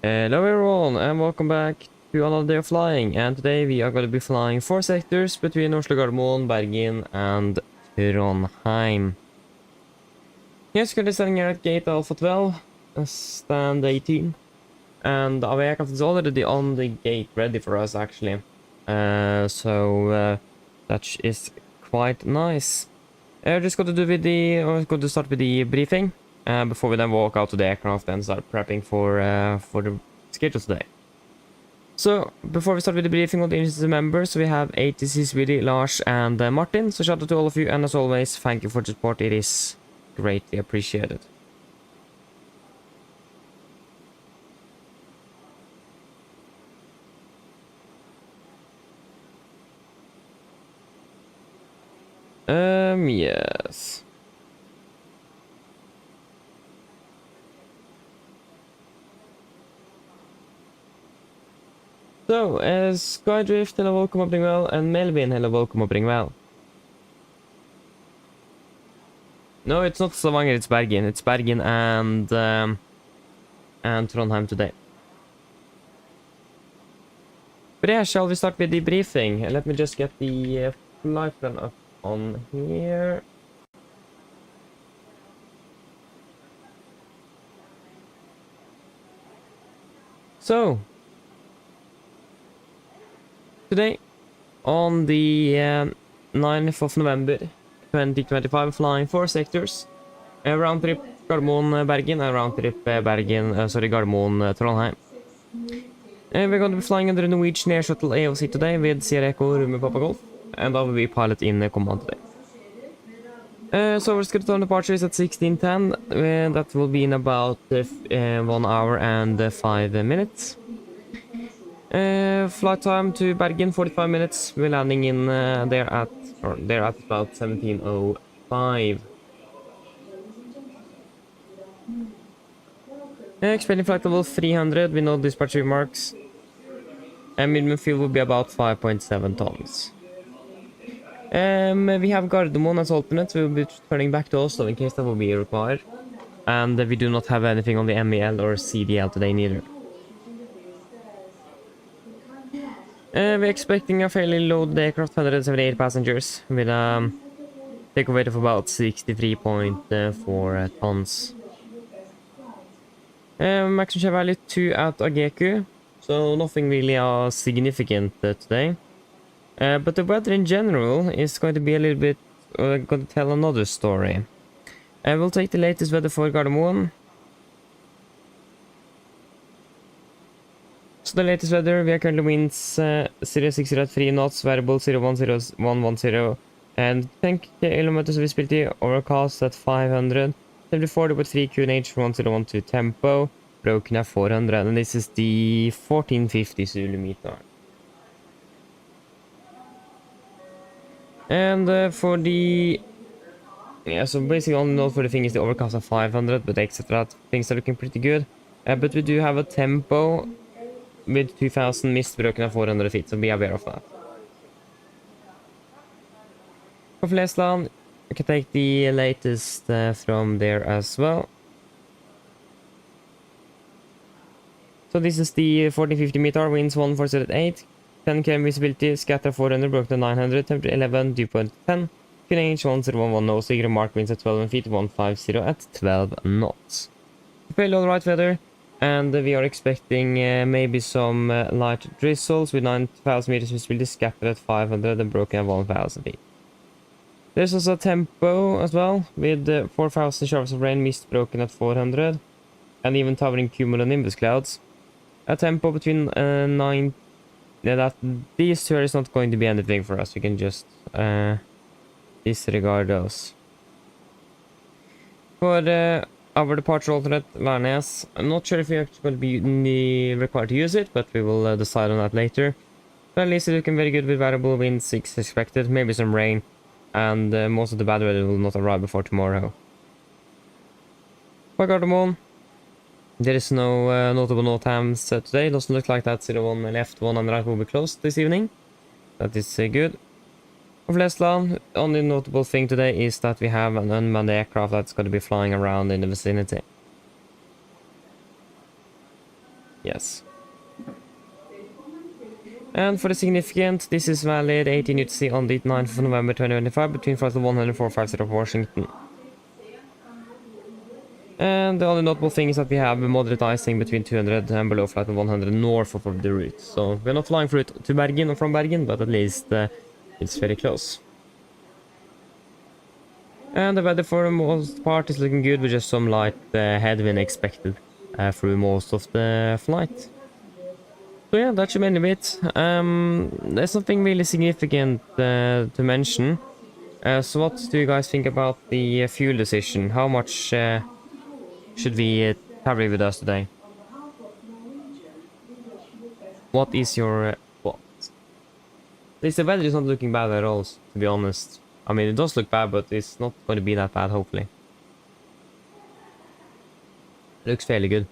Hello everyone and welcome back to another day of flying, and today we are going to be flying 4 sectors between Oslo, Bergen and Trondheim. Yes, currently standing here at gate Alpha 12, stand 18, and our aircraft is already on the gate ready for us actually, so that is quite nice. Just got to start with the briefing. Before we then walk out to the aircraft and start prepping for the schedule today. So, before we start with the briefing of the agency members, we have ATC, Sweden, Lars, and Martin. So, shout out to all of you, and as always, thank you for the support. It is greatly appreciated. Yes. So, Skydrift, hello, welcome up, well, and Melvin, hello, welcome up, well. No, it's not Stavanger, it's Bergen. It's Bergen and Trondheim today. But yeah, shall we start with the briefing? Let me just get the flight plan up on here. So, today, on the 9th of November 2025, flying 4 sectors. Round trip Gardermoen-Bergen and round trip Gardermoen-Trondheim. We're going to be flying under the Norwegian Air Shuttle AOC today with Sierra Echo Rumi Papa Golf, and I will be pilot in command today. So our scheduled departure is at 16:10. That will be in about 1 hour and 5 minutes. Flight time to Bergen 45 minutes. We're landing in there at about 17:05. Expecting flight level 300 with no dispatch remarks. And minimum fuel will be about 5.7 tons. We have Gardermoen as alternate. We will be turning back to Oslo in case that will be required. And we do not have anything on the MEL or CDL today neither. We're expecting a fairly loaded aircraft, 178 passengers, with a takeoff weight of about 63.4 tons. Maximum share value 2 at AGQ, so nothing really significant today. But the weather in general is going to be a little bit, going to tell another story. We'll take the latest weather for Gardermoen. So the latest weather, we are currently winds 060 at 3 knots, variable 010, and 10 kilometers of visibility, overcast at 500, 74 with 3 QNH 1012 tempo, broken at 400, and this is the 1450 Zulu meter. And for the... yeah, so basically only note for the thing is the overcast at 500, but etc. Things are looking pretty good. But we do have a tempo with 2000 mist broken at 400 feet, so be aware of that. For Flesland, you can take the latest from there as well. So this is the 1450 meter, winds 1408, 10 km visibility, scatter 400, broken to 900, temperature 11, dew point 10, QNH 1011, no sigre, mark winds at 12 feet, 150 at 12 knots. Fairly alright weather. And we are expecting maybe some light drizzles with 9,000 meters visibility, scattered at 500 and broken at 1,000 feet. There's also a tempo as well, with 4,000 showers of rain, mist broken at 400, and even towering cumulonimbus clouds. A tempo between 9... yeah, these two is not going to be anything for us, we can just disregard those. For our departure alternate, Larnes, I'm not sure if we're actually going to be required to use it, but we will decide on that later. But at least it's looking very good with variable wind 6 expected, maybe some rain, and most of the bad weather will not arrive before tomorrow. For Gardermoen, there is no notable NOTAMs today. It doesn't look like that 01 left, 1 on the right will be closed this evening. That is good. For Flesland, only notable thing today is that we have an unmanned aircraft that's going to be flying around in the vicinity. Yes. And for the significant, this is valid 18 UTC on the 9th of November 2025 between flights of 10450 of Washington. And the only notable thing is that we have moderate icing between 200 and below flight of 100 north of the route. So we're not flying through it to Bergen or from Bergen, but at least it's very close. And the weather for the most part is looking good with just some light headwind expected through most of the flight. So yeah, that should mainly be it. There's nothing really significant to mention. So what do you guys think about the fuel decision? How much should we carry with us today? What is your what? At least the weather is not looking bad at all, to be honest. I mean, it does look bad, but it's not going to be that bad, hopefully. Looks fairly good.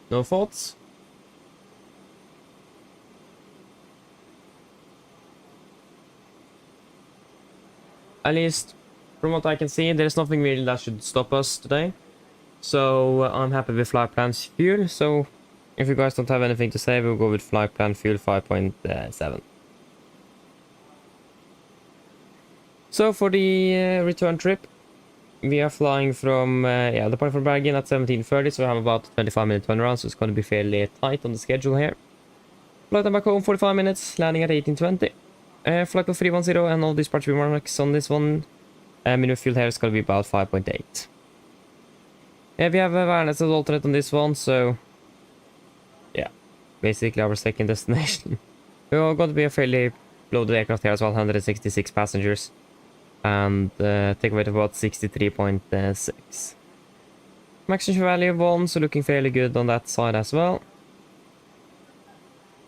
No thoughts? At least, from what I can see, there's nothing really that should stop us today. So, I'm happy with flight plan fuel. So, if you guys don't have anything to say, we'll go with flight plan fuel 5.7. So, for the return trip, we are flying from, departing from Bergen at 17:30, so we have about 25-minute turnaround, so it's going to be fairly tight on the schedule here. Flight time back home, 45 minutes, landing at 18:20. Flight of 310 and all these parts remarks on this one. Minimum fuel here is going to be about 5.8. We have a Værnes as alternate on this one, so yeah, basically our second destination. We're going to be a fairly loaded aircraft here as well, 166 passengers. And take away to about 63.6. Max engine value of 1, so looking fairly good on that side as well.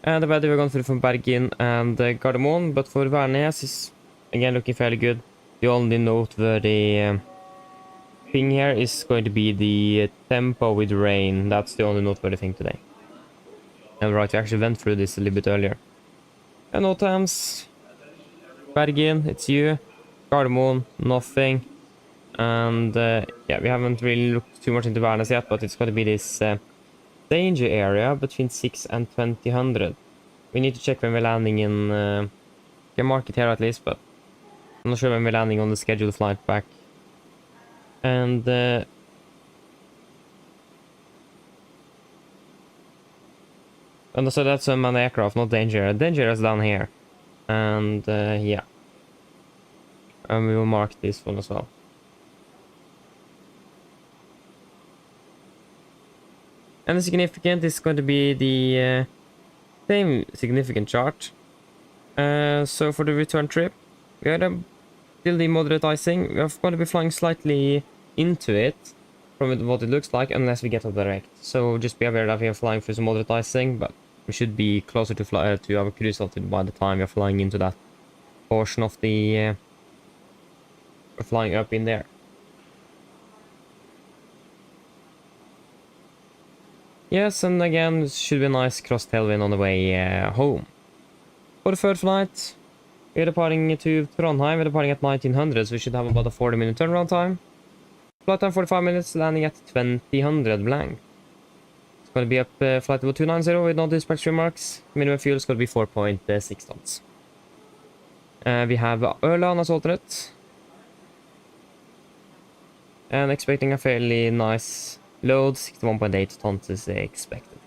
And the weather we're going through from Bergen and Gardermoen, but for Værnes is again looking fairly good. The only noteworthy thing here is going to be the tempo with rain. That's the only noteworthy thing today. And right, we actually went through this a little bit earlier. And no times. Bergen, it's you. Gardermoen, nothing. And yeah, we haven't really looked too much into Værnes yet, but it's going to be this danger area between 6 and 2000. We need to check when we're landing in the market here at least, but I'm not sure when we're landing on the scheduled flight back. And so that's an aircraft, not danger. Danger is down here. And yeah. And we will mark this one as well. And the significant is going to be the same significant chart. So for the return trip, we are still the moderate icing. We are going to be flying slightly into it from what it looks like, unless we get a direct. So just be aware that we are flying through some moderate icing, but we should be closer to our cruise altitude by the time we are flying into that portion of the flying up in there. Yes, and again, it should be a nice cross tailwind on the way home. For the third flight, we're departing to Trondheim. We're departing at 1900, so we should have about a 40-minute turnaround time. Flight time 45 minutes, landing at 2000 blank. It's going to be up flight level 290 with no dispatch remarks. Minimum fuel is going to be 4.6 tons. We have Ørland as alternate. And expecting a fairly nice load, 61.8 tons is expected.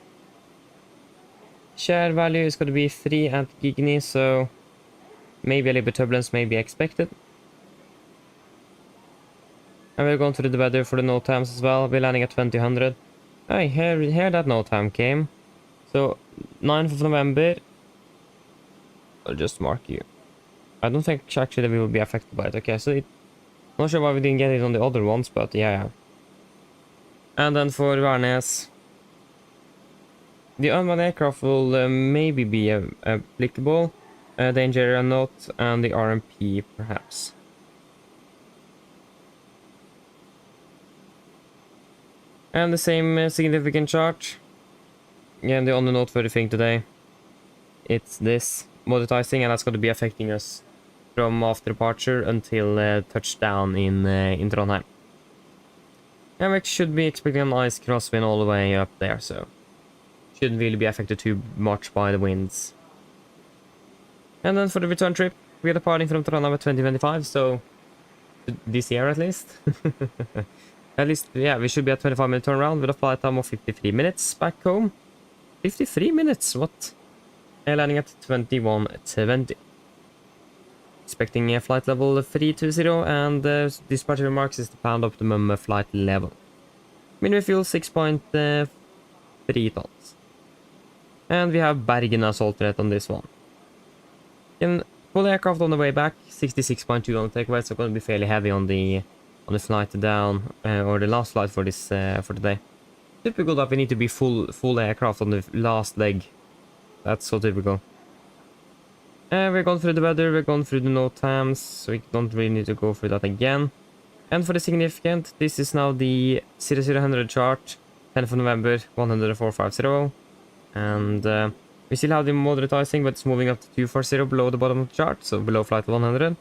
Share value is going to be 3 at Gigni, so maybe a little bit turbulence may be expected. And we're going through the weather for the no times as well. We're landing at 2000. I hear that no time came. So 9th of November. I'll just mark you. I don't think actually we will be affected by it. Okay, so not sure why we didn't get it on the other ones, but yeah. And then for Værnes, the unmanned aircraft will maybe be applicable. Danger area not, and the RMP perhaps. And the same significant chart. Again, the only noteworthy thing today, it's this monetizing, and that's going to be affecting us from after departure until touchdown in Trondheim. And we should be expecting a nice crosswind all the way up there, so shouldn't really be affected too much by the winds. And then for the return trip, we are departing from Trondheim at 2025, so this year at least. At least, yeah, we should be at 25-minute turnaround with a flight time of 53 minutes back home. 53 minutes, what? Landing at 21:20. Expecting a flight level 320, and dispatch remarks is the pound optimum flight level. Minimum fuel 6.3 tons. And we have Bergen as alternate on this one. And full aircraft on the way back, 66.2 on the takeaway, so going to be fairly heavy on the flight down, or the last flight for this for today. Typical that we need to be full aircraft on the last leg. That's so typical. We're going through the weather, we're going through the note times, so we don't really need to go through that again. And for the significant, this is now the 0000 chart, 10th of November, 104.50. And we still have the moderatizing, but it's moving up to 240 below the bottom of the chart, so below flight 100.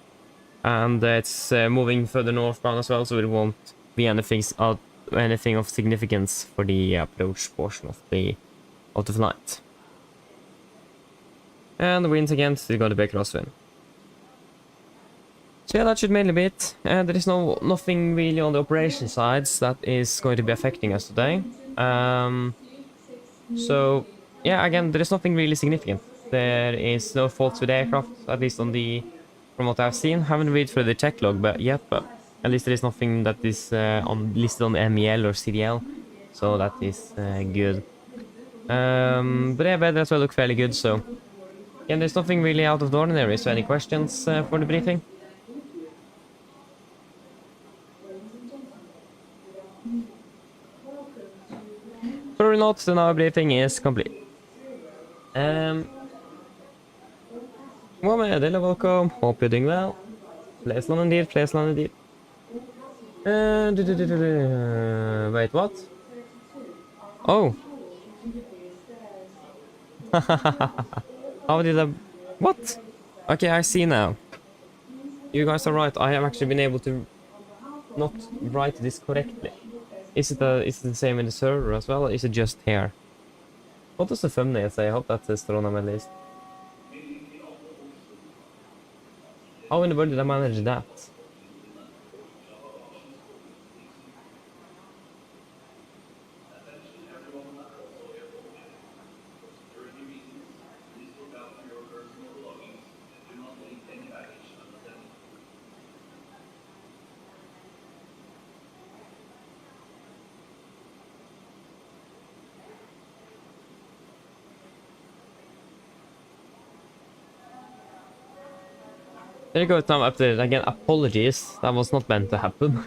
And it's moving further northbound as well, so it won't be anything of significance for the approach portion of the flight. And the winds again, still got a big crosswind. So yeah, that should mainly be it. There is nothing really on the operation sides that is going to be affecting us today. So yeah, again, there is nothing really significant. There is no faults with the aircraft, at least from what I've seen. Haven't read through the check log yet, but at least there is nothing that is listed on MEL or CDL, so that is good. But yeah, weather as well look fairly good, so yeah, there's nothing really out of the ordinary. So any questions for the briefing? Sorry not, then our briefing is complete. Well, hello, welcome. Hope you're doing well. Place land indeed, place land indeed. Wait, what? Oh. How did I... What? Okay, I see now. You guys are right. I have actually been able to not write this correctly. Is it the same in the server as well, or is it just here? What does the thumbnail say? I hope that says Trondheim at least. How in the world did I manage that? There you go, it's now updated again. Apologies, that was not meant to happen.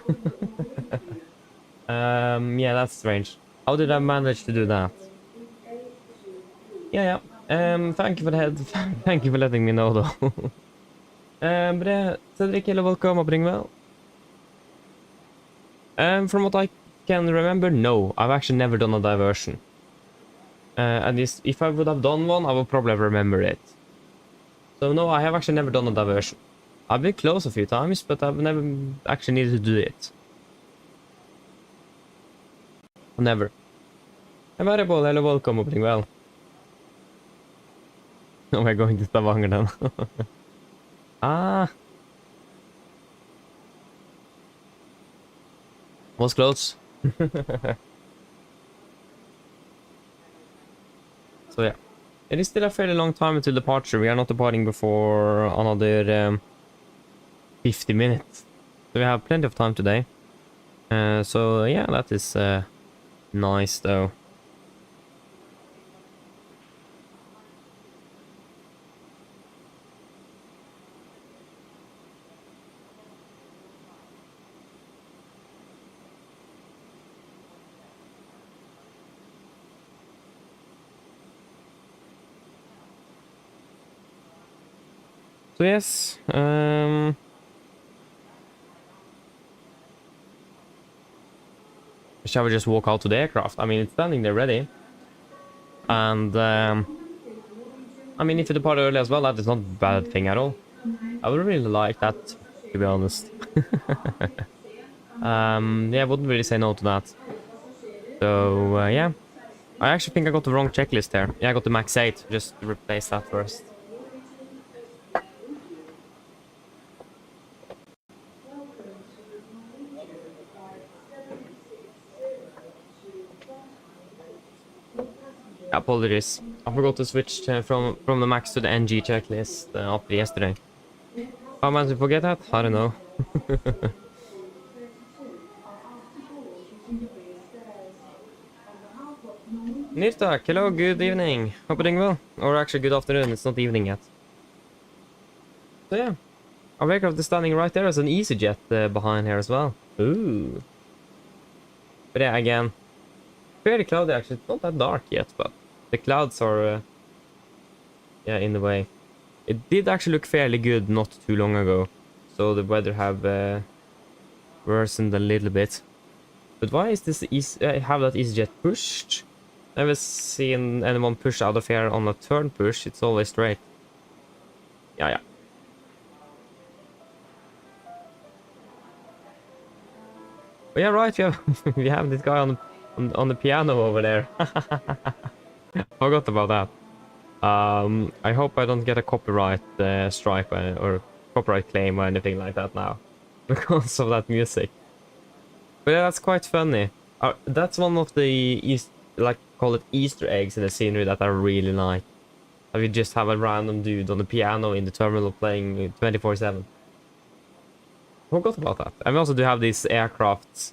Yeah, that's strange. How did I manage to do that? Yeah. Thank you for the head. Thank you for letting me know, though. But yeah, Cedric, hello, welcome, hopping well. From what I can remember, no, I've actually never done a diversion. At least, if I would have done one, I would probably remember it. So no, I have actually never done a diversion. I've been close a few times, but I've never actually needed to do it. Never. Variable, hello, welcome, opening well. Oh, we're going to Stavanger then. Ah. Was close. So yeah. It is still a fairly long time until departure. We are not departing before another 50 minutes. So we have plenty of time today. So yeah, that is nice though. So yes, shall we just walk out to the aircraft? I mean, it's standing there ready. And, I mean, if you depart early as well, that is not a bad thing at all. I would really like that, to be honest. Yeah, I wouldn't really say no to that. So, yeah. I actually think I got the wrong checklist there. Yeah, I got the max 8. Just replace that first. Apologies. I forgot to switch from the max to the NG checklist after yesterday. How much did I forget that? I don't know. Niftak, hello, good evening. Hope you're doing well. Or actually, good afternoon, it's not evening yet. So yeah, our aircraft is standing right there as an EasyJet behind here as well. Ooh. But yeah, again, fairly cloudy actually. It's not that dark yet, but the clouds are, yeah, in the way. It did actually look fairly good not too long ago. So the weather have worsened a little bit. But why is this have that EasyJet pushed? Never seen anyone push out of here on a turn push. It's always straight. Yeah. But yeah, right. We have this guy on the piano over there. Forgot about that. I hope I don't get a copyright strike or copyright claim or anything like that now because of that music. But yeah, that's quite funny. That's one of the call it Easter eggs in the scenery that I really like. That we just have a random dude on the piano in the terminal playing 24/7. Forgot about that. And we also do have these aircrafts.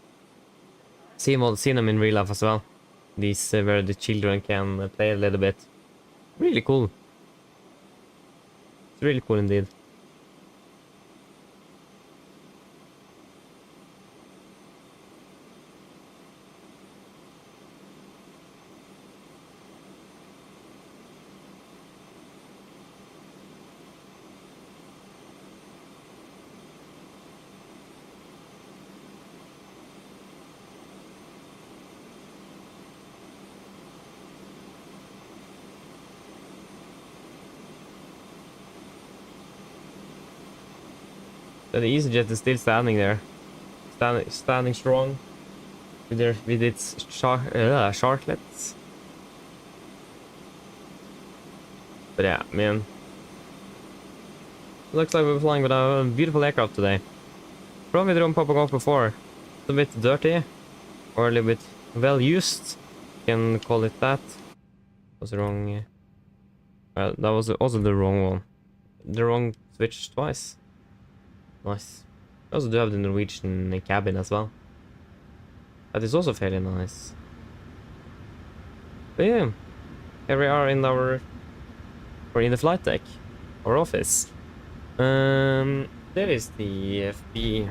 Seen them in real life as well. These where the children can play a little bit. Really cool. It's really cool indeed. So the EasyJet is still standing there, standing strong with its sharklets. But yeah, man, looks like we're flying with a beautiful aircraft today. Probably the room popping off before. It's a bit dirty, or a little bit well used. You can call it that. Was the wrong. That was also the wrong one. The wrong switch twice. Nice. I also do have the Norwegian cabin as well. That is also fairly nice. But yeah, here we are in the flight deck, our office. There is the FB.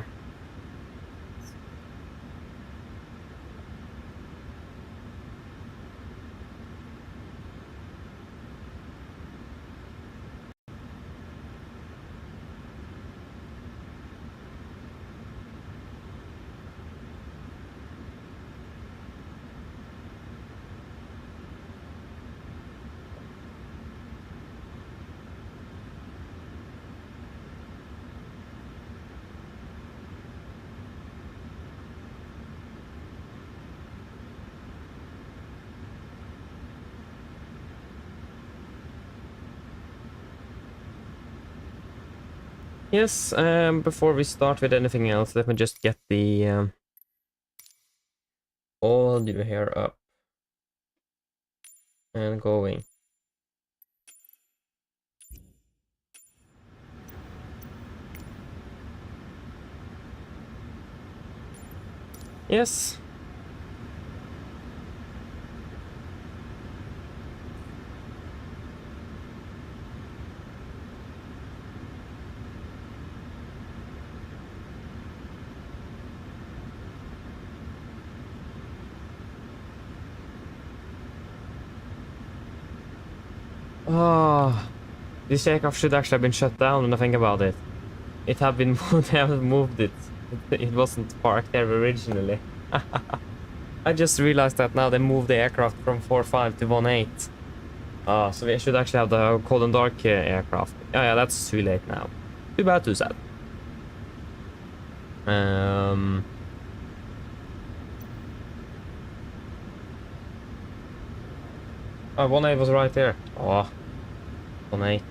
Yes, before we start with anything else, let me just get the audio here up and going. Yes. Oh, this aircraft should actually have been shut down when I think about it. It had been they haven't moved it. It wasn't parked there originally. I just realized that now they moved the aircraft from 4.5 to 1.8. So we should actually have the cold and dark aircraft. Oh yeah, that's too late now. Too bad, too sad. Oh, 1.8 was right there. Oh, 1.8.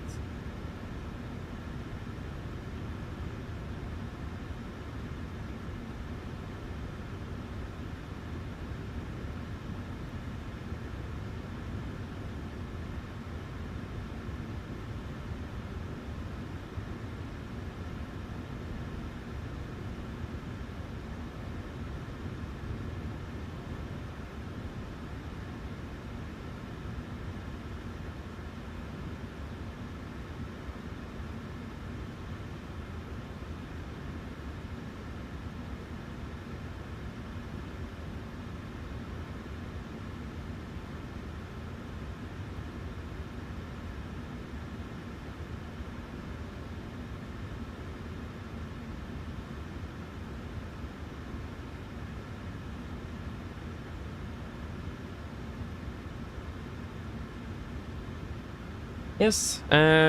Yes,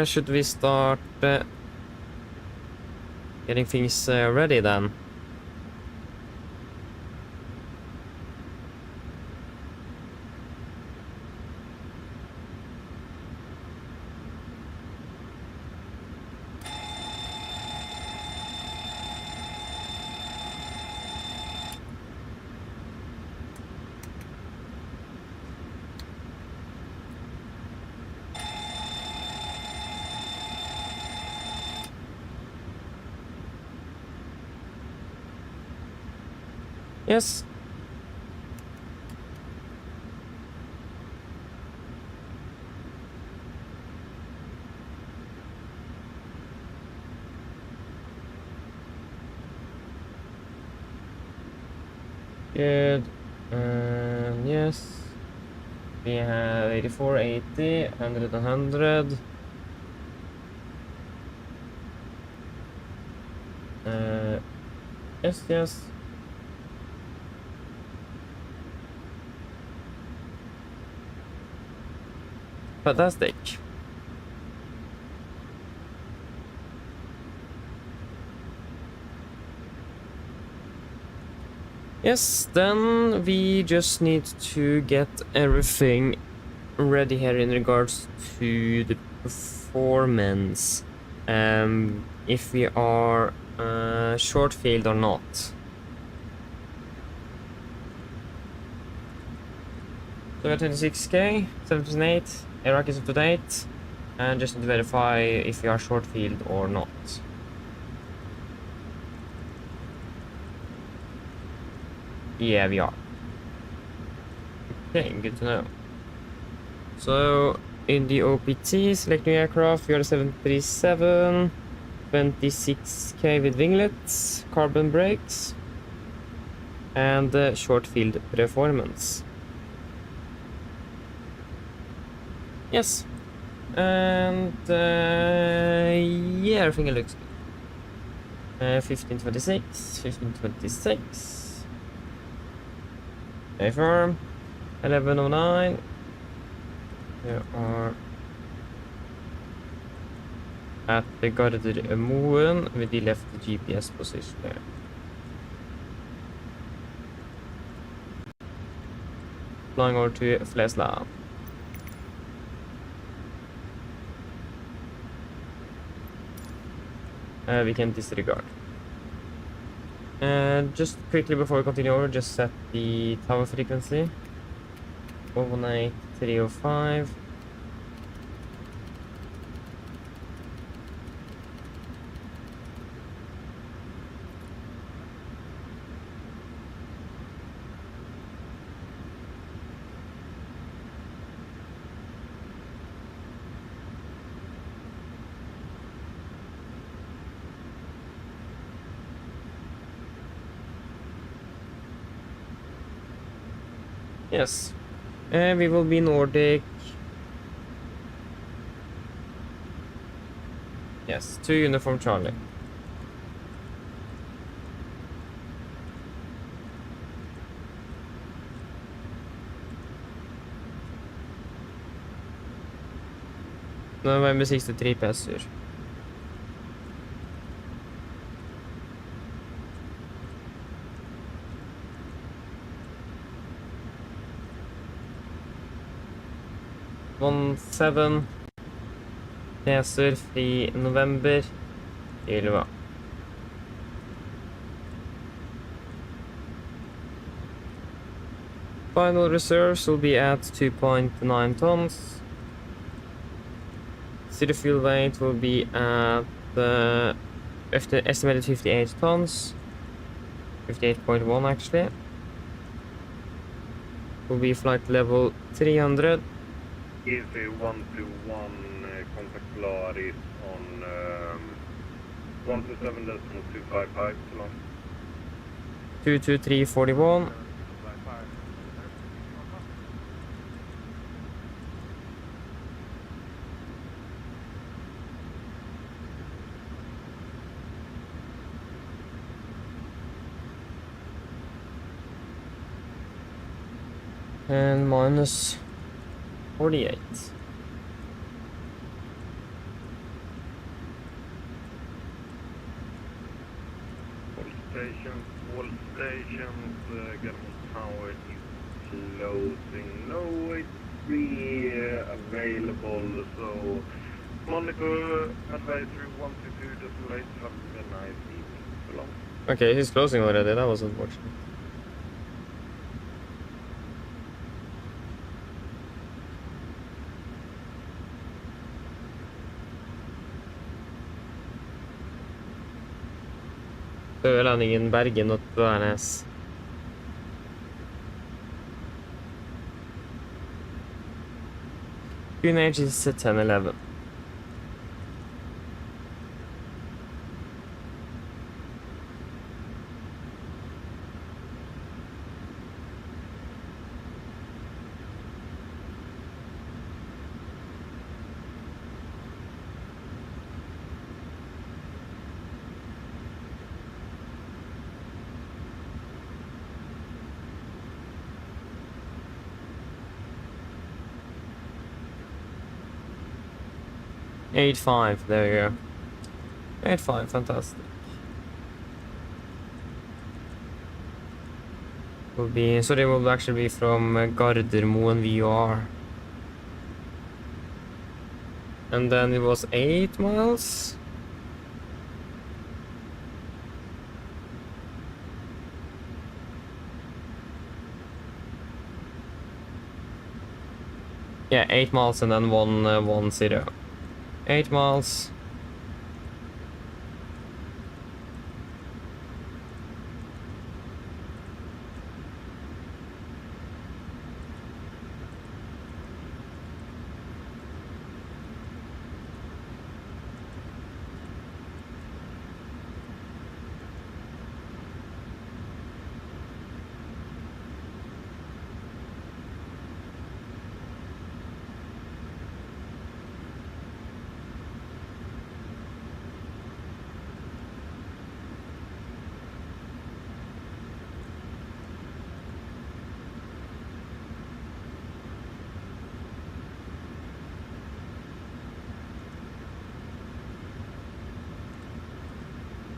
should we start getting things ready then? Yes. Good. Yes. We have 84, 80, 100, 100. Yes, yes. Fantastic. Yes, then we just need to get everything ready here in regards to the performance. If we are short field or not. So we have 26k, 7.8, Iraq is up to date, and just to verify if we are short field or not. Yeah, we are. Okay, good to know. So in the OPT, select new aircraft, we are 737, 26k with winglets, carbon brakes, and short field performance. Yes, and yeah, everything looks good. 1526, 1526. Confirm. 1109. We are at the Gardermoen with the left GPS position there. Flying over to Flesland. We can disregard. And just quickly before we continue over, just set the tower frequency. 418.305. Yes, we will be Nordic. Yes, 2 uniform Charlie. November 63 passer. One 7 passer fri november 11. Final reserves will be at 2.9 tons. City fuel weight will be at estimated 58 tons. 58.1 actually. Will be flight level 300. Is a 121 contact Polaris on 127.255 long. 22341. And minus 48. All stations, government tower is closing. No, it's free available, so Monaco advisory 122.8, have a nice evening. So long. Okay, he's closing already, that was unfortunate. Landingen Bergen og Værnes. QNH is 1011. Eight five, there you go. 8.5, fantastic. Will be, so they will actually be from Gardermoen VR. And then it was 8 miles. Yeah, 8 miles and then 110. 8 miles.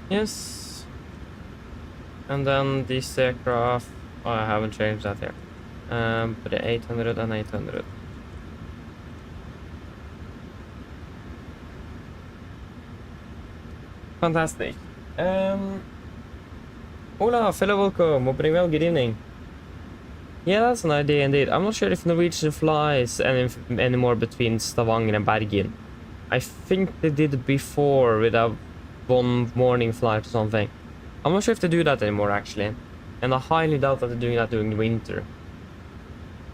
Yes. And then this aircraft, oh, I haven't changed that here. But the 800 and 800. Fantastic. Hola, fellow welcome. Opening well, good evening. Yeah, that's an idea indeed. I'm not sure if Norwegian flies anymore between Stavanger and Bergen. I think they did before with a one morning flight or something. I'm not sure if they do that anymore actually. And I highly doubt that they're doing that during the winter.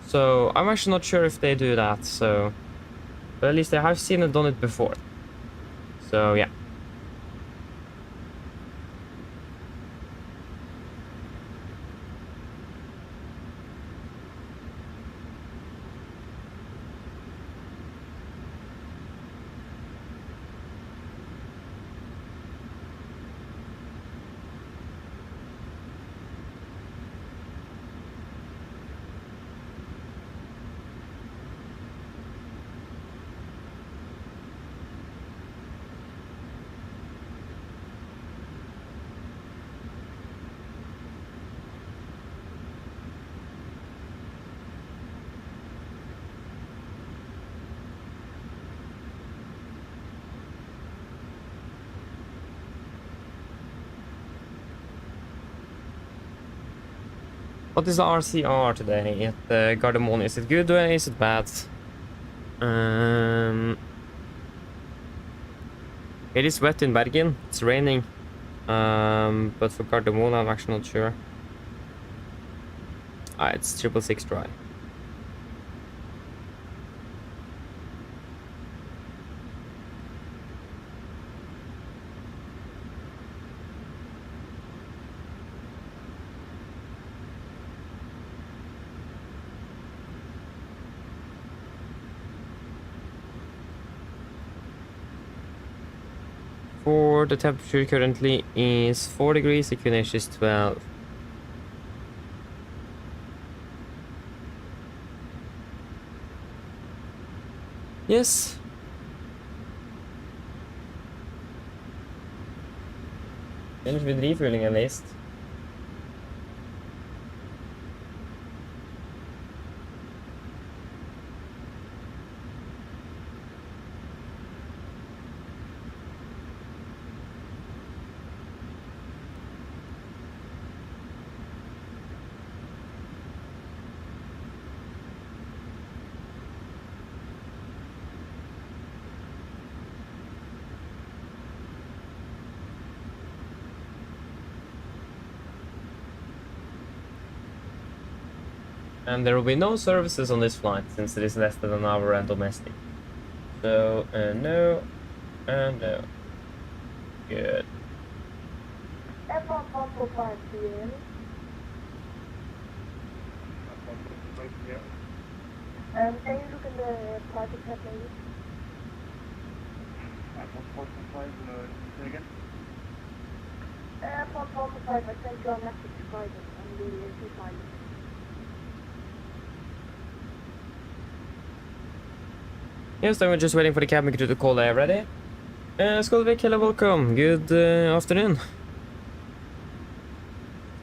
So I'm actually not sure if they do that, so but at least I have seen it done it before. So yeah. What is the RCR today at Gardermoen? Is it good or is it bad? It is wet in Bergen. It's raining. But for Gardermoen, I'm actually not sure. It's 666 dry. For the temperature currently is 4 degrees, the QNH is 12. Yes. Finished with refueling at least. And there will be no services on this flight since it is less than an hour and domestic. So, no, and no. Good. F1.5 p.m. Can you look in the party chat maybe? F1.5, say again? F1.5, I sent you a message Friday on the FSIPanel. Yes, then we're just waiting for the cabin crew to call there. Ready? Skolvik, hello, welcome. Good afternoon.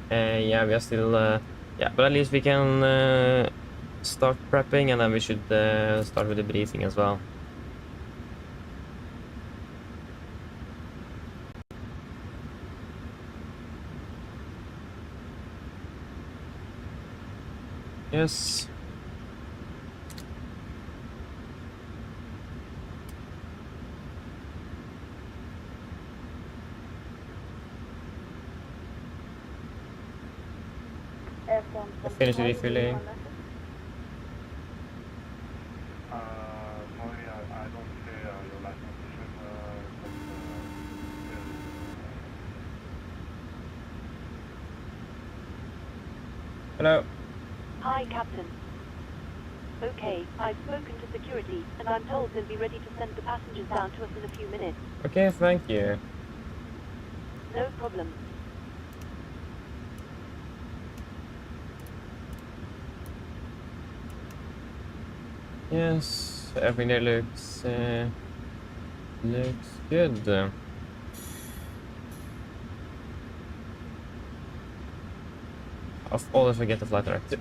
Yeah, we are still... yeah, but at least we can start prepping and then we should start with the briefing as well. Yes. I finished the refilling. Sorry, I don't hear your last position. Hello. Hi, Captain. Okay, I've spoken to security, and I'm told they'll be ready to send the passengers down to us in a few minutes. Okay, thank you. No problem. Yes, everything there looks good. I'll always forget the flight director.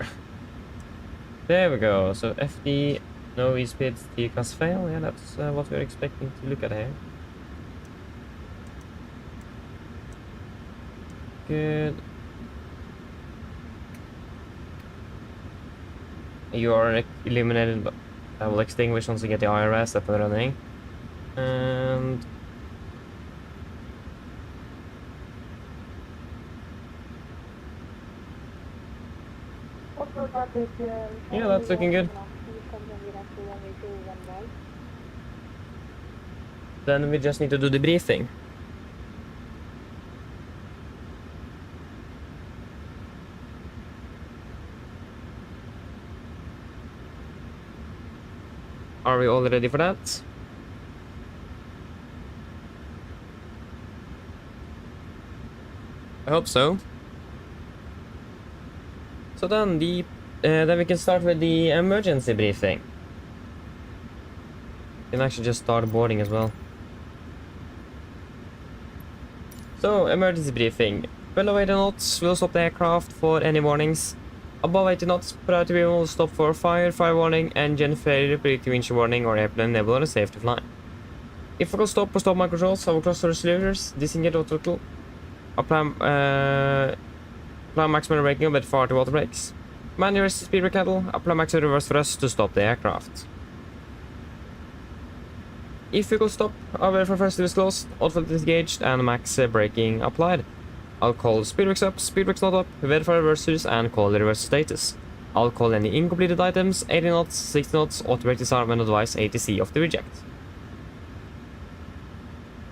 There we go. So FD, no e-speeds, T-class fail. Yeah, that's what we're expecting to look at here. Good. You are eliminated, but I will extinguish once we get the IRS up and running. And yeah, that's looking good. Then we just need to do the briefing. Are we all ready for that? I hope so. So then we can start with the emergency briefing. We can actually just start boarding as well. So, emergency briefing. Below 80 knots, we'll stop the aircraft for any warnings. Above 80 knots, priority beam will stop for fire warning, engine failure, predictive winch warning, or airplane enable or safe to fly. If we can stop or stop my controls, I will cross the cylinders, disengage auto throttle. Apply apply maximum braking a bit far to water brakes. Manual speed brake handle, apply maximum reverse thrust to stop the aircraft. If vehicle stop, our for first is closed, auto disengaged, and max braking applied. I'll call speed brakes up, speed brakes not up, verify reversers, and call the reverse status. I'll call any incompleted items, 80 knots, 60 knots, auto brake disarm, and advise ATC of the reject.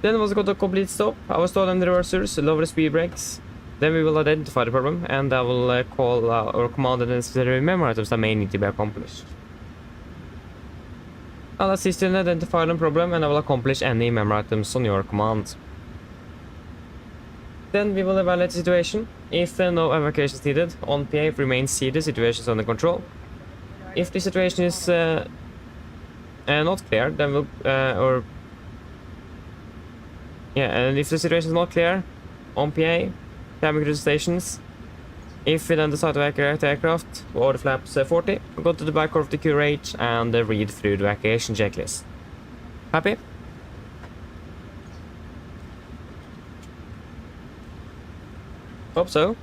Then once we got a complete stop, I will stall on the reversers, lower the speed brakes. Then we will identify the problem, and I will call or command the necessary memory items that may need to be accomplished. I'll assist you in identifying the problem, and I will accomplish any memory items on your command. Then we will evaluate the situation. If no evacuation is needed, on PA remains seated, situation is under control. If the situation is not clear, then we'll and if the situation is not clear, on PA, cabin crew stations. If we then decide to evacuate the aircraft, or the flaps 40, go to the back of the QRH and read through the evacuation checklist. Happy? Hope so.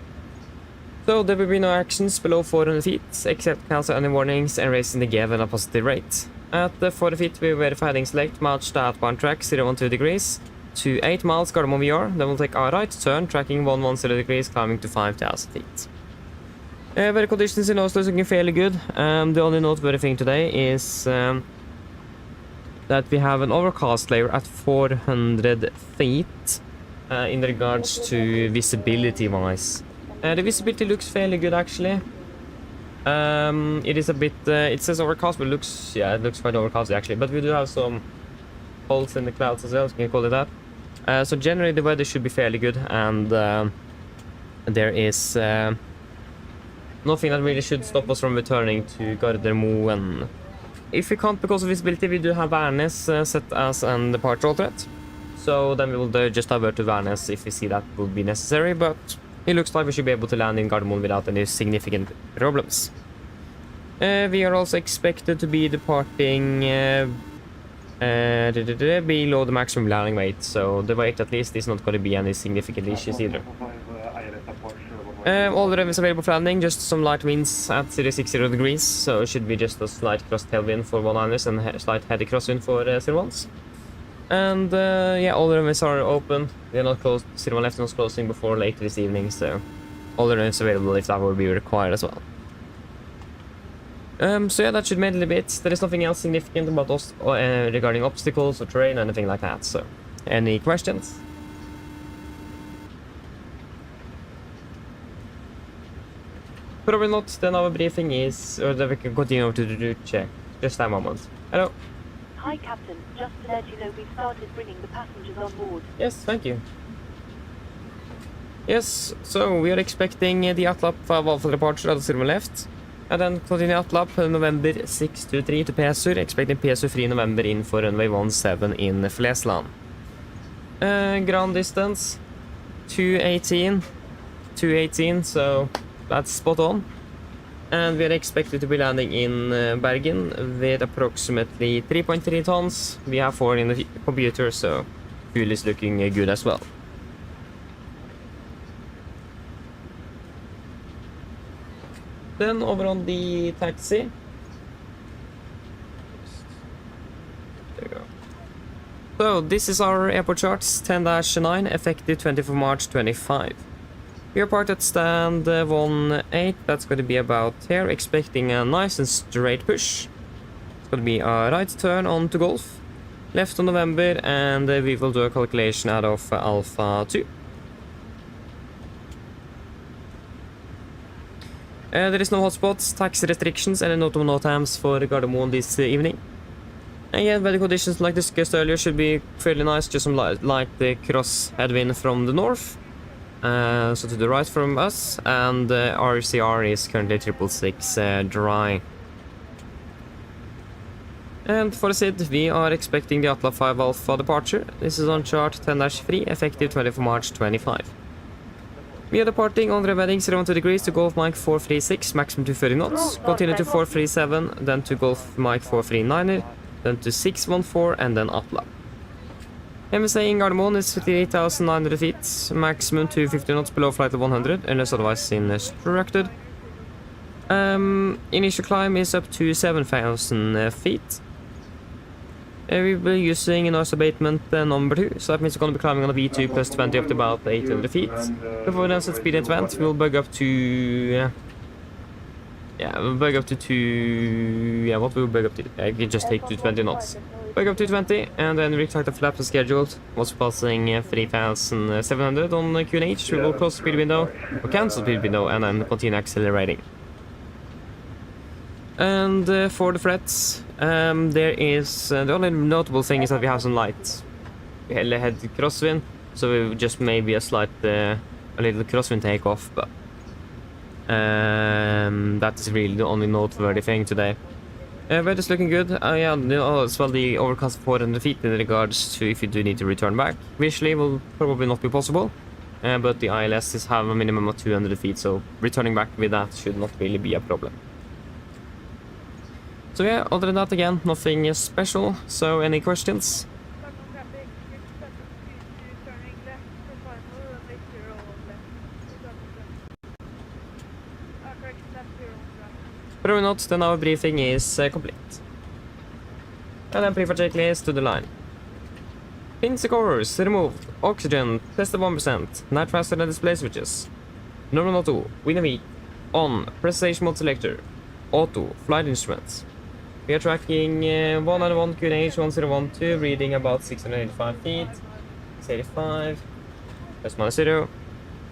So there will be no actions below 400 feet, except cancel any warnings and raising the gear at a positive rate. At the 40 feet, we verify heading select, match the outbound track 012 degrees to 8 miles Gardermoen VR, then we'll take our right turn, tracking 110 degrees, climbing to 5,000 feet. Weather conditions in Oslo is looking fairly good. The only noteworthy thing today is that we have an overcast layer at 400 feet in regards to visibility wise. The visibility looks fairly good actually. It is a bit, it says overcast, but it looks quite overcast actually, but we do have some holes in the clouds as well, so you can call it that. So generally the weather should be fairly good, and there is nothing that really should stop us from returning to Gardermoen. If we can't because of visibility, we do have Værnes set as an departure alternate. So then we will just divert to Værnes if we see that would be necessary, but it looks like we should be able to land in Gardermoen without any significant problems. We are also expected to be departing below the maximum landing weight, so the weight at least is not going to be any significant issues either. All the revenues available for landing, just some light winds at 060 degrees, so it should be just a slight cross tailwind for 1liners and a slight heavy crosswind for 01s. And yeah, all the revenues are open. They're not closed. 01 left is closing before later this evening, so all the revenues available if that would be required as well. So yeah, that should mainly be it. There is nothing else significant about us regarding obstacles or terrain or anything like that, so any questions? Probably not. Then our briefing is, or then we can continue to the route check. Just a moment. Hello. Hi, Captain. Just to let you know, we've started bringing the passengers on board. Yes, thank you. Yes, so we are expecting the ATLAP 5 Alpha departure at the 01 left. And then continue ATLAP November 623 to PSUR, expecting PSUR 3 November in for runway 17 in Flesland. Ground distance 218, so that's spot on. And we are expected to be landing in Bergen with approximately 3.3 tons. We have 4 in the computer, so fuel is looking good as well. Then over on the taxi. There we go. So this is our airport charts, 10-9, effective 24 March 25. We are parked at stand 18, that's going to be about here, expecting a nice and straight push. It's going to be a right turn on to Golf, left on November, and we will do a calculation out of Alpha 2. There is no hotspots, taxi restrictions, and no times for Gardermoen this evening. Again, weather conditions like discussed earlier should be fairly nice, just some light cross headwind from the north. So to the right from us, and RCR is currently 666 dry. And for the SID, we are expecting the ATLAP 5 Alpha departure. This is on chart 10-3, effective 24 March 25. We are departing on the heading 12 degrees to Golf Mike 436, maximum to 30 knots, continue to 437, then to Golf Mike 439, then to 614, and then ATLAP. MSA in Gardermoen is 58,900 feet, maximum 250 knots below flight of 100, unless otherwise instructed. Initial climb is up to 7,000 feet. We'll be using noise abatement number 2, so that means we're going to be climbing on a V2 plus 20 up to about 800 feet. Before we then set speed at 20, we'll bug up to... we'll bug up to 2... Yeah, what will we bug up to? I can just take to 20 knots. Bug up to 20, and then restart the flaps as scheduled. Was passing 3,700 on QNH. We will close the speed window, or cancel speed window, and then continue accelerating. And for the frets, there is the only notable thing is that we have some light. We had crosswind, so we just maybe a slight, a little crosswind takeoff, but that is really the only noteworthy thing today. Weather's looking good. Yeah, as well the overcast 400 feet in regards to if you do need to return back. Visually will probably not be possible, but the ILS have a minimum of 200 feet, so returning back with that should not really be a problem. So yeah, other than that, again, nothing special. So any questions? But not, then our briefing is complete. And then pre-for checklist to the line. Pins covers removed. Oxygen tested 1%. Night faster than display switches. Normal auto. Win a week. On. Presentation mode selector. Auto. Flight instruments. We are tracking 191 QNH 1012, reading about 685 feet. 685. Plus minus 0.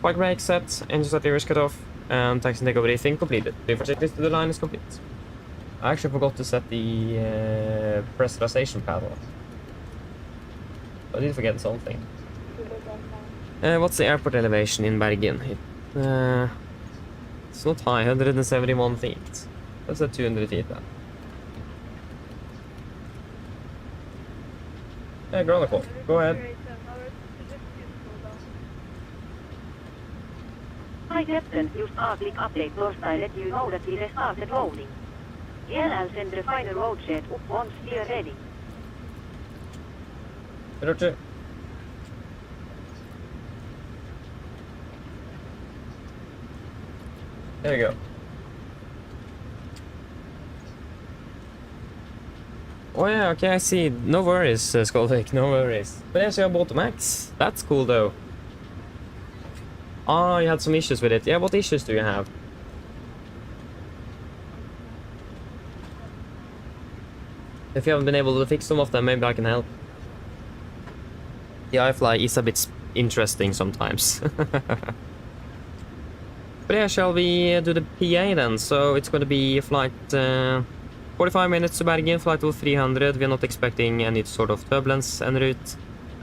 Park brake set. Engine start reverse cut off. And taxi and takeover briefing completed. The checklist to the line is complete. I actually forgot to set the pressurization panel. I did forget something. What's the airport elevation in Bergen? It's not high, 171 feet. That's at 200 feet then. Yeah, ground call. Go ahead. Hi Captain, just a quick update first. I let you know that we restarted rolling. I'll send the final road set up once we are ready. Roger. There you go. Oh yeah, okay, I see. No worries, Skullfake, no worries. But yes, you bought the Max. That's cool though. Oh, you had some issues with it. Yeah, what issues do you have? If you haven't been able to fix some of them, maybe I can help. The IFLY is a bit interesting sometimes. But yeah, shall we do the PA then? So it's going to be a flight 45 minutes to Bergen, flight level 300. We're not expecting any sort of turbulence en route.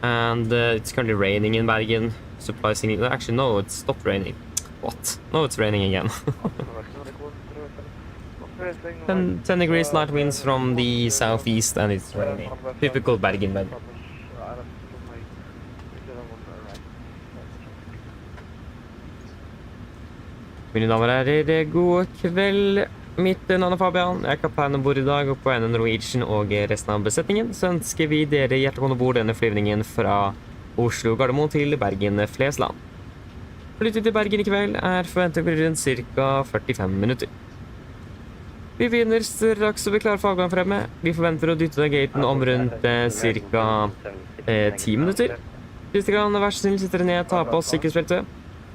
And it's currently raining in Bergen. Surprisingly, actually no, it stopped raining. What? No, it's raining again. 10 degrees light winds from the southeast and it's raining. Typical Bergen weather. Mine damer og herrer, god kveld. Mitt navn er Fabian. Jeg er kaptein om bord i dag, og på en Norwegian og resten av besetningen så ønsker vi dere hjertelig om bord denne flyvningen fra Oslo Gardermoen til Bergen Flesland. Flyttet til Bergen i kveld er forventet rundt ca. 45 minutter. Vi begynner straks å bli klare for avgang fremme. Vi forventer å dytte gaten om rundt ca. 10 minutter. Hvis det kan være så snill, sitter ned, ta på oss sikkerhetsbeltet.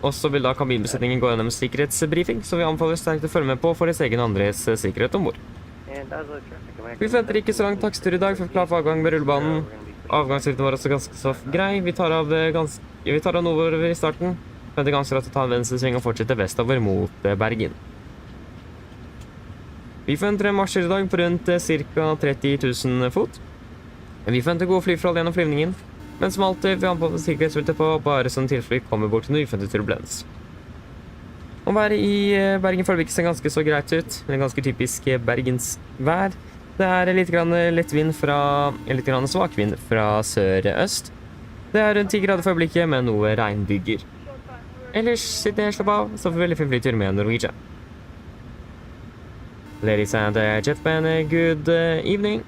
Og så vil da kabinbesetningen gå gjennom sikkerhetsbriefing, så vi anbefaler sterkt å følge med på for deres egen andres sikkerhet ombord. Vi forventer ikke så lang taksttur i dag for klar for avgang med rullebanen. Avgangsruten var også ganske så grei. Vi tar av nordover i starten, men det er ganske rett å ta en venstresving og fortsette vestover mot Bergen. Vi forventer en marsjer i dag på rundt ca. 30 000 fot. Vi forventer gode flyforhold gjennom flyvningen, men som alltid vi anbefaler sikkerhetsbeltet på, bare som tilfelle vi kommer bort til noe uventet turbulens. Å være i Bergen foreløpig ser ganske så greit ut, men ganske typisk Bergens vær. Det er litt svak vind fra sør-øst. Det er rundt 10 grader for øyeblikket, med noe regnbyger. Ellers sitt ned, slapp av, så får vi veldig fin flytur med Norwegian. Ladies and gentlemen, good evening.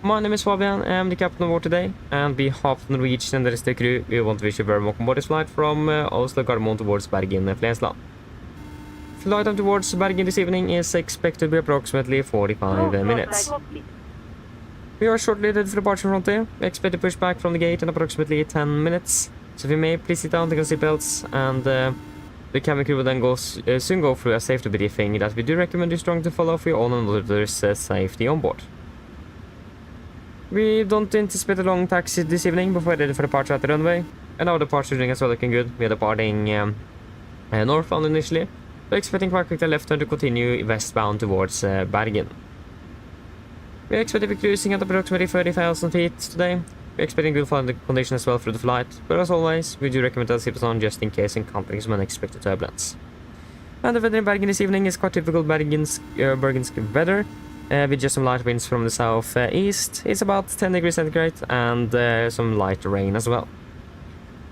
My name is Fabian, I am the captain of board today, and on behalf of the Norwegian and the rest of the crew, we want to wish you a very welcome aboard this flight from Oslo Gardermoen towards Bergen, Flensland. Flight time towards Bergen this evening is expected to be approximately 45 minutes. We are shortly ready for departure from here. We expect to push back from the gate in approximately 10 minutes. So if you may, please sit down, take your seatbelts, and the cabin crew will then soon go through a safety briefing that we do recommend you strongly to follow for your own and others' safety on board. We don't anticipate a long taxi this evening before we're ready for departure at the runway. And our departure is doing as well looking good. We are departing northbound initially. We're expecting quite quickly left turn to continue westbound towards Bergen. We expect to be cruising at approximately 30,000 feet today. We're expecting good flight condition as well through the flight, but as always, we do recommend that seatbelts on just in case encountering some unexpected turbulence. And the weather in Bergen this evening is quite typical Bergen's weather, with just some light winds from the southeast. It's about 10 degrees centigrade and some light rain as well.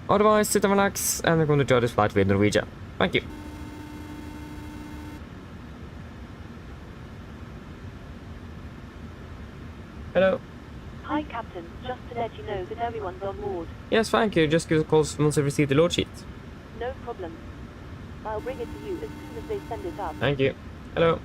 Otherwise, sit and relax, and we're going to enjoy this flight with Norwegian. Thank you. Hello. Hi, Captain. Just to let you know that everyone's on board. Yes, thank you. Just give us a call once you receive the load sheet. No problem. I'll bring it to you as soon as they send it up. Thank you. Hello.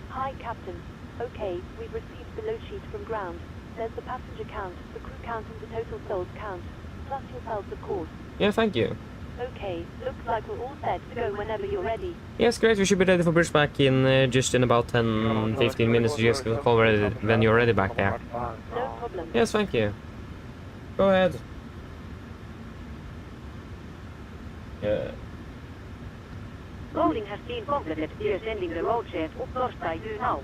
Hi, Captain. Okay, we've received the load sheet from ground. There's the passenger count, the crew count, and the total souls count. Plus yourselves, of course. Yeah, thank you. Okay, looks like we're all set to go whenever you're ready. Yes, great. We should be ready for pushback in just in about 10-15 minutes. Just give us a call when you're ready back there. No problem. Yes, thank you. Go ahead. Yeah. Loading has been completed. We are sending the load sheet up Torstai to now.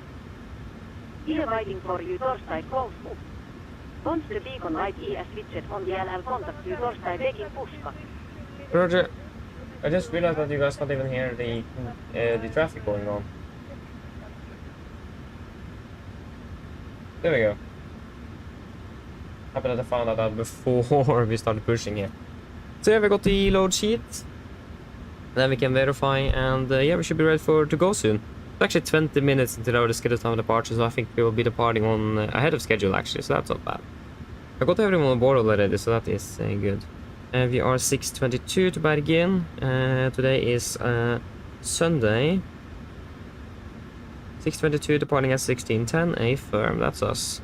We are waiting for you Torstai close up. Once the beacon light is switched on, we'll have contact you Torstai taking pushback. Roger. I just realized that you guys can't even hear the traffic going on. There we go. Happened that I found that out before we started pushing here. So yeah, we got the load sheet. Then we can verify, and yeah, we should be ready to go soon. It's actually 20 minutes until our scheduled time of departure, so I think we will be departing on ahead of schedule actually, so that's not bad. I got everyone on board already, so that is good. We are 6:22 to Bergen. Today is Sunday. 6:22 departing at 16:10. A firm, that's us.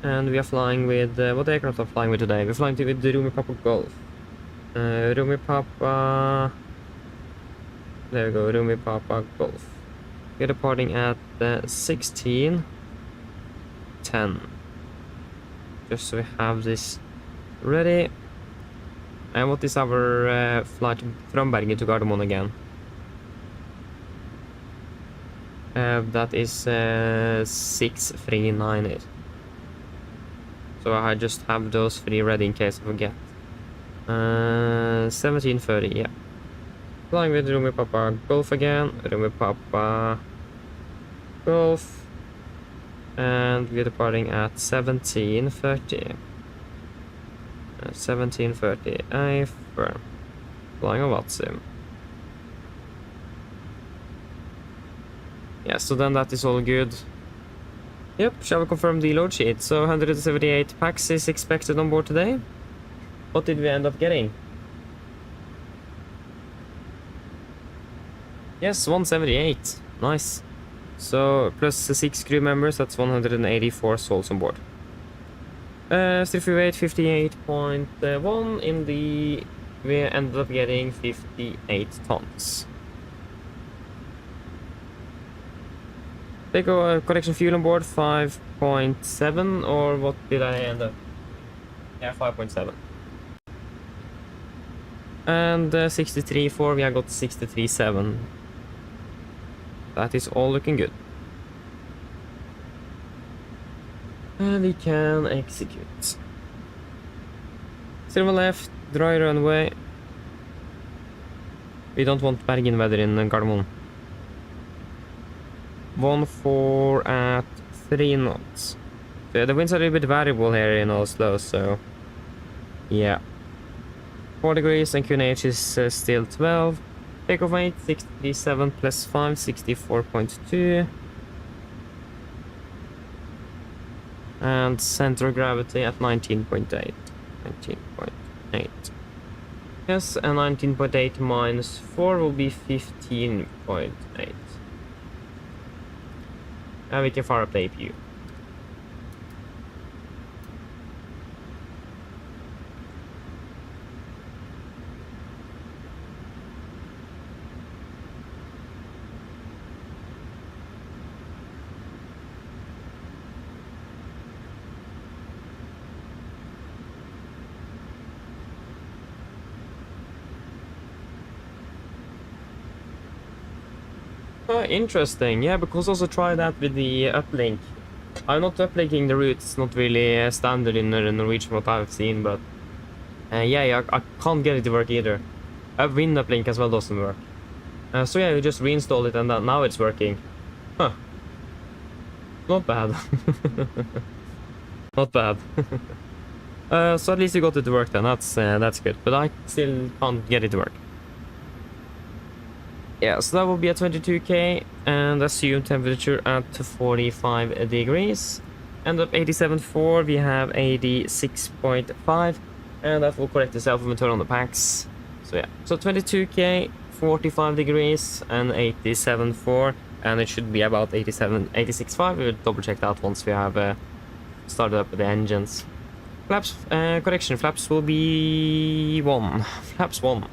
And we are flying with what aircraft are flying with today? We're flying with the Rumi Papa Golf. Rumi Papa. There we go, Rumi Papa Golf. We're departing at 16:10. Just so we have this ready. And what is our flight from Bergen to Gardermoen again? That is 6398. So I just have those three ready in case I forget. 1730, yeah. Flying with Rumi Papa Golf again. Rumi Papa Golf. And we're departing at 1730. 1730, I firm. Flying on Vatsim. Yeah, so then that is all good. Yep, shall we confirm the load sheet? So 178 packs is expected on board today. What did we end up getting? Yes, 178. Nice. So plus 6 crew members, that's 184 souls on board. Still free weight 58.1 in the... We ended up getting 58 tons. They go connection fuel on board 5.7, or what did I end up? Yeah, 5.7. And 63.4, we have got 63.7. That is all looking good. And we can execute. Silver left, dry runway. We don't want Bergen weather in Gardermoen. 1-4 at 3 knots. So the winds are a little bit variable here in Oslo, so yeah. 4 degrees and QNH is still 12. Takeoff weight 67 plus 5, 64.2. And center of gravity at 19.8. 19.8. Yes, and 19.8 minus 4 will be 15.8. And we can fire up the APU. Oh, interesting. Yeah, because also try that with the uplink. I'm not uplinking the route. It's not really standard in the Norwegian what I've seen, but yeah, I can't get it to work either. Wind uplink as well doesn't work. So yeah, you just reinstall it and now it's working. Huh. Not bad. Not bad. So at least you got it to work then. That's good. But I still can't get it to work. Yeah, so that will be at 22k and assume temperature at 45 degrees. And up 87.4 we have 86.5 and that will correct itself when we turn on the packs. So yeah, so 22k, 45 degrees and 87.4 and it should be about 86.5. We'll double check that once we have started up with the engines. Flaps, correction, flaps will be 1. Flaps 1.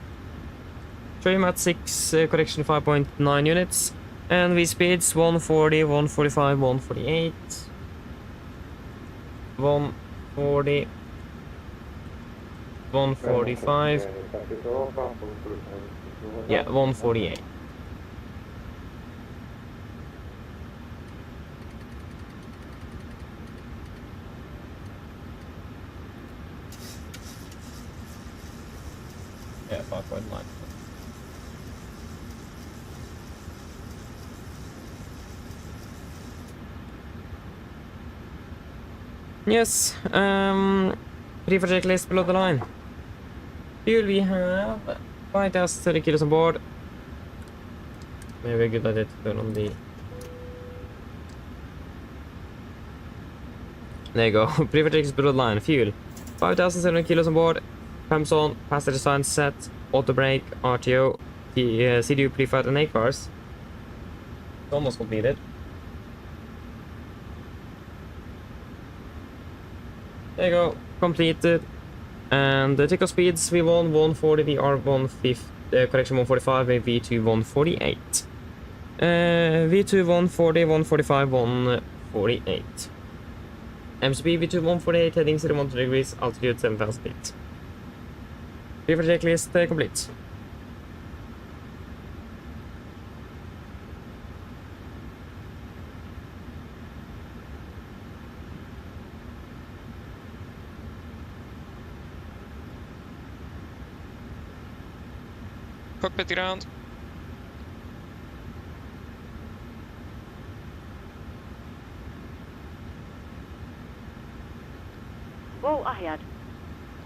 Trim at 6, correction 5.9 units. And V speeds 140, 145, 148. 140. 145. Yeah, 148. Yeah, 5.9. Yes, prefer checklist below the line. Fuel we have 5,030 kilos on board. Maybe a good idea to turn on the... There you go, prefer checklist below the line. Fuel 5,700 kilos on board. Pumps on, passenger sign set, auto brake, RTO, CDU pre-flight and A-cars. It's almost completed. There you go, completed. And the takeoff speeds V1 140, VR 150, correction 145, and V2 148. V2 140, 145, 148. MCP V2 148, heading 0 degrees, altitude 7,000 feet. Prefer checklist complete. Cockpit ground. Go ahead.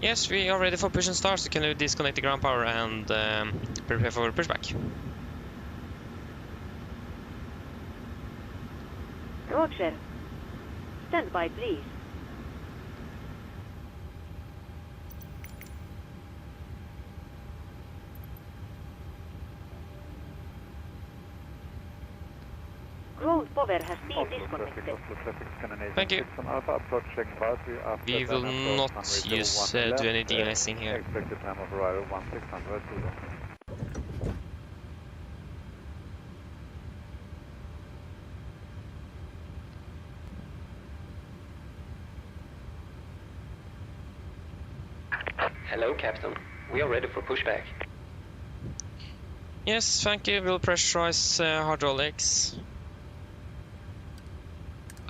Yes, we are ready for push and start, so can you disconnect the ground power and prepare for pushback? Roger. Stand by, please. Ground power has been disconnected. Thank you. We will not use do any de-icing here. Expected time of arrival 1600. Hello, Captain. We are ready for pushback. Yes, thank you. We'll pressurize hydraulics.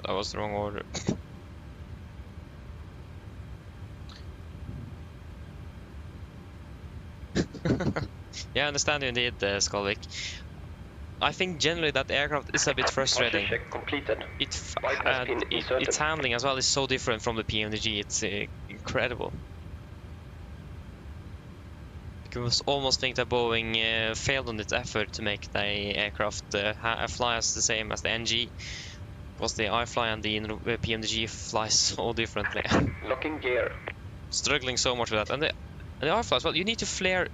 That was the wrong order. Yeah, I understand you indeed, Skolvik. I think generally that aircraft is a bit frustrating. Check completed. Its handling as well is so different from the PMDG. It's incredible. You could almost think that Boeing failed on its effort to make the aircraft fly as the same as the NG. Because the IFLY and the PMDG fly so differently. Locking gear. Struggling so much with that. And the IFLY as well, you need to flare.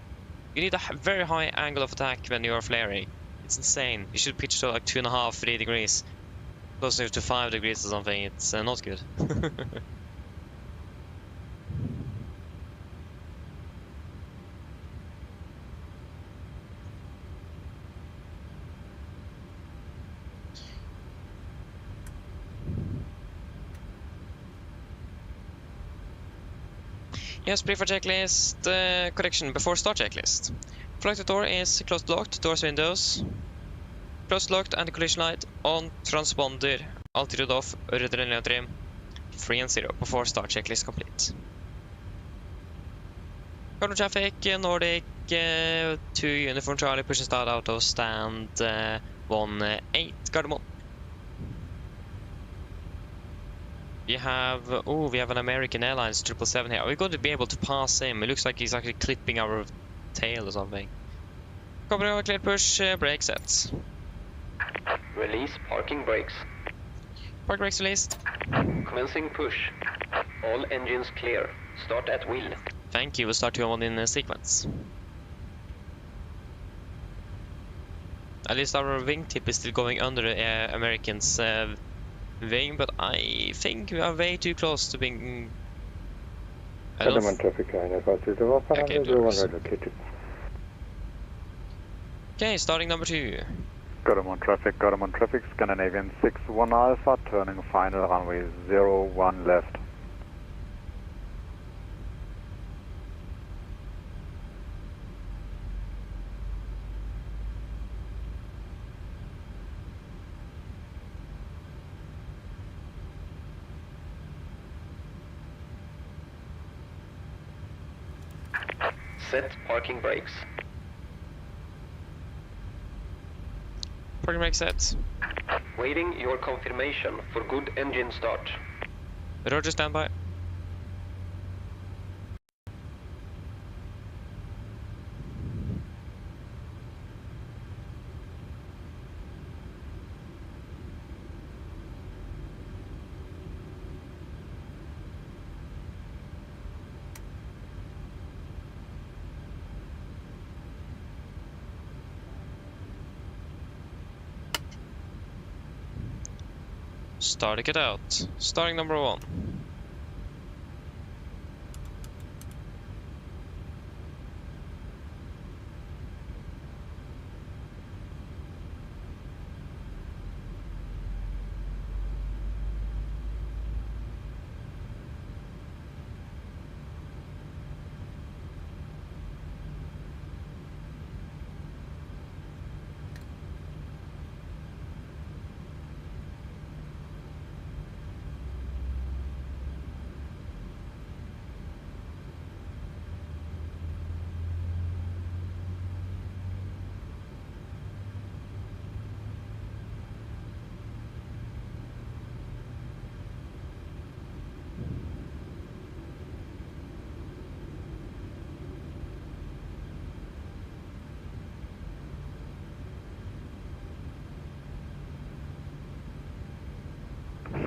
You need a very high angle of attack when you are flaring. It's insane. You should pitch to like 2.5, 3 degrees. Closer to 5 degrees or something. It's not good. Yes, before checklist, correction, before start checklist. Flight door is closed locked, doors windows. Closed locked and collision light on, transponder, altitude off, rudder trim, 3 and 0 before start checklist complete. Garden traffic, Nordic, 2 uniform Charlie pushing start out of stand 18 Gardermoen. We have an American Airlines 777 here. Are we going to be able to pass him? It looks like he's actually clipping our tail or something. Cover over clear push, brake sets. Release parking brakes. Park brakes released. Commencing push. All engines clear. Start at will. Thank you, we'll start 2 on 1 in sequence. At least our wingtip is still going under the American's wing, but I think we are way too close to being... Okay, starting number 2. Gardermoen traffic, Scandinavian 61 Alpha, turning final runway 01 left. Set parking brakes. Parking brake set. Waiting your confirmation for good engine start. Roger, standby. Starting it out. Starting number 1.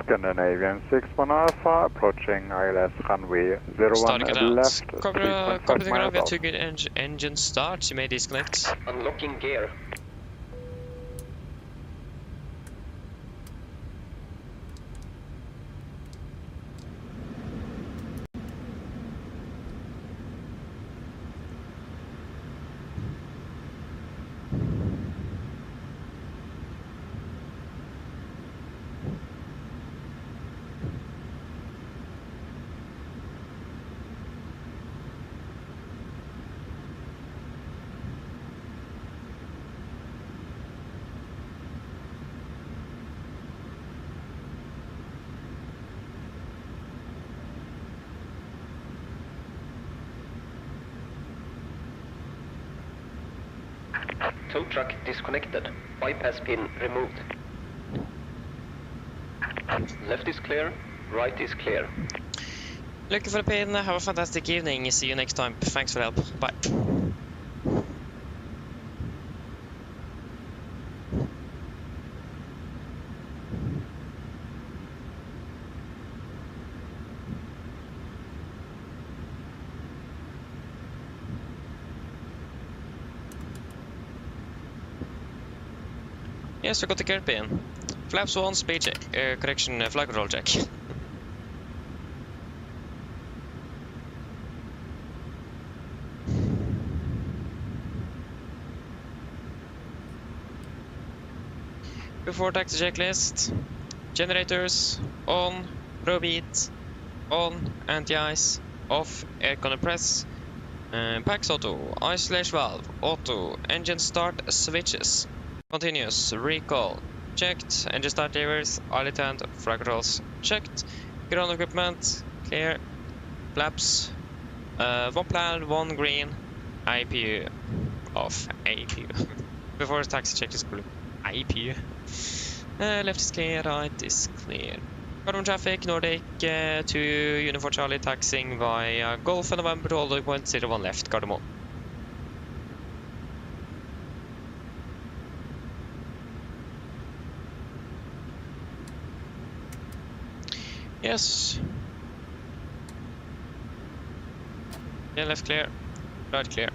Scandinavian 61 Alpha, approaching ILS runway 01 Starting it out. left. Cover 3.5 the ground, miles we have out. 2 good engine starts. You may disconnect. Unlocking gear. Tow truck disconnected. Bypass pin removed. Left is clear. Right is clear. Looking for the pin. Have a fantastic evening. See you next time. Thanks for the help. Bye. Yes, we got the curb in. Flaps 1, speed check, correction, flight control check. Before taxi checklist, generators, on, probe heat, on, anti-ice, off, air compress, packs auto, isolation valve, auto, engine start switches, continuous, recall, checked, engine start levers, oil tent, flight controls, checked, ground equipment, clear, flaps, 1 plan, 1 green, IPU, off, IPU. Before taxi checklist, IPU. Left is clear, right is clear. Gardermoen traffic, Nordic 2 Uniform Charlie taxiing via Golf and November to holding point 01 left, Gardermoen. Yes. Yeah, left clear, right clear.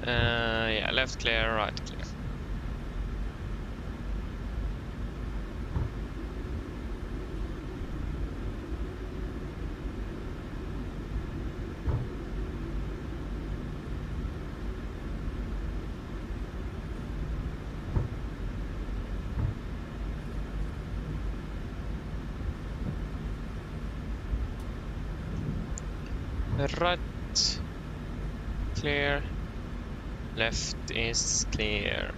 Yeah, left clear, right clear. Right clear, left is clear.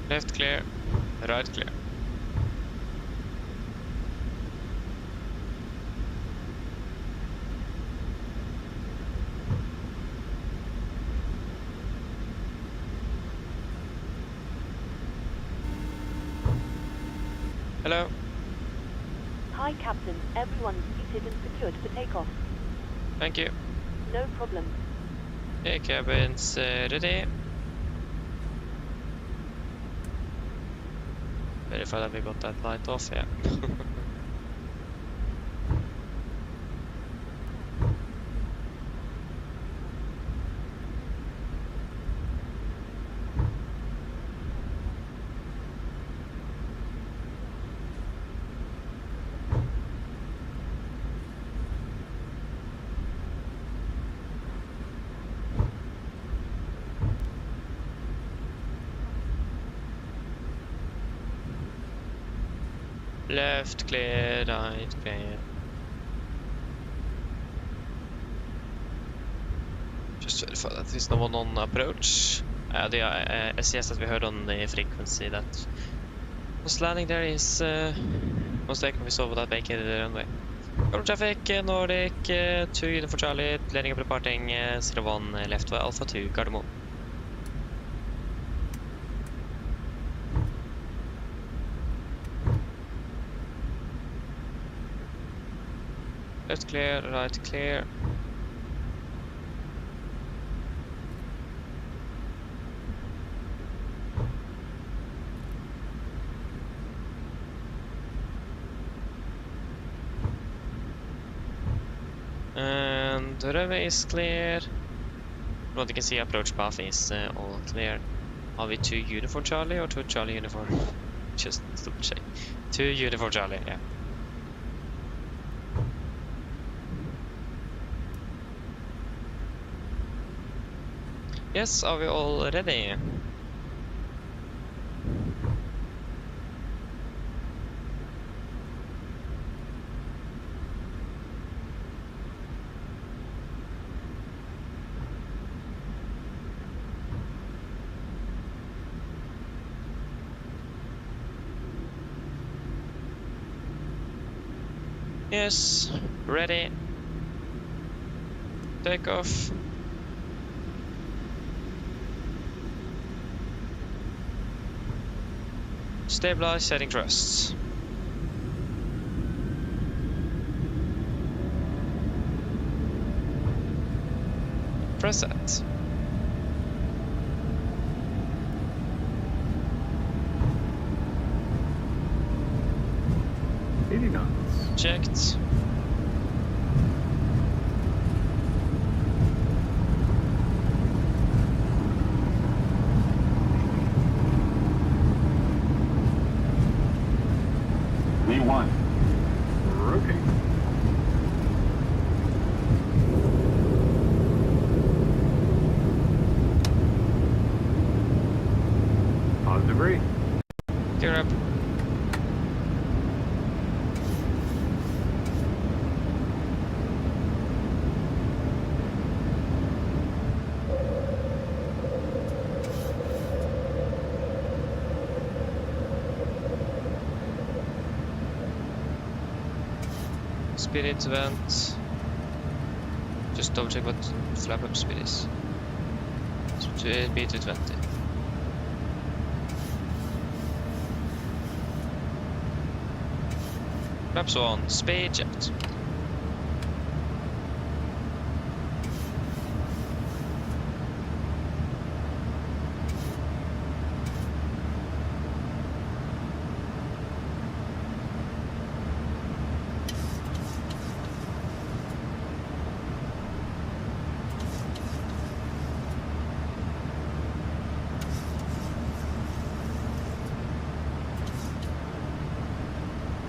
Left clear, right clear. Hello. Hi, Captain. Everyone's seated and secured for takeoff. Thank you. No problem. Okay, cabins ready. Verify that we got that light off, yeah. Left clear, right clear. Just verify that there's no one on approach. The SES that we heard on the frequency that was landing there is most likely we saw that vacated the runway. Control traffic, Nordic, 2 Uniform Charlie, landing up departing 01 left to Alpha 2, Gardermoen. Left clear, right clear. And the runway is clear. What you can see, approach path is all clear. Are we 2 Uniform Charlie or 2 Charlie Uniform? Just double check. 2 Uniform Charlie, yeah. Yes, are we all ready? Yes, ready. Take off. Stabilize, setting thrusts. Press that. Checked. V1. Rotate. Positive rate. Gear up. Speed into vent. Just double check what flap up speed is. To be to 20. Flaps on, speed jet.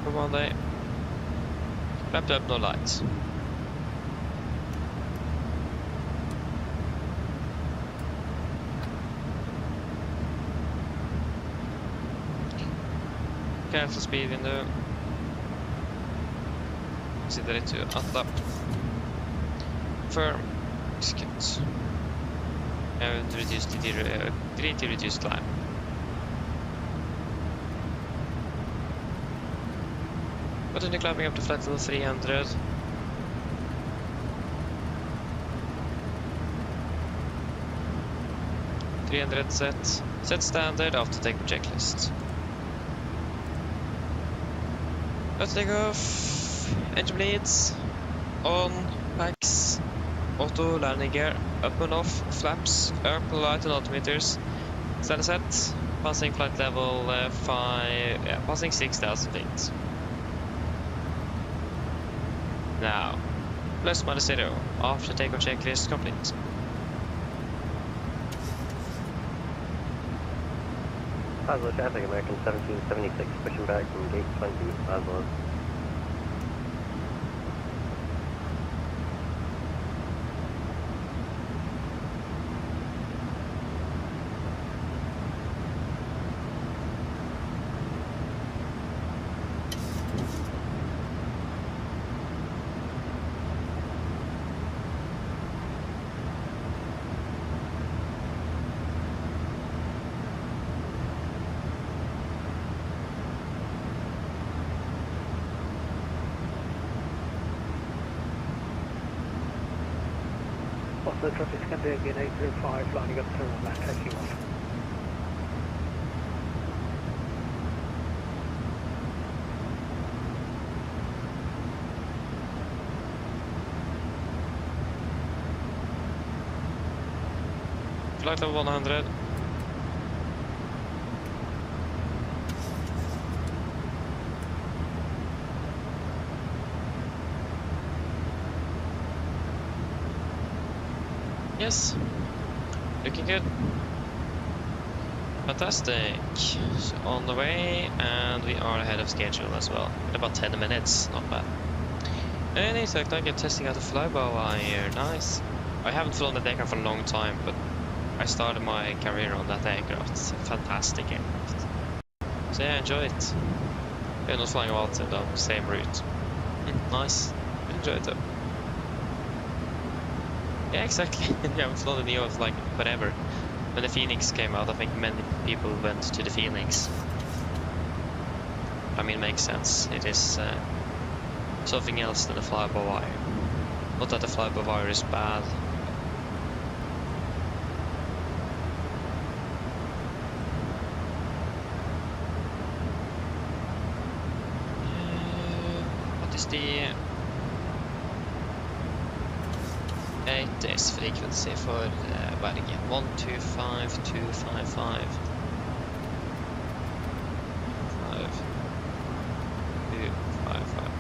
Come on, they wrapped up, no lights. Cancel speed window. Consider it to unlock. Firm. Execute. And reduce the greatly reduced climb. Continue climbing up to flight level 300. Set standard after take checklist. Let's take off. Engine bleeds. On. Packs. Auto landing gear. Up and off. Flaps. Up, light and altimeters. Standard set. Passing flight level 5. Yeah, passing 6,000 feet. Now, plus minus 0 after takeoff checklist complete. Oslo traffic, American 1776, pushing back from gate 20, Oslo. Oslo traffic scan Bergen 805, lining up terminal left, taking off. Flight level 100. Yes, looking good. Fantastic. So on the way, and we are ahead of schedule as well. In about 10 minutes, not bad. And it's like I'm testing out the fly-by-wire. Nice. I haven't flown the aircraft for a long time, but I started my career on that aircraft. It's a fantastic aircraft. So yeah, enjoy it. We're not flying out in the same route. Nice. Enjoy it though. Yeah, exactly. Yeah, I haven't flown the Neo for like whatever. When the Phoenix came out, I think many people went to the Phoenix. I mean, it makes sense. It is something else than a fly-by-wire. Not that the fly-by-wire is bad. What is the 8 days frequency for Bergen? 125255. 5255.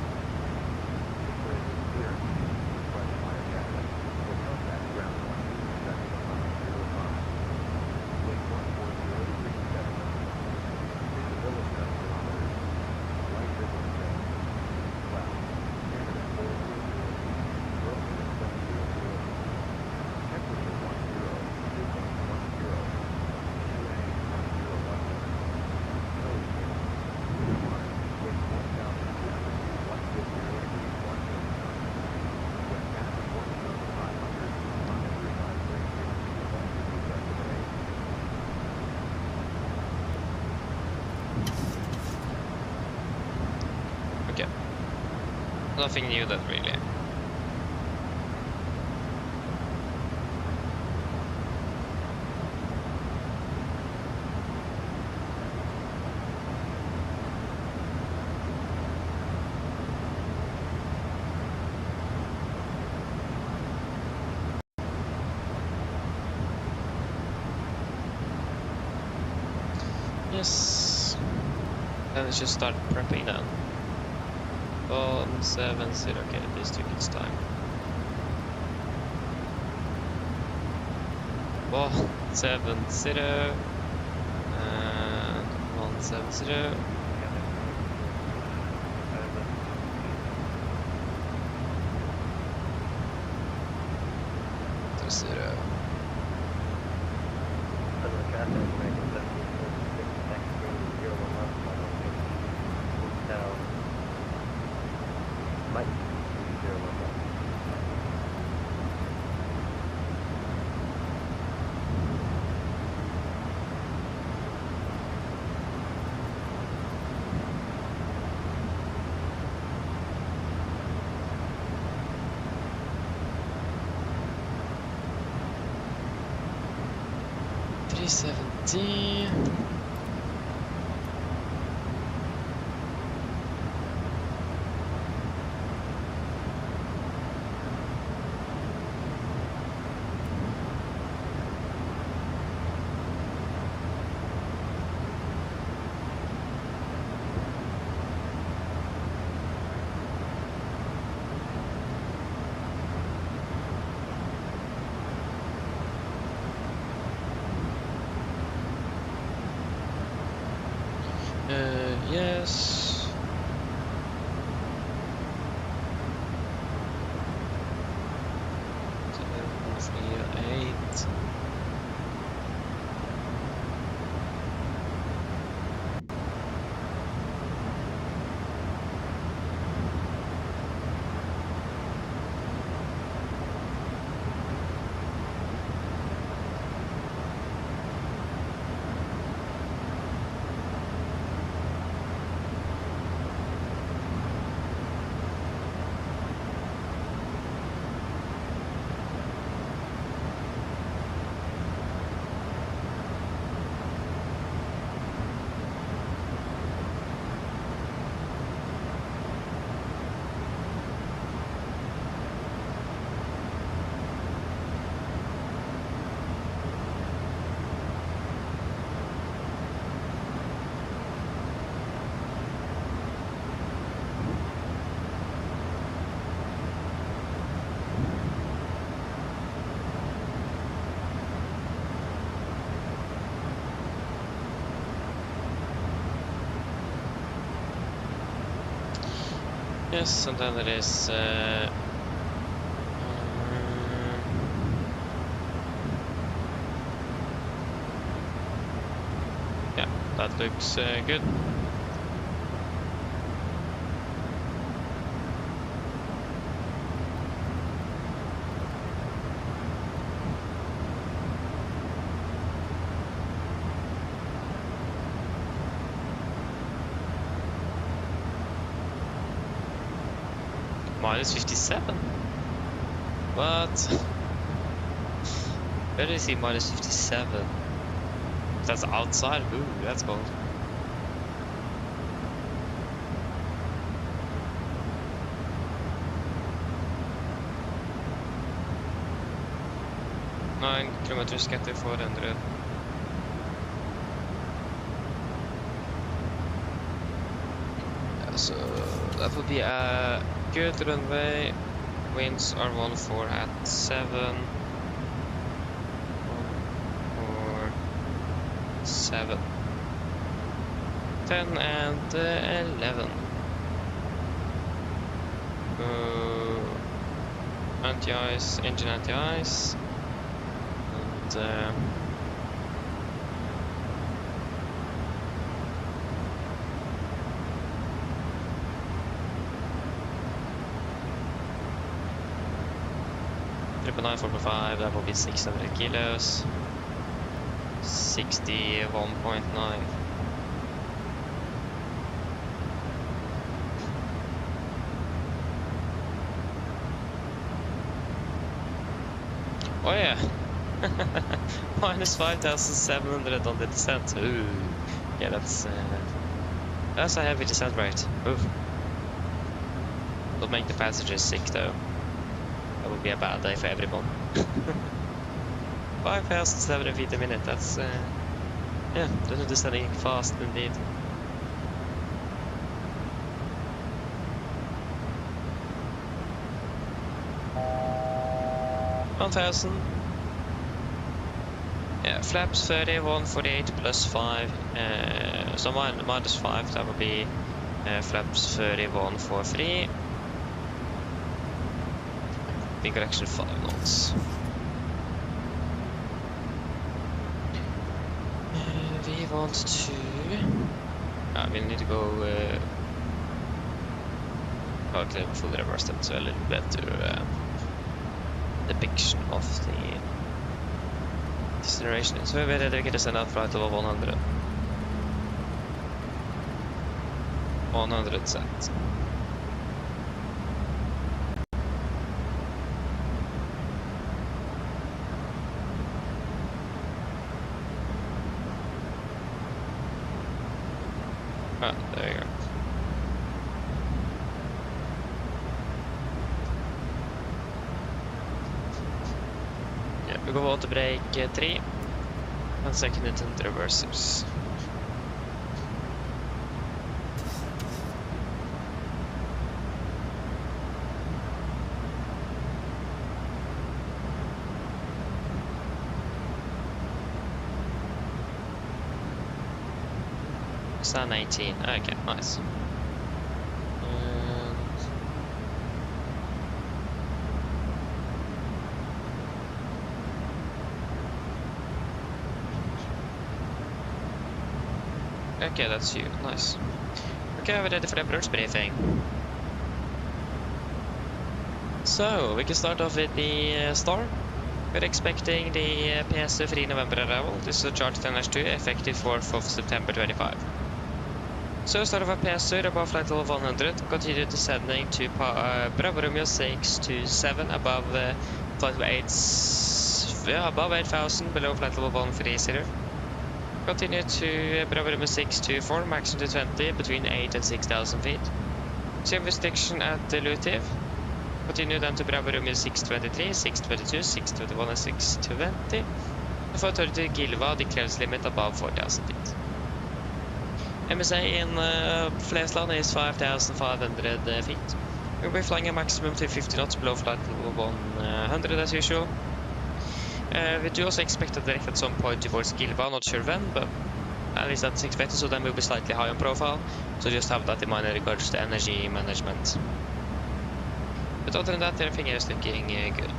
Nothing new that really. Yes. Then let's just start prepping then. 170, okay, this took its time. 170 and 170. 0. $370. Yes, and then there is yeah, that looks good. Minus 57? What? Where do you see minus 57? That's outside? Ooh, that's cold. Nine kilometers get to 400. So that would be a good runway. Winds are 1-4 at 7. 7, 10 and 11. Anti-ice, engine anti-ice, and Triple 945, that will be 600 kilos. 61.9. Oh yeah, minus 5,700 on the descent. Ooh, yeah, that's a heavy descent rate. Oof. Will make the passengers sick though. That would be a bad day for everyone. 5,700 feet a minute, that's, yeah, they're descending fast indeed. $1,000. Yeah, flaps 30, 148 plus 5, so minus 5, that would be flaps 30, 143. Big correction 5 knots. We want to... we need to go... okay, fully reverse them, so a little better depiction of the deceleration. So we're ready to get a send out flight over 100. 100 set. Ah, there you go. Yeah, we go water brake 3 and second into the reversers. Sun 18. Okay, nice. Okay, that's you. Nice. Okay, we're ready for the approach briefing. So, we can start off with the star. We're expecting the PS 3 November arrival. This is a charge 10-2, effective 4th of September 25. So, start off at PS 3 above flight level 100. Continue descending to Bravo Romeo 627 above flight level 8. Yeah, above 8,000, below flight level 130. Continue to Bravo Romeo 624, maximum to 20, between 8 and 6,000 feet. Same restriction at Lutiv. Continue then to Bravo Romeo 623, 622, 621 and 620. For 30 Gilva, the clearance limit above 4,000 feet. MSA in Flesland is 5,500 feet. We'll be flying a maximum to 50 knots below flight level 100 as usual. We do also expect a direct at some point towards Gilva, not sure when, but at least that's expected, so then we'll be slightly high on profile. So just have that in mind in regards to energy management. other than that, everything is looking good.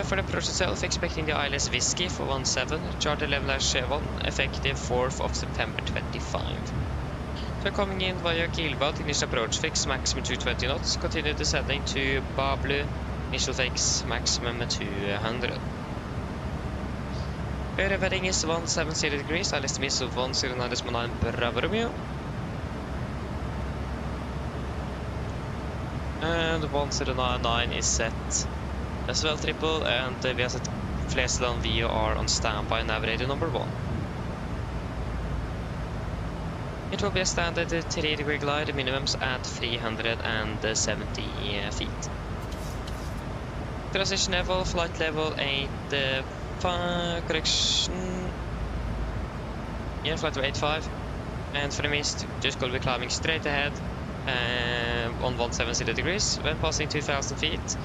For the approach itself, expecting the ILS Whiskey for 17, charter level -1, effective 4th of September 25. So coming in via Kielbad, initial approach fix, maximum 220 knots, continue descending to Bablu, initial fix, maximum 200. Air heading is 170 degrees, ILS estimate of 109.9 Bravo Romeo. And 1099 is set as well, triple, and we have set Flesland VOR on standby, Navigraph number 1. It will be a standard 3-degree glide, minimums at 370 feet. Transition level, flight level 8, correction. Yeah, flight level 85. And for the mist, just going to be climbing straight ahead on 170 degrees. When passing 2,000 feet,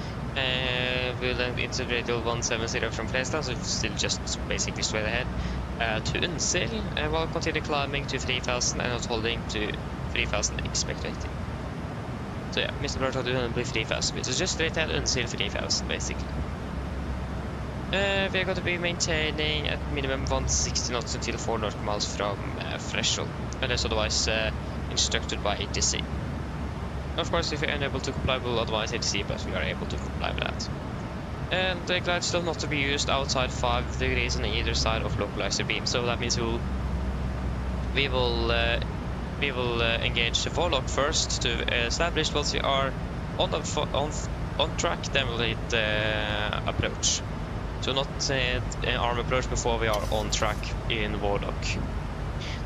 we'll then integrate 170 from Flesland, so still just basically straight ahead. To Unsil, while continue climbing to 3000 and not holding to 3000 expectating. So yeah, Mr. Bird will be 3000 feet, so just straight ahead Unsil 3000 basically. We're going to be maintaining at minimum 160 knots until 4 nautical miles from threshold, unless otherwise instructed by ATC. Of course, if you're unable to comply, we'll advise ATC, but we are able to comply with that. And the glide still not to be used outside 5 degrees on either side of localizer beam. So that means we will engage the forelock first to establish once we are on track. Then we'll hit approach. So not arm approach before we are on track in warlock.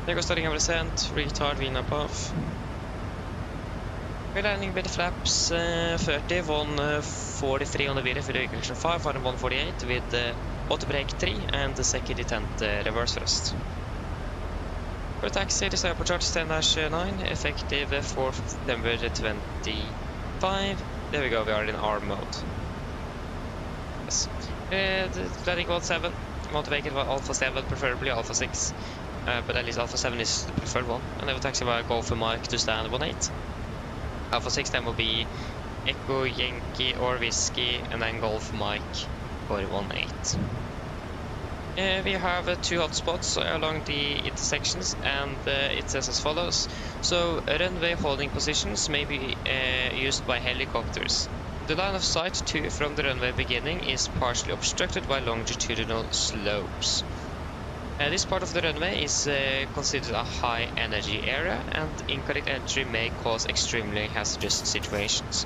There goes starting our descent. Retard Vina path. We're landing with the flaps 30, 143 on the VRF with correction 5, and 148 with auto brake 3 and the second detent reverse thrust. For taxi, this airport charge 10-9, effective 4th September 25. There we go, we are in arm mode. Yes. Landing 17, want to make it Alpha 7, preferably Alpha 6, but at least Alpha 7 is the preferred one. And then we'll taxi via Golf and Mike to stand 18. Alpha 6 then will be Echo, Yankee or Whiskey, and then Golf Mike for 18. We have 2 hotspots along the intersections, and it says as follows. So runway holding positions may be used by helicopters. The line of sight to from the runway beginning is partially obstructed by longitudinal slopes. This part of the runway is considered a high energy area, and incorrect entry may cause extremely hazardous situations.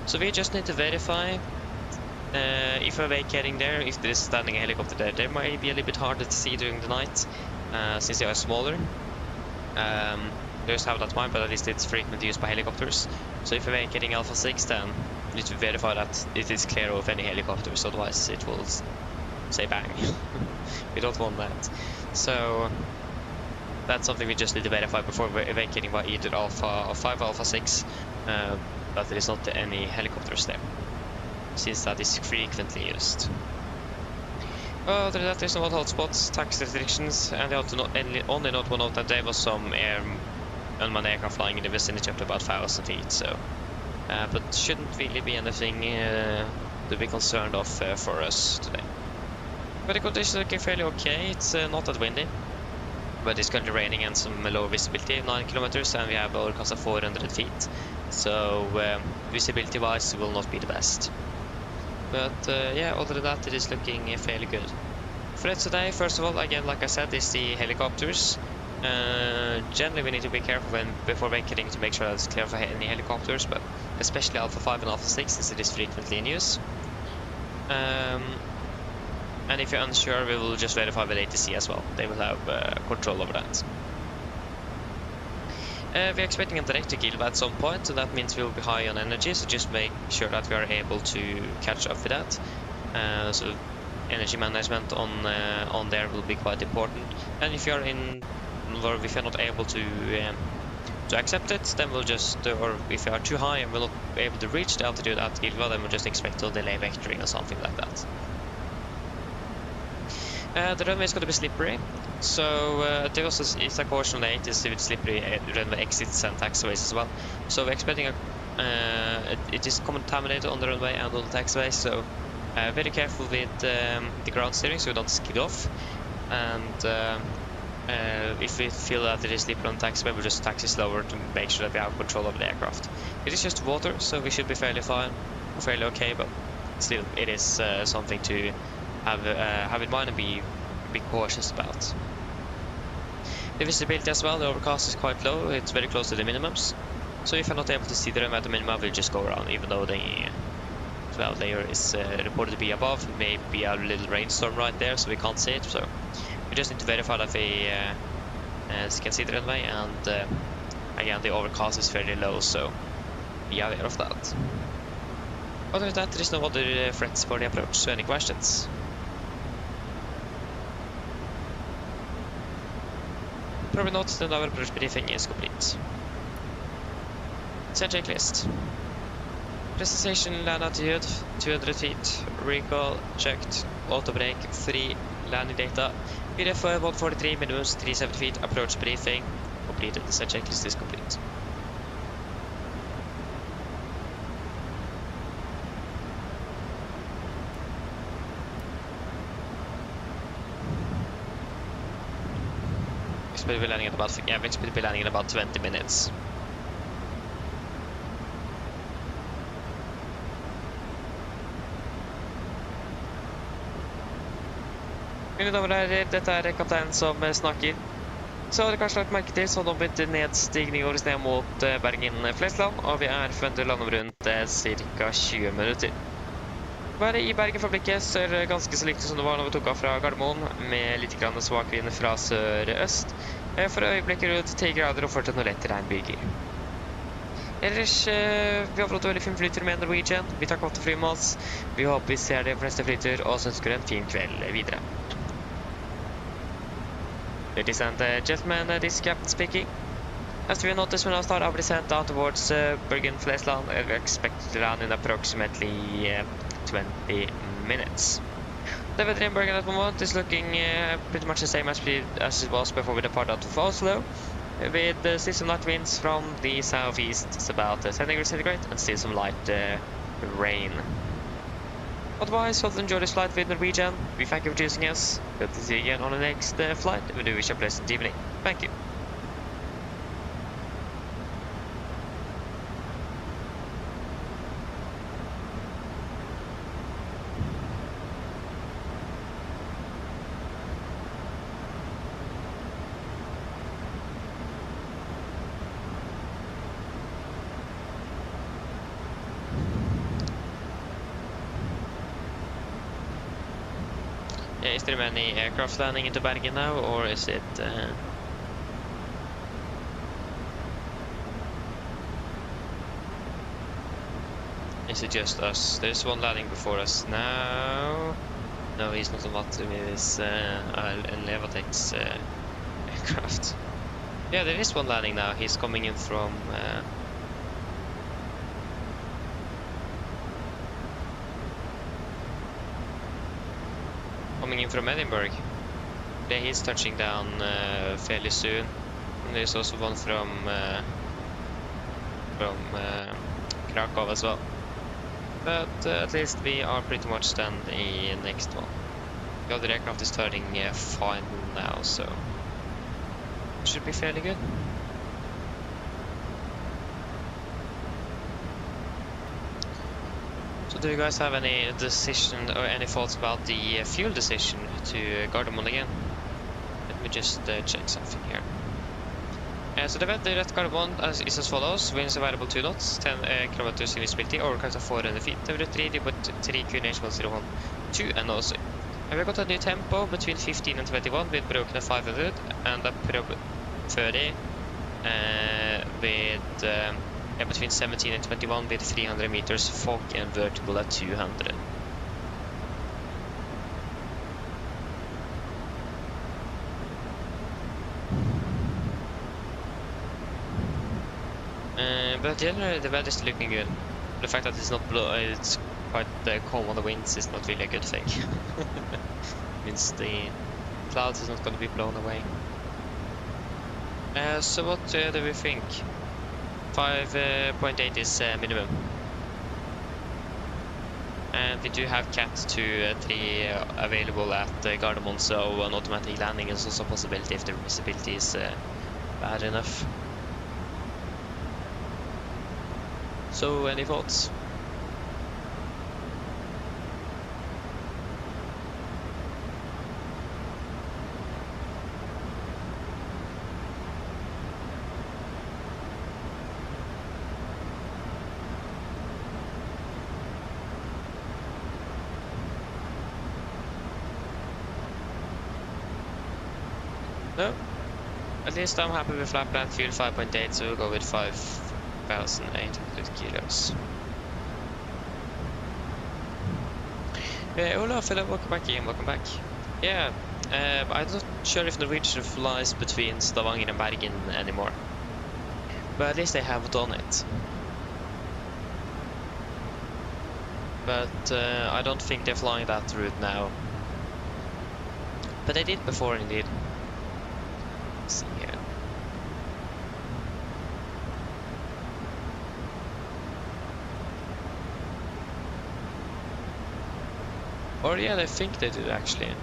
So we just need to verify if we're vacating there, if there is standing a helicopter there. They might be a little bit harder to see during the night since they are smaller. Just have that in mind, but at least it's frequently used by helicopters. So if we're vacating Alpha 6, then we need to verify that it is clear of any helicopters, otherwise it will say bang. We don't want that. So that's something we just need to verify before we're vacating by either Alpha 5 or Alpha 6, that there is not any helicopters there, since that is frequently used. Other than that, there's no hotspots, tax restrictions, and they have to only note one note that there was some unmanned aircraft flying in the vicinity up to about 1,000 feet, so but shouldn't really be anything to be concerned of for us today. But the conditions are looking fairly okay. It's not that windy, but it's currently raining and some low visibility, 9 kilometers, and we have overcast of 400 feet. So visibility wise will not be the best. But yeah, other than that, it is looking fairly good. For today, first of all, again, like I said, is the helicopters. Generally we need to be careful before vacating to make sure that it's clear for any helicopters, but especially Alpha 5 and Alpha 6 since it is frequently in use. And if you're unsure, we will just verify with ATC as well. They will have control over that. We're expecting a direct to Gilva at some point, so that means we will be high on energy, so just make sure that we are able to catch up with that. So energy management on there will be quite important. And if you're if you're not able to accept it, then we'll just, or if you are too high and we're not able to reach the altitude at Gilva, then we'll just expect a delay vectoring or something like that. The runway is going to be slippery, so there also is a caution on the 80s with slippery runway exits and taxiways as well. So we're expecting it is contaminated on the runway and on the taxiway, so very careful with the ground steering so we don't skid off. And if we feel that it is slippery on the taxiway, we'll just taxi slower to make sure that we have control of the aircraft. It is just water, so we should be fairly fine, or fairly okay, but still, it is something to have in mind and be cautious about. The visibility as well, the overcast is quite low, it's very close to the minimums. So if I'm not able to see the runway at the minimum, we'll just go around, even though the cloud layer is reported to be above. Maybe a little rainstorm right there, so we can't see it. So we just need to verify that we can see the runway, and again, the overcast is fairly low, so be aware of that. Other than that, there is no other threats for the approach, so any questions? Probably not, then our approach briefing is complete. Set checklist. Presentation, land altitude, 200 feet, recall, checked, auto brake, free, landing data, VDF 143, minimums 370 feet, approach briefing, completed. The set checklist is complete. We expect to be landing in about 20 minutes. Mine damer og herrer, dette er kapteinen som snakker. Så har dere kanskje lagt merke til, så har det blitt nedstigning over ned mot Bergen-Flesland, og vi er forventet å lande om rundt ca. 20 minutter. Været i Bergen for blikket ser ganske så likt som det var når vi tok av fra Gardermoen, med litt grann svak vind fra sør-øst. For øyeblikket rundt 10 grader og fortsatt noe lett regnbyger. Ellers, vi har fått veldig fin flytur med Norwegian. Vi tar godt å fly med oss. Vi håper vi ser det på neste flytur, og så ønsker en fin kveld videre. Ladies and gentlemen, this is Captain speaking. As we notice when our start our descent out towards Bergen, Flesland, we expect to land in approximately 20 minutes. The weather in Bergen at the moment is looking pretty much the same as it was before we departed out of Oslo, with still some light winds from the southeast. It's about 10 degrees centigrade and still some light rain. Otherwise, hope you enjoy this flight with Norwegian. We thank you for choosing us. Hope to see you again on the next flight. We do wish you a pleasant evening. Thank you. Is there any aircraft landing into Bergen now, or is it... Is it just us? There's one landing before us now. No, he's not on what with his Elevatex aircraft. Yeah, there is one landing now. He's coming in from... coming in from Edinburgh. Yeah, he's touching down fairly soon. And there's also one from Krakow as well. But at least we are pretty much done the next one. The other aircraft is turning fine now, so it should be fairly good. So do you guys have any decision or any thoughts about the fuel decision to Gardermoen again? Let me just check something here. So the weather at Gardermoen is as follows. Winds available 2 knots, 10 kilometers in visibility, overcast of 400 feet, temperature 3, dew point 3, QNH 101.2, and also. And we've got a new tempo between 15 and 21 with broken at 500 and a prob 30 with between 17 and 21 with 300 meters fog and vertical at 200. But generally the weather is looking good. The fact that it's not it's quite calm on the winds is not really a good thing. Means the clouds is not going to be blown away. So what do we think? 5.8 is minimum. And we do have Cat 2 3 available at Gardermoen, so an automatic landing is also a possibility if the visibility is bad enough. So, any thoughts? No, at least I'm happy with flat plan fuel 5.8, so we'll go with 5,800 kilos. Olaf, hello, welcome back again, welcome back. Yeah, I'm not sure if Norwegian flies between Stavanger and Bergen anymore, but at least they have done it. But I don't think they're flying that route now. But they did before, indeed. See here. Or yeah, I think they do actually.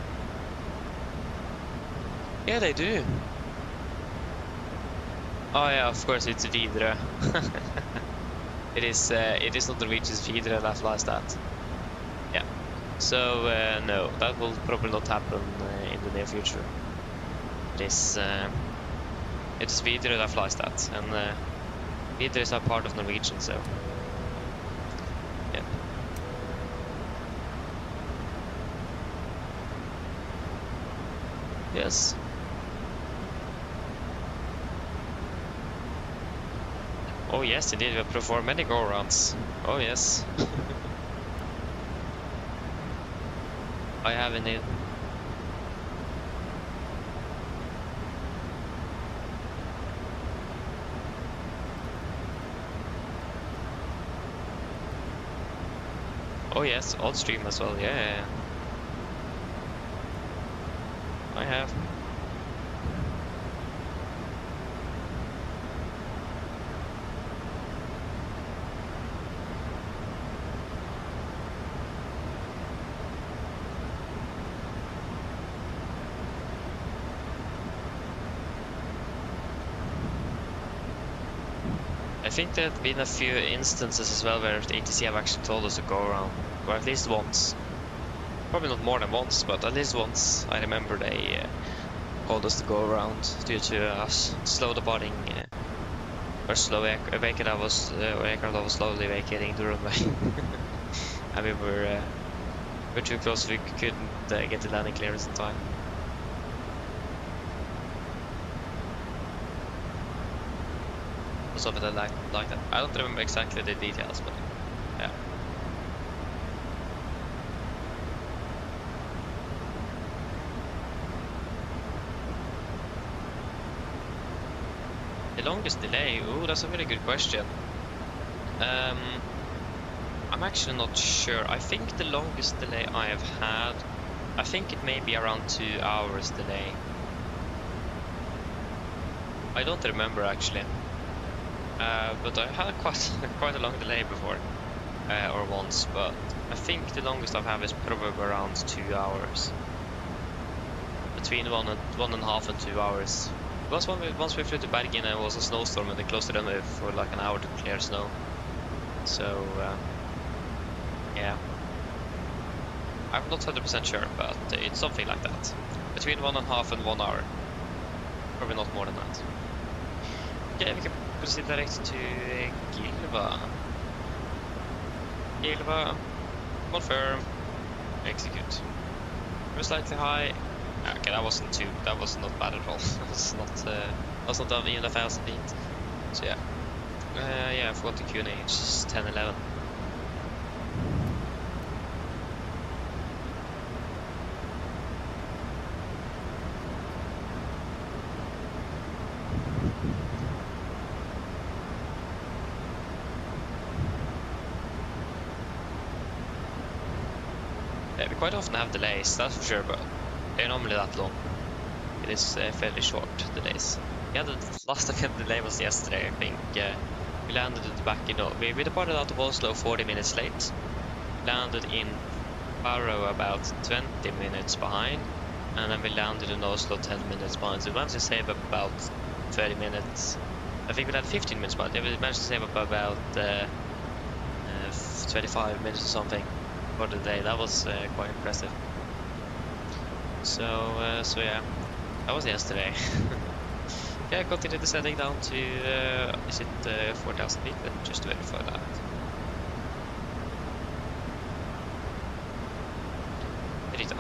Yeah, they do. Oh yeah, of course it's Videre. It is not Norwegian's Videre that flies that. Yeah. So no, that will probably not happen in the near future. It's Videre that flies that, and Videre is a part of Norwegian, so yeah. Yes. Oh yes, indeed, we perform many go-arounds. Oh yes. I have indeed. Oh yes, odd stream as well, yeah. I have. I think there have been a few instances as well where the ATC have actually told us to go around, or at least once. Probably not more than once, but at least once I remember they told us to go around due to us slow departing or slow aircraft that was slowly vacating the runway. And we were too close, we couldn't get the landing clearance in time. Something like that. I don't remember exactly the details, but yeah. The longest delay? Ooh, that's a very good question. I'm actually not sure. I think the longest delay I have had, I think it may be around 2 hours delay. I don't remember actually. But I had quite a long delay before, or once, but I think the longest I've had is probably around 2 hours. Between one and a half and 2 hours. Because once we flew to Bergen, it was a snowstorm and they closed the runway for like an hour to clear snow. So, yeah. I'm not 100% sure, but it's something like that. Between 1.5 and 1 hour. Probably not more than that. Okay, we can proceed direct to Gilva. Gilva, confirm, execute. We're slightly high. Okay, that was not bad at all. That's not even 1,000 feet. So yeah. Yeah, I forgot the QNH, it's 1011. We quite often have delays, that's for sure, but they're normally that long. It is fairly short delays. Yeah, the last time delay was yesterday, I think. We landed back in... We departed out of Oslo 40 minutes late. Landed in Barrow about 20 minutes behind. And then we landed in Oslo 10 minutes behind. So we managed to save about 30 minutes. I think we had 15 minutes behind. We managed to save up about 25 minutes or something for the day. That was quite impressive. So yeah, that was yesterday. Yeah, I continued descending down to, is it 4,000 feet? Let me just verify that. Feet.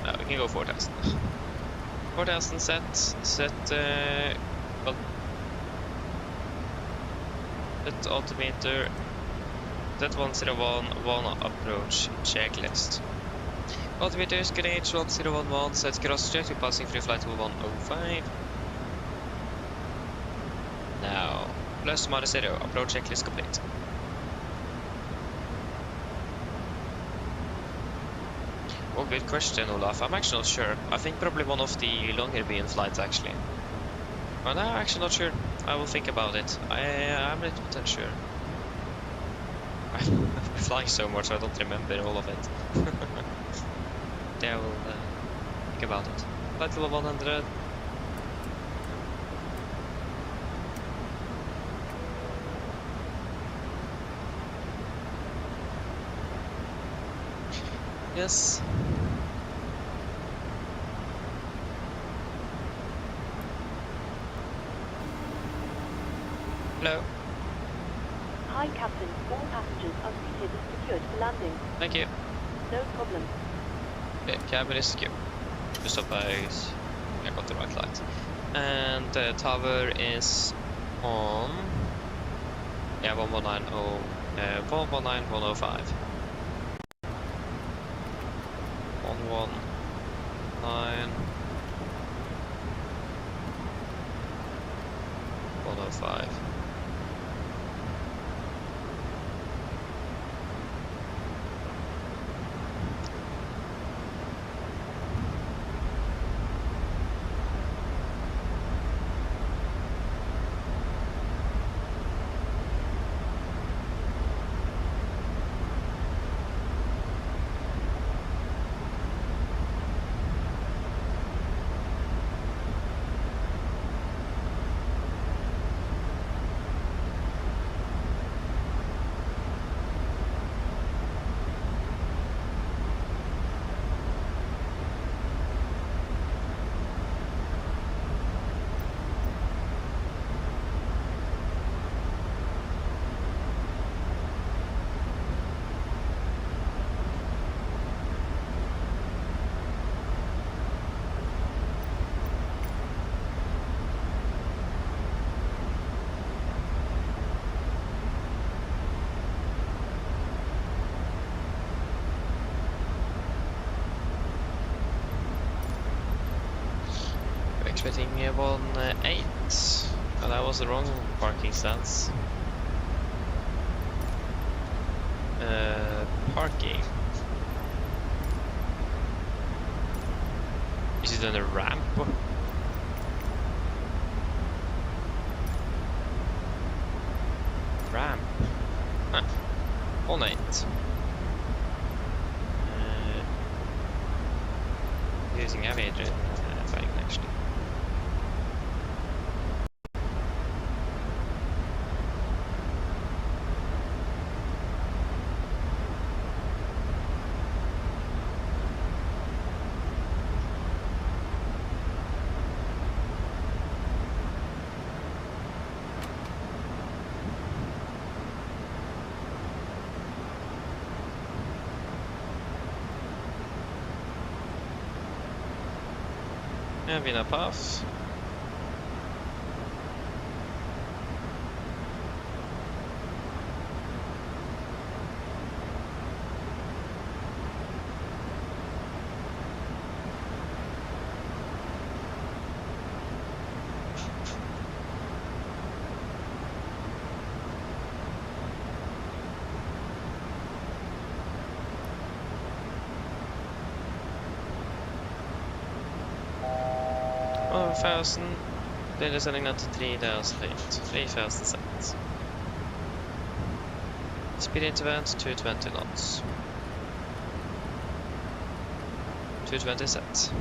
No, we can go 4,000. 4,000 set altimeter, set 101 approach checklist. Altimeter is gauge 1011, set cross trajectory passing through flight 105. Now, plus minus 0, approach checklist complete. Oh, good question, Olaf. I'm actually not sure. I think probably one of the longer beam flights, actually. But I'm actually not sure. I will think about it. I'm not 100% sure. I'm flying so much, I don't remember all of it. Yeah, I will think about it. Flight level 100. Yes. Hello. Hi, Captain. All passengers are seated and secured for landing. Thank you. No problem. Okay, cabin is secure. Just hope I got the right light. And the tower is on. Yeah, 119.105. 119. 105. Expecting 1-8. Oh, that was the wrong parking stance. Parking. Is it on a ramp? Ramp. Huh. 1-8. Using aviator flying actually. Having a path. $1,000. Then descending now to 3,000 feet, 3,000 seconds. Speed interval 220 knots. 220 set.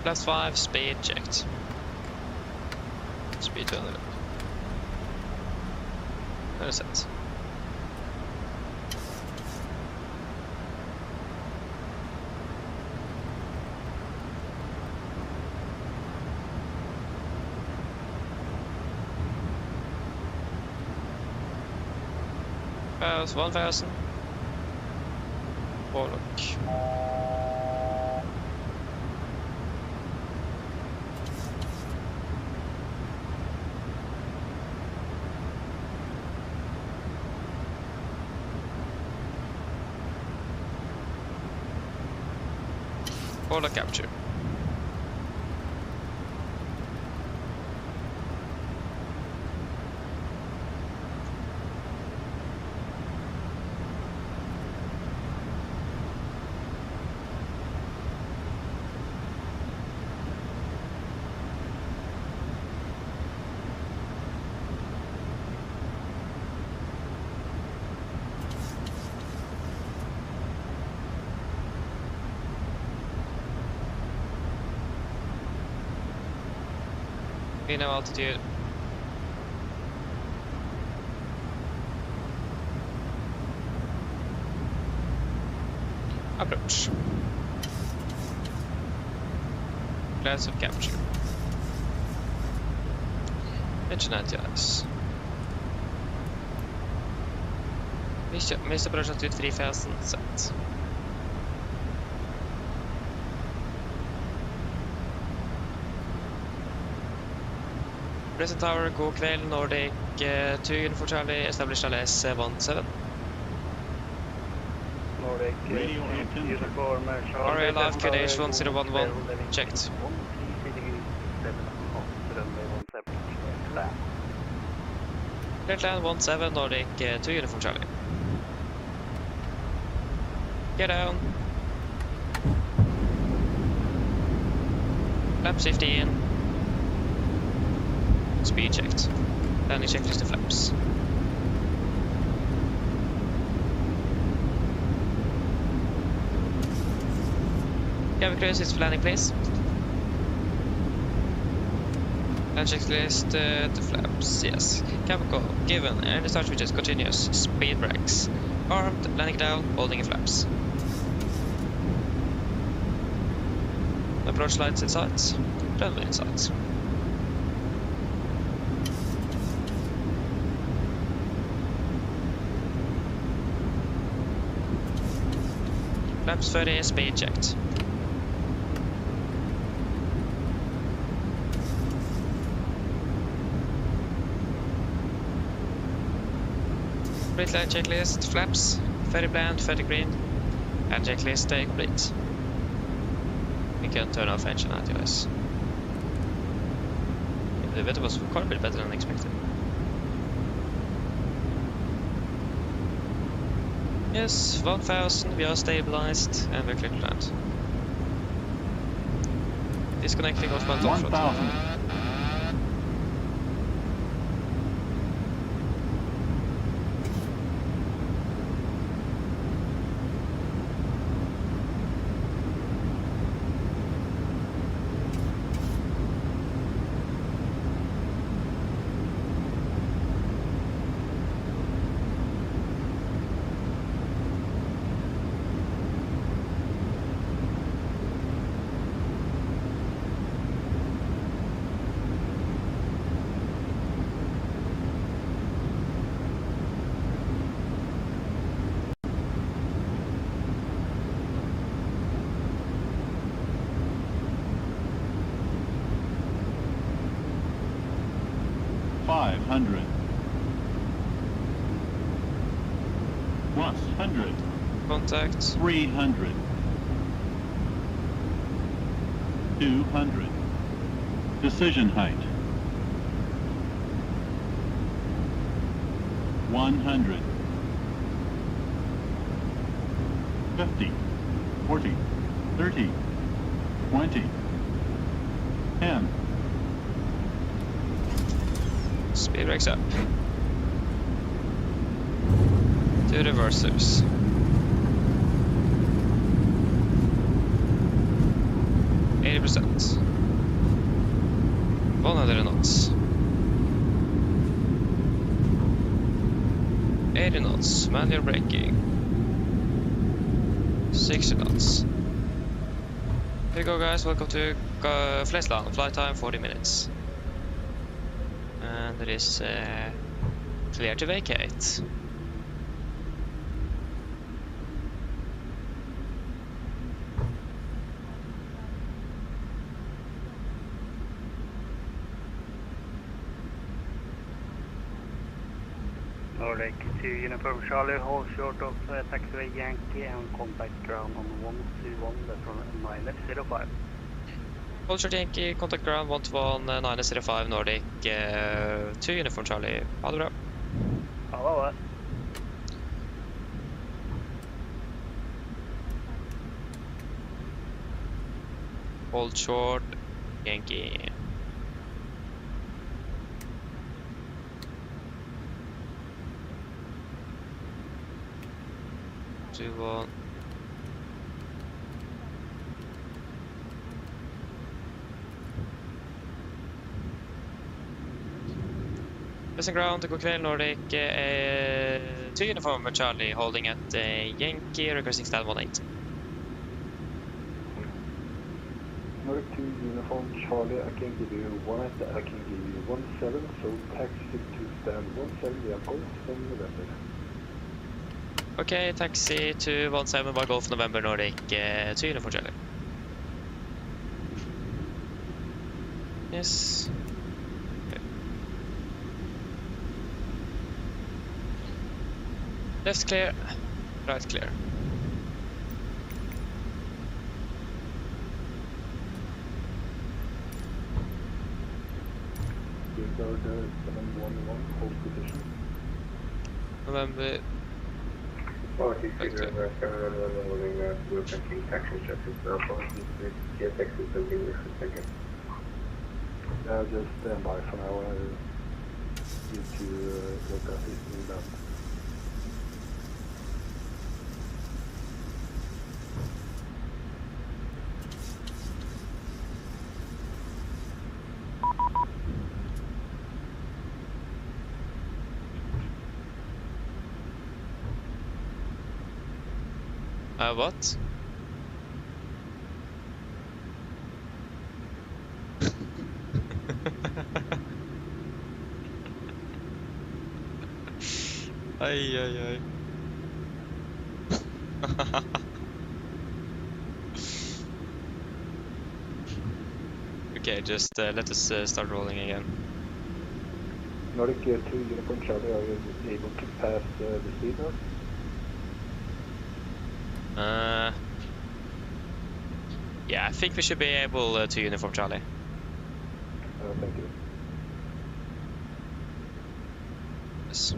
+5, speed checked. Speed 200. That is set. That was 1,000. Warlock. Warlock capture. No altitude. Approach. Glass of capture. Engine anti-ice. Missed approach altitude 3,000 set. Present tower, god kväll, Nordic 2 Uniform Charlie, established LS 17. Nordic, uniform, RA live, QDH 1011, checked. Clearland 17, Nordic 2 Uniform Charlie. Get down. Flaps 15. Speed checked. Landing checklist to flaps. Cabin crew is for landing, please. Land checklist to flaps, yes. Cabin call given. Air start switches continuous. Speed brakes. Armed, landing down, holding in flaps. Approach lights in sight. Runway in sight. Flaps 30, speed checked. Complete line checklist, flaps, 30 bland, 30 green, and checklist complete. We can turn off engine anti-ice. The weather was quite a bit better than expected. Yes, 1,000, we are stabilized, and we're clear to land. Disconnecting off my top 1,000. 500. 100. Contact. 300. 200. Decision height. 100. 50. 40. 30. 20. 10. Speed brakes up. 2 reversers. 80%. 100 knots. 80 knots. Manual braking. 60 knots. Here you go, guys. Welcome to Flesland. Flight time 40 minutes. And it is clear to vacate. Nordic to Uniform Charlie, hold short of taxiway Yankee and contact ground on 121, that's on 905. Hold short Yankee, contact ground 121 905 Nordic to Uniform Charlie. Ha det bra. Hallå. Hold short Yankee. Two, one. Listen ground to Coquel Nordic to Uniform Charlie, holding at Yankee, requesting stand 18. Nordic to Uniform Charlie, I can give you 1 at, I can give you 17, so taxi to stand 17 via Golf from November. Okay, taxi to 17 by Golf November Nordic to Uniform Charlie. Yes. Okay. Left clear, right clear. These are the 711 hold position. November. Taxi traffic now, taxi something for a second. Just stand by for now. I need to look at this new band. What? Ay, ay, ay. Okay, just let us start rolling again. Nordic 2 Uniform Charlie, are you able to pass the speed now? Yeah, I think we should be able to Uniform Charlie. Thank you. Yes.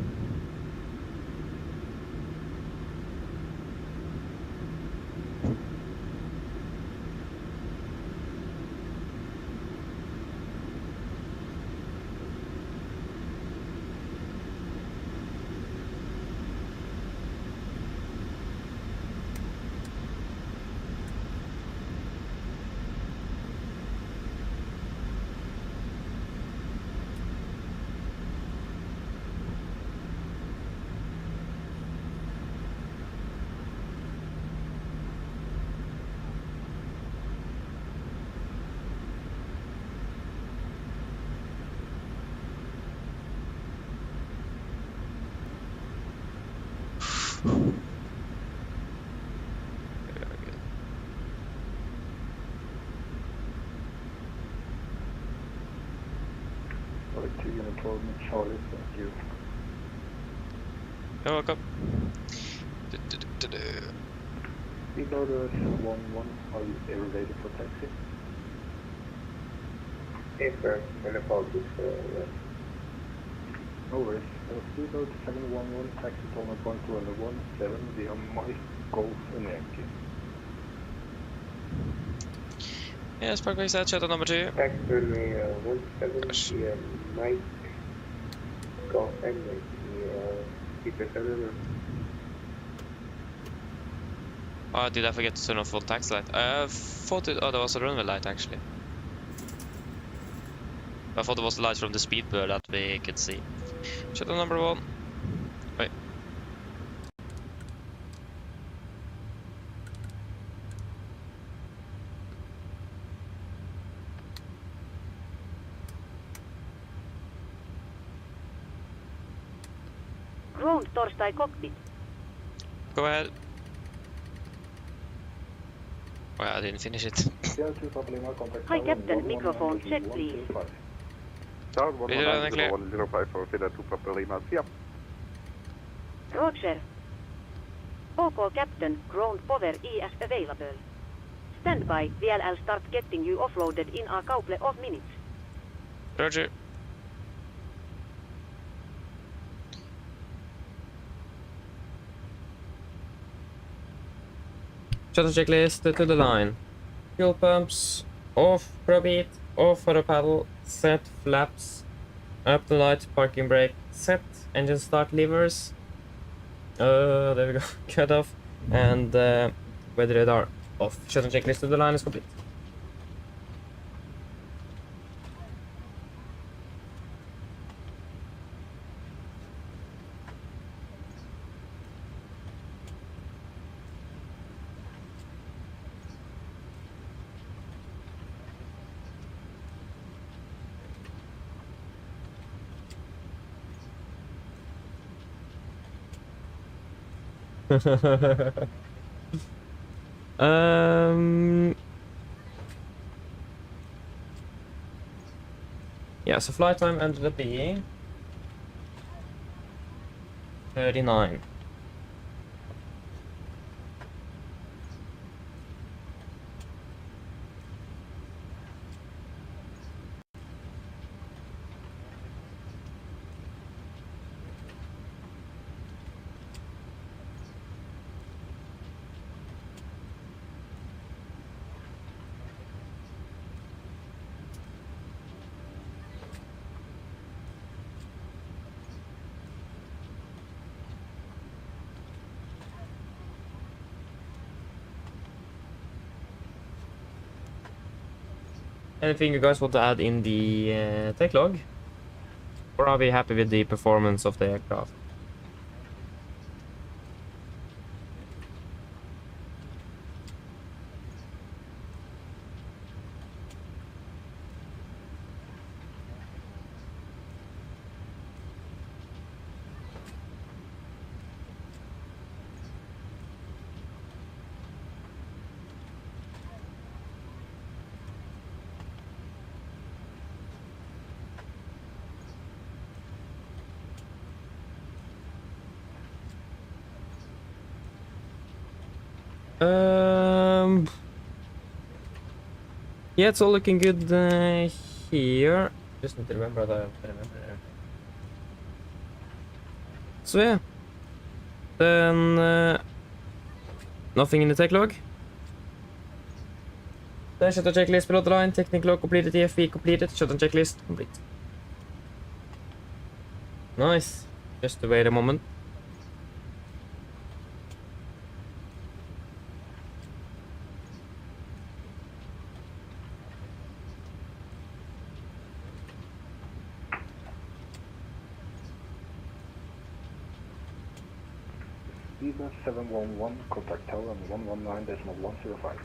Performance Charlie, thank you. You're welcome. Speedboat 711, are you ready for taxi? Hey, sir. My apologies for that. No worries. Speedboat 711, taxi Tolna point to runway 17 via Mike Golf and Yankee. Yes, Parkway set, shuttle number 2. Taxi runway 17 via Mike Golf and Yankee. Perfermance. Oh, did I forget to turn off full taxi light? I thought it, oh, there was a runway light actually. I thought it was the light from the speedboat that we could see. Shuttle number 1. Wait. Ground Torstai cockpit. Go ahead. Oh, yeah, I didn't finish it. Hi, Captain. Microphone check, please. Tower Video and clear. 105 for Fida 2 Papa Lima, yeah. Roger. OK, Captain. Ground power is available. Stand by. VLL start getting you offloaded in a couple of minutes. Roger. Shuttle checklist to the line. Fuel pumps off for a beat, off for a paddle, set flaps, up the light, parking brake, set, engine start levers. There we go, cut off, and weather radar off. Shuttle checklist to the line is complete. Yeah, so flight time ended up being 39. Anything you guys want to add in the tech log? Or are we happy with the performance of the aircraft? Yeah, it's all looking good here. Just need to remember that. So yeah, then nothing in the tech log. Then shuttle checklist below the line. Technical log completed. TFV completed. Shuttle checklist complete. Nice. Just to wait a moment. Speedboat 711, contact tower on 119.105.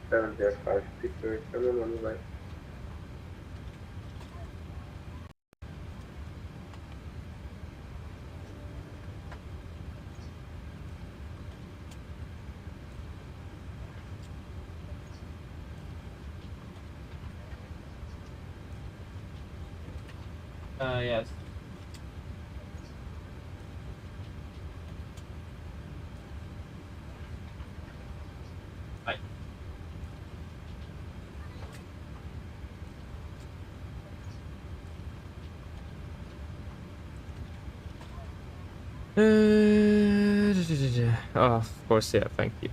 705, speedboat 711. Yes. Bye. Oh, of course, yeah, thank you.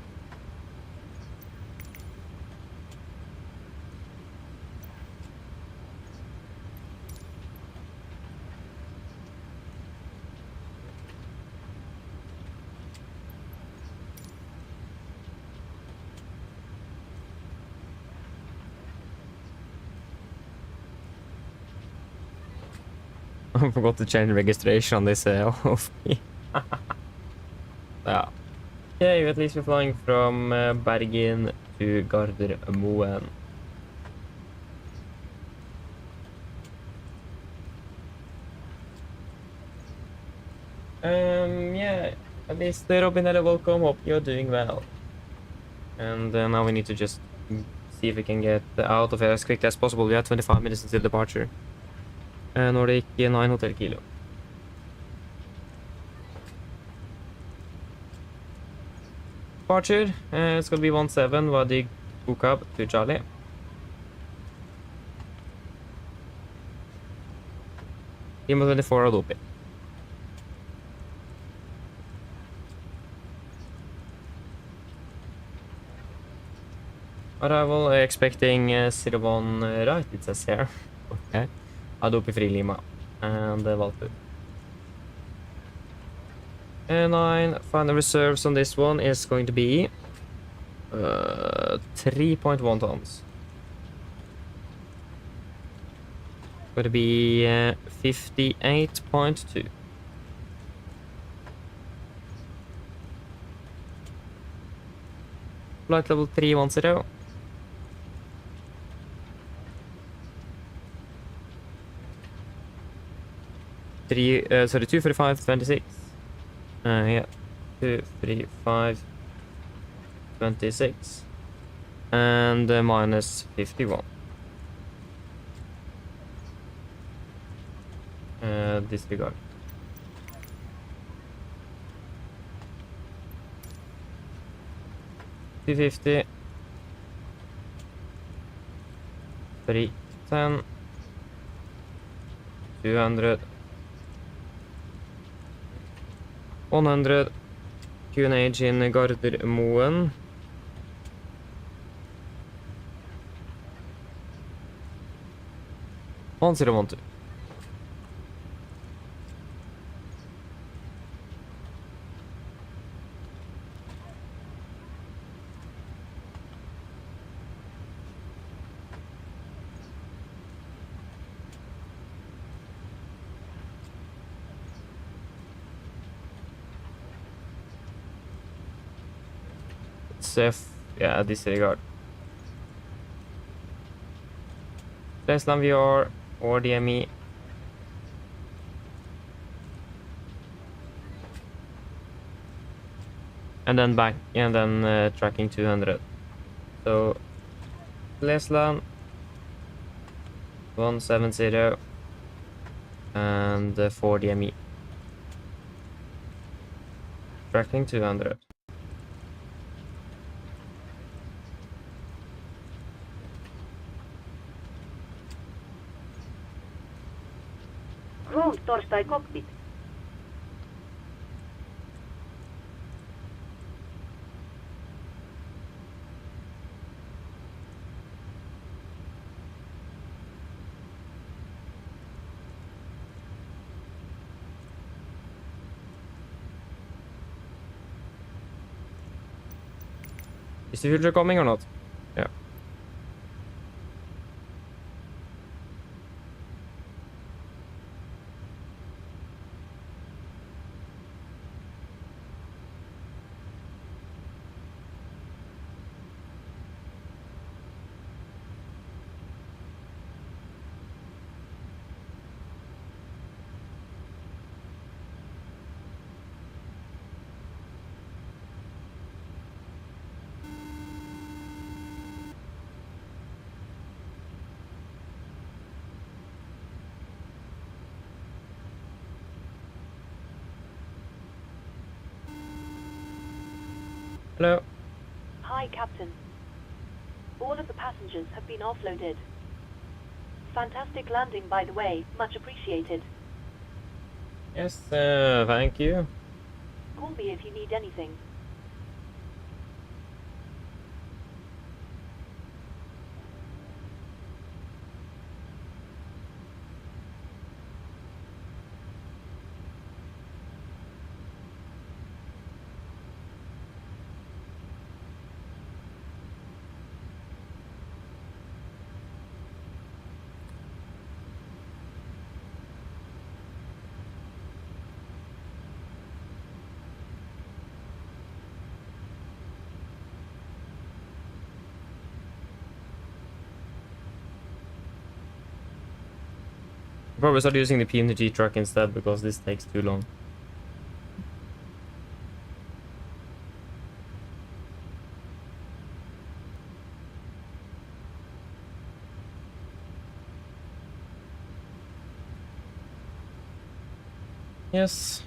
I forgot to change registration on this off me. Yeah. Okay, at least we're flying from Bergen to Gardermoen. Yeah, at least Robin, hello, welcome, hope you're doing well. And now we need to just see if we can get out of here as quickly as possible. We have 25 minutes until departure. Nordic 9 Hotel Kilo. Departure, it's gonna be 17 Wadi Bukab to Charlie. Lima 24 Adobe. Arrival expecting 01 right, it says here. Okay. Adobe Free Lima. And Valtu. 9 final reserves on this one is going to be 3.1 tons. Going to be 58.2. Flight level 310. Sorry, 245.26. Yeah, 235.26. And minus 51. Disregard. $250. 310. 200. 100. QNH in Gardermoen. On 012. Yeah, disregard. Tesla VR or DME. And then back, and then tracking 200. So, Tesla 170 and 4 DME. Tracking 200. Ground torstai cockpit. Is the future coming or not? Yeah. Hello. Hi, Captain. All of the passengers have been offloaded. Fantastic landing, by the way. Much appreciated. Yes, thank you. Call me if you need anything. Probably start using the PMDG truck instead because this takes too long. Yes.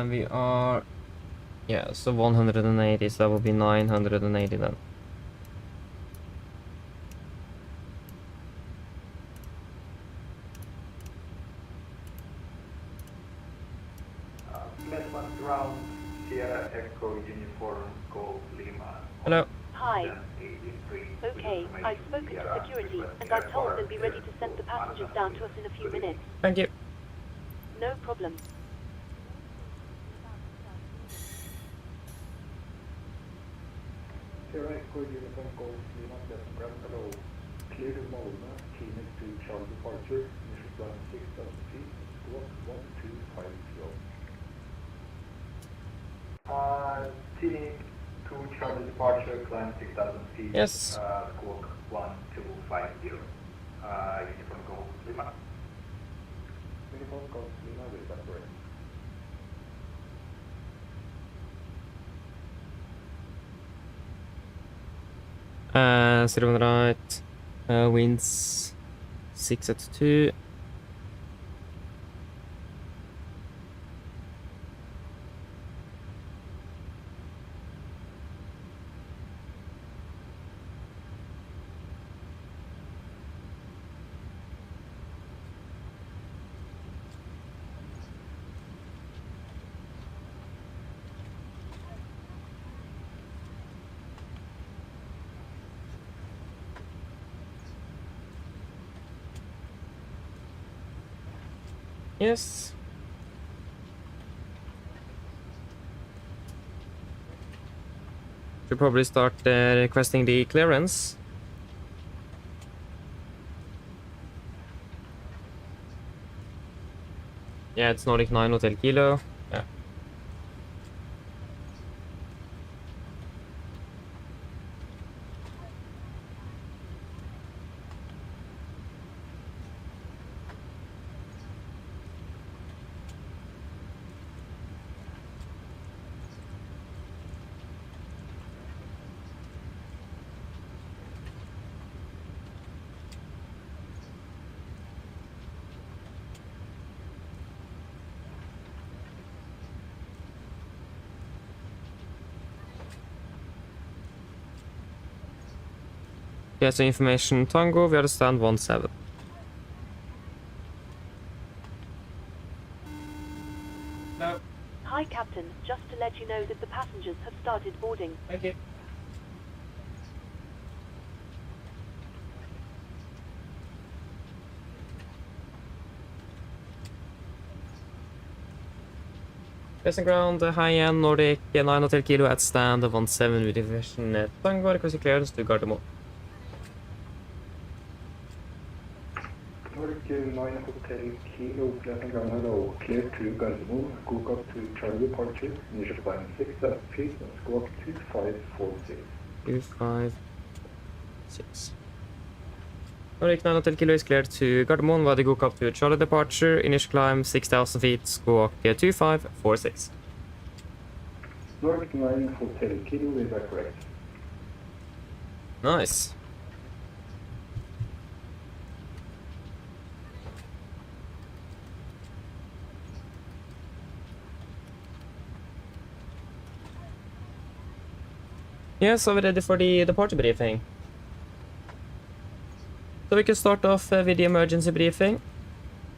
We are, yeah, so 180, so that will be 980 then. Placement ground, Sierra Echo Uniform Golf Lima. Hello. Hi. 1083. Okay, I've spoken to security, and I've told they'll be ready to send the passengers down to us in a few minutes. Thank you. No problem. Sierra Echo Uniform Golf Lima, Pleasant Ground, hello. Clear to Malmö, Phoenix to Charlie departure, initial climb 6,000 feet, squawk 1250. Team to Charlie departure, climb 6,000 feet, Yes. squawk 1250. Uniform Golf Lima. Uniform Golf Lima, with that break. 0 right, winds 6 at 2. Yes. Should probably start requesting the clearance. Yeah, it's Nordic 9 Hotel Kilo. Yeah. Yeah, so information Tango, we are stand 17. No. Hi, Captain. Just to let you know that the passengers have started boarding. Thank you. Racing ground, high-end Nordic 9 Hotel Kilo at stand 17 with division Tango, requesting clearance to Gardermoen. Nordic 9 Hotel Kilo, Racing ground, hello, clear to Gardermoen, go up to Charlie departure, initial climb 6 feet, and squawk 2546. 256. Nordic 9 Hotel Kilo is cleared to Gardermoen, while they go up to Charlie departure, initial climb 6,000 feet, squawk 2546. Nordic 9 Hotel Kilo, is that correct? Nice. Yeah, so we're ready for the departure briefing. So we can start off with the emergency briefing.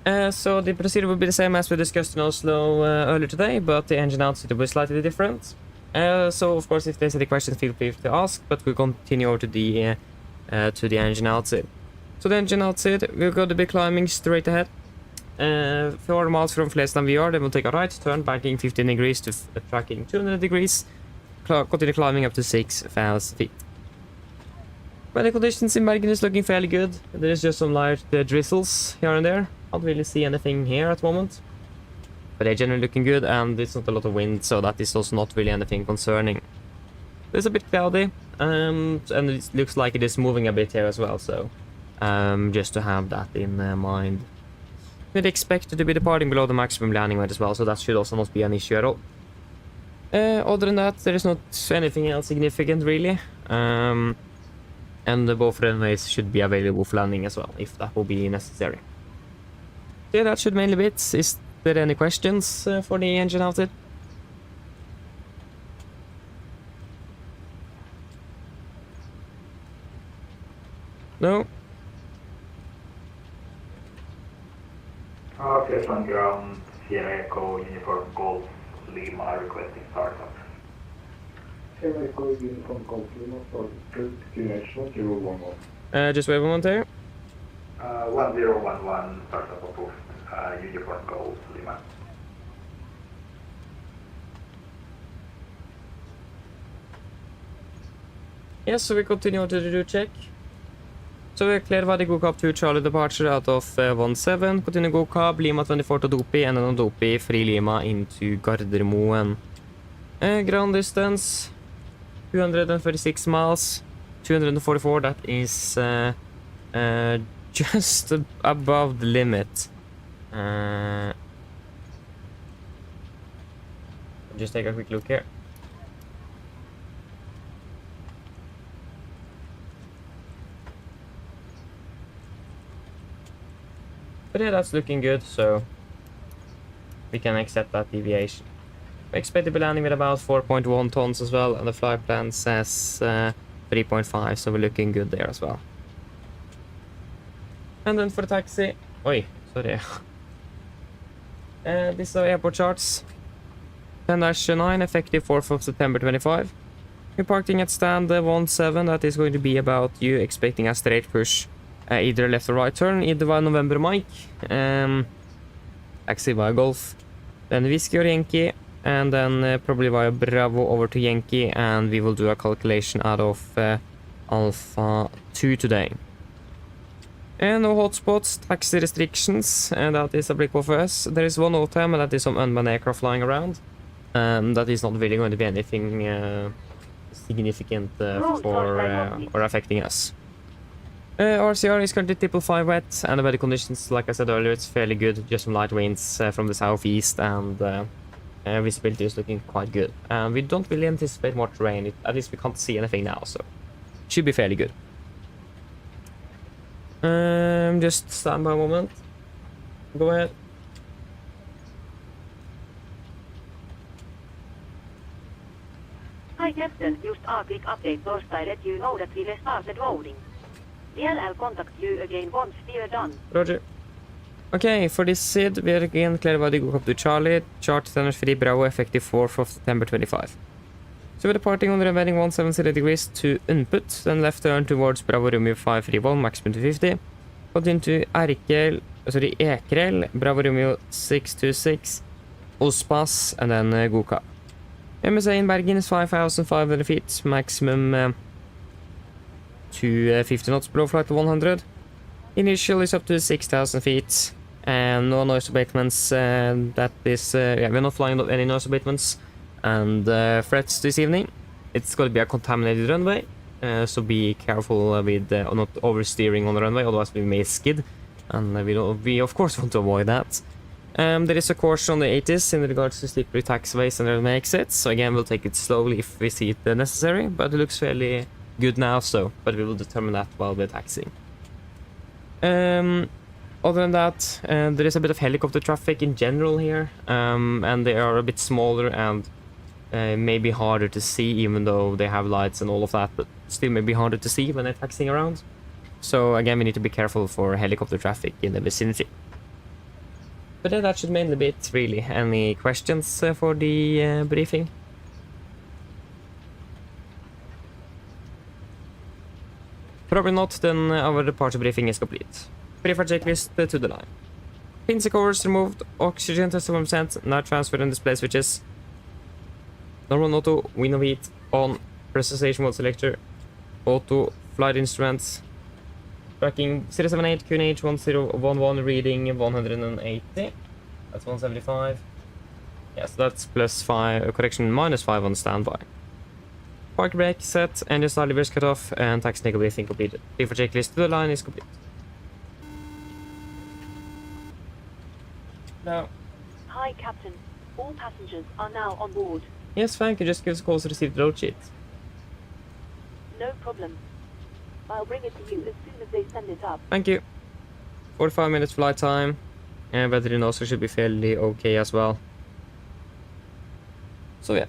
So the procedure will be the same as we discussed in Oslo earlier today, but the engine outset will be slightly different. So of course, if there's any questions, feel free to ask, but we'll continue over to the engine outset. So the engine outset, we're going to be climbing straight ahead. 4 miles from Flesland we are, then we'll take a right turn, banking 15 degrees to tracking 200 degrees. Continue climbing up to 6,000 feet. Weather conditions in Bergen is looking fairly good. There is just some light drizzles here and there. Can't really see anything here at the moment. But they're generally looking good, and it's not a lot of wind, so that is also not really anything concerning. It's a bit cloudy, and it looks like it is moving a bit here as well, so just to have that in mind. We'd expect to be departing below the maximum landing weight as well, so that should also not be an issue at all. Other than that, there is not anything else significant really. And both runways should be available for landing as well, if that will be necessary. Yeah, that should mainly be it. Is there any questions for the engine outfit? No? Okay, on ground, Sierra Echo, Uniform Golf, Lima, requesting startup. Sierra Echo, Uniform Golf, Lima, startup, destination 011. Just wait a moment here. 1011, startup approved, Uniform Golf, Lima. Yes, so we continue to do check. So we're clear by the go cab to Charlie departure out of 17. Continue go cab, Lima 24 to Dopi, and then Dopi, free Lima into Gardermoen. Ground distance 236 miles, 244, that is just above the limit. Just take a quick look here. But yeah, that's looking good, so we can accept that deviation. We expect to be landing with about 4.1 tons as well, and the flight plan says 3.5, so we're looking good there as well. And then for the taxi, oi, sorry. This is our airport charts. 10-9, effective 4th of September 25. We're parking at stand 17, that is going to be about you expecting a straight push. Either left or right turn, either via November Mike, taxi via Golf, then Whiskey or Yankee, and then probably via Bravo over to Yankee, and we will do a calculation out of Alpha 2 today. And no hotspots, taxi restrictions, and that is applicable for us. There is one OTM, and that is some unmanned aircraft flying around. That is not really going to be anything significant or affecting us. RCR is currently 555 wet, and the weather conditions, like I said earlier, it's fairly good. Just some light winds from the southeast, and visibility is looking quite good. We don't really anticipate much rain, at least we can't see anything now, so it should be fairly good. Just stand by a moment. Go ahead. Hi Captain, just a quick update. Torsday let you know that we have started loading. DLL contact you again once we are done. Roger. Okay, for this SID, we are again clear by the go up to Charlie. Chart standard free Bravo, effective 4th of September 25. So we're departing on the remaining 170 degrees to input, then left turn towards Bravo Romeo 531, maximum 250. Continue to Ekrel, Bravo Romeo 626, Ospas, and then Goka. MSA in Bergen is 5,500 feet, maximum to 50 knots below flight to 100. Initial is up to 6,000 feet, and no noise abatements. That is, yeah, we're not flying any noise abatements. And threats this evening. It's going to be a contaminated runway, so be careful with not oversteering on the runway, otherwise we may skid, and we of course want to avoid that. There is a caution on the 80s in regards to slippery taxiways and runway exits, so again we'll take it slowly if we see it necessary, but it looks fairly good now, so, but we will determine that while we're taxiing. Other than that, there is a bit of helicopter traffic in general here, and they are a bit smaller and maybe harder to see, even though they have lights and all of that, but still maybe harder to see when they're taxiing around. So again, we need to be careful for helicopter traffic in the vicinity. But then that should mainly be it, really. Any questions for the briefing? Probably not, then our departure briefing is complete. Pre-flight checklist to the line. Pins and covers removed, oxygen to 7%, now transfer and display switches. Normal auto, window heat on, presentation mode selector, auto, flight instruments, tracking 078 QNH 1011, reading 180, that's 175. Yeah, so that's +5, correction, -5 on standby. Park brake set, engine side levers cut off, and taxi nego briefing completed. Pre-flight checklist to the line is complete. Now. Hi, Captain. All passengers are now on board. Yes, thank you. Just give us a call to receive the load sheet. No problem. I'll bring it to you as soon as they send it up. Thank you. 45 minutes flight time. And weather in Oslo should be fairly okay as well. So yeah.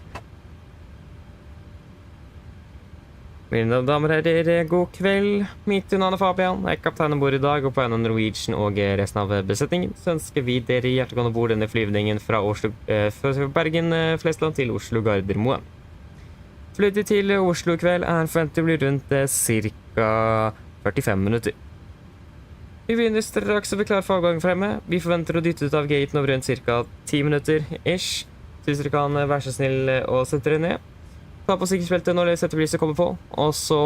Mine damer og herrer, god kveld. Mitt navn er Fabian. Jeg er kaptein om bord i dag, og på en av Norwegian og resten av besetningen så ønsker vi dere hjertelig om bord denne flyvningen fra Bergen Flesland til Oslo Gardermoen. Flyttet til Oslo i kveld er forventet å bli rundt ca. 45 minutter. Vi begynner straks å bli klar for avgang fremme. Vi forventer å dytte ut av gaten over rundt ca. 10 minutter ish. Hvis dere kan være så snill å sette dere ned. Ta på sikkerhetsbeltet når settebelyset kommer på, og så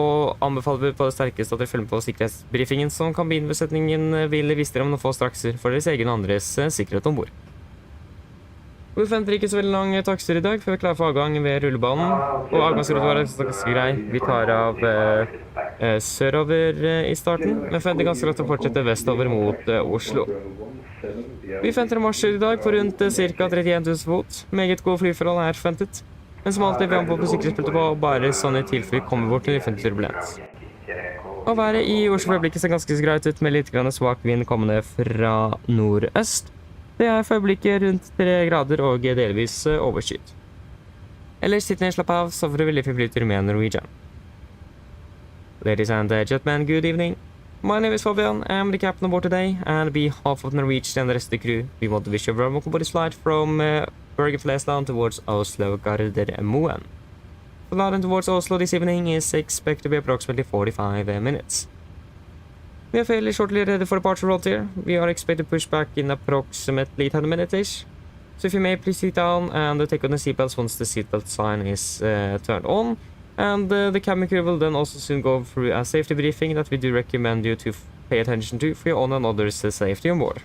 anbefaler vi på det sterkeste at dere følger på sikkerhetsbriefingen som kabinbesetningen vil vise dere om noen få strakser for deres egen og andres sikkerhet ombord. Vi forventer ikke så veldig lang takstur i dag, for vi er klare for avgang ved rullebanen, og avgangsrute var ganske grei. Vi tar av sørover i starten, men forventer ganske lagt å fortsette vestover mot Oslo. Vi forventer en marsj i dag på rundt ca. 31 000 fot. Meget gode flyforhold er forventet. Men som alltid, vi har på sikkerhetsbeltet på, bare sånn i tilfelle vi kommer bort til offentlig turbulens. Og været i Oslo for øyeblikket ser ganske greit ut, med litt svak vind kommende fra nordøst. Det er for øyeblikket rundt 3 grader og delvis overskyet. Ellers sitter ned, slapp av, så får du veldig fin flytur med Norwegian. Ladies and gentlemen, good evening. My name is Fabian, I'm the captain aboard today, and on behalf of Norwegian and the rest of the crew, we want to wish you a very welcome aboard this flight from Bergen Flesland towards Oslo Gardermoen. The flight towards Oslo this evening is expected to be approximately 45 minutes. We are fairly shortly ready for departure road here. We are expected to push back in approximately 10 minutes-ish. So if you may please sit down and take on the seatbelts once the seatbelt sign is turned on. And the cabin crew will then also soon go through a safety briefing that we do recommend you to pay attention to for your own and others' safety on board.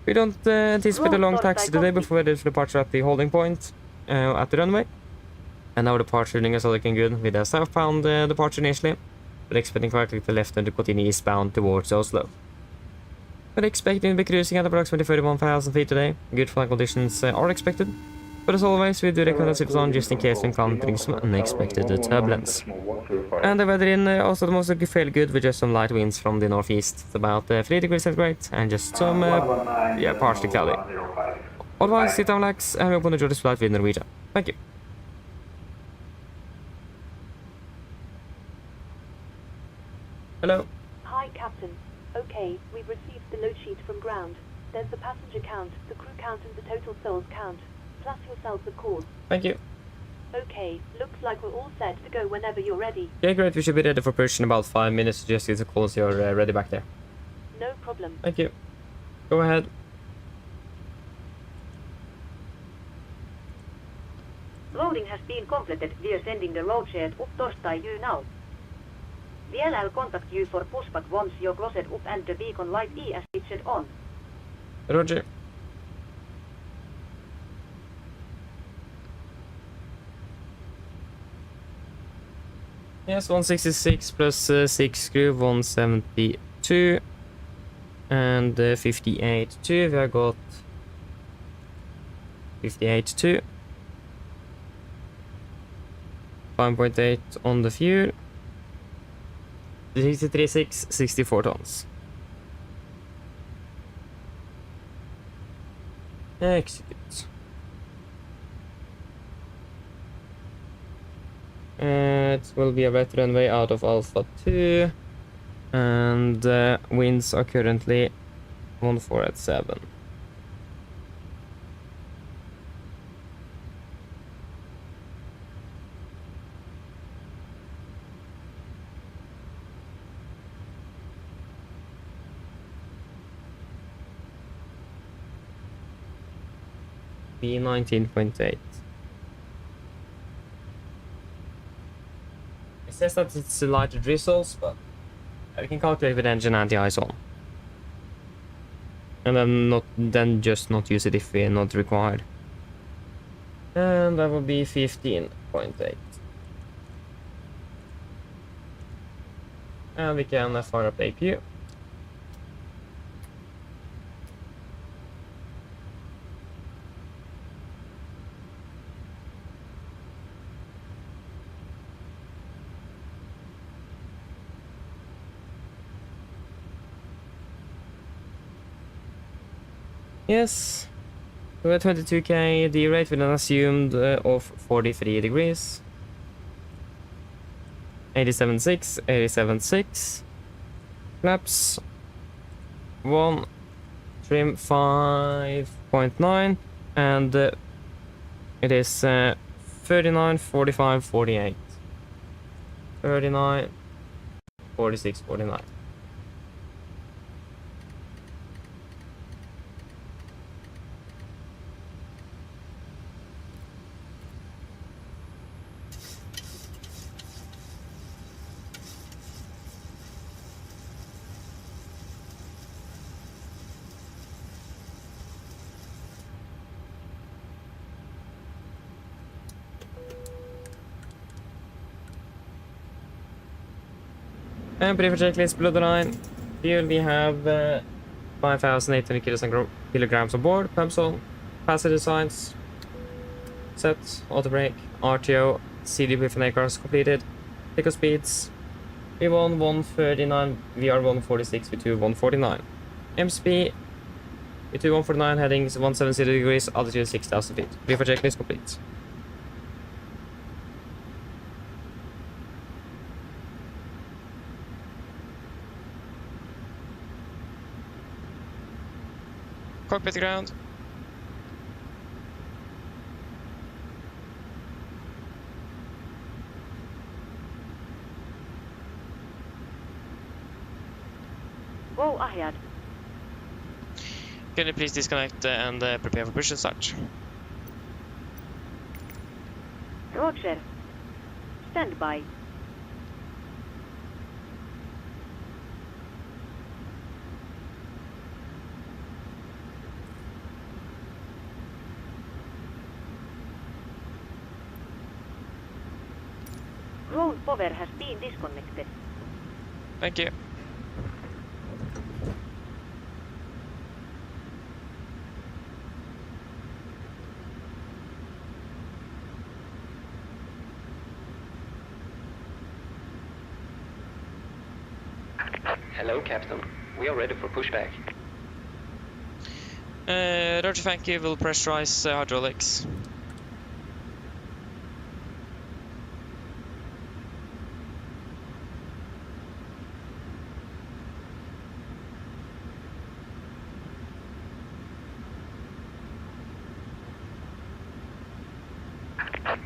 We don't anticipate a long taxi today before we're ready for departure at the holding point at the runway. And our departure is all looking good with a southbound departure initially, but expecting quickly to the left and to continue eastbound towards Oslo. We're expecting to be cruising at approximately 31,000 feet today. Good flight conditions are expected. But as always, we do recommend zips on just in case encountering some unexpected turbulence. And the weather in Oslo is also fairly good with just some light winds from the northeast. It's about 3 degrees centigrade and just some, partially cloudy. Otherwise, sit down, relax, and we hope to enjoy this flight with Norwegian. Thank you. Hello. Hi, Captain. Okay, we've received the load sheet from ground. There's the passenger count, the crew count, and the total souls count. Plus yourselves, of course. Thank you. Okay, looks like we're all set to go whenever you're ready. Yeah, great. We should be ready for push in about 5 minutes. Just give us a call so you're ready back there. No problem. Thank you. Go ahead. has been completed. We are sending the load share up torstai you now. VLL contact you for pushback once you're closed up and the beacon light is switched on. Roger. Yes, 166 plus 6 screw, 172. And 58.2, we have got 58.2. 5.8 on the fuel. 63.6, 64 tons. Execute. It will be a better runway out of Alpha 2. And winds are currently 14 at 7. B 19.8. It says that it's lighter drizzles, but we can calculate with engine and the eyes on. And then just not use it if we're not required. And that will be 15.8. And we can fire up APU. Yes, we're at 22k, the rate with an assumed of 43 degrees. 87.6, 87.6. Flaps 1, trim 5.9, and it is 39, 45, 48. 39, 46, 49. And prefer checklist below the line. Here we have 5,800 kilograms on board. Pumps on. Passenger signs. Set. Auto brake. RTO. CDP for cars completed. Takeoff speeds. V1 139. VR 146. V2 149. MSP. V2 149. Headings 170 degrees. Altitude 6,000 feet. Prefer checklist complete. Cockpit ground. Go ahead. Can you please disconnect and prepare for push and start? Roger. Stand by. Ground power has been disconnected. Thank you. Hello, Captain. We are ready for pushback. Roger, thank you. We'll pressurize hydraulics.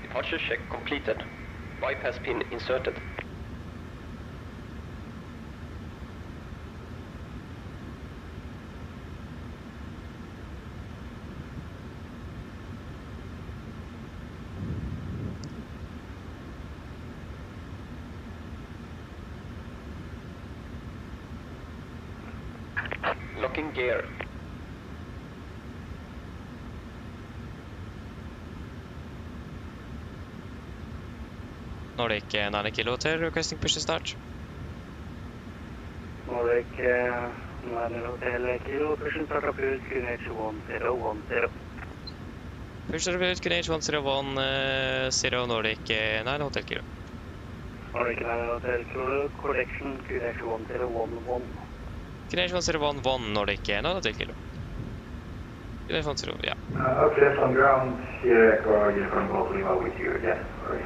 Departure check completed. Bypass pin inserted. Unlocking gear. Nordic 9 kilo hotel, requesting push to start. Nordic 9 Hotel Kilo, pushing start up route QNH1010. Push to route QNH1010, 0 Nordic 9 hotel kilo. Nordic 9 Hotel Kilo, correction QNH1011. QNH1011, Nordic 9 hotel kilo. QNH10, yeah. Okay, on ground, Sierra Echo Uniform Golf Lima with you again. Sorry.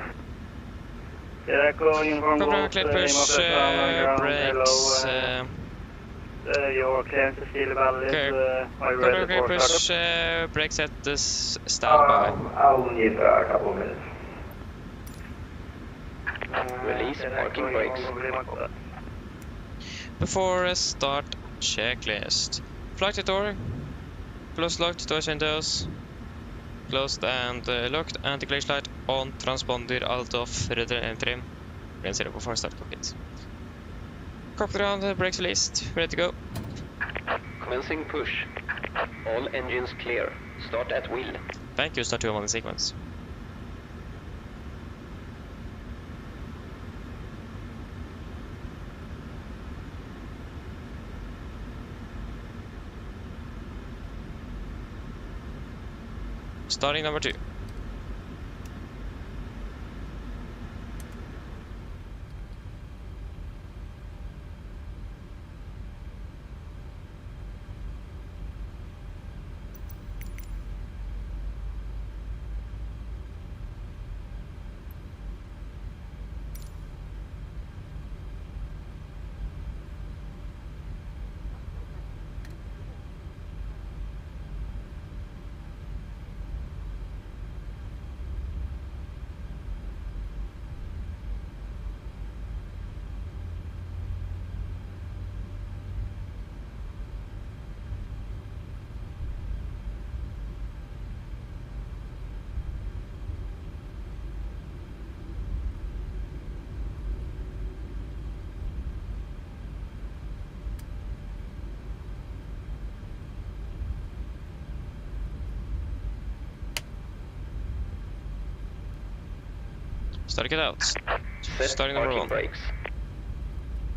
Sierra Echo Uniform Copy, Golf clear Lima push, Fest ground, brakes. Your clearance is still valid. Okay. Are you Copy, ready clear for push, startup? brakes at this standby. I'll need a couple of minutes. Release parking brakes. Before start, checklist. Flight door. Closed locked, doors windows. Closed and locked. Anti-glitch light on. Transponder out of radar and trim. Green 0 before start cockpit. Copy ground, brakes released. Ready to go. Commencing push. All engines clear. Start at wheel. Thank you, start 2 on the sequence. Starting number 2. Starting it out. Set Starting number parking 1. brakes.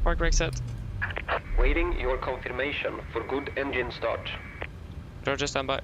Park brake set. Waiting your confirmation for good engine start. Roger, standby.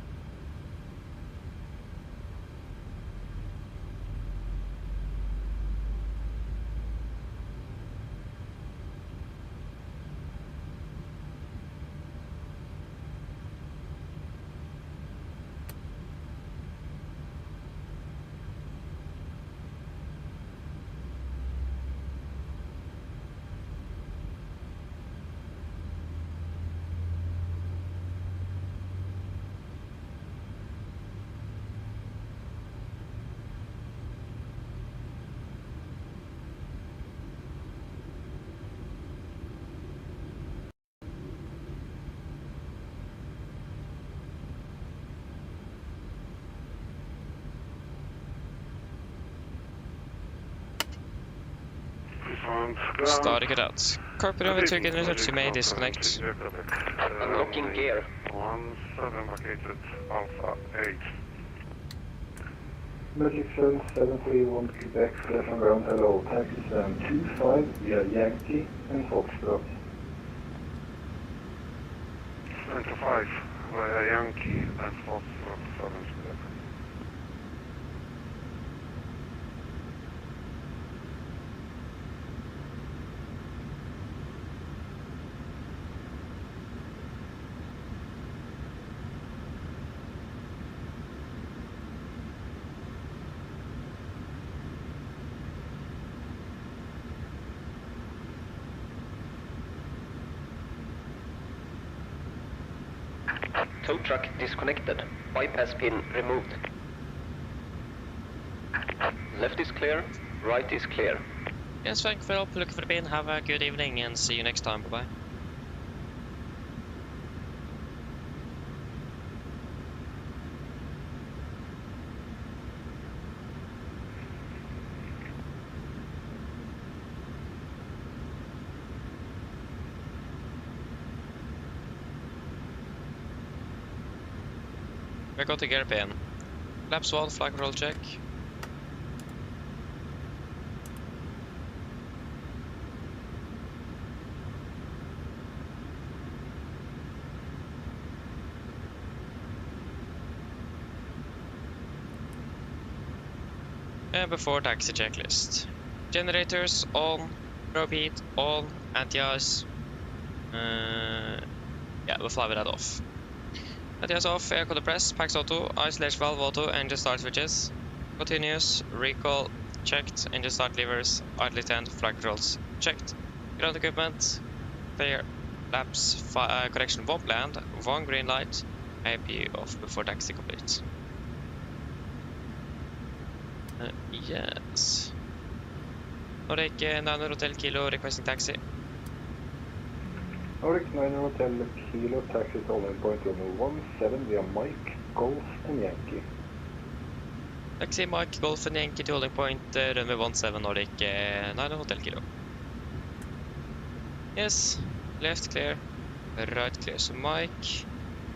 Starting it out. Corporate over 2 generators, you may disconnect. Unlocking gear. 17 vacated Alpha 8. Magic 731 Quebec, clear from ground, hello, taxi stand 25 via Yankee and Foxtrot. 25 via Yankee and Foxtrot 7 Quebec. Tow truck disconnected. Bypass pin removed. Left is clear. Right is clear. Yes, thank you for help. Look for the bin. Have a good evening and see you next time. Bye-bye. We got the gear pin. Laps 1, flight control check. And before taxi checklist. Generators on, probe heat on, anti-ice. Yeah, we'll fly with that off. Anti-ice off, air cold press, packs auto, isolation valve auto, engine start switches. Continuous, recall, checked, engine start levers, idle 10, flight controls, checked. Ground equipment, clear, laps, correction 1 planned, 1 green light, AP off before taxi complete. Yes. Nordic 900 Hotel Kilo requesting taxi. Nordic 900 Hotel Kilo, taxi holding point runway 17 via Mike, Golf and Yankee. Taxi Mike, Golf and Yankee to holding point runway 17 Nordic 900 Hotel Kilo. Yes, left clear, right clear. So Mike,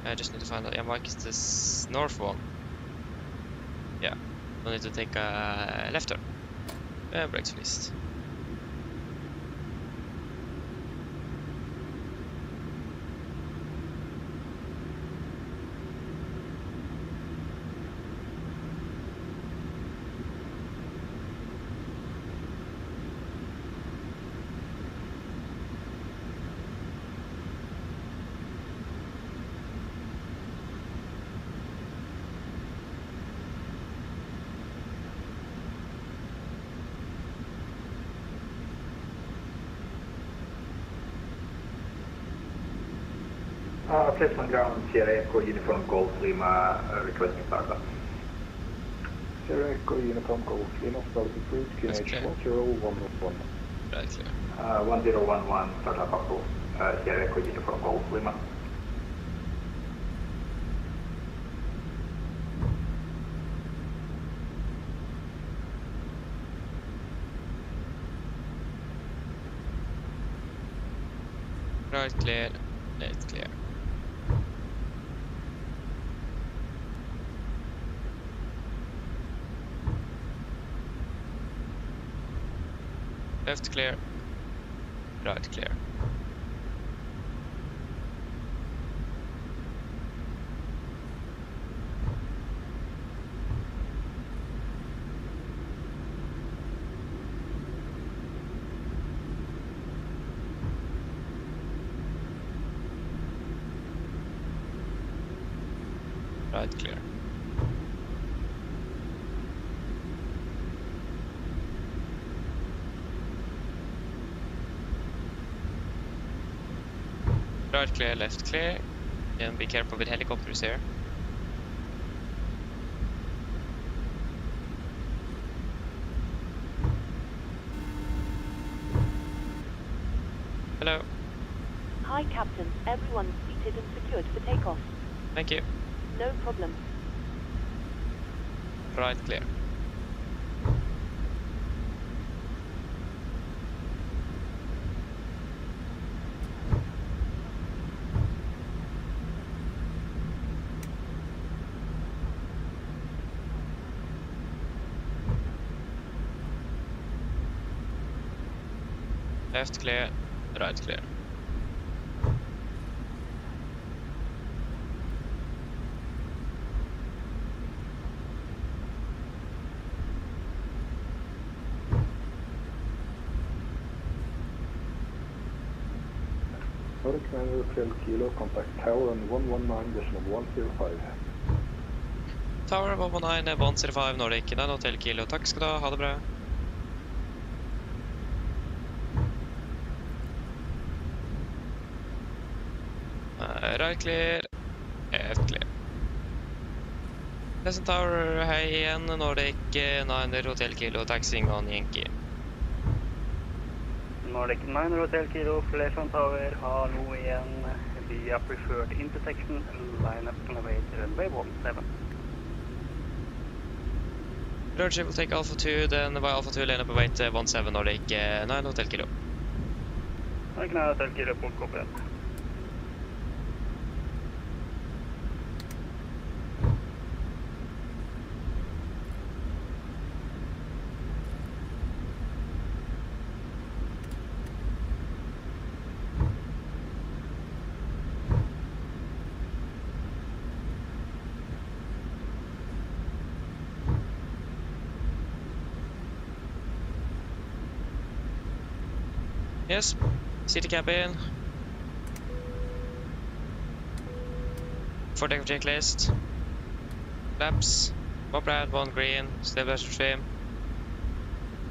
I just need to find out. Yeah, Mike is this north one. Yeah, I need to take a left turn. Brakes released. Placement ground, Sierra Echo, Uniform Golf Lima, requesting startup. Sierra Echo, Uniform Golf Lima, started cruise, QNH 1011. Right clear. 1011, startup approved. Sierra Echo, Uniform Golf Lima. Right clear, left clear. Left clear, right clear. Right clear. Right clear, left clear. And be careful with helicopters here. Hello. Hi, Captain. Everyone's seated and secured for takeoff. Thank you. No problem. Right clear. Left clear, right clear. Nordic 900 Hotel Kilo, contact tower on 119.105. Tower 119 105 Nordic 9 Hotel Kilo. Takk skal du ha det bra. Right clear, left clear. Pleasant Tower, hei igjen, Nordic 900 Hotel Kilo, taxiing on Yankee. Nordic 900 Hotel Kilo, Pleasant Tower, har nå igjen via preferred intersection, line up Elevatex runway 17. Roger will take Alpha 2, then by Alpha 2 line up await 17 Nordic 9 Hotel Kilo. Nordic 9 Hotel Kilo, full copy. Yes, city cabin. For takeoff checklist. Flaps. 1 brown, 1 green. Stabilizer trim.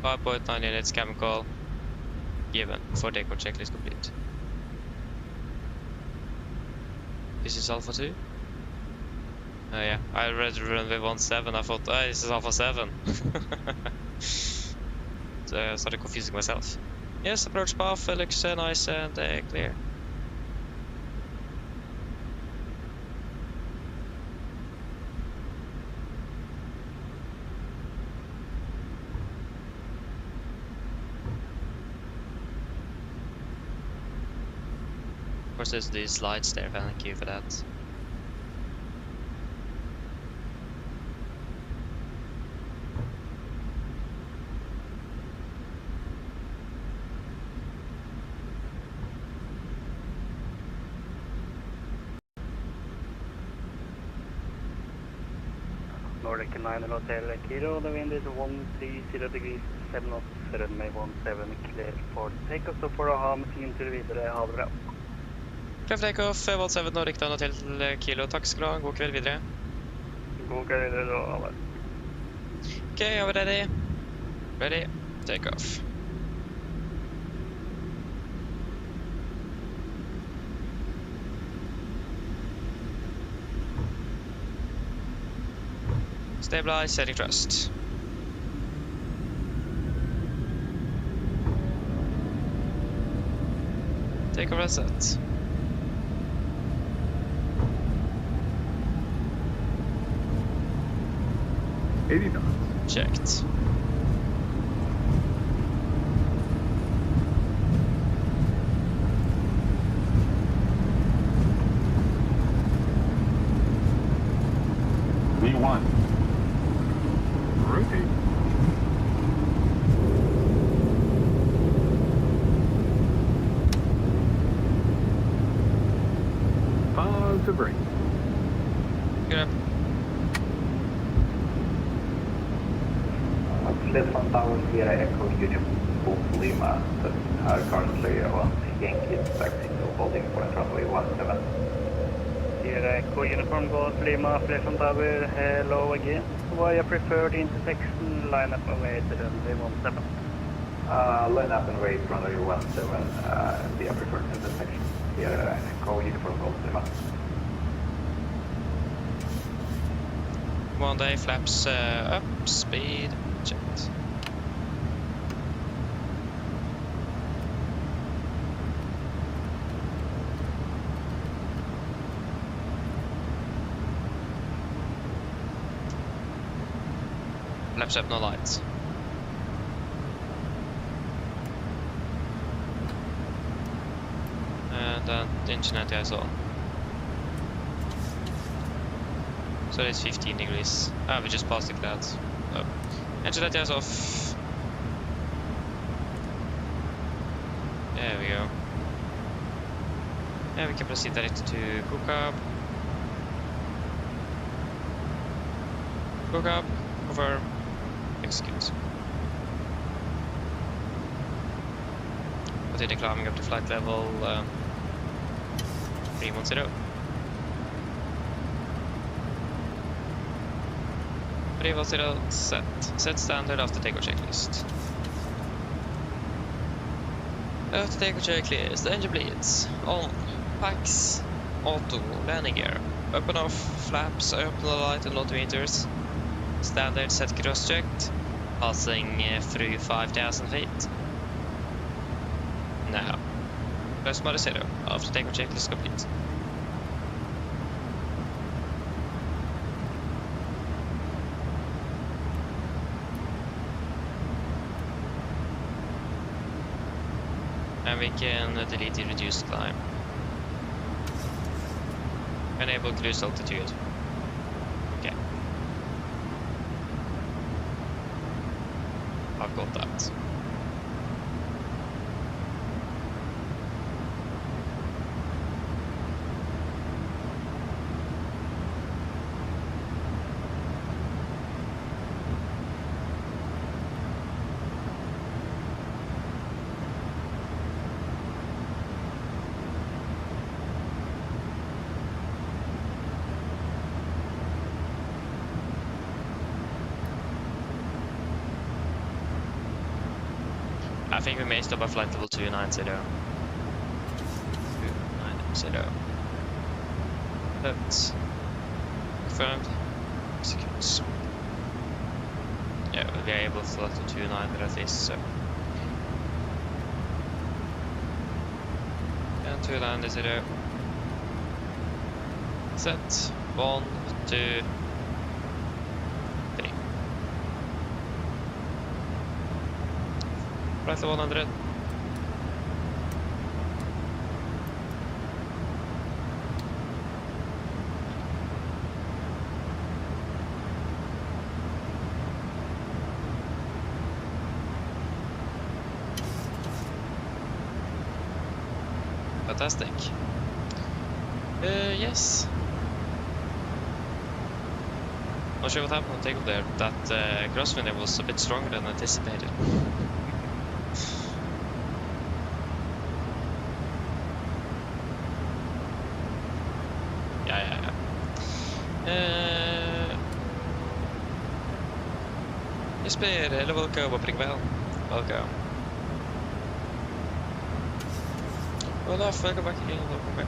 5.9 units chemical. Given. For takeoff checklist complete. This is Alpha 2. Oh yeah, I read runway 17. I thought, oh, this is Alpha 7. So I started confusing myself. Yes, approach path looks nice and clear. Of course, there's these lights there. Thank you for that. Nordic 9 Hotel Kilo, the wind is 130 degrees, 7 knots, runway 17 clear for takeoff. Så får du ha med sin tur videre. Ha det bra. Klar for takeoff, 17 Nordic 9 Hotel Kilo. Takk skal du ha. God kveld videre. God kveld videre da, alle. Okay, are we ready? Ready, takeoff. Stabilize, setting thrust. Take over set. $80. Checked. V1. Rotate. Pause to brake. Good up. Pleasant Tower Sierra Echo Union Lima. Are currently on Yankee taxi holding for runway 17. Sierra Echo Uniform Golf Lima, Pleasant Tower, hello again. Via preferred intersection, line up and wait runway 17. Line up and wait runway 17 via preferred intersection. Sierra Echo Uniform Golf Lima. 1 day, flaps up, speed, checked. Flaps up, no lights. And then the engine anti is on. So it's 15 degrees. Ah, we just passed the clouds. Oh. Engine anti is off. There we go. And we can proceed directly to cook up. Cook up, confirm, execute. Continue climbing up to flight level 310. 310 set. Set standard after takeoff checklist. After takeoff checklist, the engine bleeds. On. Packs. Auto. Landing gear. Open off. Flaps. Open the light and altimeters. Standard set cross checked. Passing through 5,000 feet. Now. Press mode 0 after takeoff checklist complete. And we can delete the reduced climb. Enable cruise altitude. Okay. I've got that. think we may stop at flight level 290. 290. That's confirmed. Executes. Yeah, we'll be able to fly to 290 at least, so. And 290. Set. 1, 2, 3. Flight to 100. Fantastic. Yes. Not sure what happened on takeoff there. That crosswind was a bit stronger than anticipated. Yeah. Jesper, eller welcome, Bergen. Welcome. Olaf, welcome back again, welcome back.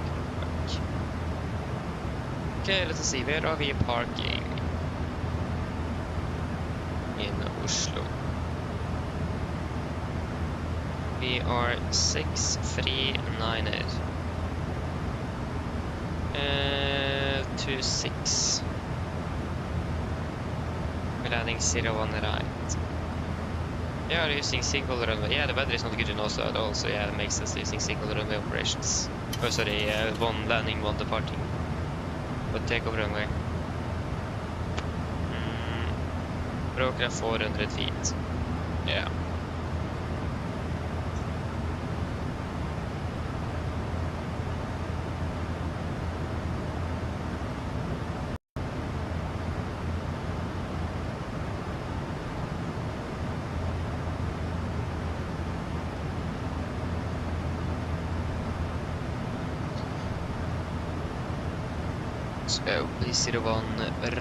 Okay, let's see, where are we parking? In Oslo. We are 639 26. We're landing 01 right. Yeah, we're using single runway. Yeah, the weather is not good in Oslo at all, so yeah, it makes sense using single runway operations. Oh, sorry, one landing, one departing. But takeoff runway. Broker 400 feet. Yeah. So, please see the one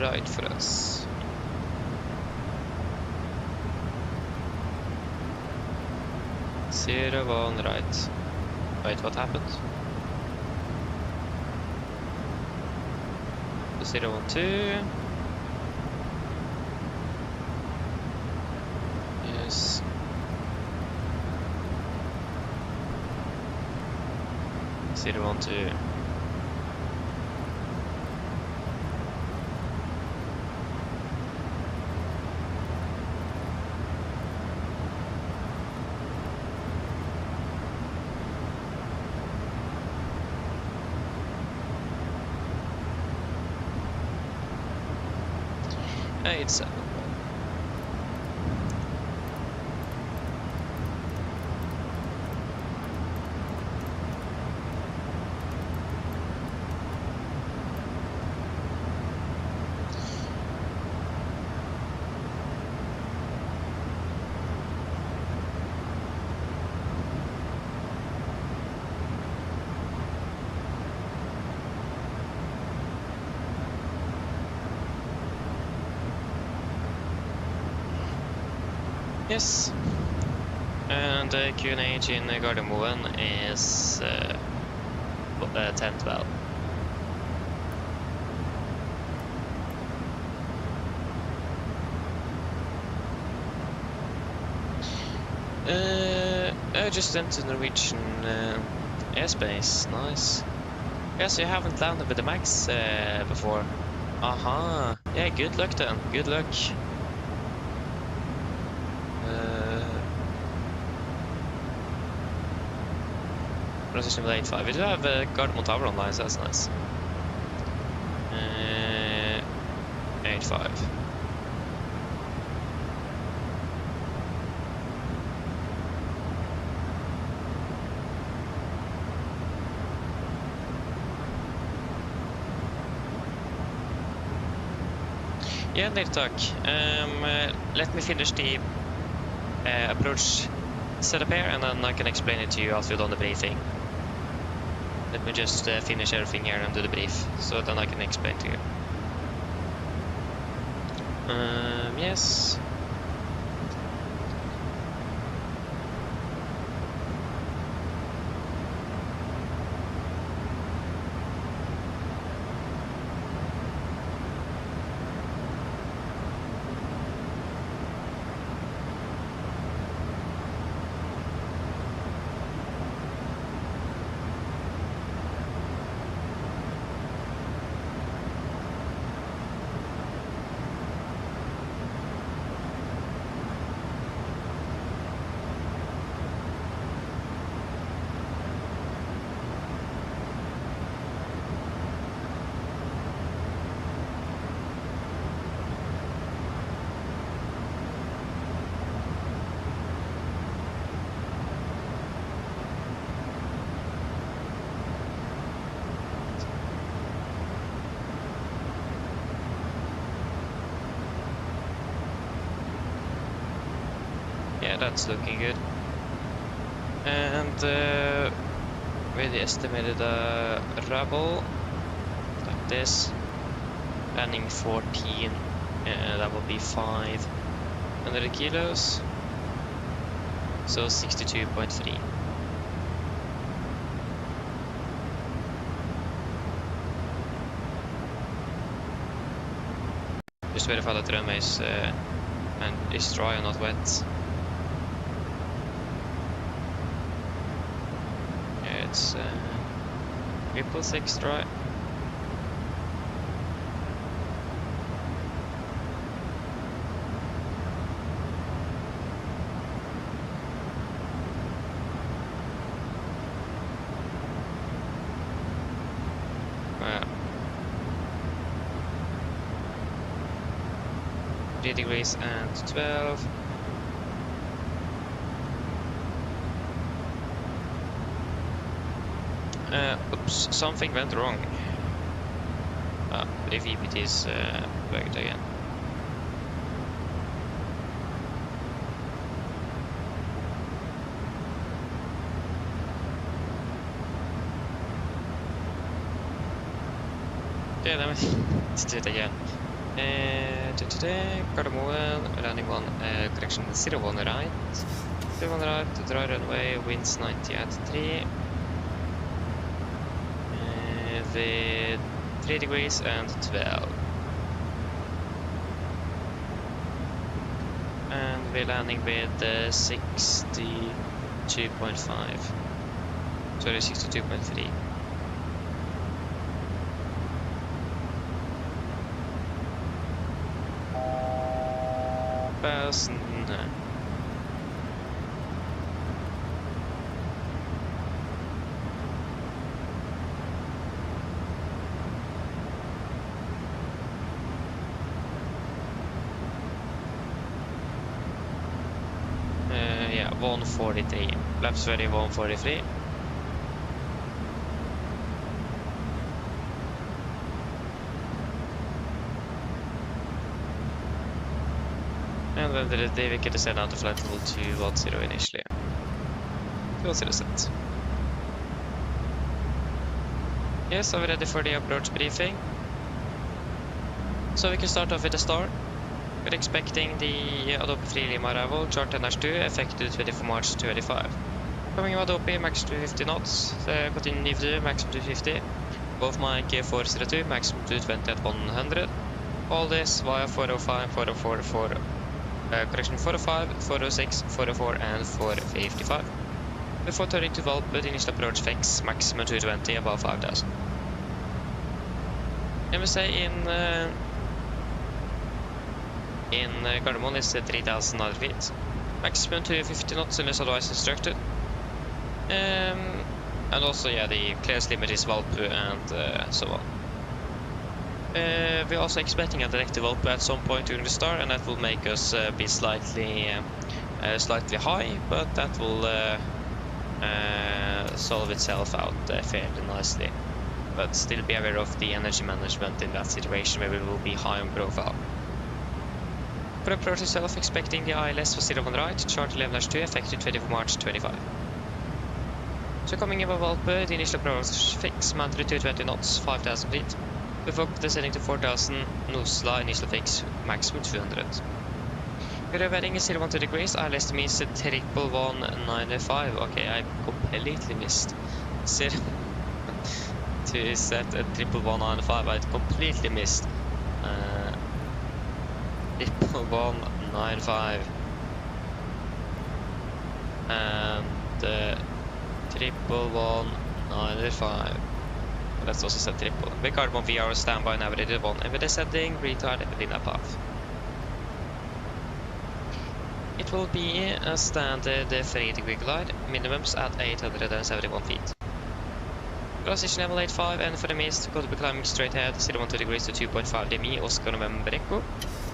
right for us. Zero one right. Wait, what happened? 012. Yes. Zero 12. It's 7. Yes, and the QNH in Gardermoen is 1012. I just entered Norwegian airspace. Nice. Yes, you haven't landed with the Max before. Aha. Yeah, good luck then. Good luck. Transition with 85. We do have Gardermoen Tower online, so that's nice. 85. Yeah, they'll talk. Let me finish the approach setup here, and then I can explain it to you after you've done the briefing. Let me just finish everything here and do the brief, so then I can explain to you. Yes. Okay, that's looking good. And with the estimated rubble, like this, landing 14, that will be 500 kilos, so 62.3. Just verify that the runway is dry and not wet. It's 666 dry. Wow. 3 degrees and 12. Oops, something went wrong. The VPT is bugged again. Okay, let's do it again. Gardermoen, landing 1, correction 01 right. 01 right, dry runway, winds 90 at 3. With 3 degrees and 12. And we're landing with 62.5. Sorry, 62.3. Yeah, 143. Flaps ready, 143. And then the day we get to set down to flight level 210 initially. 210 set. Yes, so we're ready for the approach briefing. So we can start off with the start. We're expecting the Adobe Free Lima arrival, chart NH2, effective 24 March 2025. Coming with Adobe, max 250 knots, continue NIV2, max 250. Both mic 402, maximum 220 at 100. All this via 405, 404, 405, 406, 404 and 455. Before turning to Valp, the initial approach fix, maximum 220 above 5000. MSA in Gardermoen is 3,900 feet. Maximum 250 knots unless otherwise instructed. And also, yeah, the clearest limit is Valpu and so on. We're also expecting a direct Valpu at some point during the start, and that will make us be slightly high, but that will solve itself out fairly nicely. But still be aware of the energy management in that situation where we will be high on profile. For approach itself, expecting the ILS for 01 right, chart 11-2, effective 24 March 25. So coming in with Valpe, the initial approach fix, mounted 220 knots, 5000 feet. Before descending to 4000, Nosla, initial fix, maximum 200. We're heading 012 degrees, ILS means 11195. Okay, I completely missed 0 to set a 11195, I completely missed 11195 and 11195. Let's also set triple. With Carbon VR standby navigated 1 and with the setting retard within that path. It will be a standard 3-degree glide, minimums at 871 feet. Transition level 85, and for the mist, going to be climbing straight ahead 012 degrees to 2.5 demi, Oscar November Echo.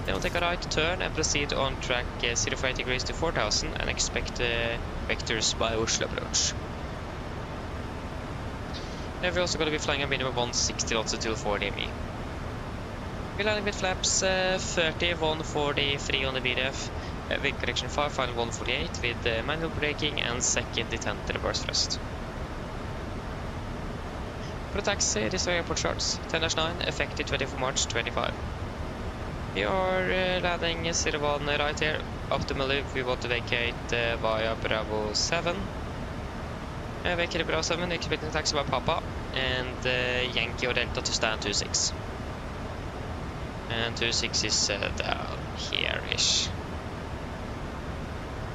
Then we'll take a right turn and proceed on track 048 degrees to 4000 and expect vectors by Oslo approach. Then we're also going to be flying a minimum 160 knots until 4 dmi. We're landing with flaps 30, 143 on the VDF, with correction 5, final 148 with manual braking and second detent reverse thrust. For taxi, this are airport charts, 10-9, effective 24 March 25. We are landing 01 right here. Optimally, we want to vacate via Bravo 7. Vacate Bravo 7, expecting taxi by Papa, and Yankee or Delta to stand 26. And 26 is down here-ish.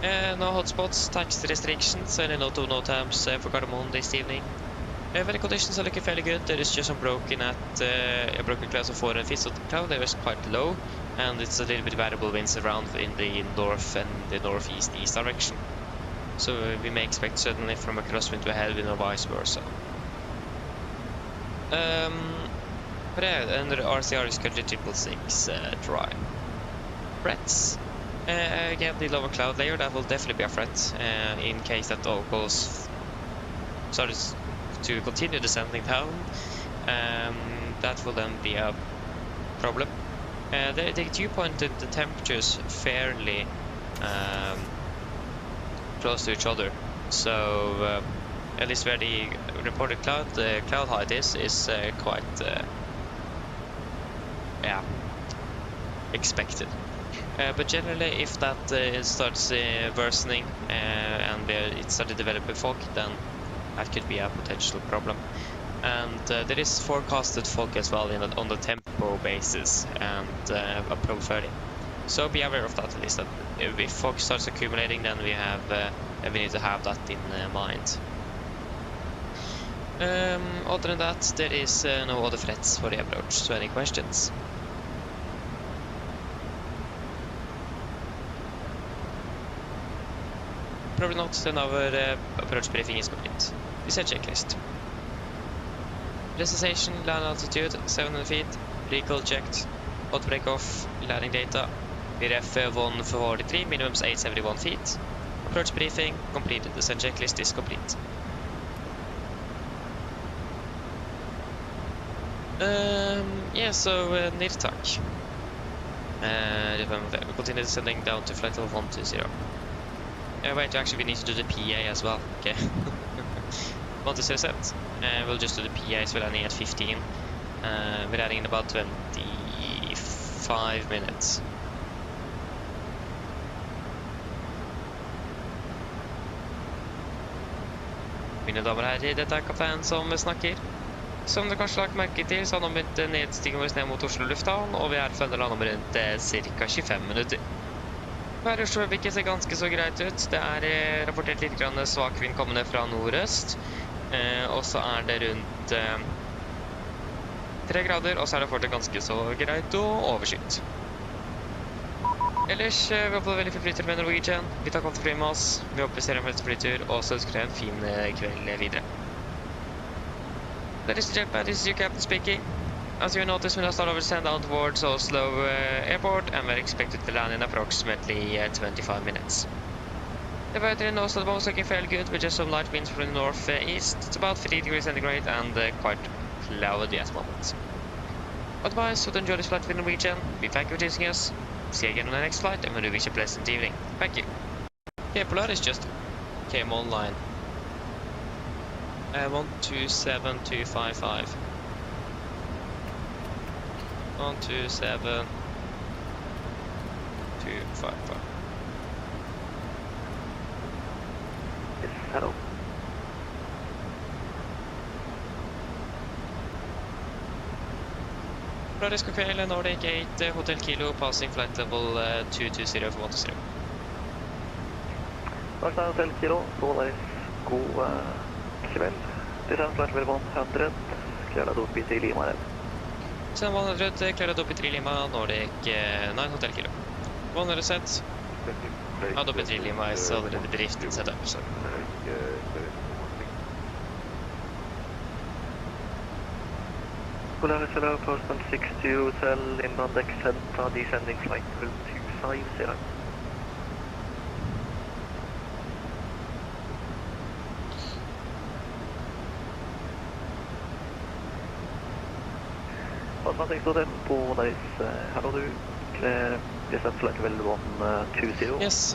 No hotspots, taxi restrictions, and no to no times for Gardermoen this evening. Weather conditions are looking fairly good. There is just some broken clouds of 4 and 5 cloud. There is quite low, and it's a little bit variable winds around in the north and the northeast-east direction. So we may expect suddenly from a crosswind to a headwind or vice versa. But yeah, under RCR is currently 666 dry. Threats. Again, the lower cloud layer, that will definitely be a threat in case that all goes starts to continue descending down. That will then be a problem. The dew point and the temperatures fairly close to each other, so at least where the reported cloud height is quite expected. But generally, if that starts worsening and it started developing fog, then that could be a potential problem. And there is forecasted fog as well on the tempo basis and a Pro 30. So be aware of that at least. That if fog starts accumulating, then we need to have that in mind. Other than that, there is no other threats for the approach. So any questions? Probably not, then our approach briefing is complete. This is a checklist. Destination, land altitude, 700 feet, recall checked, hot break off, landing data, VRF 143, minimums 871 feet. Approach briefing completed, the descent checklist is complete. So Nirtak. We continue descending down to flight level 120. Wait, actually we need to do the PA as well. Okay. 120 set. We'll just do the PA, so we're landing at 15. We're landing in about 25 minutes. Mine damer og herrer, dette kaptein som snakker. Som du kanskje har lagt merke til, så har nå begynt nedstigen vår ned mot Oslo lufthavn, og vi er forventet å lande om rundt ca. 25 minutter. Her i Oslo ser ganske så greit ut. Det er rapportert litt svak vind kommende fra nordøst, og så er det rundt 3 grader, og så er det fortsatt ganske så greit og overskyet. Ellers, vi håper veldig fin flytur med Norwegian. Vi tar godt fly med oss. Vi håper vi ser en veldig flytur, og så ønsker dere en fin kveld videre. Ladies and gentlemen, this is your captain speaking. As you notice, we now start over descent down towards Oslo airport, and we're expected to land in approximately 25 minutes. The weather in Oslo was looking fairly good, with just some light winds from the northeast. It's about 50 degrees centigrade and quite cloudy at the moment. Otherwise, would enjoy this flight with Norwegian. We thank you for choosing us. See you again on the next flight, and we wish you a pleasant evening. Thank you. Okay, Polaris just came online. 127255. 127255. Yes, hello. Polaris Cocktail, Nordic 8, Hotel Kilo, passing flight level 220 for 120. Nordic Hotel Kilo, Polaris, god kveld. Descent flight level 100, clear that up to Lima. Descent 100, clear that up to Lima, Nordic 9 Hotel Kilo. 100 set. Add up to Lima is already drifted set up. So. Polaris hello, postman 60 Hotel, inbound deck center, descending flight level 250. Postman 60 Hotel, Polaris, hello du, descent flight level 120. Yes,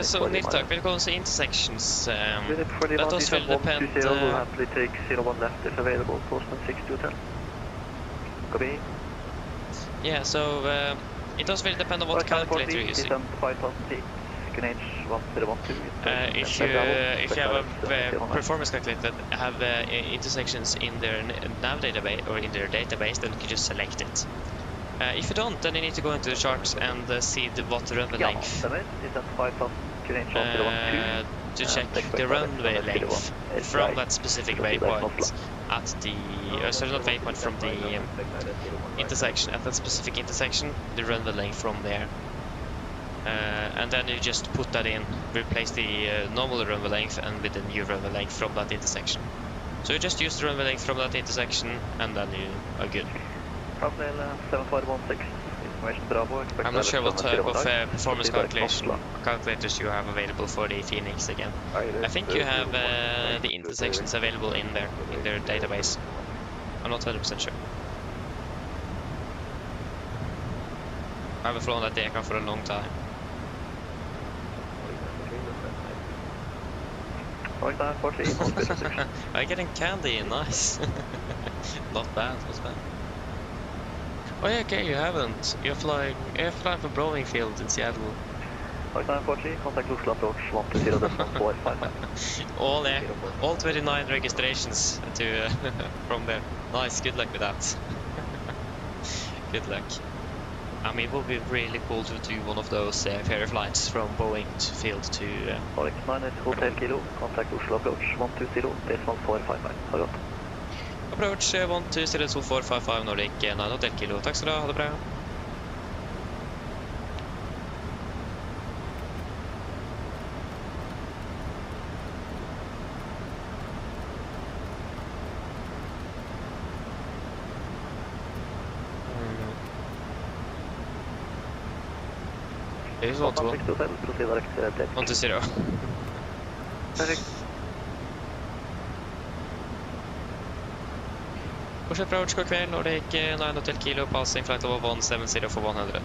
so Niltak, we're going to intersections. That does will depend... will happily take 01 left if available, postman 6210. Copy. Yeah, so it does really depend on what calculator you're using. Descent 5000 feet, Greenwich 1012. If you have a performance calculator that have intersections in their nav database or in their database, then you can just select it. If you don't, then you need to go into the charts and see what the runway length. Descent 5000, Greenwich 1012. To check the runway length from that specific waypoint at the sorry, not waypoint, from the intersection, at that specific intersection, the runway length from there, and then you just put that in, replace the normal runway length and with the new runway length from that intersection. So you just use the runway length from that intersection and then you are good. I'm not sure what type of performance calculators you have available for the Phoenix again. I think you have the intersections available in there, in their database. I'm not 100% sure. I haven't flown that Deka for a long time. I'm getting candy, nice. Not bad, not bad. Oh yeah, okay, you haven't. You're flying from Browning in Seattle. Contact Oslo approach 120.455. all 29 registrations to from there. Nice, good luck with that. Good luck. I mean, it would be really cool to do one of those ferry flights from Boeing field to... Alex 9 is Hotel Kilo, contact Oslo approach 120.455. Approach 120.455 Nordic 9 Hotel Kilo. Takk skal du ha det bra. Det är så två. 120. Perfekt. Push approach, god kväll, Nordic 9 Hotel Kilo, passing flight level 170 for 100.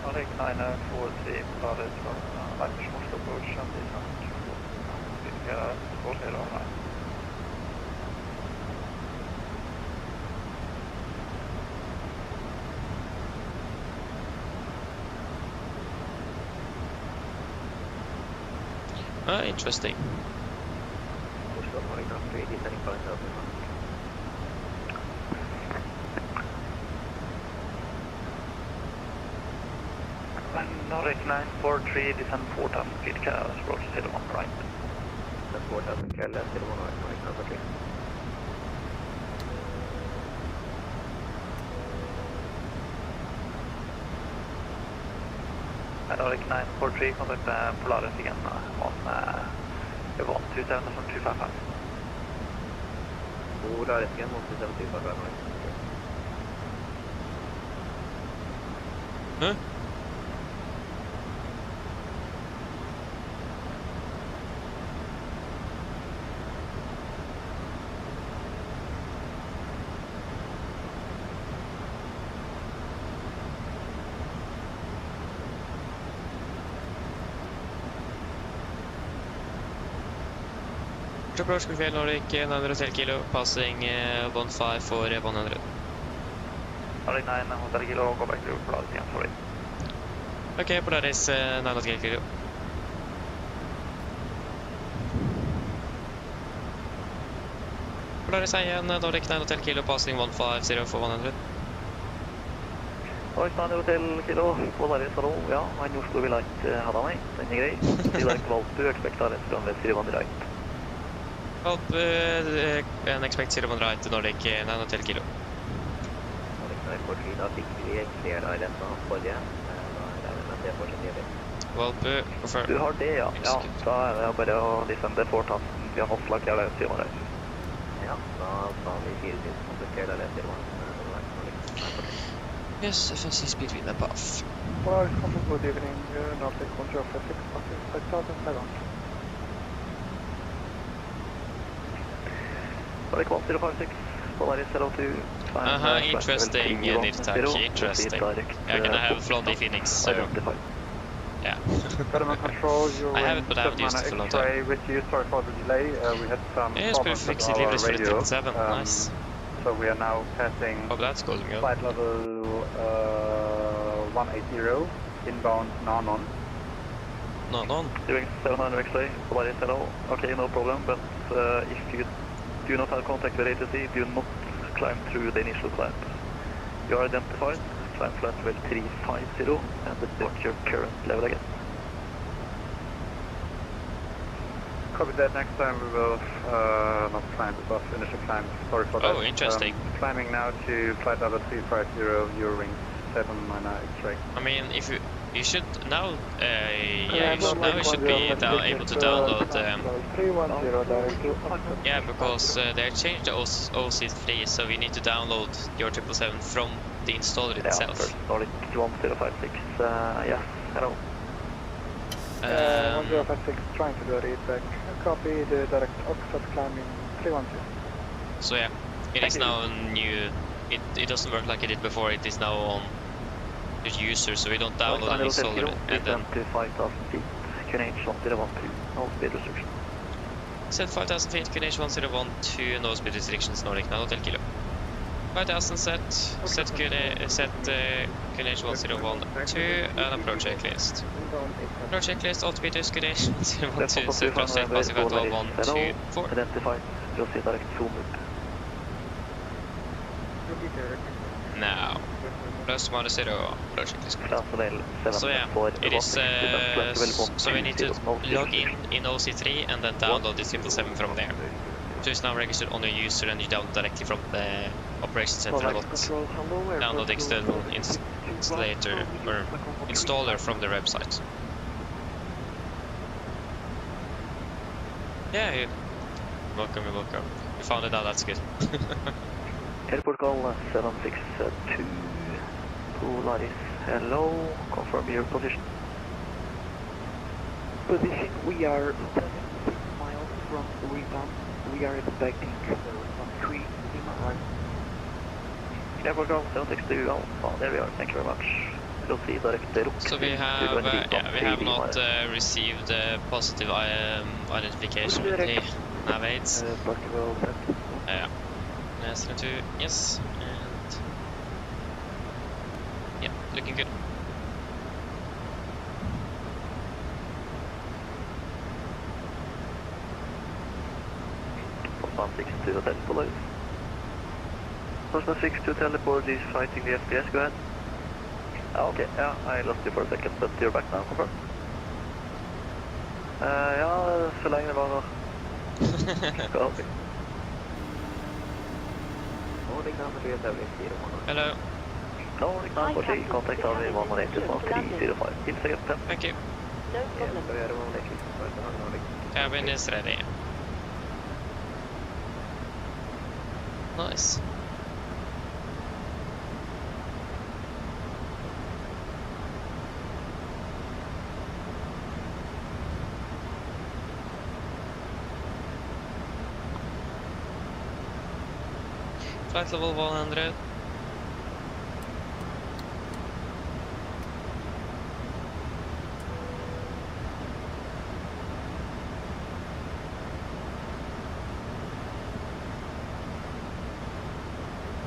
Nordic 943, Paris from Lighters Oslo approach, and this interesting. Nordic 943, descend 4000 feet, Canada, approach 01 right. Descend 4000, Canada, 01 right, Nordic 943. Nordic 943, contact Polaris again on 127 from 255. Polaris again, 127 right. Huh? Approach good Nordic 9 Hotel Kilo, passing 15 for 100. Nordic 9 Hotel Kilo, go back to Polaris again, sorry. Okay, Polaris 9 Hotel Kilo. Polaris again, Nordic 9 Hotel Kilo, passing 150 for 100. Nordic 9 Hotel Kilo, Polaris, hello, yeah, I know Oslo will like Addons, den er grei. We like Volanta, expect Addons runway 01 right. Hope and expect 01 right, Nordic 9 Hotel Kilo. Nordic 943, da fikk vi clear island av forrige. Da regner med at det fortsatt gjelder. Volpe, confirm. Du har det, ja. Ja, da er det bare å descende 4000 via Oslo, clear island 01 right. Ja, da tar vi 4000 clear island 01. Yes, FSI speed with the path. Polaris, good evening, Nordic 106, passing 5700. Nordic 1056, Polaris 02, Interesting, Nirtak, interesting. Yeah, can I have Flondy Phoenix, so... Yeah. Perfermance control, you're I have it, but I haven't used it for a long time. X-ray with you, sorry for the delay. We had some Yeah, it's problems with perfectly our livered for the radio. 777, nice. So we are now passing Oh, that's going good. flight level 180, inbound Nanon. Nanon? Doing 700 X-ray, Boris, hello. Okay, no problem, but if you do not have contact with ATC, do not climb through the initial climb. You are identified, climb flat level 350, and report your current level again. Copy that, next time we will not climb above initial climb, sorry for that. Oh, interesting. Climbing now to flight level 350, Eurowings 799 X-ray. I mean, if you should now, you should be able to download, yeah, because they changed the OC3, so you need to download your 777 from the installer itself. Nordic 1056, yes, hello. 1056, trying to do a read back. Copy the direct offset climbing 310. So yeah, it is now new. It doesn't work like it did before. It is now on the user, so we don't download and install it. And then to 5,000 feet, QNH 1012, no speed restriction. Set 5,000 feet, QNH 1012, no speed restrictions, Nordic Nano Hotel Kilo. 5,000 set QNH 1012, and approach checklist. Approach checklist, altimeters, QNH 1012, set cross state, passing 124. Identified, proceed direct zoom up. Now, plus minus 0, approach checklist. So yeah, it is, so we need to log in OC3 and then download the 777 from there. So it's now registered on the user and you download directly from the operations center, not download the external installer or installer from their website. Yeah, you're welcome. You found it out, that's good. Airport call 762 Polaris, hello, confirm your position. Position, we are 76 miles from rebound. We are expecting 3 Lima. Airport call 762, oh, there we are, thank you very much. We'll see direct. So we have not received positive identification with the Navigraph. Yeah. Yes, and yeah, looking good. Postman 62 Hotel Boris. Postman 62 Hotel Boris is fighting the FPS, go ahead. Okay, yeah, I lost you for a second, but you're back now, confirm. Ja, så länge det var okay. Hello. Nordic 940, contact RV 118-1305. Inside 10. Thank you. No problem. Cabin is ready. Nice. Flight level 100.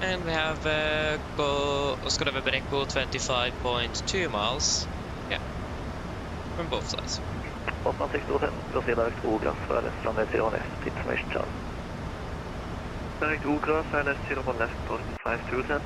And we have Oscar Echo 25.2 miles. Yeah, from both sides. Postman 62 proceed direct Ogras, wireless runway 0 left, information channel. Direct Ogras, wireless 0 left, Nordic 5210.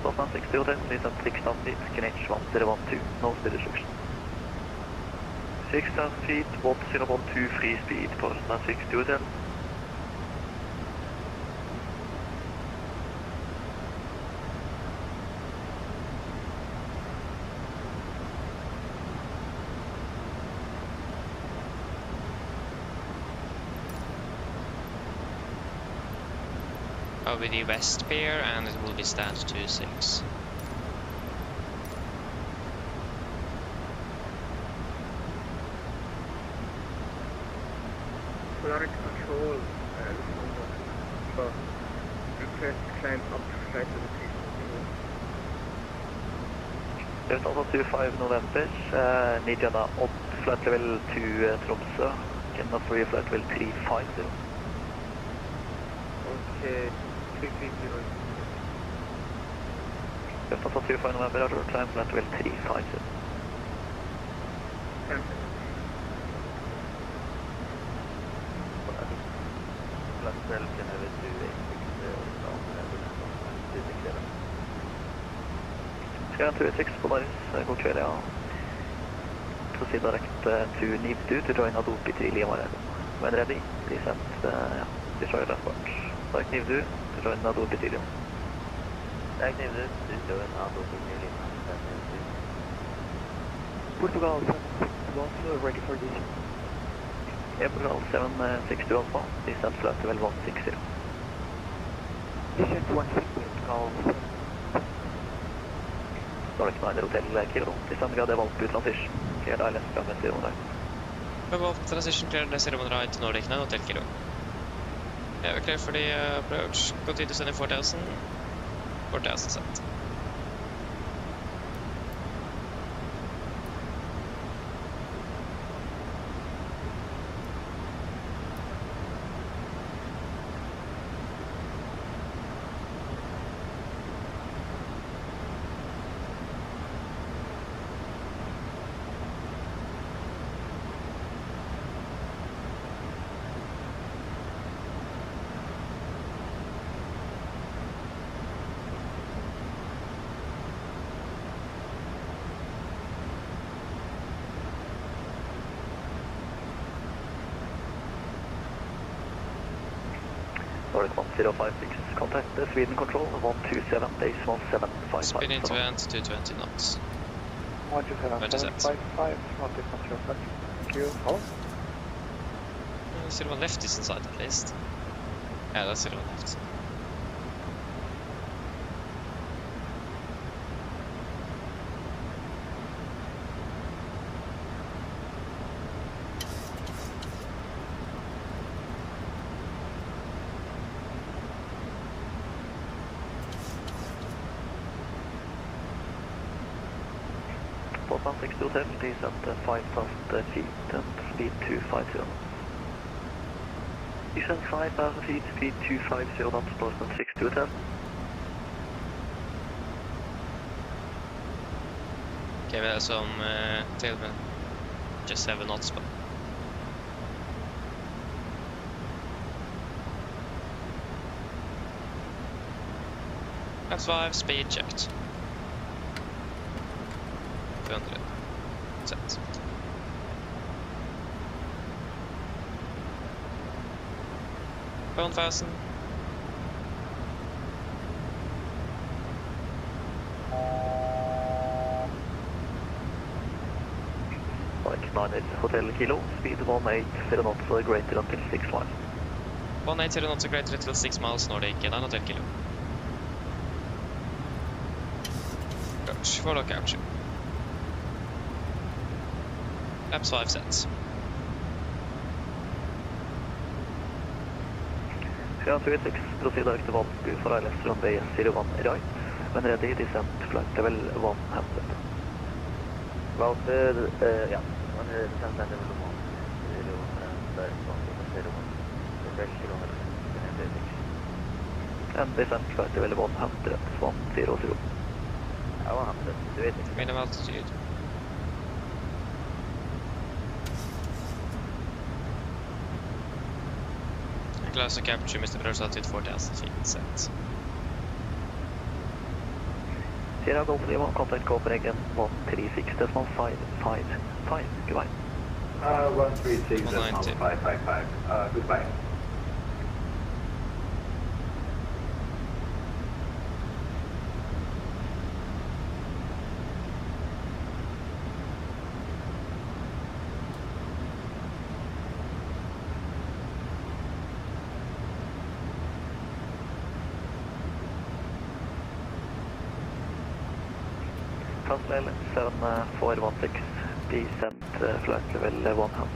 Postman 60 Hotel, Nissan 6000 feet, QNH 1012, no speed restriction. 6000 feet, 1012 free speed, Postman 60 Hotel. over the west pier, and it will be stand 26. Volanta control, for request climb up to flight elevation 0. Delta 25 November, Nidiana on flight level 2 Tromsø, Canada free flight level 350. Okay, 330. Delta 25 November, Roger, climb flight level 350. Skyline 286 Boris, god kveld, ja. Proceed direct to Nibdu to join Adobe to Lima. When ready, please send destroy left part. Direct Nibdu to join Adobe to Lima. Direct Nibdu to join Adobe to Lima. Portugal 762 Oslo, ready for this. Yeah, Portugal 762 Alpha, descent flight level 160. Descent 160, Portugal 7. Norwegian Hotel Kilo, descent grad Valpo transition, clear ILS from Zero One Right. Valpo transition, clear Zero One Right, Norwegian Hotel Kilo. Yeah, we're clear for the approach, continue sending 4000, 4000 set. Nordic 1056, contact the Sweden control, 127, base 1755. Spin into vent, 220 knots. 127.55, not different your flight. Thank you. Hold. Zero One left is inside at least. Yeah, that's Zero One left. Volanta 6 Hotel, descent 5,000 feet and speed 250. Descent 5,000 feet, speed 250 knots, Boston 6 Hotel. Okay, vi är som till med just 7 knots på. F5 speed checked. 200 set. Phone fasten. Like 9 Hotel Kilo, speed 180 knots greater until 6 miles. 180 knots greater until 6 miles Nordic, 9 Hotel Kilo. Coach, follow capture. Laps 5 sets. Skyline 286, proceed direct to Valpo for ILS runway 01 right. When ready, descent flight level 100. Valpo, yeah. When ready, descent level 1. And descent flight level 100, 100. Ja, 100, du vet ikke. Minimum altitude. Glass capture Mr. Brothers altitude 40,000 feet set. Sierra Golf Lima, contact Copenhagen 136.555. Goodbye. 136.555. Goodbye. Oslo 7416, descent flight level 100.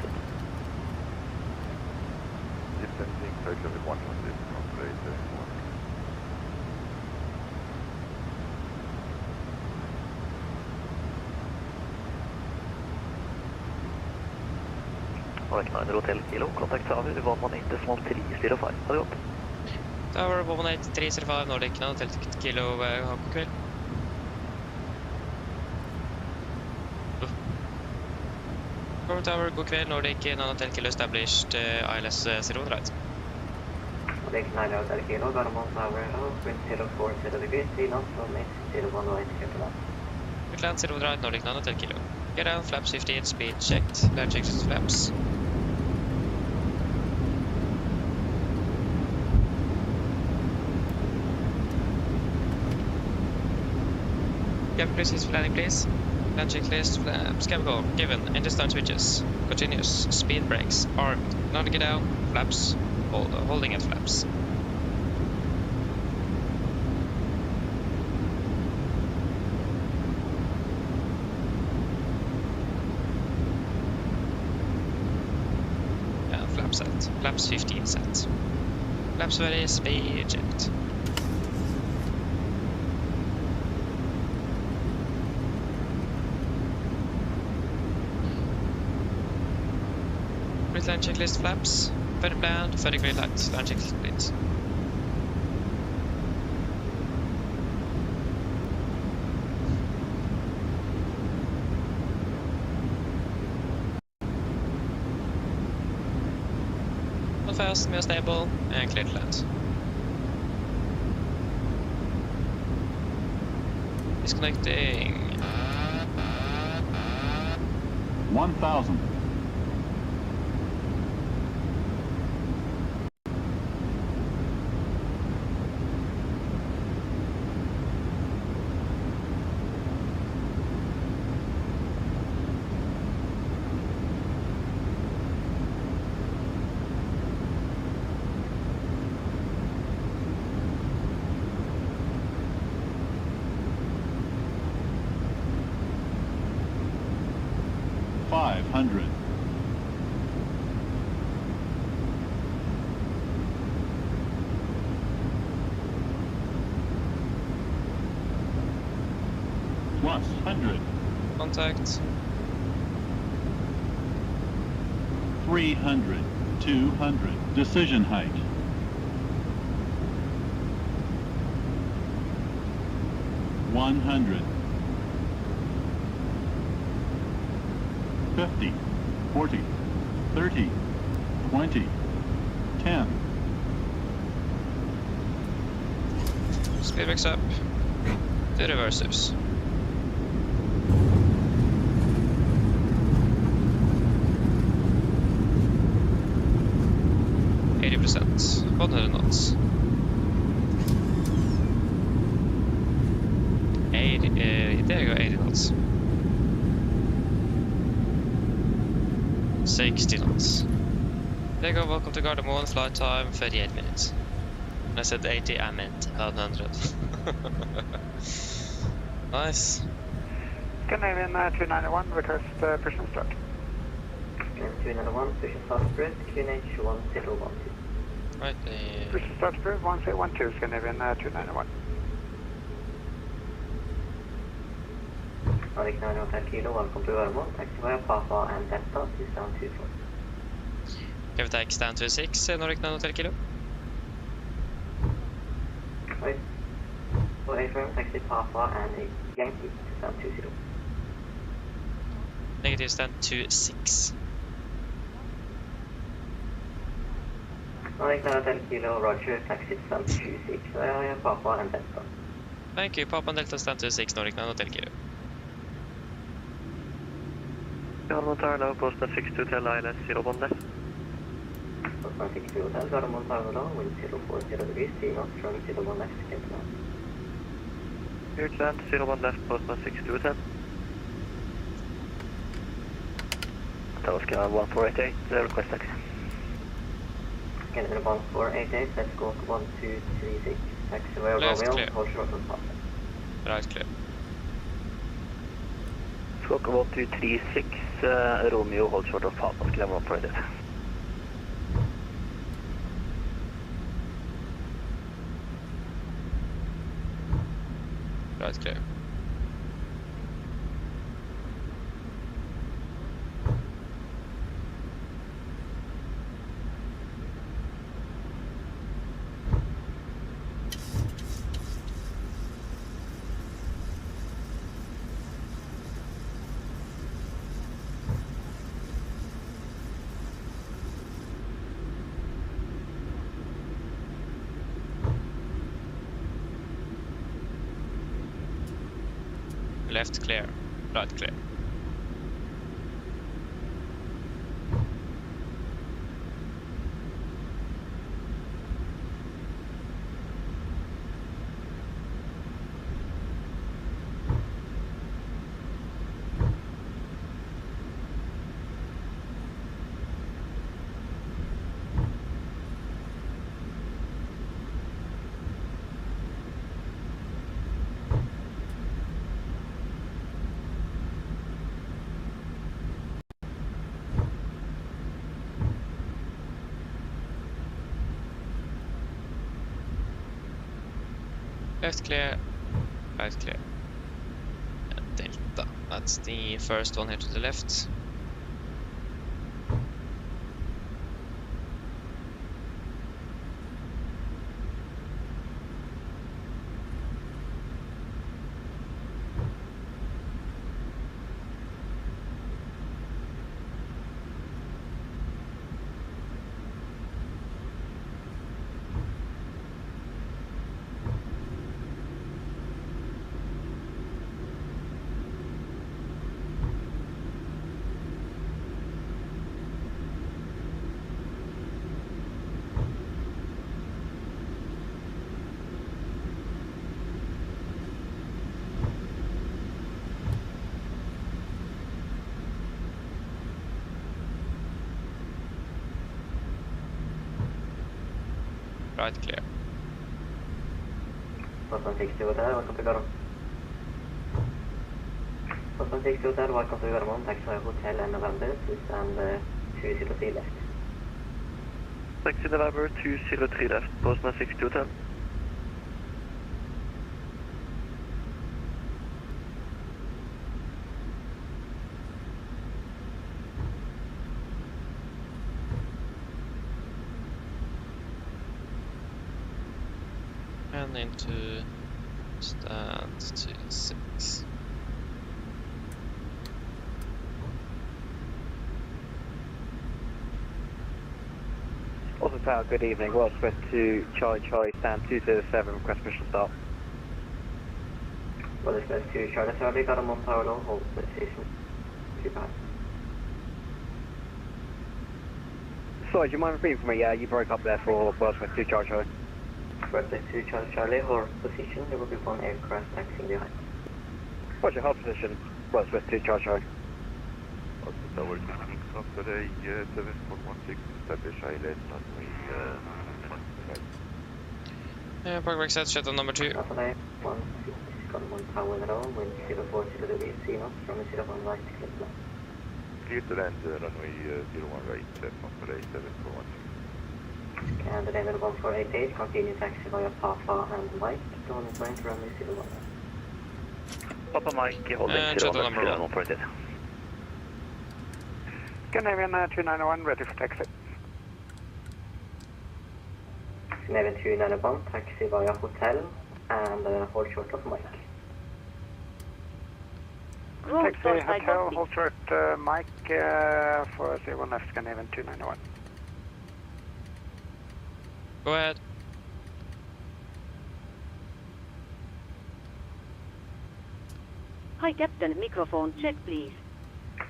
Descending flight level 100, operator 1. Norwegian Hotel Kilo, contact Tower 118.305. Ha det godt. Tower 118.305, Norwegian Hotel Kilo, god kveld. Cover Tower, god kveld, Norwegian Hotel Kilo established, ILS 0 right. Norwegian Hotel Kilo, Gardermoen Tower, wind 040 degrees, 3 knots, on X0108, Perfermance. Land 0 right, Norwegian Hotel Kilo. Get down, flaps 58, speed checked, land checked flaps. Cabin crew for landing, please. Land checklist, flaps, cabin call, given, engine start switches, continuous, speed brakes, armed, now to get down, flaps, holding at flaps. And flap set, flaps 15 set. Flaps ready, speed checked. Land checklist flaps, further plan, further green light, land checklist please. Not fast, more stable, and clear to land. Disconnecting. 1,000. $500. Plus 100. Contact. 300. 200. Decision height. 100. 50, 40, 30, 20, 10. Speed brakes up. The reversers. %, 100 knots. 80, there you go, 80 knots. 60 knots. There you go, welcome to Gardermoen, flight time 38 minutes. When I said 80, I meant 100. Nice. Canadian 291, request push and start. 291, push and start approved, QNH 1012. Right, push and start approved, 1012, Scandinavian 291. Norwegian Hotel Kilo, welcome to Gardermoen, taxi via Papa and Delta, down 24. Elevatex down to 6, Norwegian Hotel Kilo. Right. So affirm, taxi Papa and Yankee, down 20. Negative stand to 6. Norwegian Hotel Kilo, Roger, taxi stand to 26, via Papa and Delta. Thank you, Papa and Delta stand to 6, Norwegian Hotel Kilo. Gardermoen Tower now, Postman 62 Hotel ILS 01 left. Postman 62 Hotel, Gardermoen Tower now, wind 040 degrees, 3 knots, running 01 left, second now. Clear to land, 01 left, Postman 62 Hotel. Tower Sky 1488, request taxi. Canada 1488, let's go to 1236, taxi via Romeo, hold short on Papa. Right, clear. Fokker 1236, Romeo, hold short of Papa, clever operated. Right, clear. Left clear, right clear. Left clear, right clear. And Delta, that's the first one here to the left. Right clear. Boston 60 Hotel, welcome to Garum. Boston 60 Hotel, welcome to Garum. Taxi Hotel and November, please stand 203 left. Taxi November 203 left, Boston 60 Hotel. And into stand 26. Also Tower, good evening. Well, Express to Charlie Charlie, stand 207, request permission start. Well, Express to Charlie Charlie, Garum on Paolo, hold position. 2 pass. Sorry, do you mind repeating for me? Yeah, you broke up there for Well, Express to Charlie Charlie. Express to Charlie Charlie, hold position. There will be one aircraft taxiing behind. What's your hold position? Well, Express to Charlie Charlie. Tower taking off today, 7416, establish island runway Park set, shuttle number 2. Alpha 1, 1 power in a row, wind 040 degrees, C knots, from 01 right, clear to land. clear to land, runway 01 right, Monterey 7416. And the level 1488, continue taxi via Papa and Mike, Dawn point, runway 01. Papa Mike, holding And shuttle number 1. operated. Scandinavian 291, ready for taxi. Scandinavian 291, taxi via hotel and hold short of Mike. Taxi hotel, hold short Mike for 01 left, Scandinavian 291. Go ahead. Hi Captain, microphone check please.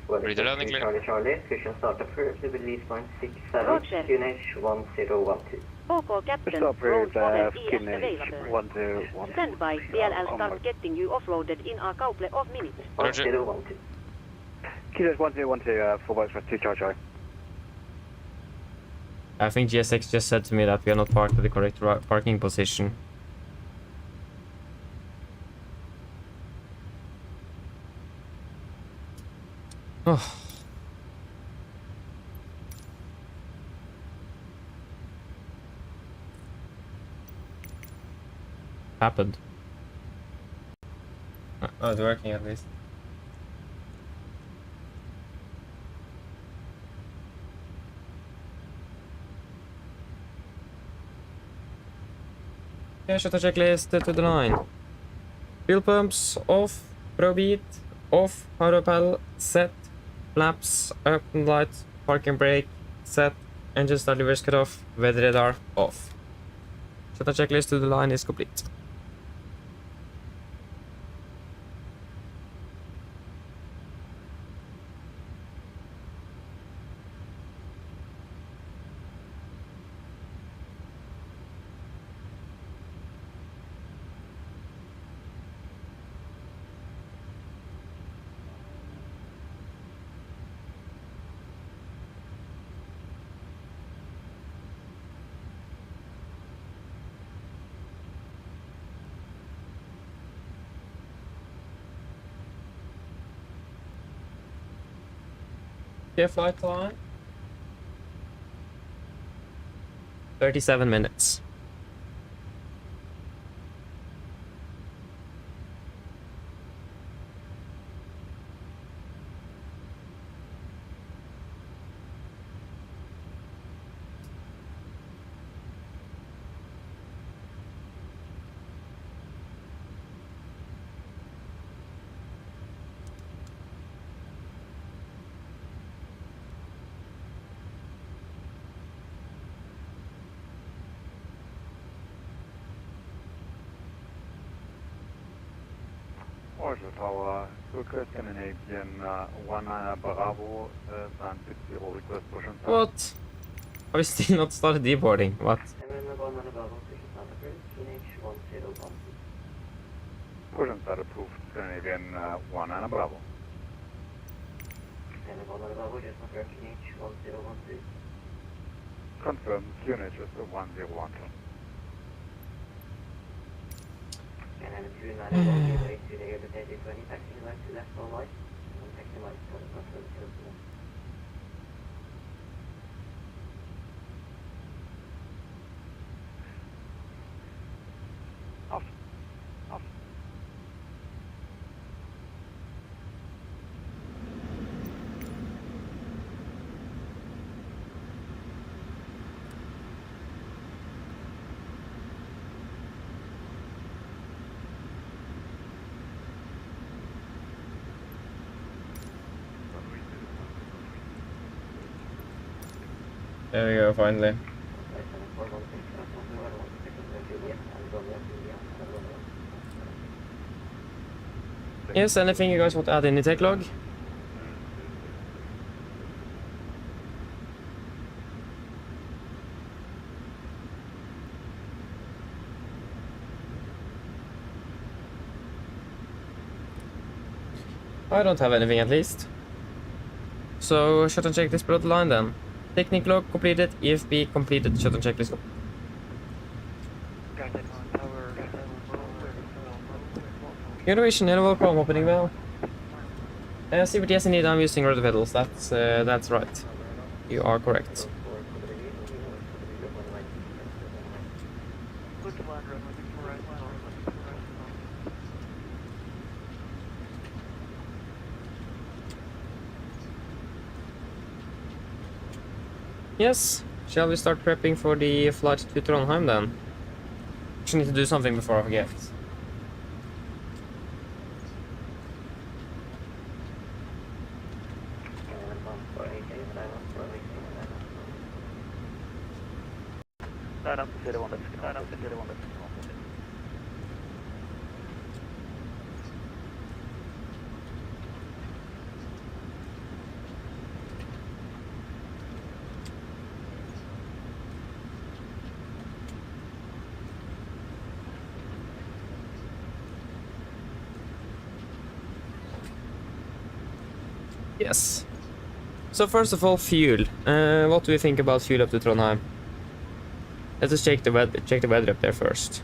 Well, Read the landing clear. Charlie, fusion starter first, release point 67, Roger. QNH 1012. OK Captain, Stop roll with 7 ES QNH available. 1012. Stand by, DLL start getting you offloaded in a couple of minutes. Roger. 1012. Kilo 1012 for Boris Express to Charlie Charlie. I think GSX just said to me that we are not parked at the correct parking position. Oh. Happened. Oh, it's working at least. Yeah, shut the checklist to the line. Fuel pumps off, probe heat off, hydro pedal set, flaps up and light, parking brake set, engine start levers cut off, weather radar off. Shut the checklist to the line is complete. Yeah, flight time. 37 minutes. Oslo Tower, request Scandinavian 1 Bravo, van 60 request Perfermance. What? Are we still not started deboarding? What? Perfermance are approved, Scandinavian 1 Bravo. Confirm, unit just 101. Off. Off. There we go, finally. Yes, anything you guys want to add in the tech log? I don't have anything at least. So, shut and check this blood line then. Technique log completed, EFB completed, shut and checklist. Norwegian, welcome, opening bell. CBTS indeed, I'm using rudder pedals, that's right. You are correct. Yes, shall we start prepping for the flight to Trondheim then? I need to do something before I forget. Yes. So first of all, fuel. What do we think about fuel up to Trondheim? Let's just check the weather up there first.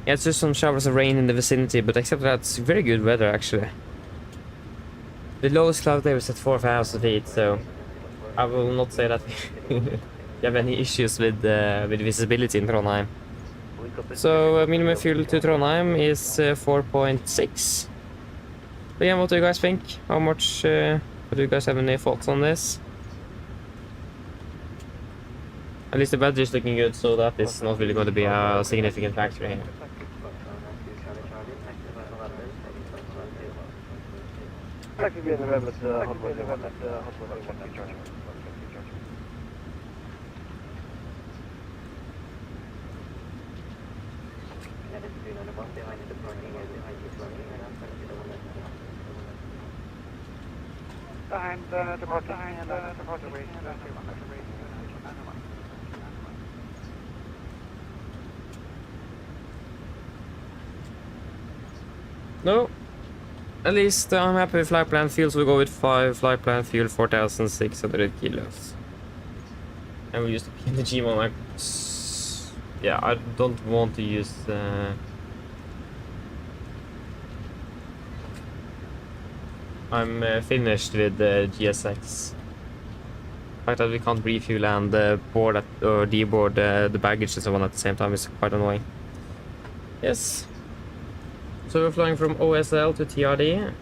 Yeah, it's just some showers of rain in the vicinity, but except that, it's very good weather actually. The lowest cloud there is at 4,000 feet, so I will not say that we have any issues with visibility in Trondheim. So minimum fuel to Trondheim is 4.6. So yeah, what do you guys think? How much? Do you guys have any thoughts on this? At least the weather is looking good, so that is not really going to be a significant factor here. No, at least I'm happy with flight plan fuel, so we go with 5 flight plan fuel, 4,600 kilos. And we use the PMDG one. Yeah, I don't want to use I'm finished with the GSX. The fact that we can't refuel and board at, or deboard the baggage and so on at the same time is quite annoying. Yes. So we're flying from OSL to TRD.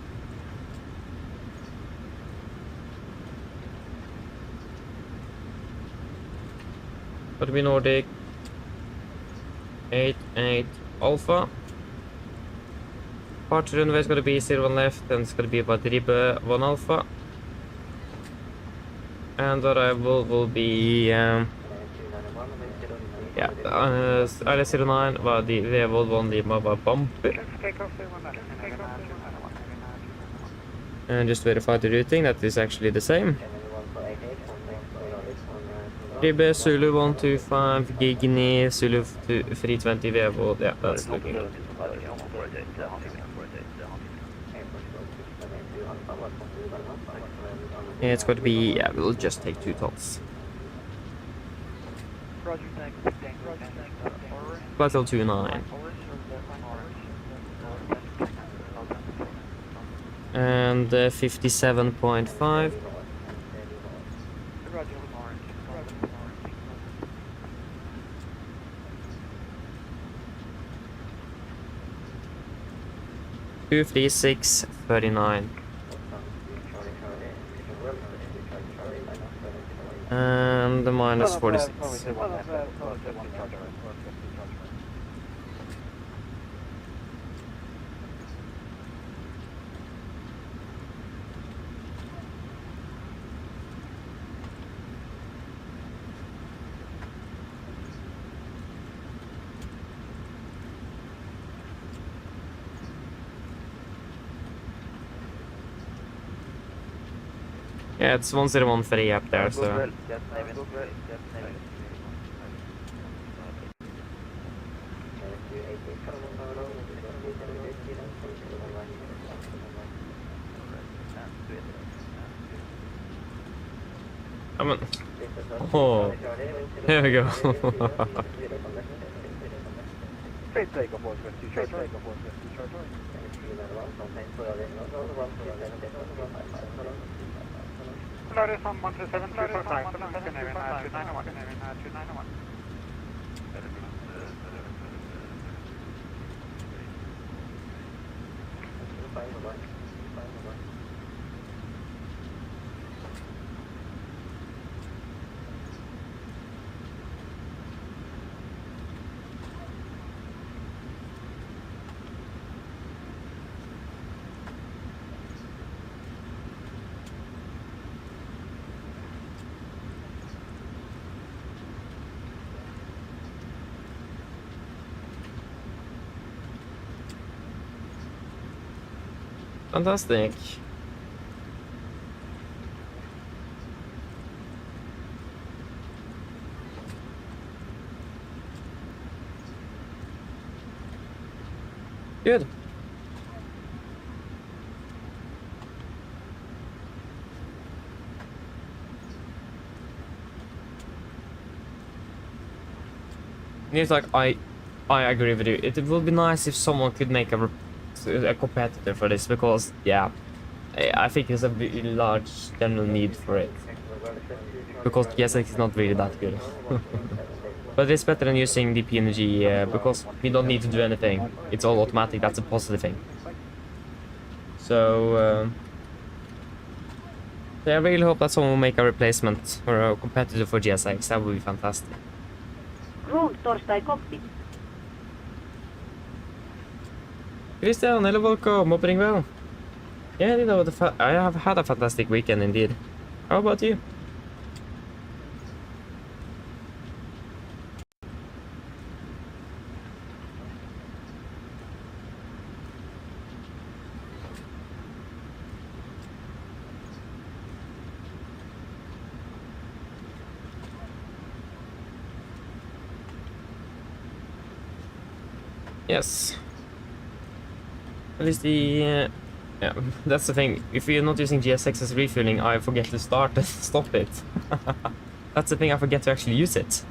But we Nordic 88 Alpha. Departure runway is going to be 01 left and it's going to be about Ribbe 1 Alpha. And arrival will be yeah, ILS09 var de Vevold 1 Lima var bumper. And just verify the routing, that is actually the same. Ribbe Zulu 125 Gigni Zulu 320 Vevold, yeah, that's looking good. Yeah, it's going to be, yeah, we'll just take 2 tops. Flight level 29. And 57.5. Two, 3, 6, 39. And the minus 46. Yeah, it's 1013 up there, so... Come on. Oh, there we go. Lotus on 127, 245, Scandinavian 291, 291. Fantastic. Good. It's like I agree with you. It would be nice if someone could make a competitor for this, because yeah, I think there's a very large general need for it. Because GSX is not really that good. But it's better than using the PMDG because we don't need to do anything. It's all automatic. That's a positive thing. So I really hope that someone will make a replacement or a competitor for GSX. That would be fantastic. Christian, hello, welcome. Opening well. Yeah, you know, I have had a fantastic weekend indeed. How about you? Yes. At least the yeah, that's the thing. If you're not using GSX as refueling, I forget to start and stop it. That's the thing, I forget to actually use it.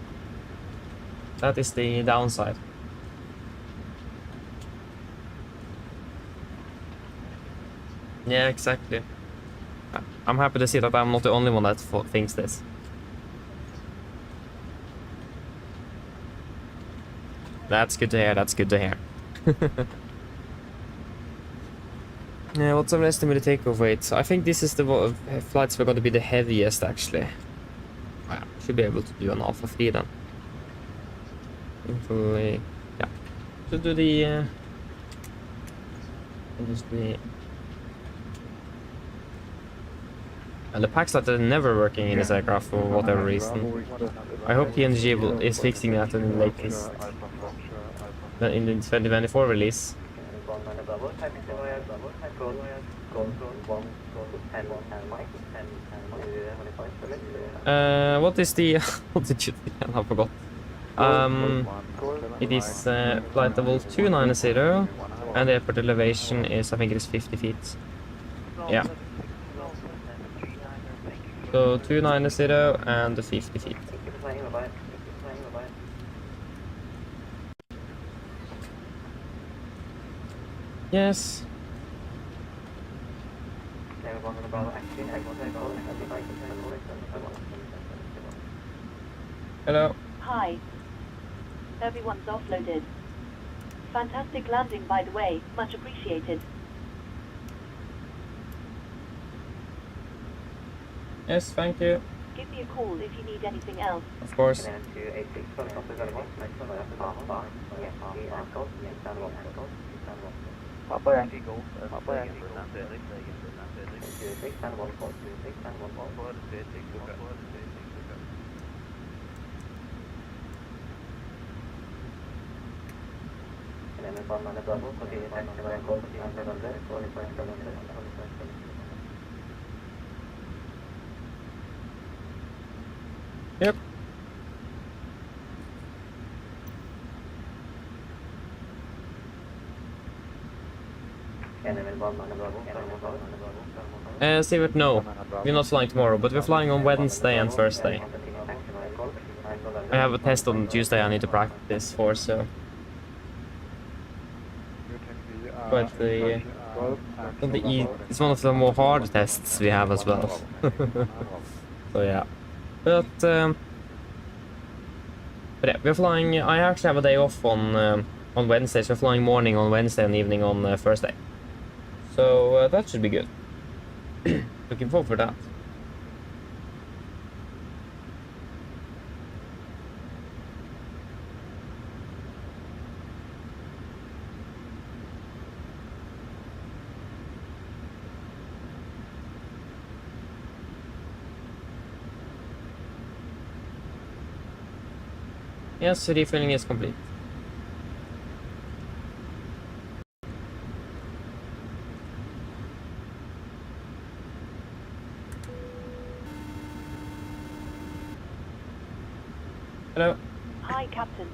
That is the downside. Yeah, exactly. I'm happy to see that I'm not the only one that thinks this. That's good to hear, that's good to hear. Yeah, what's our estimated takeoff weight? I think this is the flights we're going to be the heaviest, actually. Well, should be able to do an Alpha 3 then. Hopefully, yeah. Should do the and the packs that are never working in this aircraft for whatever reason. I hope PMDG is fixing that in the latest in the 2024 release. What is the what did you think? I forgot. It is flight level 290 and the airport elevation is, I think it is 50 feet. Yeah. So 290 and 50 feet. Yes. Hello. Hi. Everyone's offloaded. Fantastic landing, by the way. Much appreciated. Yes, thank you. Give me a call if you need anything else. Of course. Yep. Sivert, no. We're not flying tomorrow, but we're flying on Wednesday and Thursday. I have a test on Tuesday I need to practice for, so... But it's one of the more hard tests we have as well. So yeah. But yeah, we're flying. I actually have a day off on Wednesday, so we're flying morning on Wednesday and evening on Thursday. So that should be good. Looking forward to that. Yes, refilling is complete. Hello. Hi, Captain.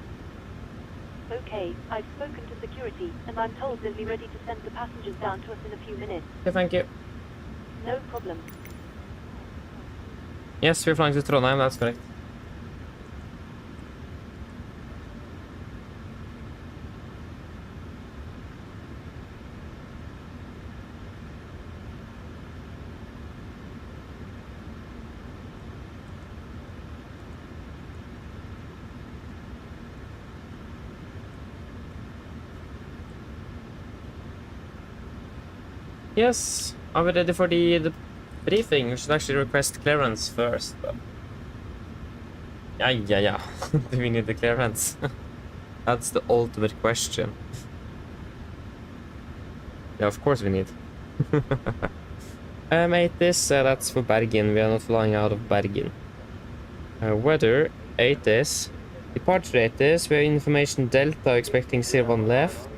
Okay, I've spoken to security, and I'm told they'll be ready to send the passengers down to us in a few minutes. Okay, thank you. No problem. Yes, we're flying to Trondheim, that's correct. Yes, are we ready for the briefing? We should actually request clearance first, but... Yeah. Do we need the clearance? That's the ultimate question. Yeah, of course we need. Mate, this, that's for Bergen. We are not flying out of Bergen. Weather, 8 is. Departure 8 is. We have information Delta, expecting 01 left.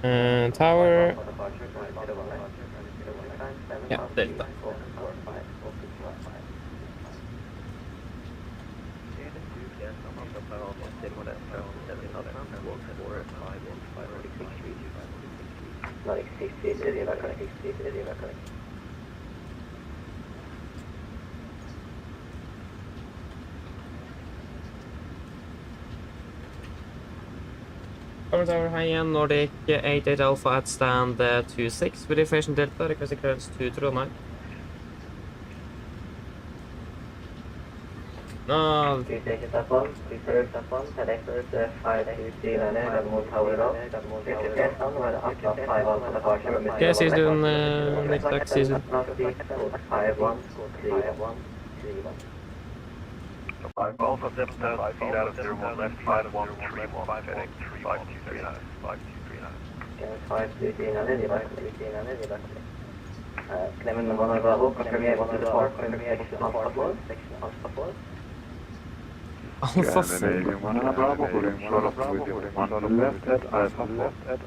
Tower. Yeah, Delta. Tower high end Nordic 88 Alpha at stand 26 with information Delta, requesting clearance to Trondheim. No. Yes, he's doing next back season. Alpha Delta, feed out of 01 left, 5131, heading 5239. 5239. Clement November Bravo, confirm you want to depart from Alpha 4. Alpha 4. Scandinavian 1 Bravo, holding short of within 1 left at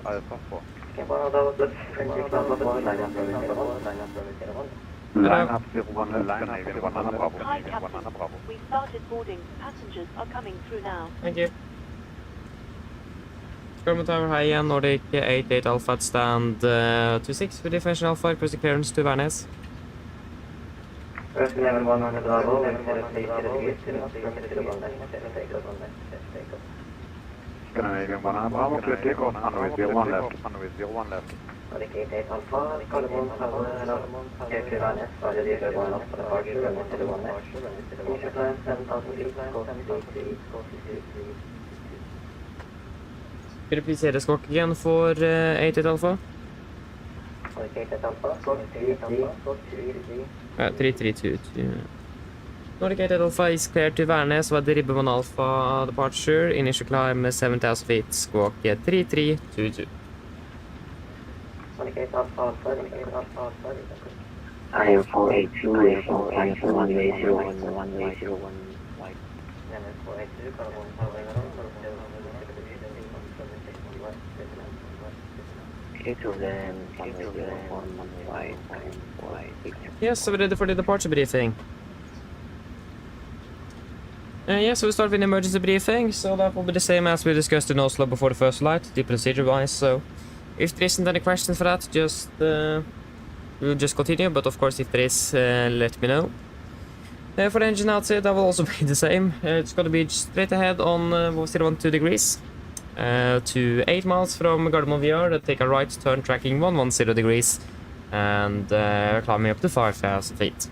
Alpha 4. Okay, one of those, let's bring you to Alpha 4, line up, Line up 01 left, Scandinavian 1 Bravo. Hi, Captain. We started boarding. Passengers are coming through now. Thank you. German Tower high end Nordic 88 Alpha at stand 26 with information Alpha, requesting clearance to Varnes. First 11 100 Bravo, Scandinavian 1 Bravo, clear takeoff, runway 01 left. Nordic 88 Alpha, Colombo Tower, clear to Varnes, further dear 1 off departure, runway 01 left. Initial climb 7,000 feet, go 53. Could you please say the squawk again for 88 Alpha? 88 Alpha, 3322. Nordic 88 Alpha is cleared to Varnes with the Ribbe 1 Alpha departure. Initial climb 7,000 feet, squawk 3322. I am 482, cancel runway 01. Yes, so we're ready for the departure briefing. So we start with an emergency briefing, so that will be the same as we discussed in Oslo before the first flight, the procedure-wise, so if there isn't any questions for that, we'll just continue, but of course if there is, let me know. For the engine outside, that will also be the same. It's going to be straight ahead on 012 degrees. To 8 miles from Gardermoen VR, take a right turn tracking 110 degrees and climbing up to 5,000 feet.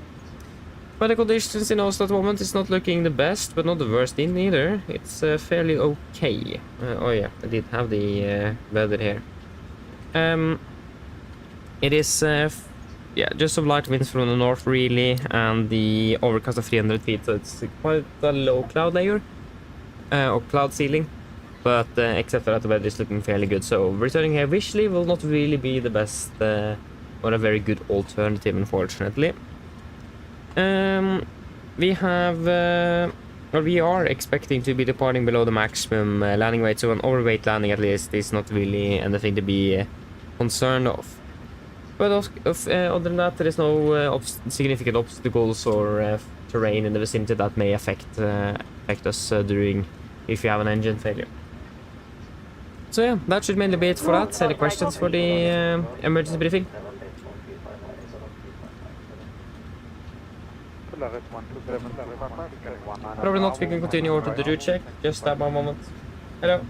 But the conditions in Oslo at the moment is not looking the best, but not the worst in either. It's fairly okay. Oh yeah, I did have the weather here. It is just some light winds from the north really, and the overcast of 300 feet, so it's quite a low cloud layer or cloud ceiling. But except for that, the weather is looking fairly good, so returning here visually will not really be the best or a very good alternative, unfortunately. We are expecting to be departing below the maximum landing weight, so an overweight landing at least is not really anything to be concerned of. But other than that, there is no significant obstacles or terrain in the vicinity that may affect us during if you have an engine failure. So yeah, that should mainly be it for that. Any questions for the emergency briefing? Probably not, we can continue over to the route check. Just that one moment. Hello.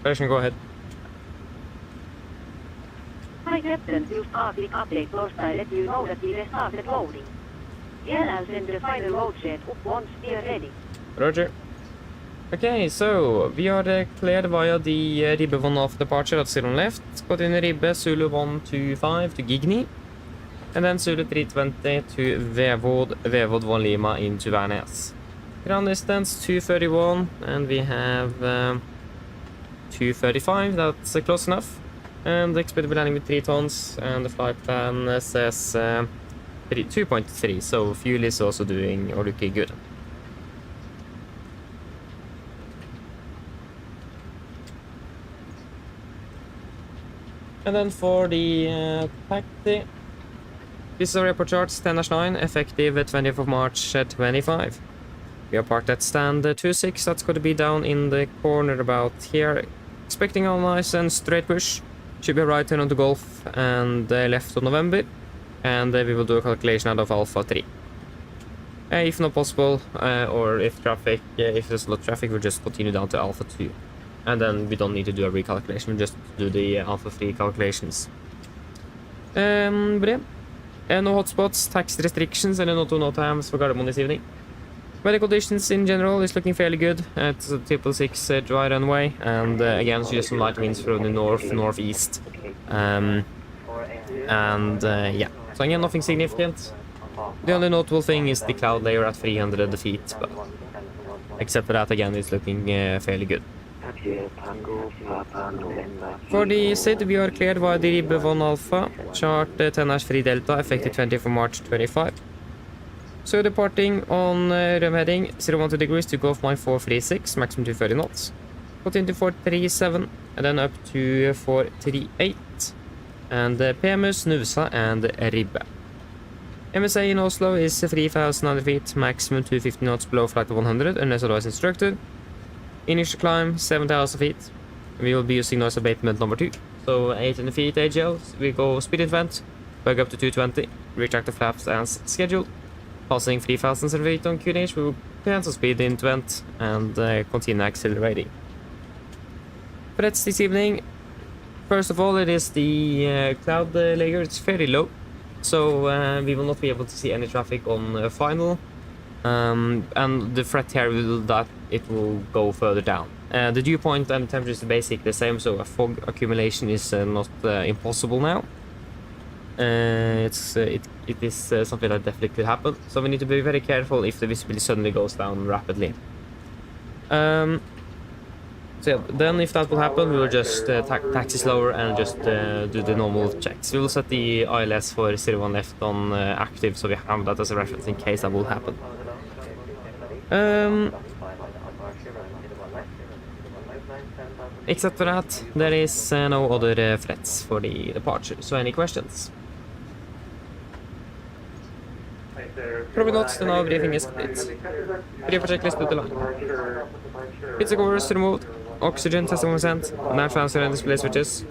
Bergen, go ahead. Hi Captain, we'll start the update Thursday, let you know that we have started loading. Yeah, I'll send the final load set up once we are ready. Roger. Okay, so we are cleared via the Ribbe 1 off departure at 0 left. Got in Ribbe Zulu 125 to Gigni. And then Zulu 320 to Vevod, Vevod 1 Lima into Værnes. Ground distance 231, and we have 235, that's close enough. And expected landing with 3 tons, and the flight plan says 2.3, so fuel is also doing or looking good. And then for the taxi, this is our airport charts 10-9, effective 20th of March 25. We are parked at stand 26, that's going to be down in the corner about here. Expecting a nice and straight push. Should be right turn onto Golf and left on November. And we will do a calculation out of Alpha 3. If not possible, or if traffic, if there's a lot of traffic, we'll just continue down to Alpha 2. And then we don't need to do a recalculation, we'll just do the Alpha 3 calculations. But yeah. No hotspots, tax restrictions, and no no times for Gardermoen this evening. Weather conditions in general is looking fairly good at the 666 dry runway, and again, so just some light winds from the northeast. Yeah, so again, nothing significant. The only notable thing is the cloud layer at 300 feet, but except for that, again, it's looking fairly good. For the SID, we are cleared via the Ribbe 1 Alpha, chart 10-3 Delta, effective 20th of March 25. So departing on heading 012 degrees to Golf Mine 436, maximum 230 knots. Continue to 437, and then up to 438. And PMS, Nusa, and Ribbe. MSA in Oslo is 3,900 feet, maximum 250 knots below flight of 100, unless otherwise instructed. Initial climb 7,000 feet. We will be using noise abatement number 2. So 800 feet AGL, we go speed vent, bug up to 220, retract the flaps as scheduled. Passing 3,000 feet on QNH, we will cancel speed in vent and continue accelerating. Threats this evening. First of all, it is the cloud layer, it's fairly low. So we will not be able to see any traffic on final. And the threat here will that it will go further down. The dew point and the temperature is basically the same, so a fog accumulation is not impossible now. It is something that definitely could happen, so we need to be very careful if the visibility suddenly goes down rapidly. So yeah, then if that will happen, we will just taxi slower and just do the normal checks. We will set the ILS for 01 left on active, so we have that as a reference in case that will happen. Except for that, there is no other threats for the departure. So any questions? Probably not, the now briefing is complete. Brief for checklist to the line. Pizza covers removed, oxygen testing was sent, nav transfer and display switches,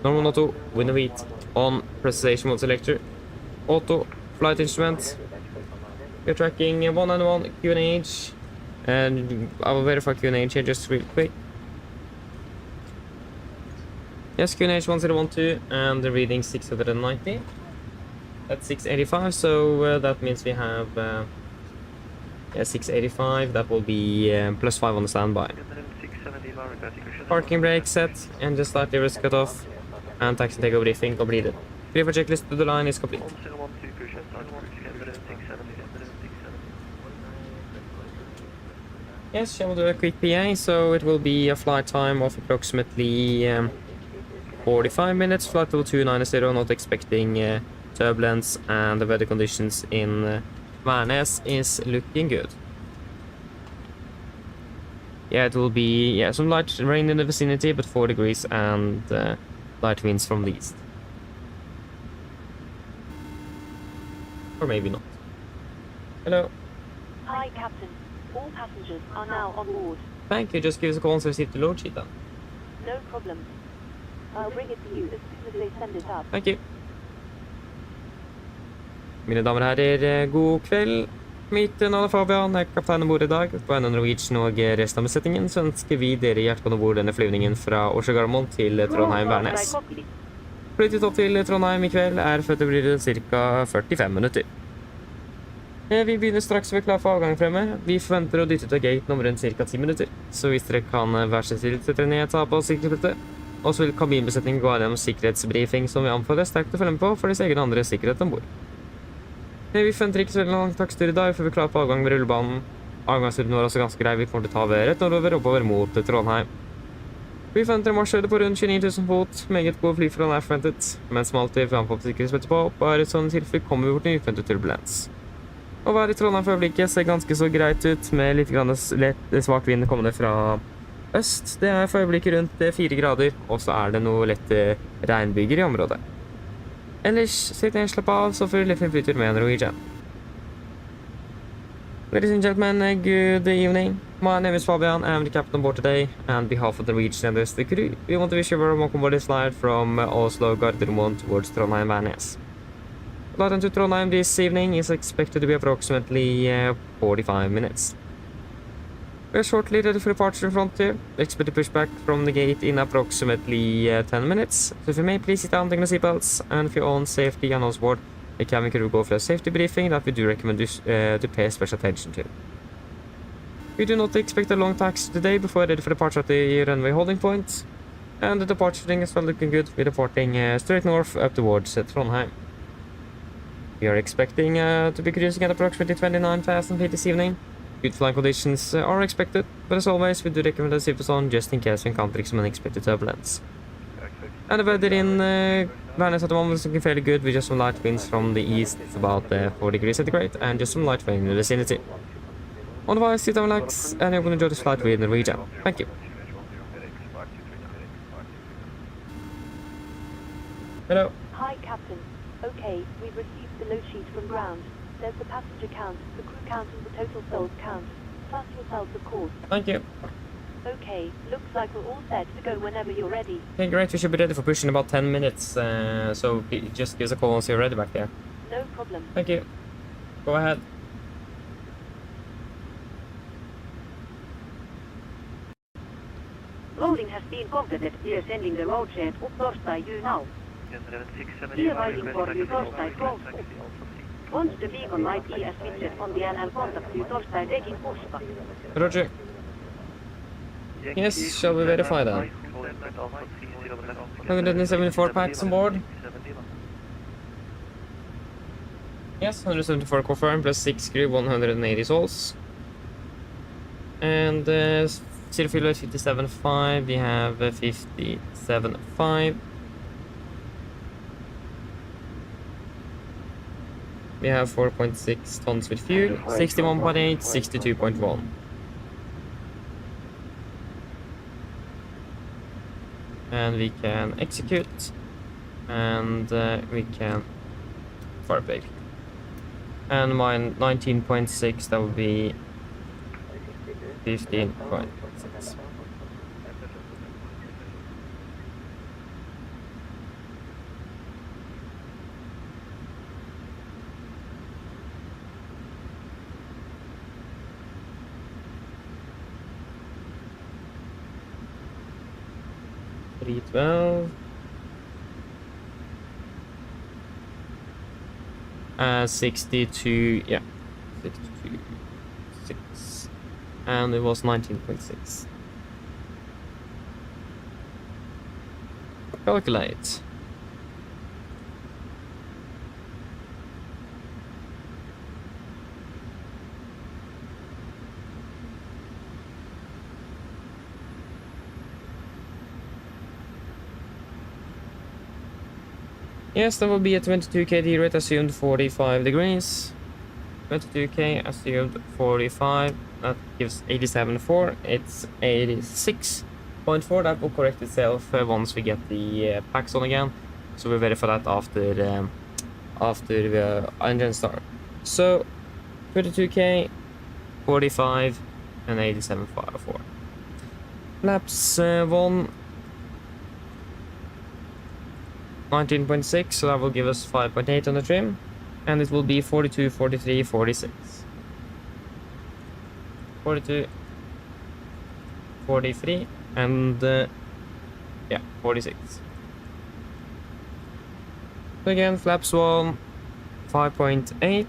normal auto, window heat, on, presentation mode selector, auto, flight instruments. We're tracking 191 QNH, and I will verify QNH here just real quick. Yes, QNH 1012, and the reading 690. That's 685, so that means we have 685, that will be +5 on the standby. Parking brake set, and just slightly risk cut off, and taxi takeover briefing completed. Brief for checklist to the line is complete. Yes, I will do a quick PA, so it will be a flight time of approximately 45 minutes, flight level 290, not expecting turbulence, and the weather conditions in Værnes is looking good. Yeah, it will be some light rain in the vicinity, but 4 degrees and light winds from the east. Or maybe not. Hello. Hi, Captain. All passengers are now on board. Thank you, just give us a call once you receive the load sheet then. No problem. I'll bring it to you as soon as they send it up. Thank you. Mine damer og herrer, god kveld. Mitt navn er Fabian, jeg er kaptein ombord i dag. På en Norwegian og resten av besetningen så ønsker vi dere hjertelig ombord denne flyvningen fra Oslo Gardermoen til Trondheim Værnes. Flyttet opp til Trondheim i kveld er født og blir ca. 45 minutter. Vi begynner straks ved klar for avgang fremme. Vi forventer å dytte ut av gate om rundt ca. 10 minutter. Så hvis dere kan være så snill sette dere ned, ta på sikkerhetsbeltet. Og så vil kabinbesetningen gå gjennom sikkerhetsbriefing som vi anbefaler sterkt å følge med på for deres egen andre sikkerhet ombord. Vi forventer ikke så veldig langt taksttur i dag, for vi er klar på avgang ved rullebanen. Avgangsturen vår er også ganske grei. Vi kommer til å ta ved rett nordover oppover mot Trondheim. Vi forventer en marsjhøyde på rundt 29 000 fot. Meget gode flyforhold er forventet, men som alltid får anpå sikkerhetsbeltet på. Bare i sånne tilfeller kommer vi bort til uforventet turbulens. Å være i Trondheim for øyeblikket ser ganske så greit ut, med litt lett svak vind kommende fra øst. Det er for øyeblikket rundt 4 grader, og så er det noe lett regnbyger i området. Ellers, sitt ned, slapp av, så får du litt flytur med Norwegian. Ladies and gentlemen, good evening. My name is Fabian, I'm the captain on board today. On behalf of the Norwegian and the rest of the crew, we want to wish you a very welcome aboard this flight from Oslo, Gardermoen towards Trondheim, Værnes. Flight into Trondheim this evening is expected to be approximately 45 minutes. We are shortly ready for departure in front here. We expect to push back from the gate in approximately 10 minutes. So if you may please sit down, take the seatbelts, and for your own safety and on board, the cabin crew will go for a safety briefing that we do recommend to pay special attention to. We do not expect a long taxi today before we're ready for departure at the runway holding point. And the departure thing is well looking good. We're departing straight north up towards Trondheim. We are expecting to be cruising at approximately 29,000 feet this evening. Good flying conditions are expected, but as always, we do recommend a seatbelt on just in case we encounter some unexpected turbulence. And the weather in Værnes at the moment is looking fairly good, with just some light winds from the east, it's about 4 degrees centigrade, and just some light rain in the vicinity. Otherwise, sit down, relax, and you're going to enjoy this flight with Norwegian. Thank you. Hello. Hi, Captain. Okay, we've received the load sheet from ground. There's the passenger count, the crew count, and the total souls count. Plus yourselves, of course. Thank you. Okay, looks like we're all set to go whenever you're ready. Okay, great. We should be ready for push in about 10 minutes, so just give us a call once you're ready back there. No problem. Thank you. Go ahead. Loading has been completed. We are sending the load sheet up Torstai you now. We are waiting for you Torstai close. Once the beacon light is switched on the LL contact you Torstai taking Pushka. Roger. Yes, shall we verify that? 174 packs on board. Yes, 174 confirmed, plus 6 crew, 180 souls. And zero fuel at 57.5, we have 57.5. We have 4.6 tons with fuel, 61.8, 62.1. And we can execute, and we can fire back. And mine 19.6, that would be 15.6. $312. 62, yeah, 62.6, and it was 19.6. Calculate. Yes, that will be a 22K D rate assumed 45 degrees. 22K assumed 45. That gives 87.4. It's 86.4. That will correct itself once we get the packs on again. So we're ready for that after the engine start. So 22K, 45, and 87.4. Flaps 1. 19.6, so that will give us 5.8 on the trim, and it will be 42, 43, 46. 42, 43, and yeah, 46. So again, flaps 1, 5.8,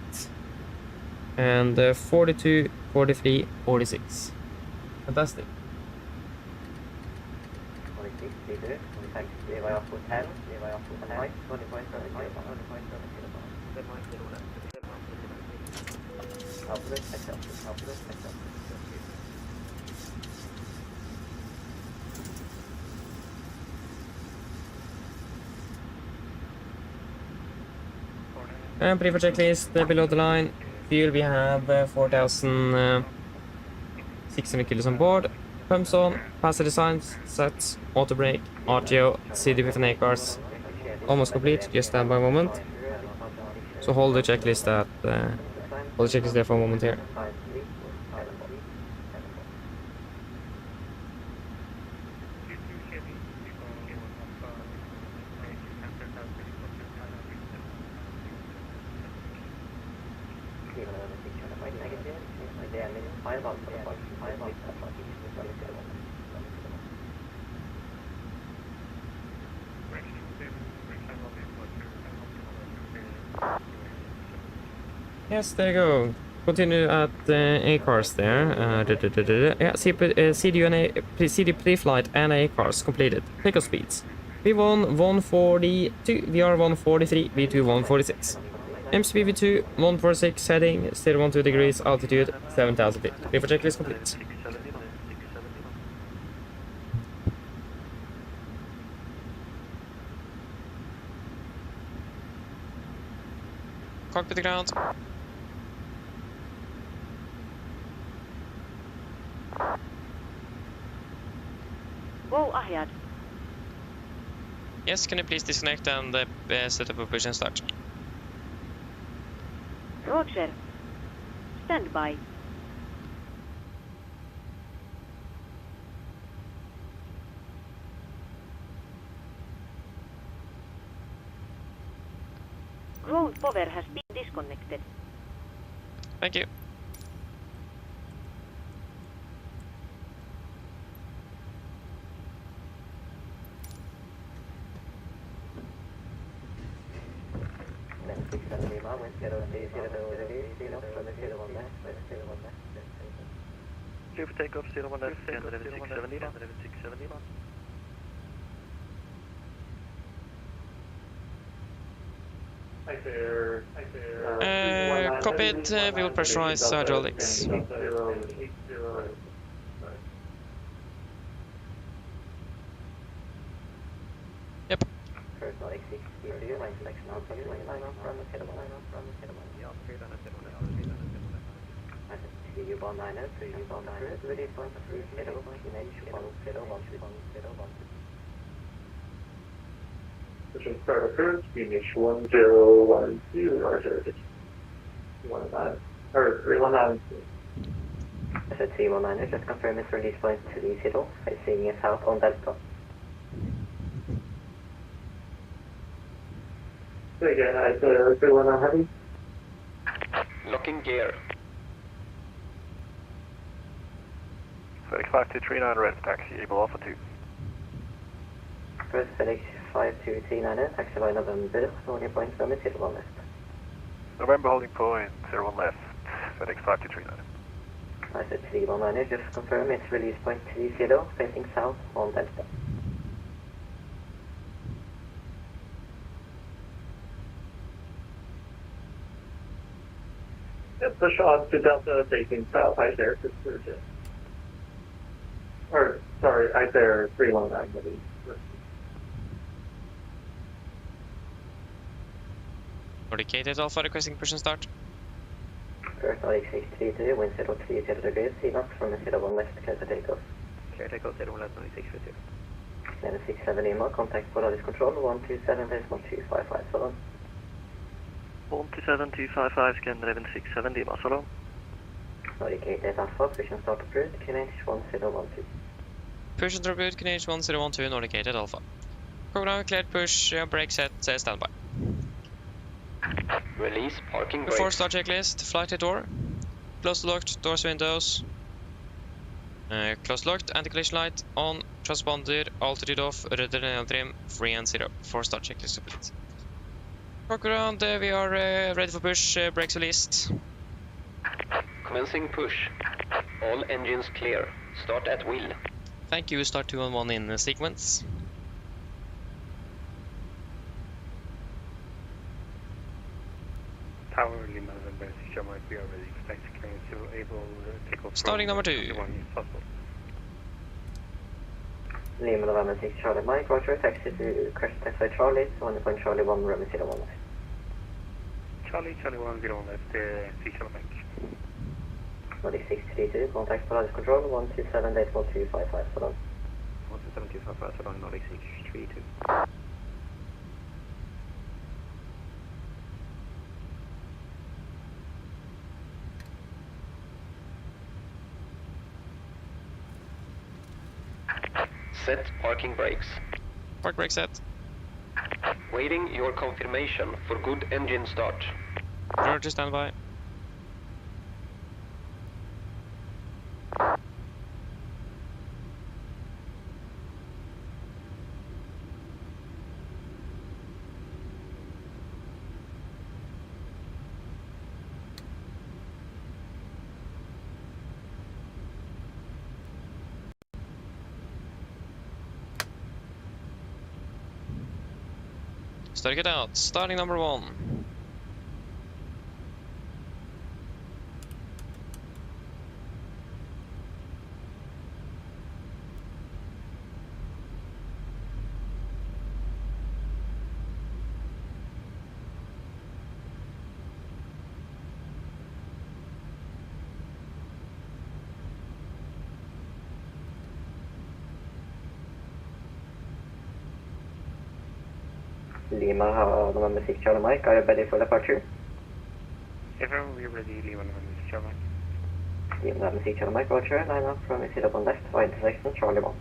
And 42, 43, 46. Fantastic. 46, leader, contact Levi Hotel, right, 20.7 Outlook, accept. And prefer checklist below the line. Fuel, we have 4,600 kilos on board. Pumps on, passenger signs, sets, auto brake, RTO, CDP cars. Almost complete, just stand by a moment. So hold the checklist there for a moment here. Yes, there you go. Continue at A cars there. Yeah, CD pre-flight and A cars completed. Takeoff speeds. V1 142, VR 143, V2 146. MCP V2 146 heading 012 degrees, altitude 7,000 feet. Before checklist complete. Cockpit ground. Whoa, ahead. Yes, can you please disconnect and set up a push and start? Roger. Stand by. Ground power has been disconnected. Thank you. Clear for takeoff, 01 left, 670. Copied, we will pressurize hydraulics. Yep. Pushing start approved, Phoenix 1012, or 319, or 319. I said 319, just confirm its release point to the zero, facing south on Delta. Say again, I said 319 heavy. Locking gear. FedEx 5239, red taxi, able Alpha 2. First FedEx 5239, taxi by November, holding point from 01 left. November holding point, 01 left, FedEx 5239. I said 319, just confirm its release point to the zero, facing south on Delta. Push on to Delta facing south, right there, or, sorry, right there, 319, heavy. Indicated Alpha requesting push and start. First RX632, wind 030 degrees, CNOX from 01 left, clear to takeoff. Clear takeoff 01 left, 9652. Then 67 Lima, contact Polaris Control, 127.255, so on. 127255, scan 1167 Lima, so long. Indicated Alpha, push and start approved, QNH 1012. Push and approved, QNH 1012, indicated Alpha. Program cleared push, brake set, standby. Release parking Before brakes. start checklist, flight to door. Closed locked, doors windows. Closed locked, anti-collision light on, transponder, altitude off, rudder trim, free and 0. Before start checklist complete. Rock around, we are ready for push, brakes released. Commencing push. All engines clear. Start at will. Thank you, start 2 and 1 in sequence. Tower Lima November 6 Charlie Mike, we are ready. Taxi clearance able take off. Starting number 2. Lima November 6 Charlie Mike, Roger, taxi to Crest Taxi Charlie, 1 Charlie 1, runway 01 left. Charlie 101 left, 6 Charlie Mike. Nordic 632, contact Polaris Control, 127.1255, so long. 127.255, so long, Nordic 632. Set parking brakes. Park brake set. Waiting your confirmation for good engine start. Roger, standby. Starting it out. Starting number 1. Lima, November 6 Charlie Mike, are you ready for departure? Everyone, we are ready. Lima November 6 Charlie Mike. Lima November 6 Charlie Mike, Roger, line up from 01 left, wide intersection, Charlie 1.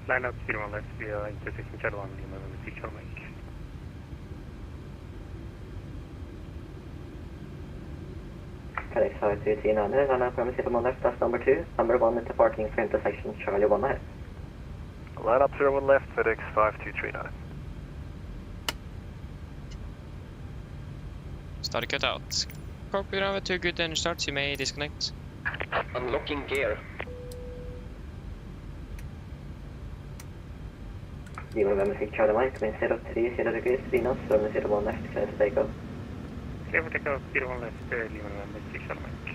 Line up 01 left, we are intersection Charlie 1, Lima November 6 Charlie Mike. FedEx 5239, line up from 01 left, that's number 2. Number 1 is departing for intersection, Charlie 1 ahead. Line up 01 left, FedEx 5239. Start cut out. Copy runway 2, good engine starts, you may disconnect. Unlocking gear. Lima November 6 Charlie Mike, wind 03, 0 degrees, Venus, runway 01 left, clear to take off. Clear for takeoff 01 left, Lima November 6 Charlie Mike.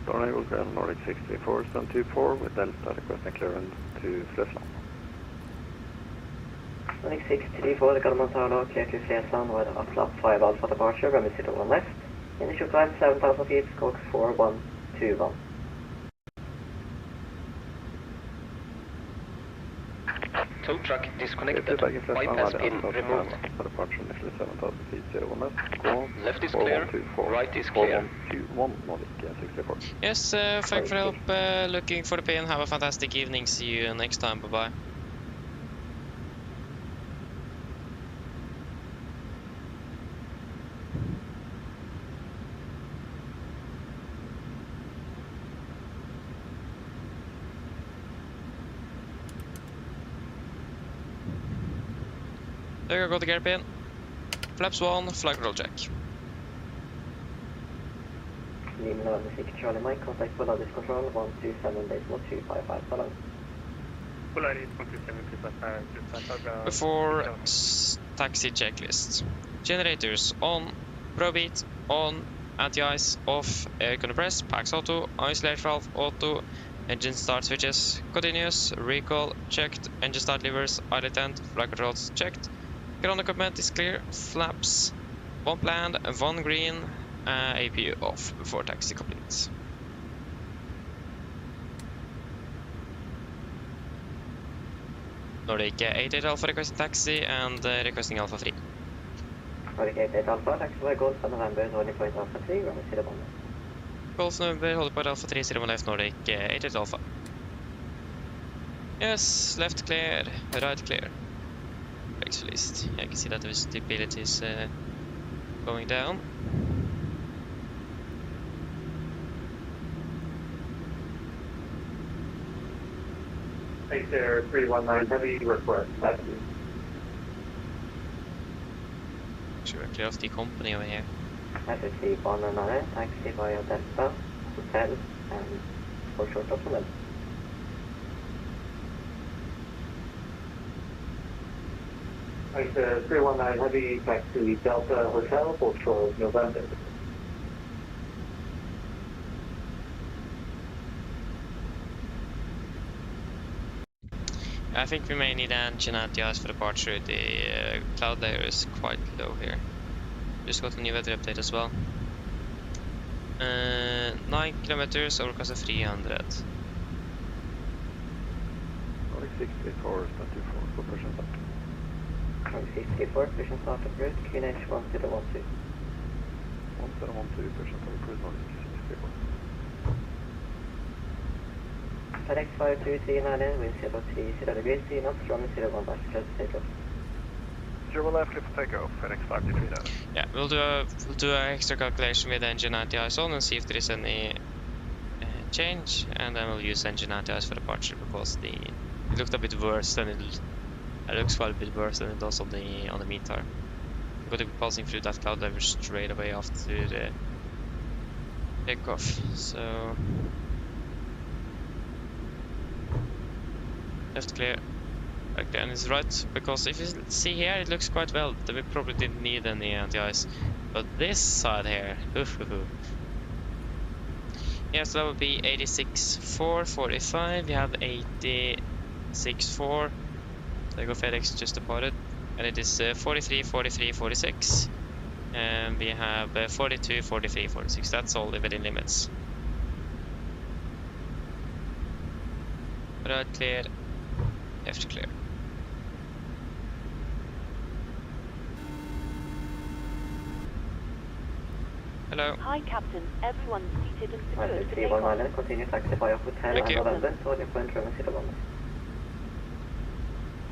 Trondheim, Ground Nordic 64, Sun 24 with Delta requesting clearance to Flesland. Nordic 634, the Gallimantano, clear to Flesland with a flap 5 Alpha departure, runway 01 left. Initial climb 7,000 feet, stroke 4121. Tow truck disconnected. Bypass pin removed. For departure initially 7,000 feet, 01 left. Go Left is clear, right is clear. 4121 Nordic 64. Yes, thank you for help looking for the pin. Have a fantastic evening. See you next time. Bye-bye. There you go, the gear pin. Flaps 1, flag roll check. Lima November 6 Charlie Mike, contact Polaris Control, 127.1255, so long. Polaris 127.255. Before taxi checklist. Generators on, Probeat on, anti-ice off, air compress, packs auto, isolator valve auto, engine start switches, continuous, recall, checked, engine start levers, idle tent, flag controls checked. Ground equipment is clear, flaps, 1 planned, 1 green, APU off before taxi completes. Nordic 88 Alpha requesting taxi and requesting Alpha 3. Nordic 88 Alpha, taxi by Golf November, Nordic Point Alpha 3, runway 01 left. Golf November, hold point Alpha 3, 01 left, Nordic 88 Alpha. Yes, left clear, right clear. Brakes released. I can see that the visibility is going down. Air 319 Heavy request, taxi. Should we clear off the company over here? FSIPanel 9, taxi via Delta, Hotel, and for short document. Air 319 Heavy, taxi Delta Hotel, for short November. I think we may need an engine anti-ice for departure. The cloud layer is quite low here. Just got a new weather update as well. 9 kilometers, overcast of 300. Nordic 64, stand 24 for push and start. Nordic 64, push and start up route, QNH 1012. 1012, push and start cruise Nordic 64. FedEx 52399, wind 030 degrees, 3 knots, runway 01 dash, close to takeoff. 01 left, clear for takeoff, FedEx 52399. Yeah, we'll do an extra calculation with engine anti-ice on and see if there is any change, and then we'll use engine anti-ice for departure because it looked a bit worse than it looks quite a bit worse than it does on the METAR. We're going to be passing through that cloud lever straight away after the takeoff, so left clear. Okay, and it's right, because if you see here, it looks quite well. Then we probably didn't need any anti-ice. But this side here, yeah, so that would be 86.445. We have 86.4. There go FedEx just departed. And it is 43, 43, 46. And we have 42, 43, 46. That's all within limits. Right clear, left clear. Hello. Hi, Captain. Everyone's seated and secured for 319, takeoff. continue taxi via Hotel and November, Nordic point runway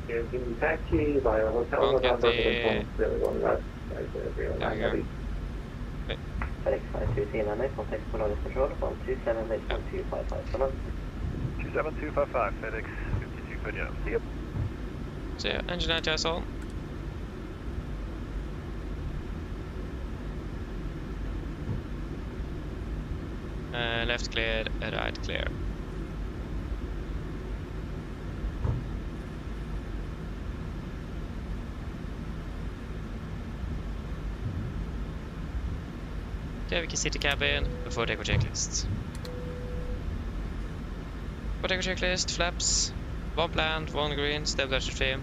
01. Taxi via Hotel November, point 01 left, FedEx 52399, contact Polaris Control, 127.255, come on. 27255, FedEx 52 for you. Yep. So yeah, engine anti-ice on. Left clear, right clear. Okay, we can see the cabin before deco checklist. For deco checklist, flaps, 1 planned, 1 green, stabilizer trim,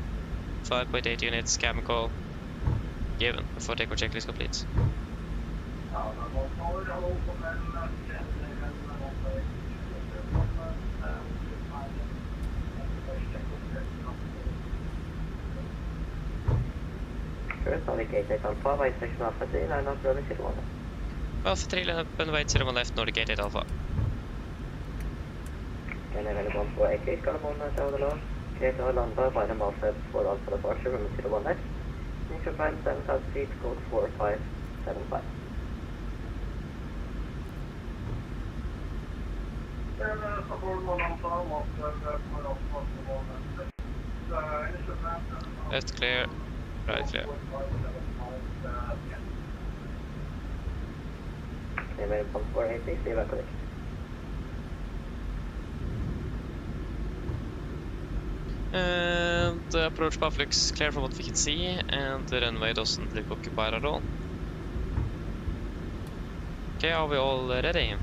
5.8 units, cabin call, given before deco checklist complete. First, Nordic 88 Alpha, by section Alpha 3, line up runway 01. Alpha 3, line up and wait 01 left, Nordic 88 Alpha. Can I have 1488, got a moment out of the law. Clear to Volanta, by the Malfred for Alpha departure, runway 01 left. Initial time 7,000 feet, code 4575. Left clear, right clear. Name 1488, stay back with it. And the approach path looks clear from what we can see, and the runway doesn't look occupied at all. Okay, are we all ready?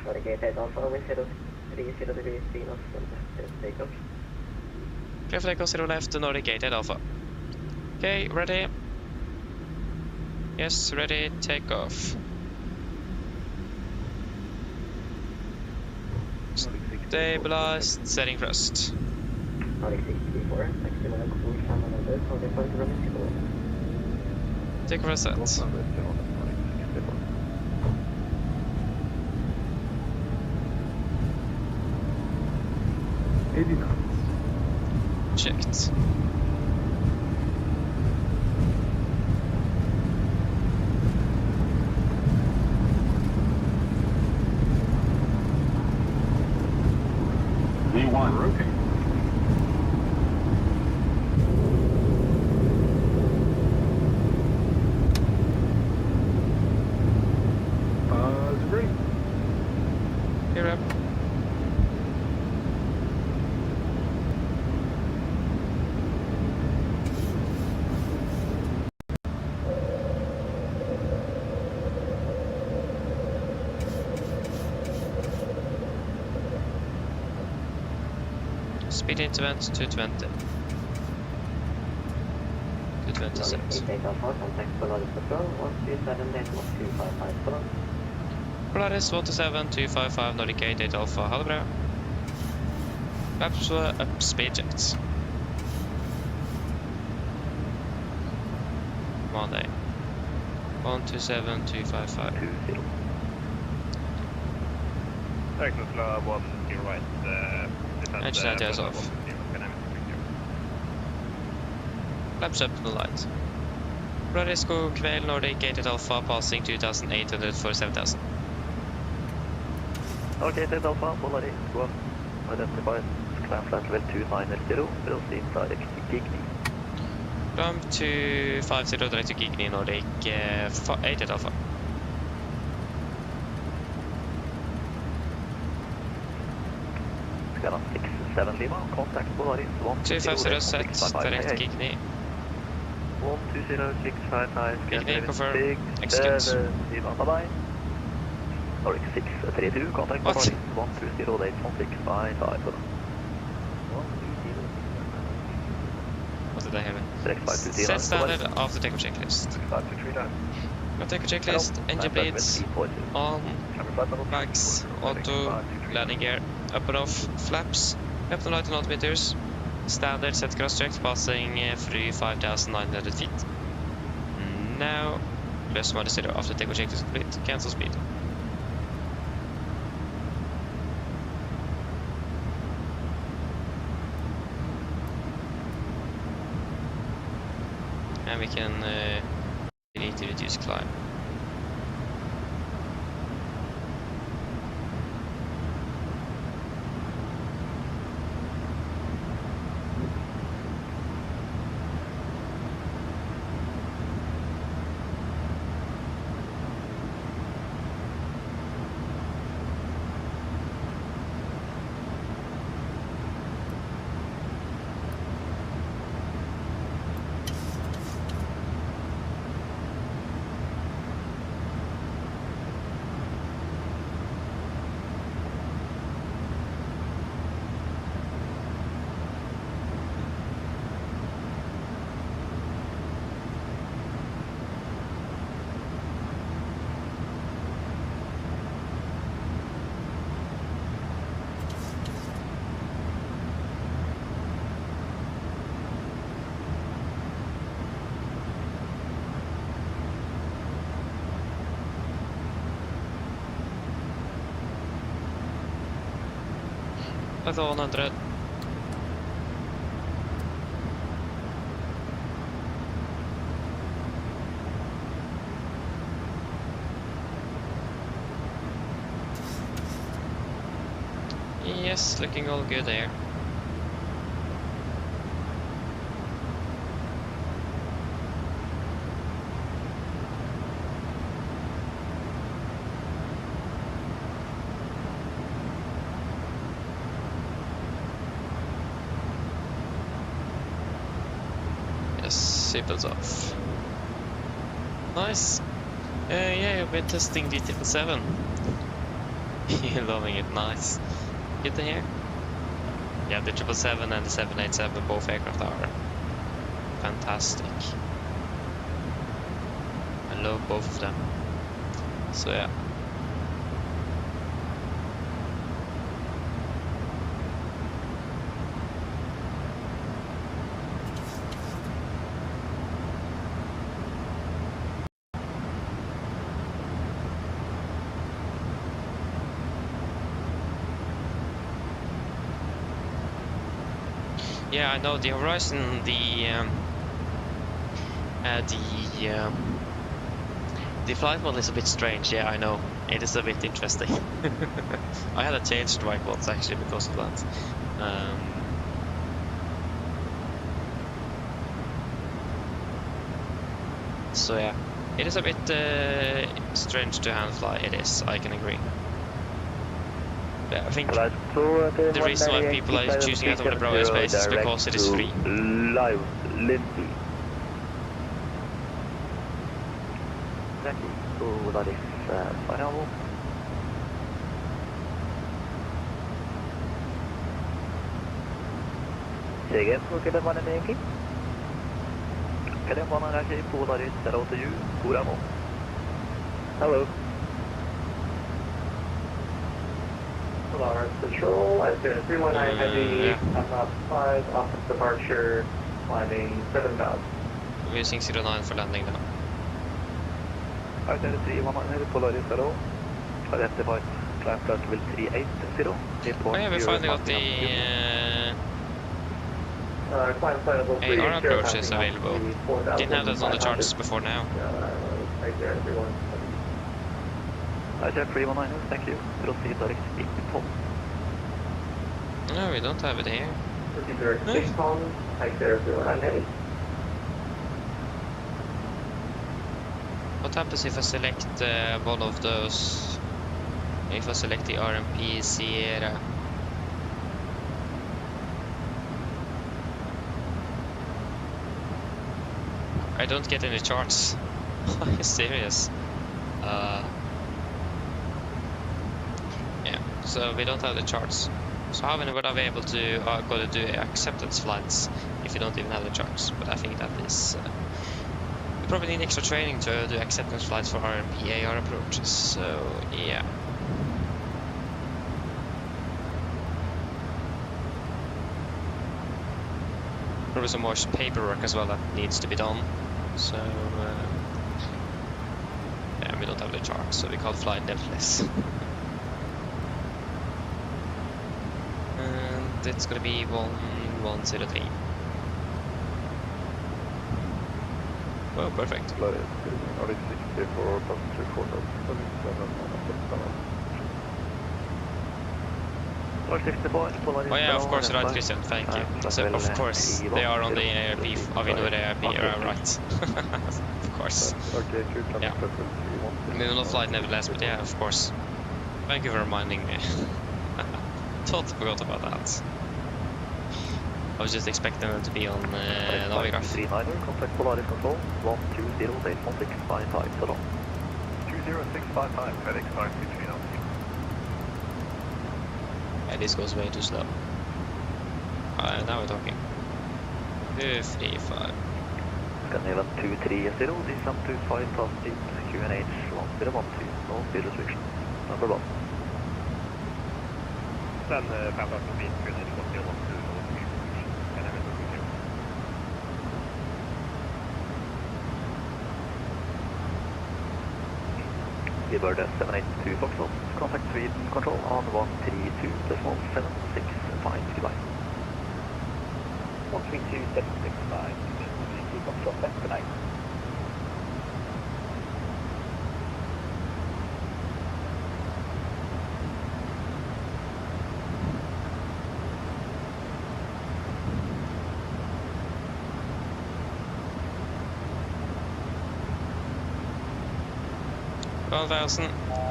Nordic 88 Alpha, wind 30 degrees, 3 knots, takeoff. Clear for takeoff 0 left, Nordic 88 Alpha. Okay, ready? Yes, ready, take off. Nordic 64. Stabilized, setting thrust. Nordic 64, Take a reset. Checked. V1. Rotate. Great. Here up. Speed increment 220. 226. Polaris 127, 255, Nordic 8 Alpha, ha det bra. Flaps up speed checks. Monday. 127, 255. 20. Technosla 1, you're right. Edge that is off. Flaps up to the light. Polaris go Kvel Nordic 8 Alpha, passing 2800 for 7000. Okay, 8 Alpha, Polaris, go up. Identified, climb flat level 2900, proceed direct to Gigni. Climb 250 direct to Gigni Nordic 8 Alpha. Scanner 67 Lima, contact Polaris 250 set, direct to Gigni. 12065, Gigni, confirm, execute. Lima, bye-bye. Nordic 632, contact Polaris 1208165. What did I have? Set standard after takeoff checklist. Got takeoff checklist, engine blades, on, bags, auto, landing gear, up and off, flaps, left and right and altimeters, standard set cross check, passing through 5,900 feet. Now, plus minus 0 after takeoff checklist complete, cancel speed. And we can need to reduce climb. That's 100. Yes, looking all good there. Seatbelts off. Nice. Yeah, I've been testing the 777. You're loving it, nice. Good to hear. Yeah, the 777 and the 787, both aircraft are fantastic. I love both of them. So yeah. Yeah, I know the horizon, the flight model is a bit strange. Yeah, I know. It is a bit interesting. I had to change the white balls actually because of that. So yeah, it is a bit strange to hand fly. It is, I can agree. But I think the reason why people are choosing out of the broader space is because it is free. Live, Lindsay. Thank you. So that is final. Say again, look at the one making. Can you one actually pull that is set out to you? Kuramo. Hello. Polaris Control, I said 319 heavy, I'm 5, off of departure, climbing 7 knots. We're using 09 for landing now. I said 319 heavy, Polaris Control. Identified climb flight level 380. Oh yeah, we finally got the Climb flight level 3 AR approaches available. Didn't have that on the charts before now. Right there, everyone. I said 319, thank you. Proceed direct 8 No, we don't have it here. Proceed direct 6 tons, right there, everyone. I'm heavy. What happens if I select one of those? If I select the RMP Sierra? I don't get any charts. Are you serious? Yeah, so we don't have the charts. So how would I be able to go to do acceptance flights if you don't even have the charts? But I think that is... you probably need extra training to do acceptance flights for RMP AR approaches, so yeah. Probably some more paperwork as well that needs to be done. So yeah, we don't have the chart, so we can't fly nevertheless. And it's gonna be 1103. Well, perfect. Oh yeah, of course, right, Christian, thank you. So, of course, they are on the ARP, Avinor ARP, right. Of course. Yeah. We will not fly nevertheless, but yeah, of course. Thank you for reminding me. Totally forgot about that. I was just expecting them to be on Navigraph. 39er, contact Polaris Control, 120.81655, so long. 20655, FedEx 523 now. Yeah, this goes way too slow. Now we're talking. 235. Scandinavian 230, descent to 5000 feet, QNH 1012, no speed restriction. Number 1. Then 5000 feet, QNH 1012, no speed restriction. And everything we do. Bird 782 Foxtrot, contact Sweden Control on 132.765, goodbye. 132.765, Foxtrot, good night.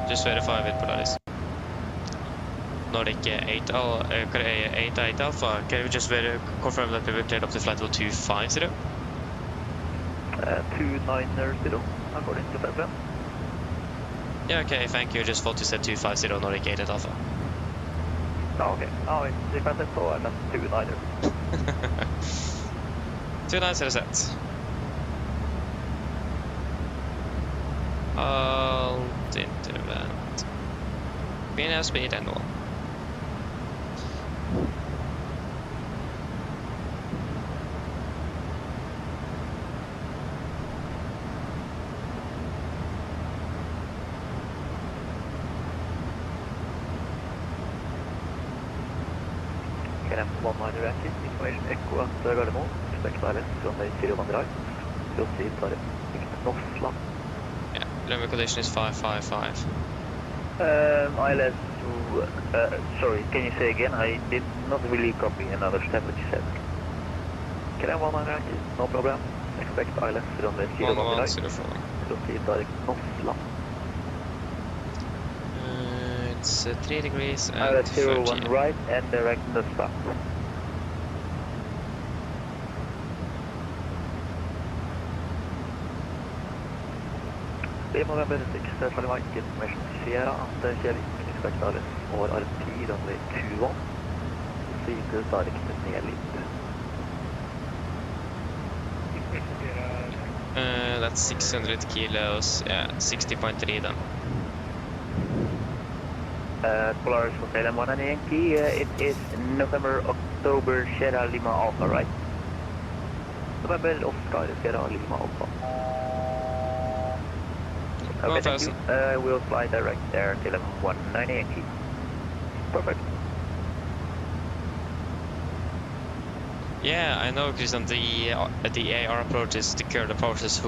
Just verify with Polaris. Nordic 8 Alpha, can you just confirm that we were cleared up to flight level 250? 290, according to FSIPanel. Yeah, okay, thank you. Just thought you said 250 Nordic 8 Alpha. Oh, okay. Oh, if I said so, I meant 290. 290 set. Alt intervent. Begynner speed ennå. KLM 19 Yankee, information Echo at Gardermoen, expect ILS from the 01 right, proceed direct Oslo. Yeah, runway condition is 555. ILS, sorry, can you say again? I did not really copy and understand what you said. KLM 19 Yankee, no problem. Expect ILS from the 01 right, 1104. proceed direct Oslo. It's 3 degrees and ILS 01 30. right and direct Oslo. November 6, Charlie Mike, information Sierra and Kjellvik, expect ILS over RP runway 21, proceed direct Nelip. That's 600 kilos, yeah, 60.3 then. Polaris Hotel M1 and Yankee, it is November, October, Sierra Lima Alpha, right? November, Oscar, Sierra Lima Alpha. Okay, thank you. We'll fly direct there till M19 Yankee. Perfect. Yeah, I know, Christian, the AR approaches, the current approaches,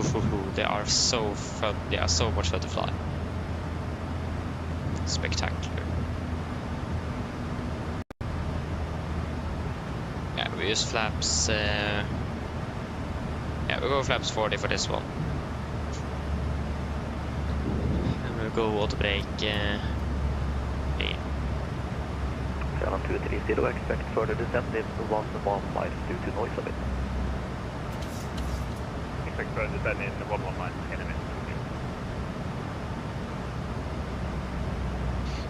they are so fun, they are so much fun to fly. Spectacular. Yeah, we use flaps, yeah, we'll go flaps 40 for this one. And we'll go auto brake, yeah. 7230, expect further descent in 1 mile due to noise of it. Expect further descent in 1 mile in a minute.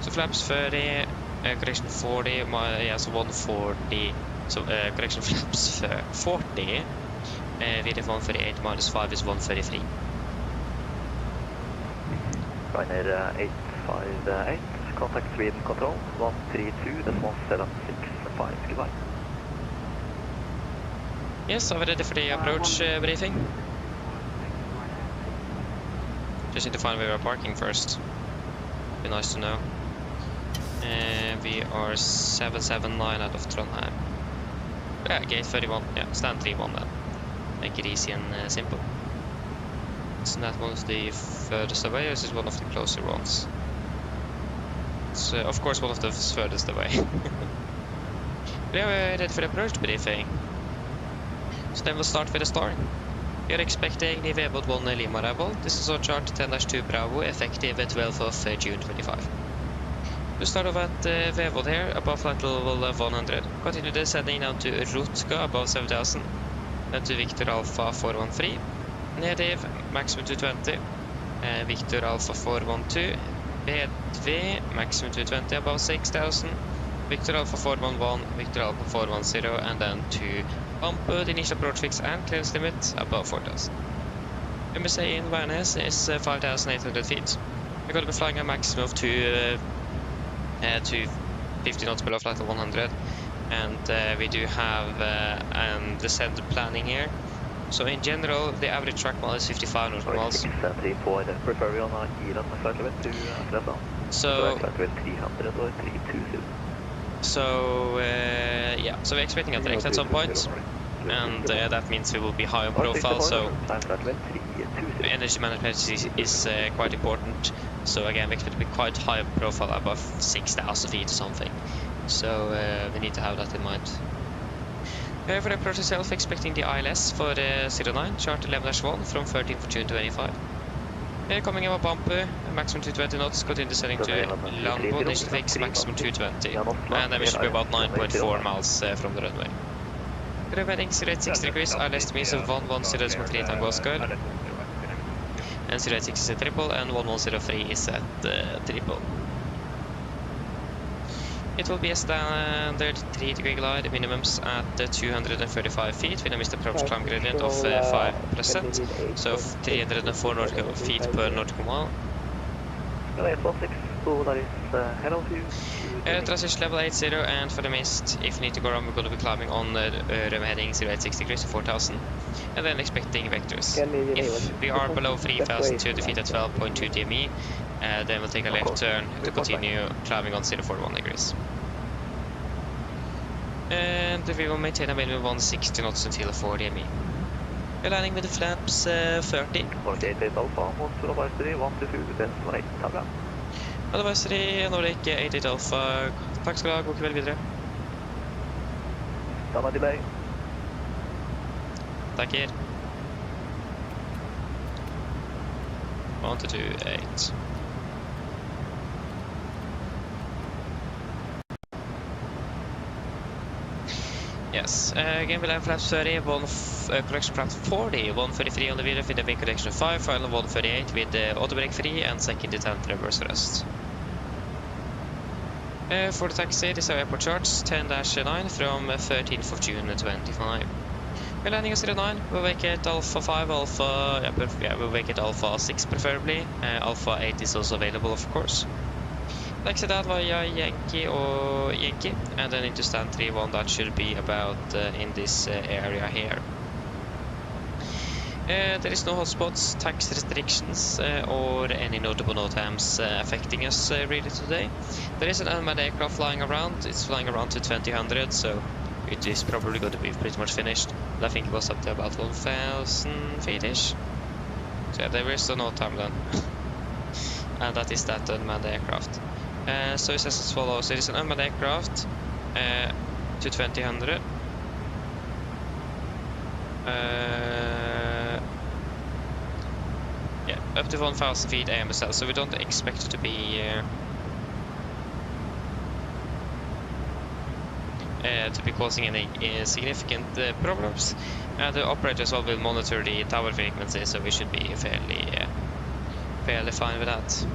So flaps 30, correction 40, yeah, so 140, so correction flaps 40, VDF 138 minus 5 is 133. Ryanair 858, contact Sweden control, 132, that's 1765, goodbye. Yes, are we ready for the approach briefing? Just need to find where we're parking first. Be nice to know. We are 779 out of Trondheim. Yeah, gate 31. Yeah, stand 31 then. Make it easy and simple. Isn't that one of the furthest away, or is it one of the closer ones? It's of course one of the furthest away. We are ready for the approach briefing. So then we'll start with the start. We are expecting the Vebot 1 Lima arrival. This is our chart 10-2 Bravo, effective at 12th of June 25. We start off at Vebot here, above flight level 100. Continue descending down to Rutka, above 7000. Then to Victor Alpha 413. Native, maximum 220. Victor Alpha 412. BV, maximum 220, above 6000. Victor Alpha 411, Victor Alpha 410, and then to Bumper, the initial approach fix and clearance limit above 4000. MSA in Værnes is 5800 feet. We're going to be flying a maximum of 250 knots below flight level 100, and we do have descent planning here. So in general, the average track mile is 55 nautical miles. So yeah, so we're expecting a direct at some point, and that means we will be high on profile, so energy management is quite important. So again, we expect to be quite high on profile, above 6,000 feet or something, so we need to have that in mind. For the approach itself, expecting the ILS for 09, chart 11-1 from 13th of June 25. We're coming up a bumper, maximum 220 knots, continue descending to Landbo, initial fix, maximum 220, and then we should be about 9.4 miles from the runway. We're heading 086 degrees, ILS means of 110.3 Tango Oscar, and 086 is a triple, and 1103 is at triple. It will be a standard 3-degree glide, minimums at 235 feet with a missed approach climb gradient of 5%, so 304 nautical feet per nautical mile. Transition level 80, and for the mist, if you need to go around, we're going to be climbing on runway heading 086 degrees to 4000, and then expecting vectors. If we are below 3000 feet at 12.2 DME, then we'll take a left turn to continue climbing on 041 degrees. And we will maintain a minimum 160 knots until 40 ME. We're landing with the flaps 30. 88 Alpha, mot advisory 122, destination tabla. Advisory Nordic 88 Alpha. Takk skal du ha, god kveld videre. Stanna delay. Takker. 1228. Yes, again we'll have flaps 30, correction flaps 40, 133 on the VRF with a wing correction 5, final 138 with the auto brake free and second detent reverse thrust. For the taxi, this is our airport charts, 10-9 from 13th of June 25. We're landing at 09, we'll make it Alpha 5, Alpha, we'll make it Alpha 6 preferably, Alpha 8 is also available of course. Exit out via Yankee or Yankee, and then into stand 31, that should be about in this area here. There is no hotspots, tax restrictions, or any notable NOTAMs affecting us really today. There is an unmanned aircraft flying around, it's flying around to 2000, so it is probably going to be pretty much finished. I think it was up to about 1000 feet-ish. So yeah, there is a NOTAM then. And that is that unmanned aircraft. So it says as follows, it is an unmanned aircraft to 2000. Yeah, up to 1000 feet AMSL, so we don't expect it to be causing any significant problems. The operator as well will monitor the tower frequency, so we should be fairly fine with that.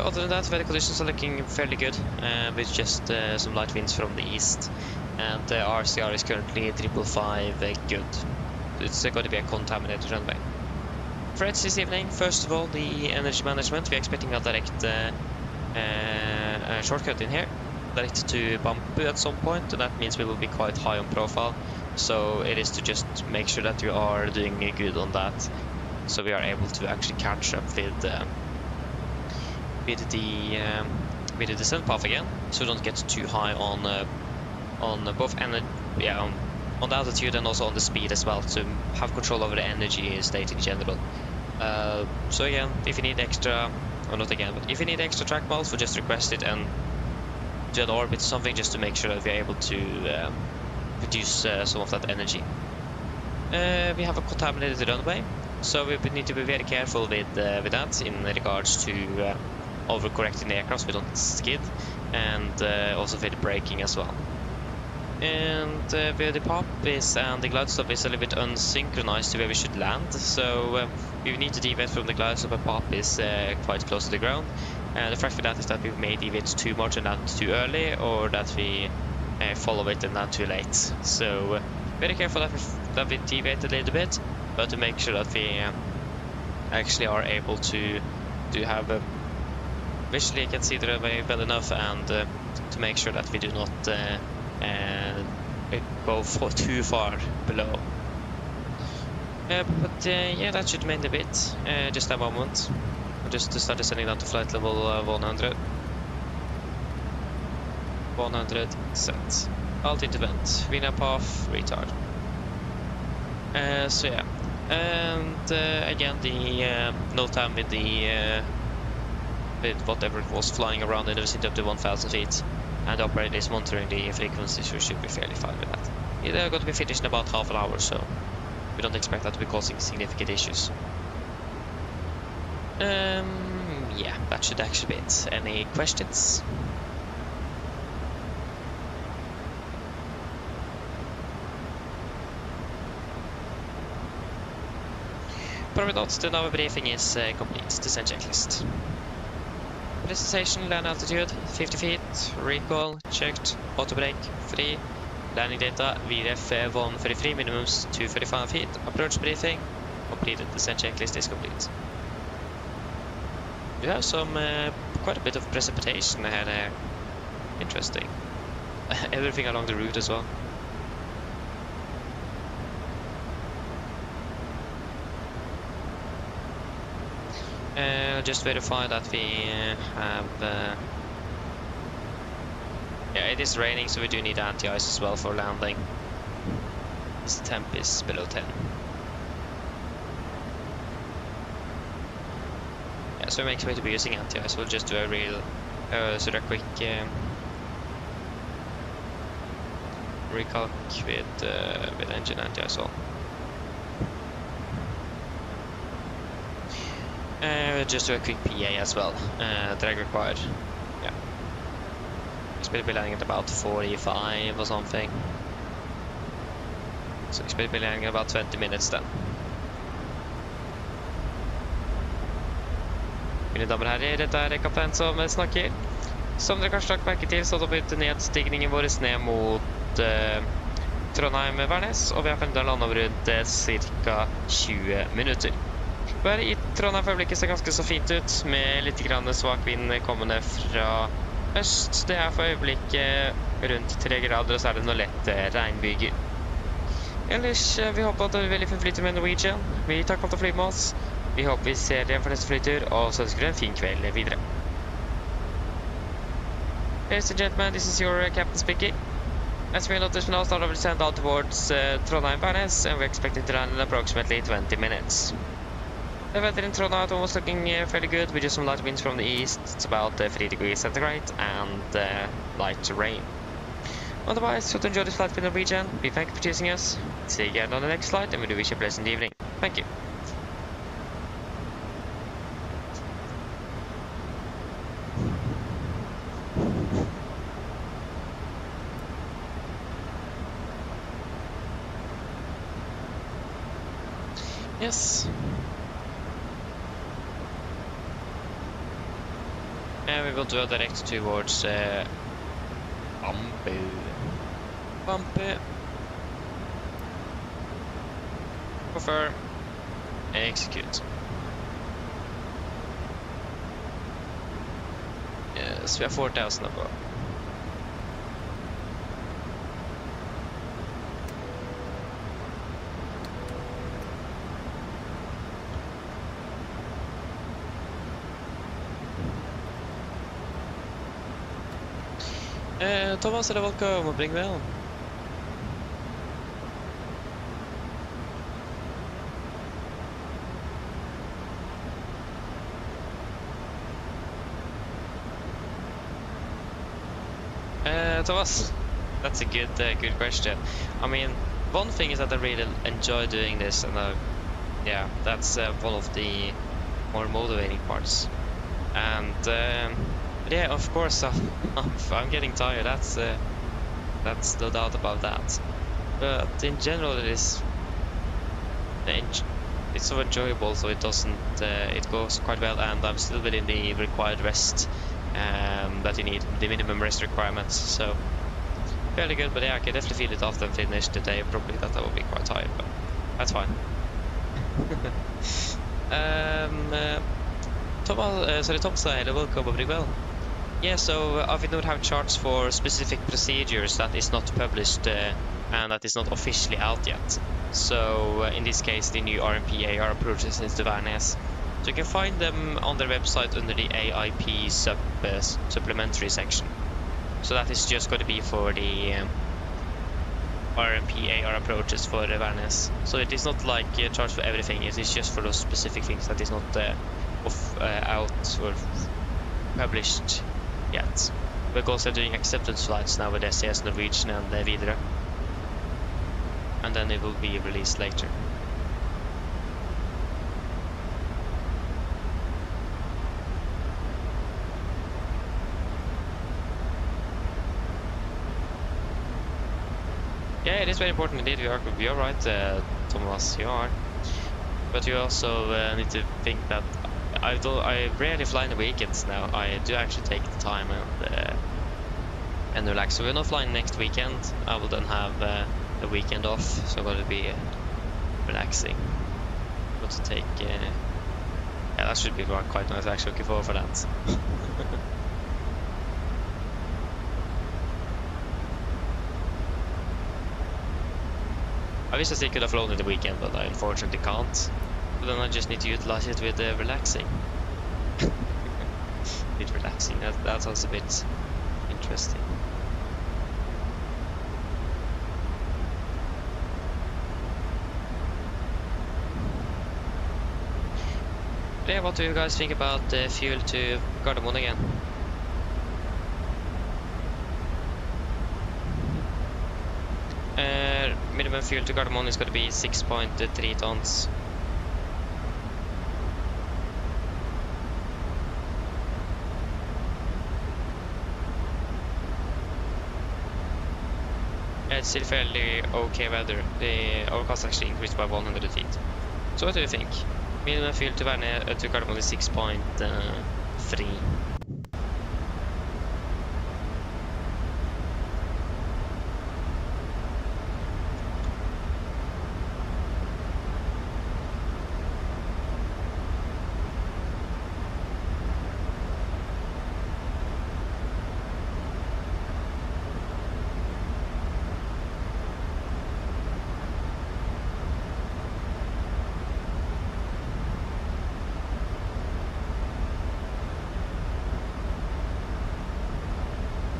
Other than that, weather conditions are looking fairly good, with just some light winds from the east, and RCR is currently 555 good. It's going to be a contaminated runway. Threats this evening, first of all, the energy management. We're expecting a direct shortcut in here, direct to Bambu at some point, and that means we will be quite high on profile, so it is to just make sure that we are doing good on that, so we are able to actually catch up with the descent path again, so we don't get too high on both on the altitude and also on the speed as well, to have control over the energy state in general. So again, if you need extra, or not again, but if you need extra track miles, we'll just request it and do an orbit something just to make sure that we're able to reduce some of that energy. We have a contaminated runway, so we need to be very careful with that in regards to overcorrecting the aircraft so we don't skid, and also with braking as well. And where the pop is and the glide stop is a little bit unsynchronized to where we should land, so we need to deviate from the glide stop and pop is quite close to the ground. The fact for that is that we may deviate too much and land too early, or that we follow it and land too late. So very careful that we deviate a little bit, but to make sure that we actually are able to have a visually can see the runway well enough, and to make sure that we do not go too far below. But yeah, that should mainly be it. Just a moment. Just to start descending down to flight level 100. 100 set. Alt intervent. Vina path. Retard. So yeah. And again, the no time with the with whatever was flying around in the vicinity up to 1000 feet, and the operator is monitoring the frequency, so we should be fairly fine with that. They're going to be finished in about half an hour, so we don't expect that to be causing significant issues. Yeah, that should actually be it. Any questions? Probably not. The Navigraph briefing is complete. Descent checklist. Destination, land altitude 50 feet, recall checked, auto brake free, landing data VRF 133, minimums 235 feet, approach briefing completed. Descent checklist is complete. You have some quite a bit of precipitation ahead here. Interesting. Everything along the route as well. Just verify that we have Yeah, it is raining, so we do need anti-ice as well for landing. This temp is below 10. Yeah, so we expect to be using anti-ice. We'll just do a real, sort of quick recalc with engine anti-ice on. Just do a quick PA as well. Drag required. Yeah. Expect to be landing at about 45 or something. Så expect to be landing in about 20 minutes then. Mine damer og herrer, dette er kaptein som snakker. Som dere kanskje lagt merke til, så har vi begynt nedstigningen vår ned mot Trondheim Værnes, og vi har fremdeles landet over rundt ca. 20 minutter. Været i Trondheim for øyeblikket ser ganske så fint ut, med litt grann svak vind kommende fra øst. Det er for øyeblikket rundt 3 grader, og så er det noe lett regnbyger. Ellers, vi håper at det er veldig fin flytur med Norwegian. Vi takker for å fly med oss. Vi håper vi ser dere for neste flytur, og så ønsker vi en fin kveld videre. Ladies and gentlemen, this is your captain speaking. As we noticed now, start will send out towards Trondheim Værnes, and we expect it to land in approximately 20 minutes. The weather in Trondheim was looking fairly good, with just some light winds from the east. It's about 3 degrees centigrade and light rain. Otherwise, so to enjoy this flight with Norwegian, we thank you for choosing us. See you again on the next flight, and we do wish you a pleasant evening. Thank you. Yes. And we will do a direct towards Bumper. Confirm. Execute. Yes, we have 4,000 above. Thomas, er det welcome og bring vel. Thomas, that's a good question. I mean, one thing is that I really enjoy doing this, and yeah, that's one of the more motivating parts. And yeah, of course, I'm getting tired. That's no doubt about that. But in general, it's so enjoyable. So it doesn't. It goes quite well, and I'm still within the required rest that you need, the minimum rest requirements. So fairly good. But yeah, I can definitely feel it after I'm finished today. Probably that I will be quite tired, but that's fine. Thomas, hello, welcome, bring well. Yeah, so we don't have charts for specific procedures that is not published and that is not officially out yet. So in this case, the new RMPAR approaches into Værnes. So you can find them on their website under the AIP supplementary section. So that is just going to be for the RMPAR approaches for Værnes. So it is not like a charge for everything. It is just for those specific things that is not out or published yet. We're also doing acceptance flights now with SAS, Norwegian and Videre. And then it will be released later. Yeah, it is very important indeed. We are right, Thomas, you are. But you also need to think that I rarely fly in the weekends now. I do actually take the time and relax. So we're not flying next weekend. I will then have a weekend off, so I'm going to be relaxing. Got to take. Yeah, that should be quite nice. Actually, looking forward for that. I wish I still could have flown in the weekend, but I unfortunately can't. But then I just need to utilize it with relaxing. With relaxing, that sounds a bit interesting. Yeah, what do you guys think about the fuel to Gardermoen again? Minimum fuel to Gardermoen is going to be 6.3 tons. It's still fairly okay weather. Our cost actually increased by 100 feet. So what do you think? Minimum fuel to Gardermoen is 6.3.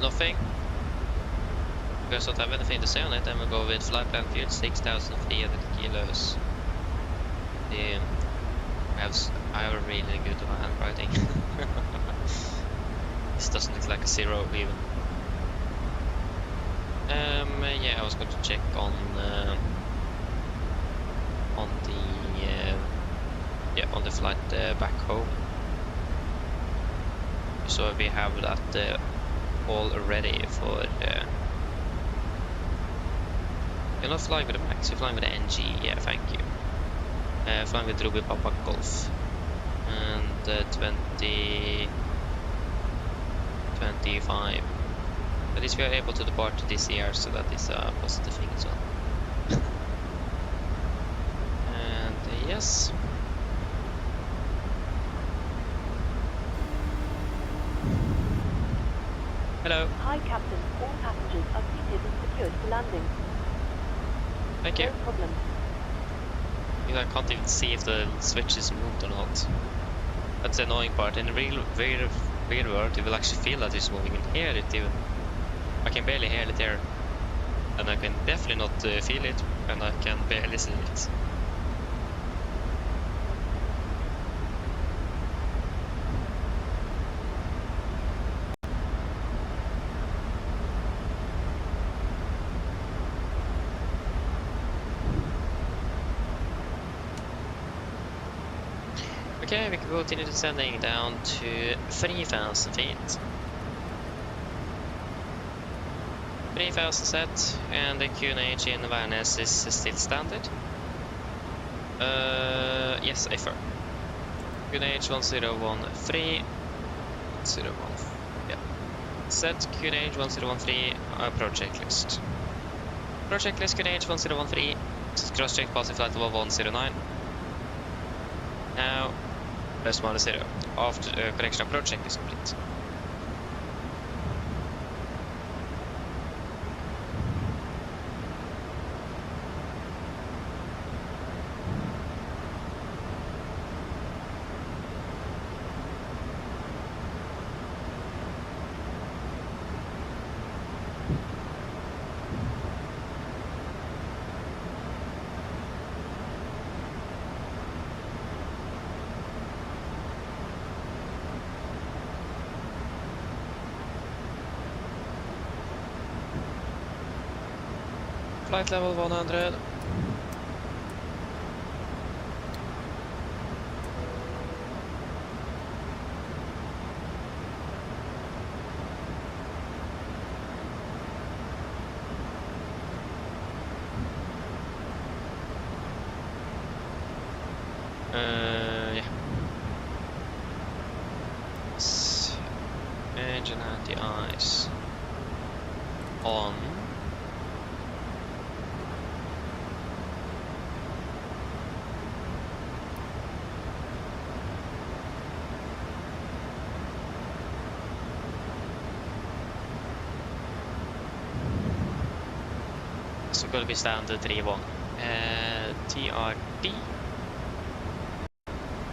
Nothing. You guys don't have anything to say on it, then we'll go with flight plan fuel 6,300 kilos. I have a really good handwriting. This doesn't look like a 0 even. Yeah, I was going to check on the flight back home. So we have that all ready for you're not flying with the Max, you're flying with the NG, yeah, thank you. Flying with Ruby Papa Golf and 25. At least we are able to depart this year, so that is a positive thing as well. And yes. Hello. Hi, Captain. All passengers are seated and secured for landing. Thank you. No problem. I can't even see if the switch is moved or not. That's the annoying part. In the real world, you will actually feel that it's moving and hear it even. I can barely hear it here. And I can definitely not feel it, and I can barely see it. Okay, we can continue descending down to 3,000 feet. 3,000 set, and the QNH in Værnes is still standard. Yes, AFR. QNH 1013. Yeah. Set QNH 1013, approach checklist. Approach checklist QNH 1013. Cross check passing flight level 109. Now, press -0 after correction approach check is complete. Flight level 100. Yeah. Engine at the ice. On. So going to be standard 3-1. TRD.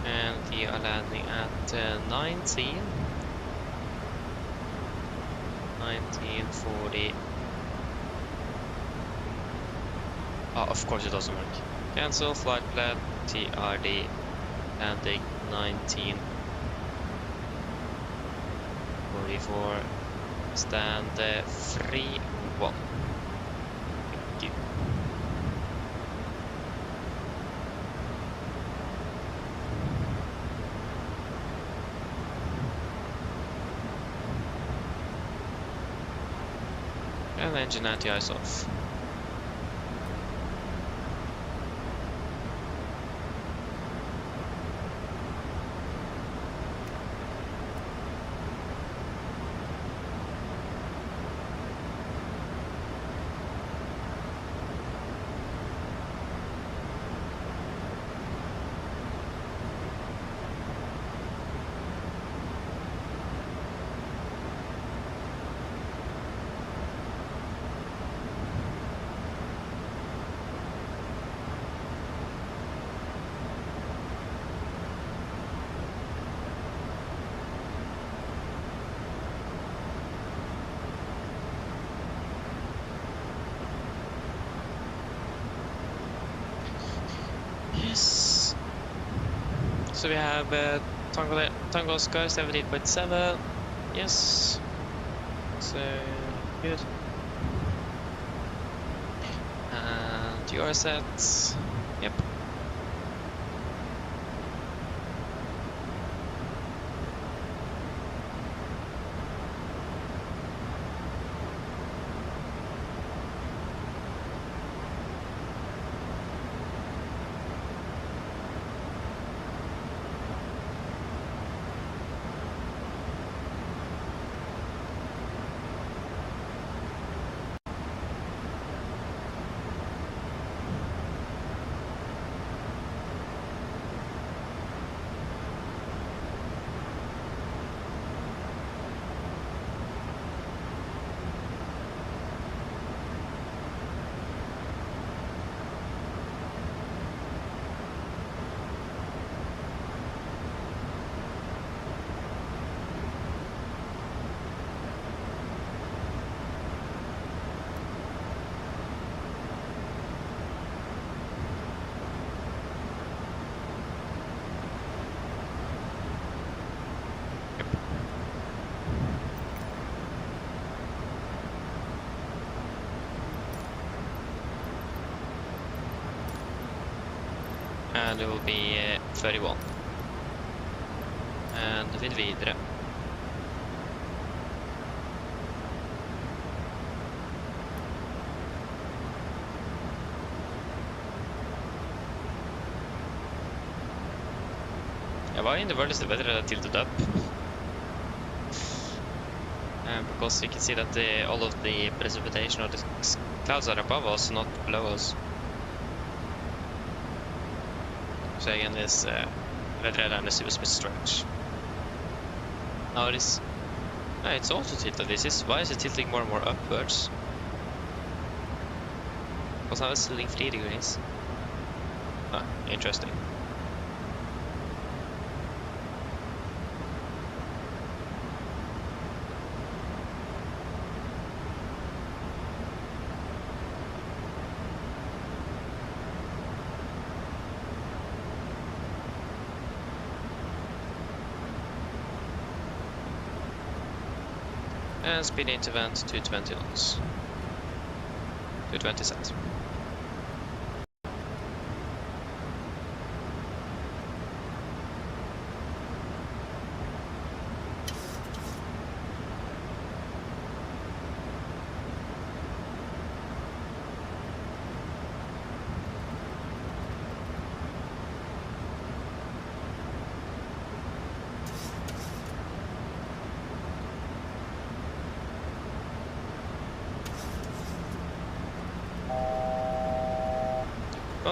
And we are landing at 1940. Oh, of course it doesn't work. Cancel flight plan TRD. landing 1944, stand 3-1. Thank you. And engine anti-ice off. Yes. So we have Tango Oscar 17.7. Yes. So good. And you are set. Yep. And it will be 31. And videre. Yeah, why in the world is the weather tilted up? Because we can see that all of the precipitation or the clouds are above us, not below us. So again, this weather island is a bit strange. Now it is. It's also tilted. Why is it tilting more and more upwards? Because now it's tilting 3 degrees. Ah, interesting. And speed into vent 220 knots. 220 set.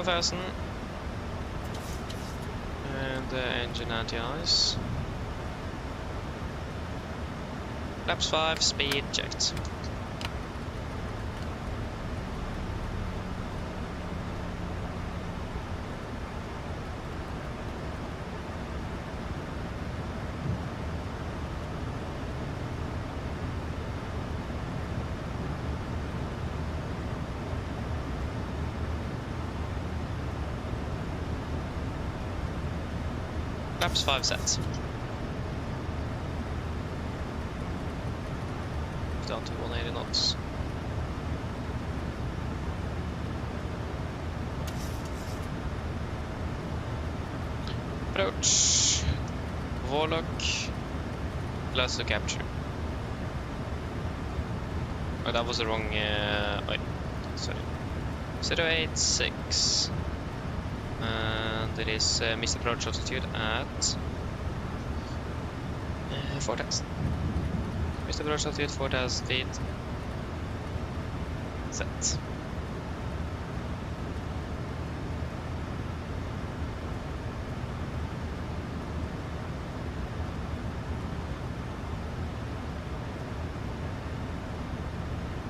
Fasten. And engine anti-ice. Laps 5, speed checked. Flaps 5 sets. Down to 180 knots. Approach. Warlock. Glass to capture. Oh, that was the wrong. Wait, sorry. 086. And it is missed approach altitude at 4,000. Missed approach altitude 4,000 feet. Set.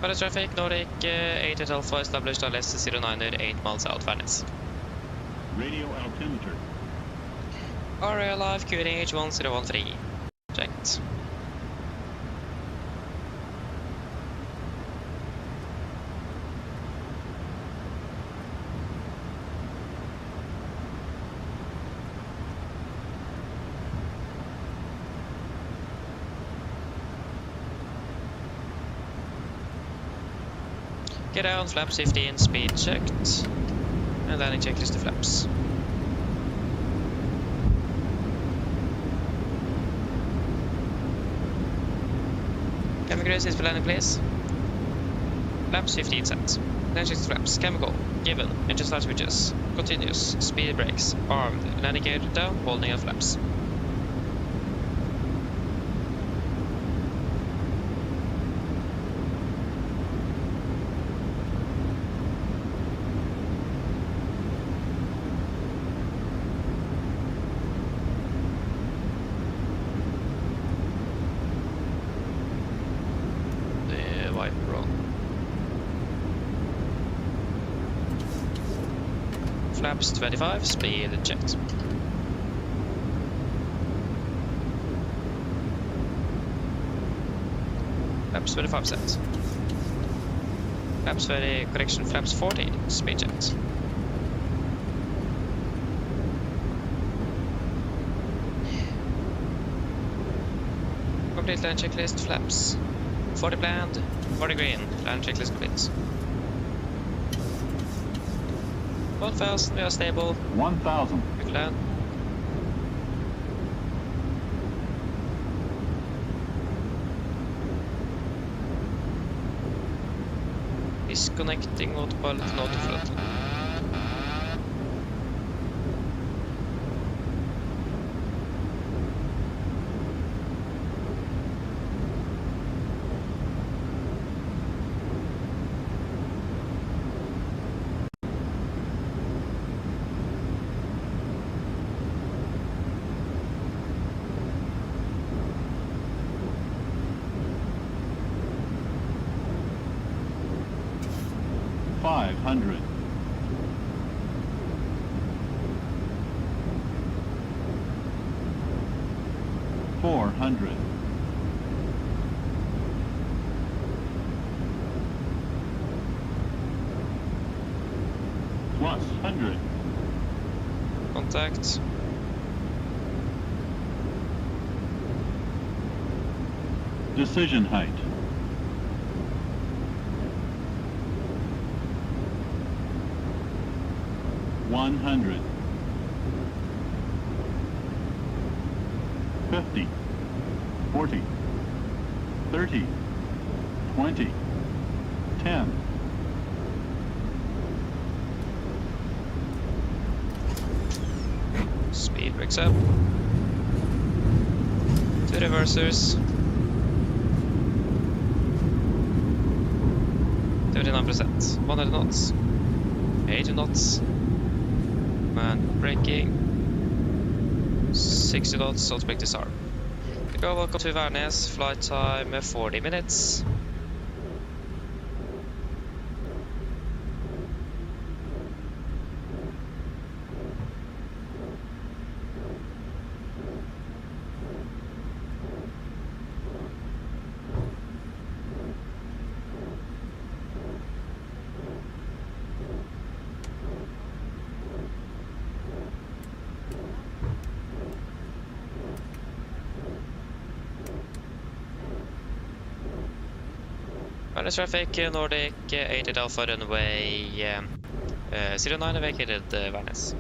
Para traffic, Nordic 88 Alpha established on LS09er 8 miles out Venice. Radio altimeter. Area live QNH 1013. Checked. Get down, flaps 15, speed checked, and landing checklist to flaps. Camera grace is for landing please. Flaps 15 set. Landing checklist to flaps. Camera go. Given. Engine start switches. Continuous. Speed brakes. Armed. Landing gear down. Holding on flaps. Flaps 25, speed checked. Flaps 25 set. Flaps 20, correction, flaps 40, speed checked. Complete land checklist, flaps. 40 planned, 40 green, land checklist complete. 1,000, we are stable. 1,000. Good land. Disconnecting autopilot and autofloat. $500. $400. Plus 100. Contact. Decision height. $100. 50. 40. 30. 20. 10. Speed brakes up. 2 reversers. 39%. 100 knots. 80 knots. And braking. 60 knots, automatic disarm. Go, welcome to Værnes, flight time 40 minutes. Awareness traffic, Nordic, 80 Alpha runway 09 vacated awareness.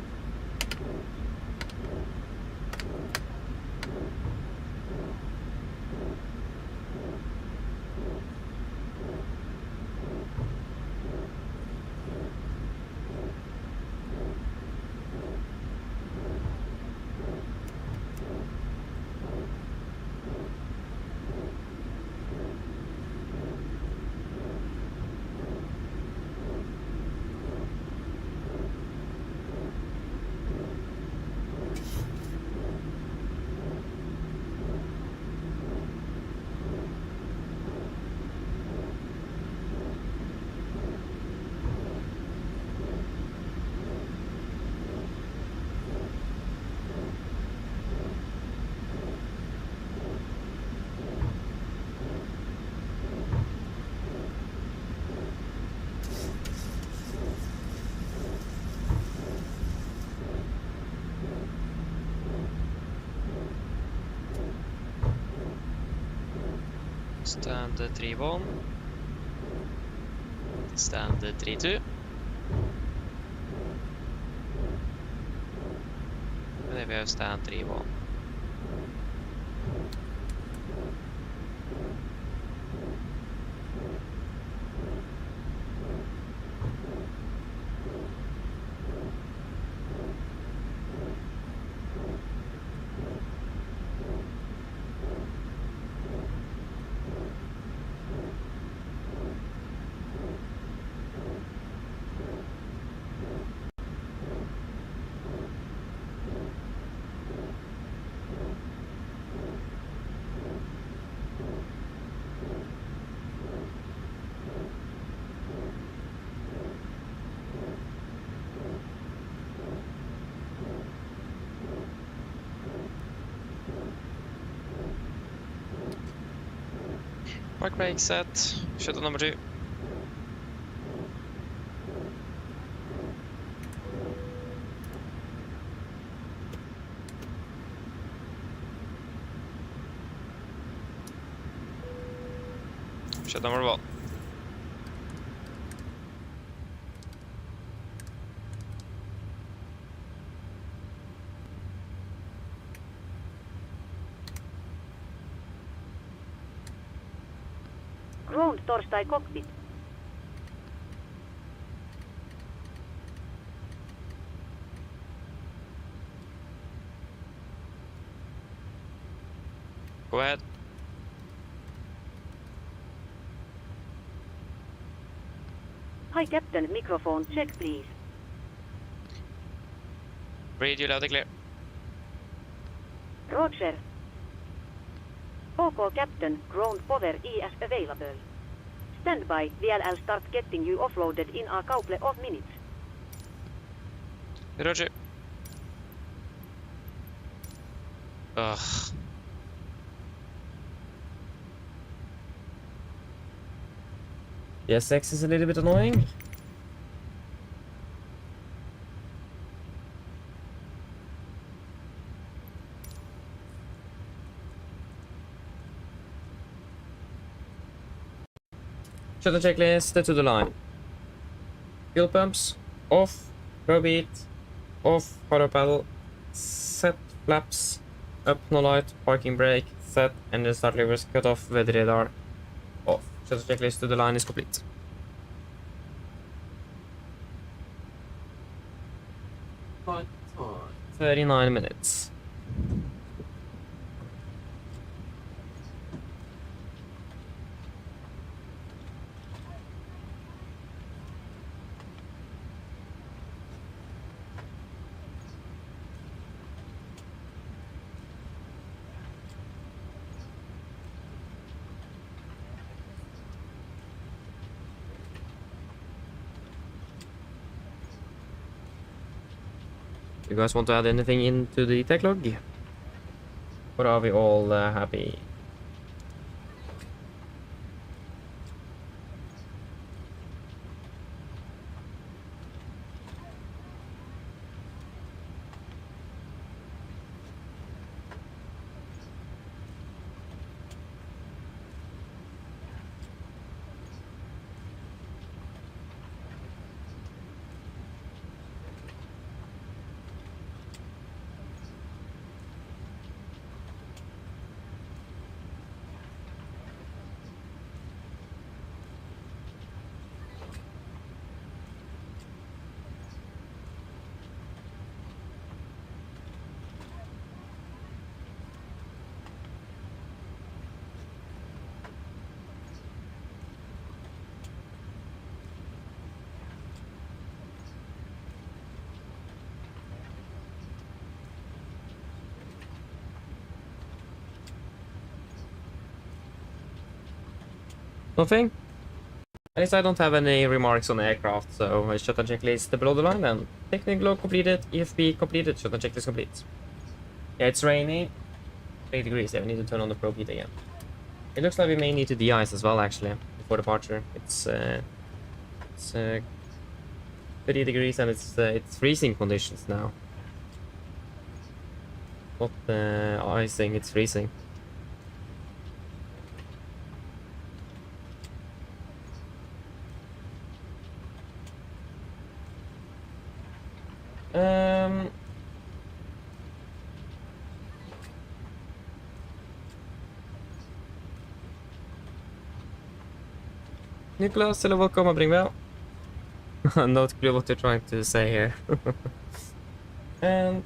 Stand 3-1. Stand 3-2. And then we have stand 3-1. Park brake set, shuttle number 2. Shuttle number 1. Ground torstai cockpit. Go ahead. Hi Captain, microphone check please. Read you loud and clear. Roger. OK Captain, ground power is available. Stand by, VLL start getting you offloaded in a couple of minutes. Roger. Ugh. Yes, X is a little bit annoying. Shuttle checklist to the line. Fuel pumps off, pro beat off, power pedal set, flaps up, no light, parking brake set, and the start levers cut off, weather radar off. Shuttle checklist to the line is complete. Flight time 39 minutes. You guys want to add anything into the tech log? Or are we all happy? Nothing? At least I don't have any remarks on the aircraft, so shutdown checklist below the line then. Technical log completed, EFB completed, shutdown checklist complete. Yeah, it's rainy. 8 degrees, yeah, we need to turn on the probe heat again. It looks like we may need to de-ice as well, actually, before departure. It's 30 degrees and it's freezing conditions now. Not icing, it's freezing. Nicholas, hello, welcome, bring well. Not clear what you're trying to say here. And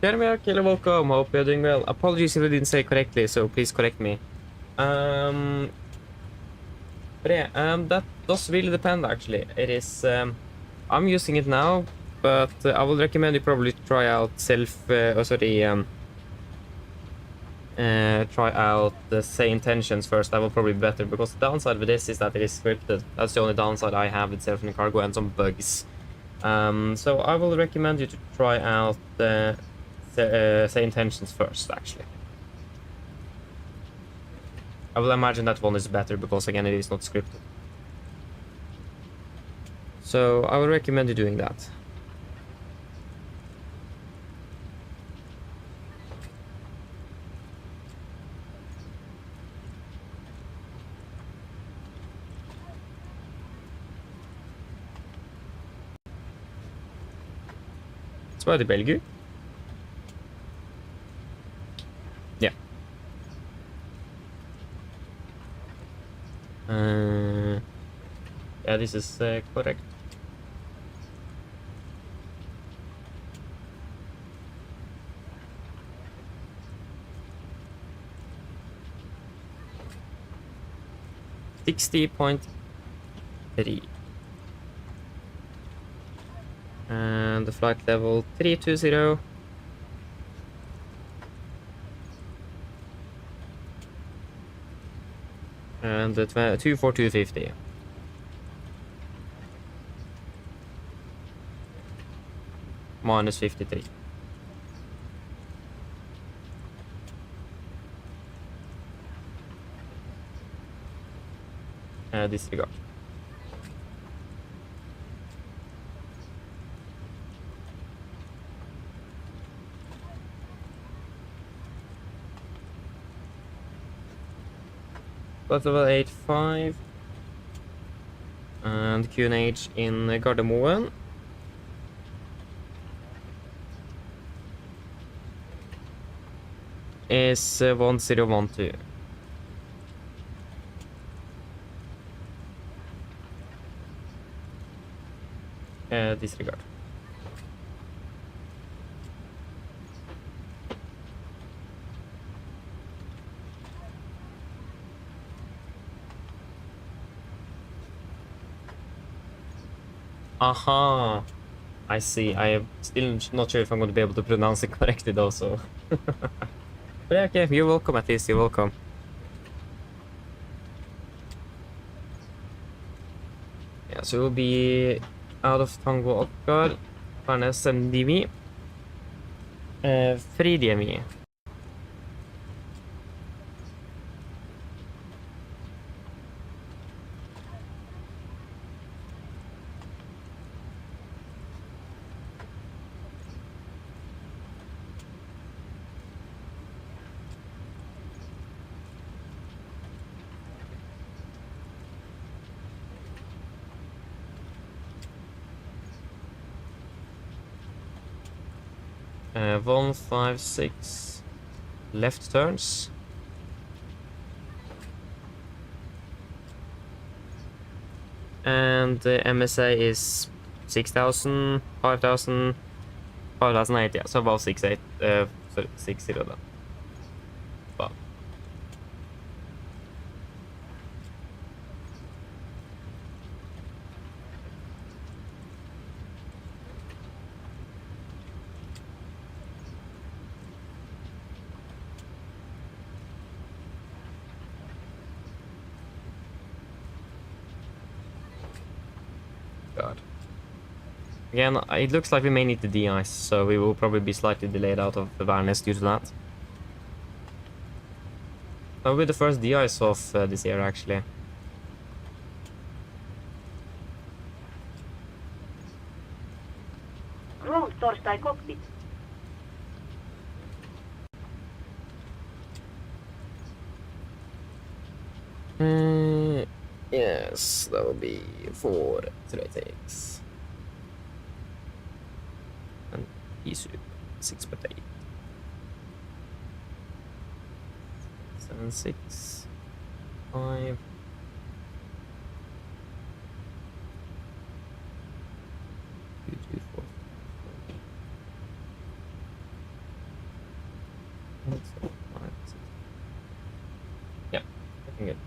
Jeremy, hello, welcome. Hope you're doing well. Apologies if I didn't say correctly, so please correct me. But yeah, that does really depend actually. It is I'm using it now, but I would recommend you probably try out try out the Say Intentions first. That will probably be better, because the downside with this is that it is scripted. That's the only downside I have with Self-Running Cargo and some bugs. So I will recommend you to try out the Say Intentions first, actually. I will imagine that one is better, because again it is not scripted. So I will recommend you doing that. It's by the Belgu. Yeah. Yeah, this is correct. .3 and the flight level 320 and the 24250 minus 53. Disregard. Flight level 85 and QNH in Gardermoen. Is 1012. Disregard. Aha, I see. I am still not sure if I'm going to be able to pronounce it correctly though, so. But yeah, okay, you're welcome at least, you're welcome. Yeah, so we'll be out of Tango Okkar, Farnes and Dimi. Fridiemi. . 156 left turns. And the MSA is 6,000, 5,000, 5,008, yeah, so about 6,8, sorry, 60 then. Wow. Again, it looks like we may need to de-ice, so we will probably be slightly delayed out of the awareness due to that. That will be the first de-ice of this year, actually. Ground torstai cockpit. Yes, that will be 4 takes. And Isu 6/8. 7, 6, 5. Two, 4. And so 5, 6. Yeah, looking good.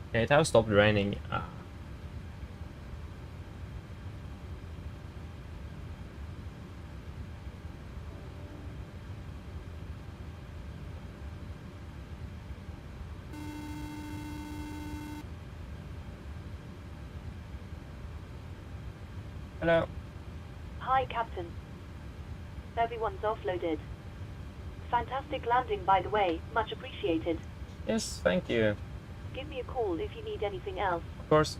Okay, it has stopped raining. Hello. Hi, Captain. Everyone's offloaded. Fantastic landing, by the way. Much appreciated. Yes, thank you. Give me a call if you need anything else. Of course.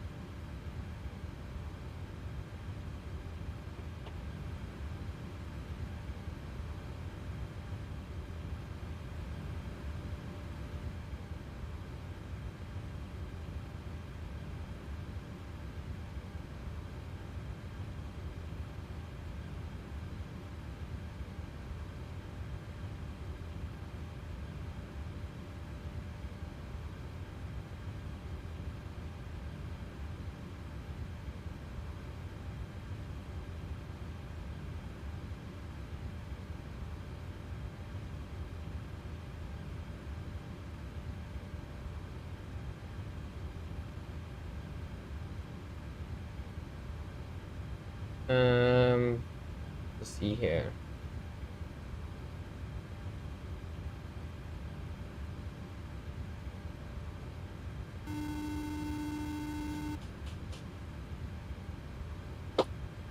Let's see here.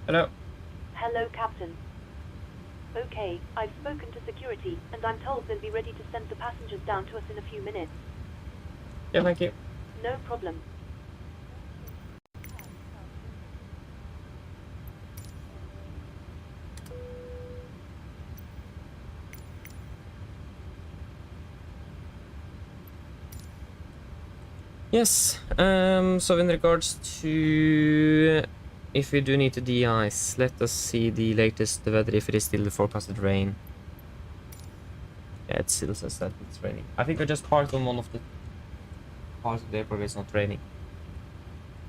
Hello. Hello, Captain. Okay, I've spoken to security, and I'm told they'll be ready to send the passengers down to us in a few minutes. Yeah, thank you. No problem. Yes, so in regards to if we do need to de-ice, let us see the latest weather if it is still the forecasted rain. Yeah, it still says that it's raining. I think I just parked on one of the parts of the airport where it's not raining.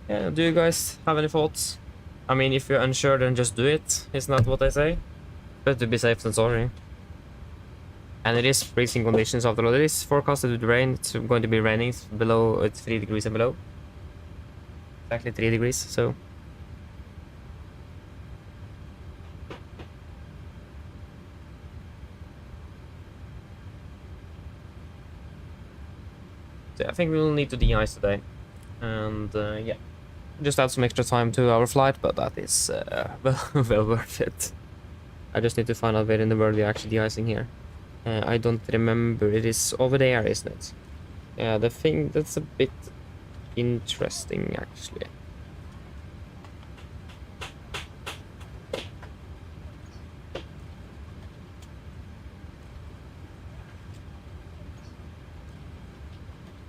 Yeah, do you guys have any thoughts? I mean, if you're unsure, then just do it. Isn't that what I say? Better to be safe than sorry. And it is freezing conditions after all. It is forecasted with rain. It's going to be raining. It's below, it's 3 degrees and below. Exactly 3 degrees, so. So I think we will need to de-ice today. And yeah, just add some extra time to our flight, but that is well worth it. I just need to find out where in the world we're actually de-icing here. I don't remember. It is over there, isn't it? Yeah, the thing that's a bit interesting, actually.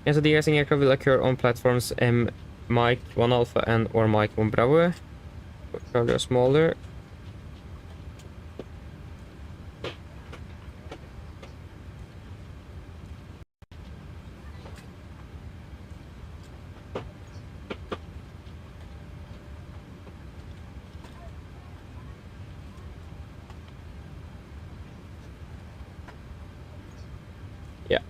Yeah, so the de-icing aircraft will occur on platforms Mike 1 Alpha and or Mike 1 Bravo. Probably are smaller. Yeah.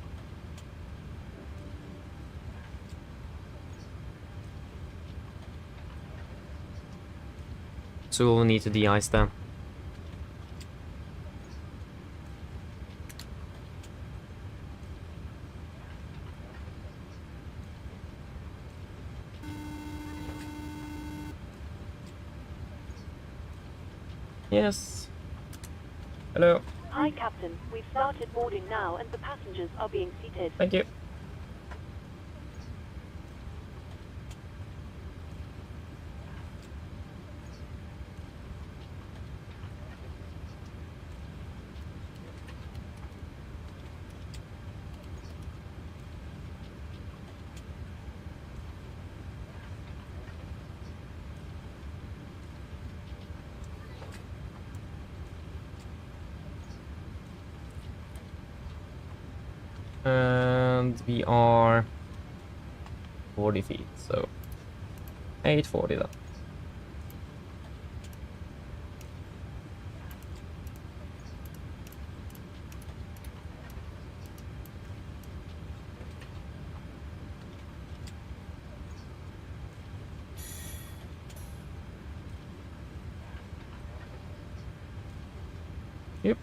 So we'll need to de-ice them. Yes. Hello. Hi, Captain. We've started boarding now, and the passengers are being seated. Thank you. And we are 40 feet, so 840 then. Yep.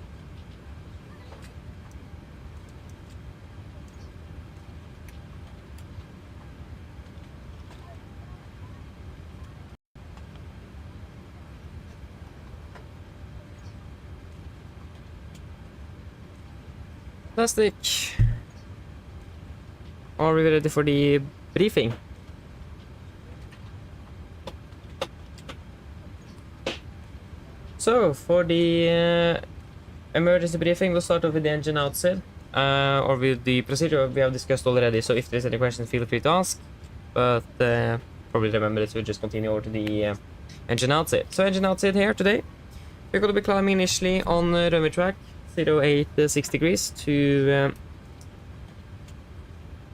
Fantastic. Are we ready for the briefing? So, for the emergency briefing, we'll start off with the engine outside, or with the procedure we have discussed already, so if there's any questions, feel free to ask, but probably remember that we'll just continue over to the engine outside. So, engine outside here today, we're going to be climbing initially on runway track 08 degrees to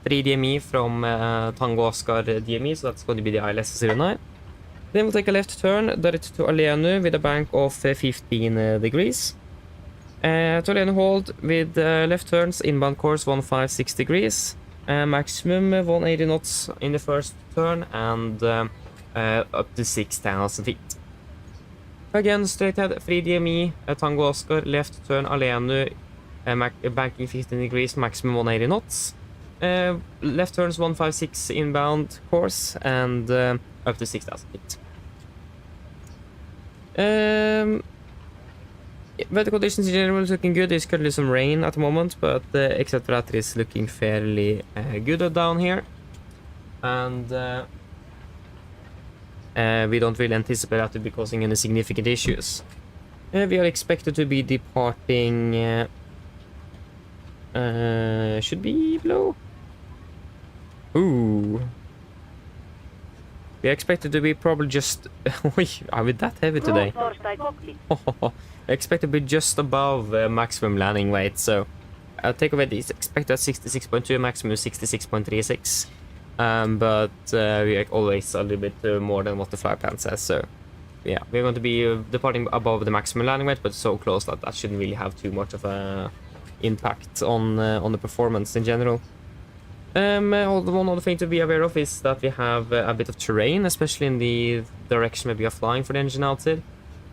3 DME from Tango Oscar DME, so that's going to be the ILS 09. Then we'll take a left turn direct to Alenu with a bank of 15 degrees. To Alenu hold with left turns inbound course 156 degrees. Maximum 180 knots in the first turn and up to 6,000 feet. Again, straight ahead, 3 DME, Tango Oscar, left turn Alenu, banking 15 degrees, maximum 180 knots. Left turns 156 inbound course and up to 6,000 feet. Weather conditions in general is looking good. There's currently some rain at the moment, but except for that, is looking fairly good down here. And we don't really anticipate that to be causing any significant issues. We are expected to be departing. Should be below. Ooh. We are expected to be probably just. Are we that heavy today? Expected to be just above maximum landing weight, so takeaway is expected at 66.2, maximum 66.36. But we are always a little bit more than what the flight plan says, so yeah, we're going to be departing above the maximum landing weight, but so close that that shouldn't really have too much of a impact on the performance in general. One other thing to be aware of is that we have a bit of terrain, especially in the direction where we are flying for the engine outside.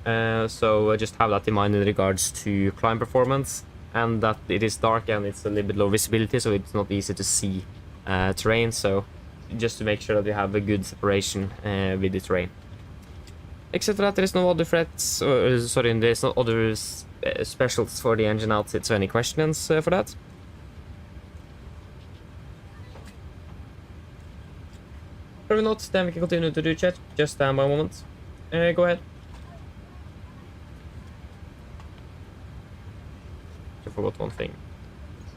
So just have that in mind in regards to climb performance, and that it is dark and it's a little bit low visibility, so it's not easy to see terrain. So just to make sure that we have a good separation with the terrain. Except for that, there is no other threats, or sorry, there is no other specials for the engine outside. So any questions for that? Probably not, then we can continue to do chat. Just stand by a moment. Go ahead. I forgot one thing.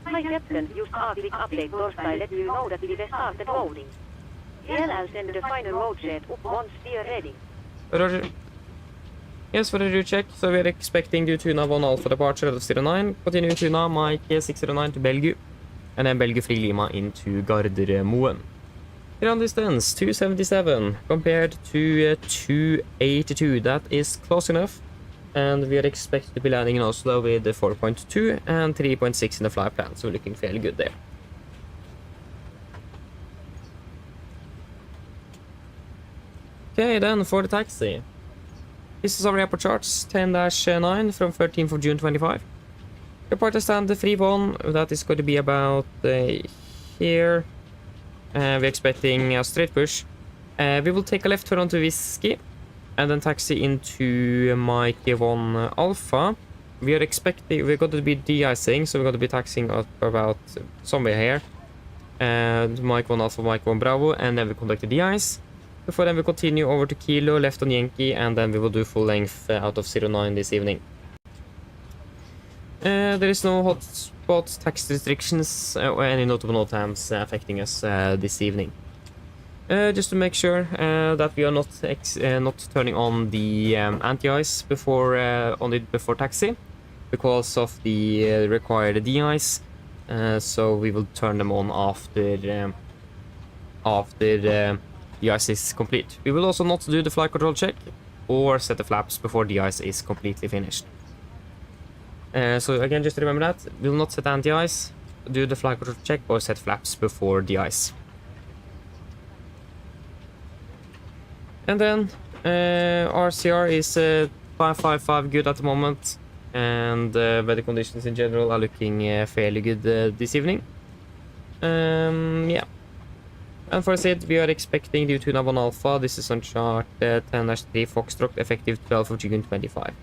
Hi Captain, just Arctic update Torsday let you know that we have started loading. I'll send the final load set up once we are ready. Roger. Yes, for the route check, so we are expecting the Tuna 1 Alpha departure of 09, continue Tuna Mike 609 to Belgu, and then Belgu Free Lima into Gardermoen. Ground distance 277 compared to 282, that is close enough, and we are expected to be landing in Oslo with 4.2 and 3.6 in the flight plan, so we're looking fairly good there. Okay, then for the taxi. This is our airport charts, 10-9 from 13th of June 25. Departure stand 31, that is going to be about here. We're expecting a straight push. We will take a left turn onto Whiskey. and then taxi into Mike 1 Alpha. We are expecting, we're going to be de-icing, so we're going to be taxiing up about somewhere here. And Mike 1 Alpha, Mike 1 Bravo, and then we conduct the de-ice. Before then we continue over to Kilo, left on Yankee, and then we will do full length out of 09 this evening. There is no hotspot tax restrictions or any notable no times affecting us this evening. Just to make sure that we are not turning on the anti-ice before taxi, because of the required de-ice. So we will turn them on after the ice is complete. We will also not do the flight control check or set the flaps before the ice is completely finished. So again, just remember that we will not set anti-ice, do the flight control check, or set flaps before the ice. And then RCR is 555 good at the moment, and weather conditions in general are looking fairly good this evening. Yeah. And for SID, we are expecting the Tuna 1 Alpha. This is on chart 10-3 Foxtrot, effective 12th of June 25.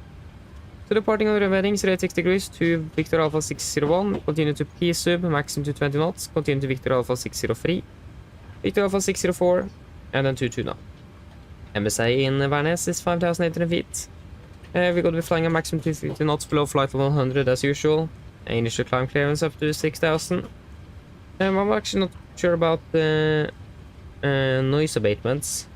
So departing on the headings, rate 6 degrees to Victor Alpha 601, continue to P sub, maximum to 20 knots, continue to Victor Alpha 603, Victor Alpha 604, and then to Tuna. MSA in Værnes is 5,800 feet. We're going to be flying a maximum to 50 knots below flight level 100 as usual. Initial climb clearance up to 6,000. I'm actually not sure about the noise abatements.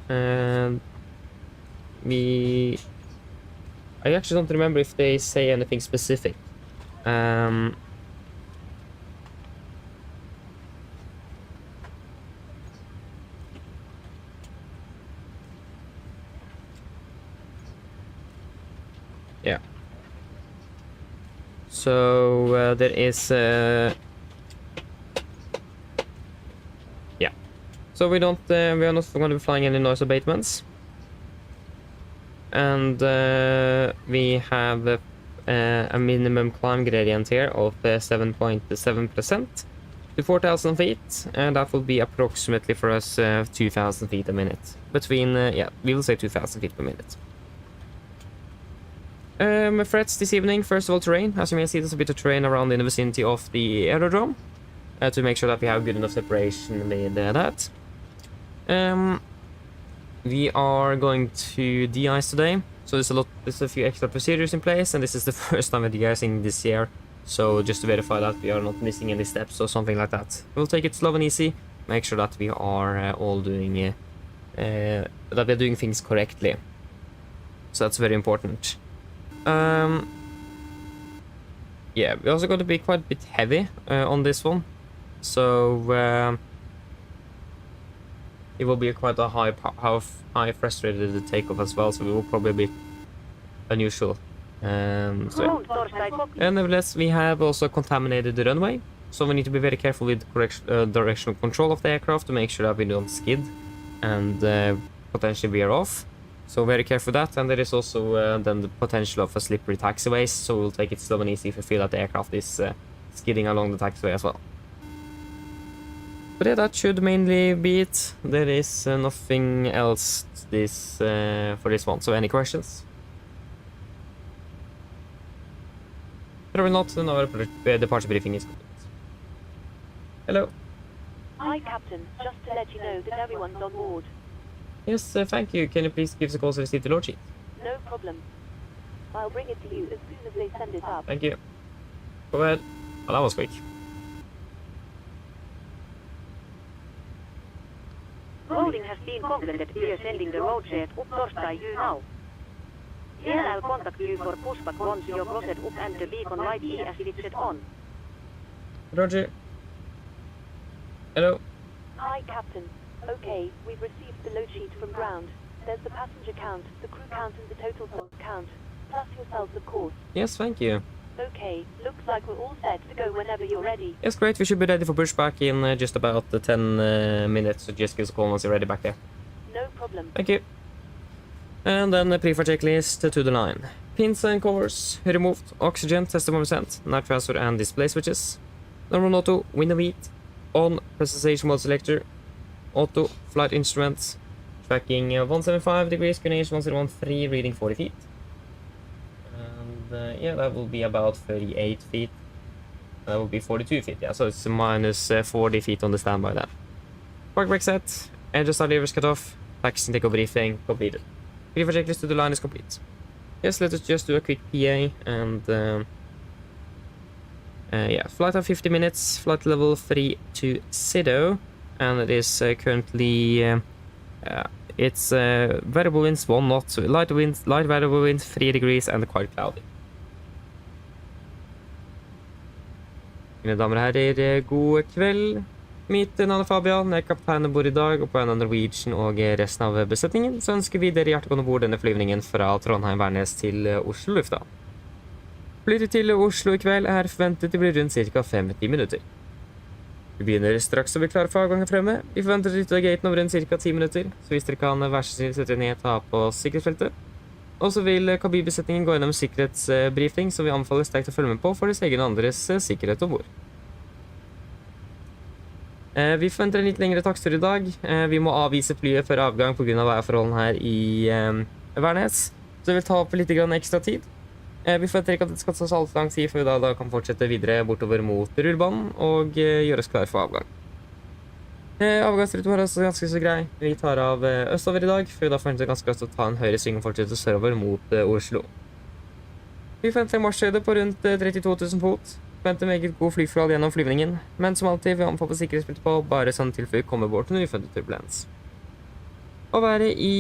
I actually don't remember if they say anything specific. Yeah. So there is yeah. So we are not going to be flying any noise abatements. And we have a minimum climb gradient here of 7.7% to 4,000 feet, and that will be approximately for us 2,000 feet a minute. Between, yeah, we will say 2,000 feet per minute. Threats this evening, first of all, terrain. As you may see, there's a bit of terrain around in the vicinity of the aerodrome to make sure that we have good enough separation with that. We are going to de-ice today, so there's a few extra procedures in place, and this is the first time we're de-icing this year, so just to verify that we are not missing any steps or something like that. We'll take it slow and easy, make sure that we are all doing that we're doing things correctly. So that's very important. Yeah, we're also going to be quite a bit heavy on this one, so it will be quite a high thrust rate at the takeoff as well, so we will probably be unusual. And nevertheless, we have also contaminated the runway, so we need to be very careful with directional control of the aircraft to make sure that we don't skid and potentially veer off. So very careful with that, and there is also then the potential of a slippery taxiways, so we'll take it slow and easy if we feel that the aircraft is skidding along the taxiway as well. But yeah, that should mainly be it. There is nothing else for this one. So any questions? Probably not. Then our departure briefing is complete. Hello. Hi, Captain. Just to let you know that everyone's on board. Yes, thank you. Can you please give us a call to receive the load sheet? No problem. I'll bring it to you as soon as they send it up. Thank you. Go ahead. Well, that was quick. Loading has been completed. We are sending the road jet up Torstai you now. Here I'll contact you for pushback once you're crossed up and the beacon light is switched on. Roger. Hello. Hi, Captain. Okay, we've received the load sheet from ground. There's the passenger count, the crew count and the total count, plus yourselves, of course. Yes, thank you. Okay, looks like we're all set to go whenever you're ready. Yes, great. We should be ready for pushback in just about 10 minutes, so just give us a call once you're ready back there. No problem. Thank you. And then the pre-flight checklist to the line. Pins and covers removed, oxygen, testimony sent, night transfer and display switches. Normal auto, window heat, on, presentation mode selector, auto, flight instruments, Tracking 175 degrees, QNH 1013, reading 40 feet. And yeah, that will be about 38 feet. That will be 42 feet, yeah, so it's minus 40 feet on the standby then. Park brake set, engine start levers cut off, taxi and takeoff briefing completed. Brief checklist to the line is complete. Yes, let us just do a quick PA and yeah, flight of 50 minutes, flight level 320, and it is currently it's variable winds 1 knot, so light variable winds 3 degrees and quite cloudy. Mine damer og herrer, god kveld. Mitt navn er Fabian, jeg er kaptein bord i dag, og på en av Norwegian og resten av besetningen, så ønsker vi dere hjertelig velkommen bord denne flyvningen fra Trondheim Værnes til Oslo lufthavn. Flyet til Oslo i kveld er forventet til å bli rundt ca. 50 minutter. Vi begynner straks å bli klare for avgang fremme. Vi forventer å ut av gaten om rundt ca. 10 minutter, så hvis dere kan vær så snill sette ned ta på sikkerhetsfeltet. Og så vil kabinbesetningen gå gjennom sikkerhetsbriefing, som vi anbefaler sterkt å følge med på for deres egen og andres sikkerhet om bord. Vi forventer en litt lengre taksttur i dag. Vi må avvise flyet før avgang på grunn av værforholdene her i Værnes, så det vil ta opp litt ekstra tid. Vi forventer ikke at det skal ta så altfor lang tid, for vi da kan fortsette videre bortover mot rullebanen og gjøre oss klar for avgang. Avgangsruten var også ganske så grei. Vi tar av østover i dag, for da forventer vi ganske raskt å ta en høyre sving og fortsette sørover mot Oslo. Vi forventer en marsjhøyde på rundt 32 000 fot. Forventer meget god flyforhold gjennom flyvningen, men som alltid vil anbefale sikkerhetsspilt på bare sånn tilfelle vi kommer bort til uforventet turbulens. Å være i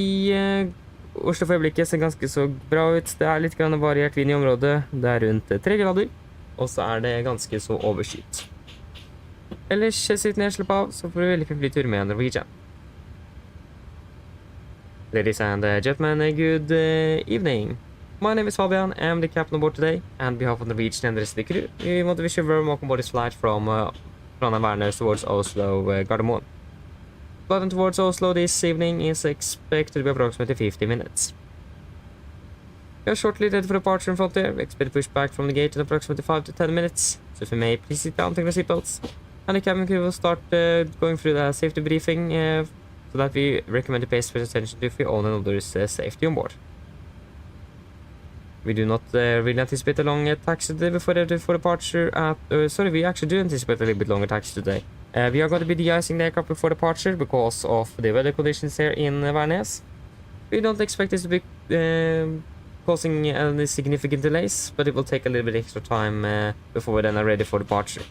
Oslo for øyeblikket ser ganske så bra ut. Det er litt grann variert vind i området. Det er rundt 3 grader, og så er det ganske så overskyet. Ellers sitt ned, slapp av, så får vi veldig fin flytur med Norwegian. Ladies and gentlemen, good evening. My name is Fabian, I'm the captain aboard today, and on behalf of Norwegian and the rest of the crew, we want to wish you a very welcome aboard this flight from Trondheim Værnes towards Oslo, Gardermoen. Flight towards Oslo this evening is expected to be approximately 50 minutes. We are shortly ready for departure in front there. We expect to push back from the gate in approximately 5 to 10 minutes, so if you may, please sit down, take the seatbelts. And the cabin crew will start going through the safety briefing, so that we recommend to pay special attention to if you own and others' safety on board. We do not really anticipate a long taxi today before departure sorry, we actually do anticipate a little bit longer taxi today. We are going to be de-icing the aircraft before departure because of the weather conditions here in Værnes. We don't expect this to be causing any significant delays, but it will take a little bit extra time before we then are ready for departure.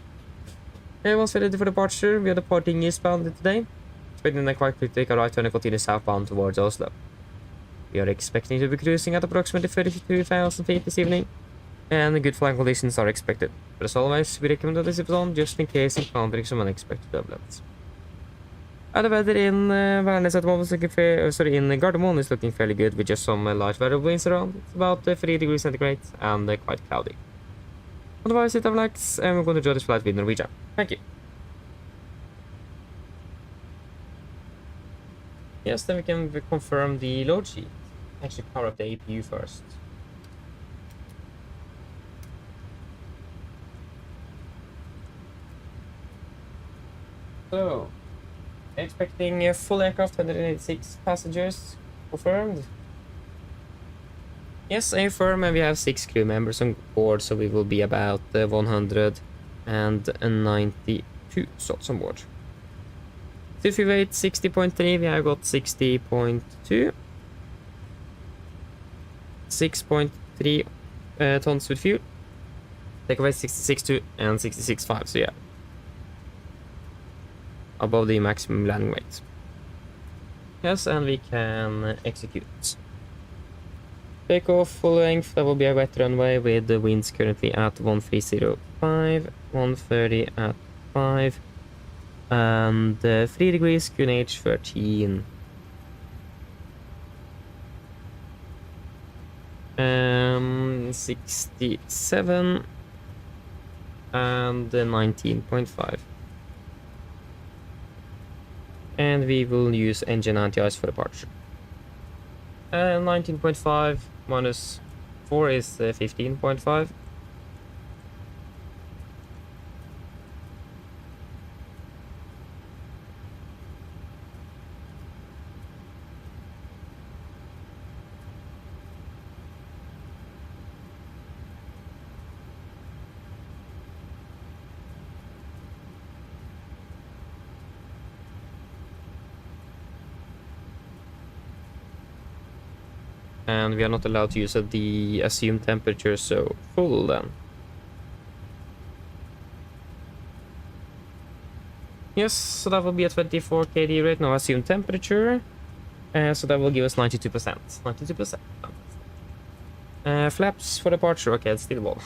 Once we're ready for departure, we are departing eastbound today, expecting then quite quickly to take a right turn and continue southbound towards Oslo. We are expecting to be cruising at approximately 32,000 feet this evening, and good flying conditions are expected. But as always, we recommend that this is on just in case encountering some unexpected turbulence. The weather in Værnes at the moment is in Gardermoen is looking fairly good with just some light variable winds around. It's about 3 degrees centigrade and quite cloudy. Otherwise, it relax, and we're going to enjoy this flight with Norwegian. Thank you. Yes, then we can confirm the load sheet. Actually, power up the APU first. So, expecting a full aircraft, 186 passengers, confirmed. Yes, I affirm, and we have 6 crew members on board, so we will be about 192 slots on board. So if we weight 60.3, we have got 60.2. 6.3 tons with fuel. Take away 66.2 and 66.5, so yeah. Above the maximum landing weight. Yes, and we can execute. Take off full length, that will be a wet runway with the winds currently at 1305, 130 at 5, and 3 degrees, QNH 13. 67 and 19.5. And we will use engine anti-ice for departure. 19.5 minus 4 is 15.5. and we are not allowed to use the assumed temperature, so full then. Yes, so that will be a 24 kd rate, now assumed temperature. So that will give us 92%. 92%. Flaps for departure, okay, it's still 1.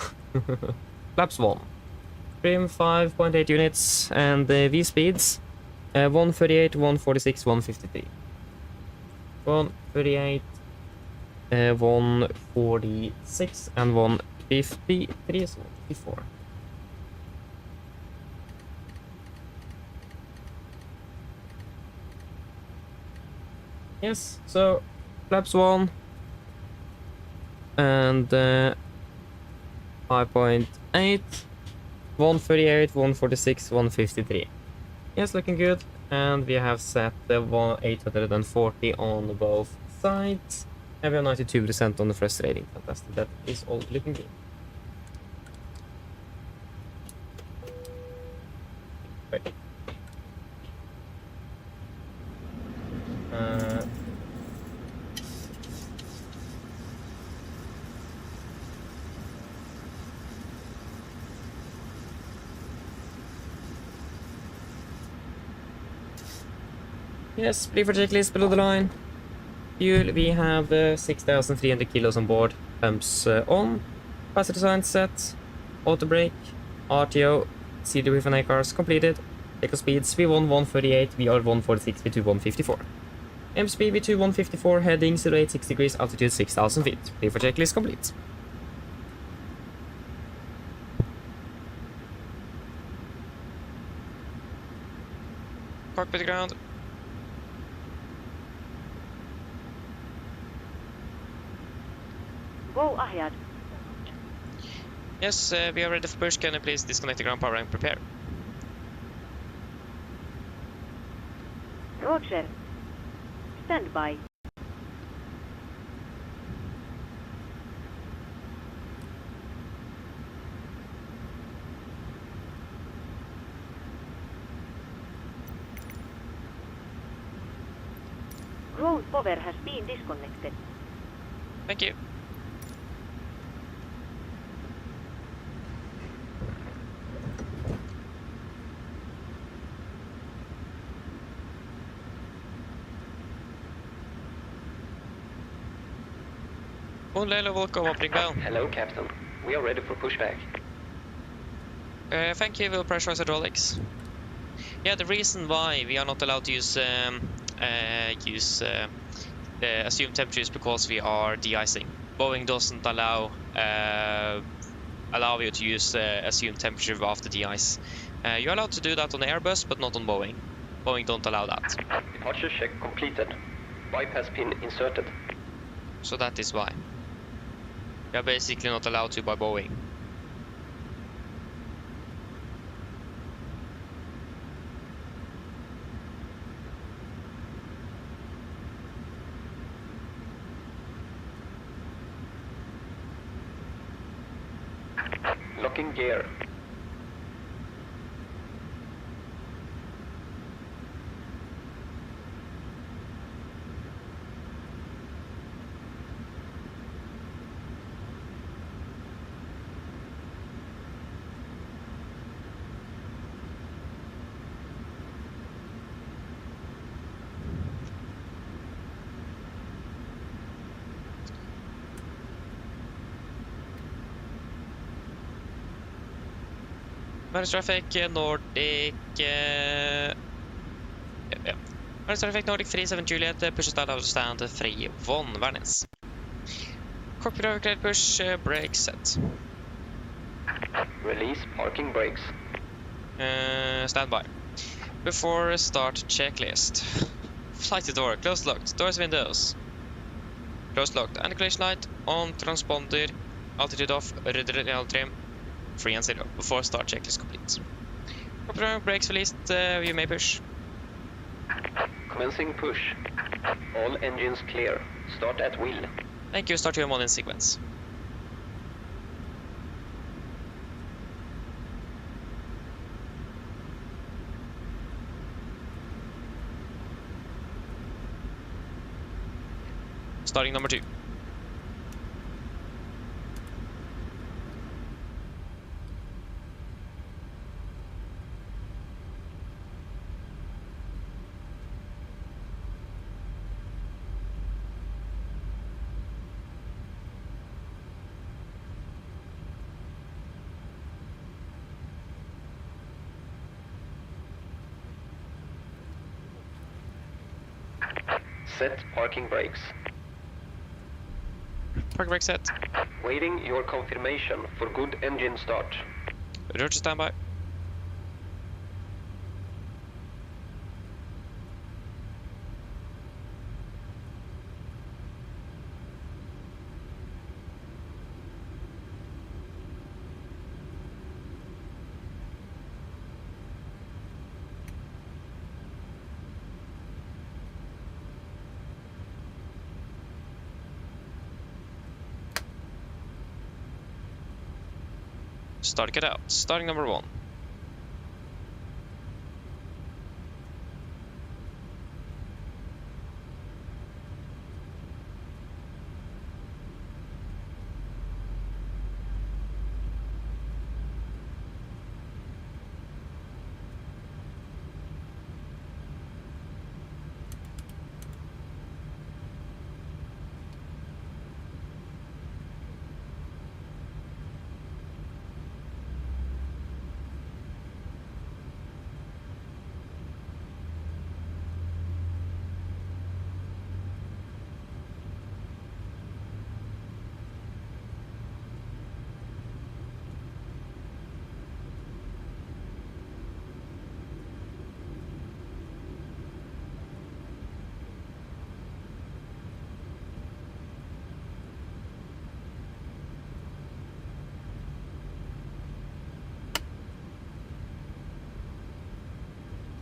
Flaps 1. Trim 5.8 units, and the V speeds 138, 146, 153. 138, 146, and 153 is 154. Yes, so flaps 1 and 5.8, 138, 146, 153. Yes, looking good. And we have set the 840 on both sides. And we have 92% on the thrust rating. Fantastic. That is all looking good. Wait. Yes, preferred checklist below the line. Fuel, we have 6,300 kilos on board. Pumps on. Capacitor signs set. Auto brake. RTO. CD with an cars completed. Echo speeds V1 138, VR 146, V2 154. M speed V2 154, heading 086 degrees, altitude 6,000 feet. Preferred checklist complete. Cockpit ground. Go ahead. Yes, we are ready for push. Can you please disconnect the ground power and prepare? Roger. Stand by. Ground power has been disconnected. Thank you. Welcome, opening bell. Hello, Captain. We are ready for pushback. Thank you, we'll pressurize hydraulics. Yeah, the reason why we are not allowed to use assumed temperature is because we are de-icing. Boeing doesn't allow you to use assumed temperature after de-ice. You're allowed to do that on Airbus, but not on Boeing. Boeing don't allow that. Departure check completed. Bypass pin inserted. So that is why. We are basically not allowed to by Boeing. Locking gear. Managed traffic Nordic. Managed traffic Nordic 37 Juliet pushes down out of stand 3-1 Venice. Cockpit overclear push brake set. Release parking brakes. Stand by. Before start checklist. Flight to door, closed locked, doors windows. Closed locked, anti-collision light on, transponder, altitude off, radial trim. 3 and 0 before start checklist complete. Proper brakes released, you may push. Commencing push. All engines clear. Start at will. Thank you, start your mod in sequence. Starting number 2. Set parking brakes. Park brake set. Waiting your confirmation for good engine start. Roger, standby. Start, get out. Starting number 1.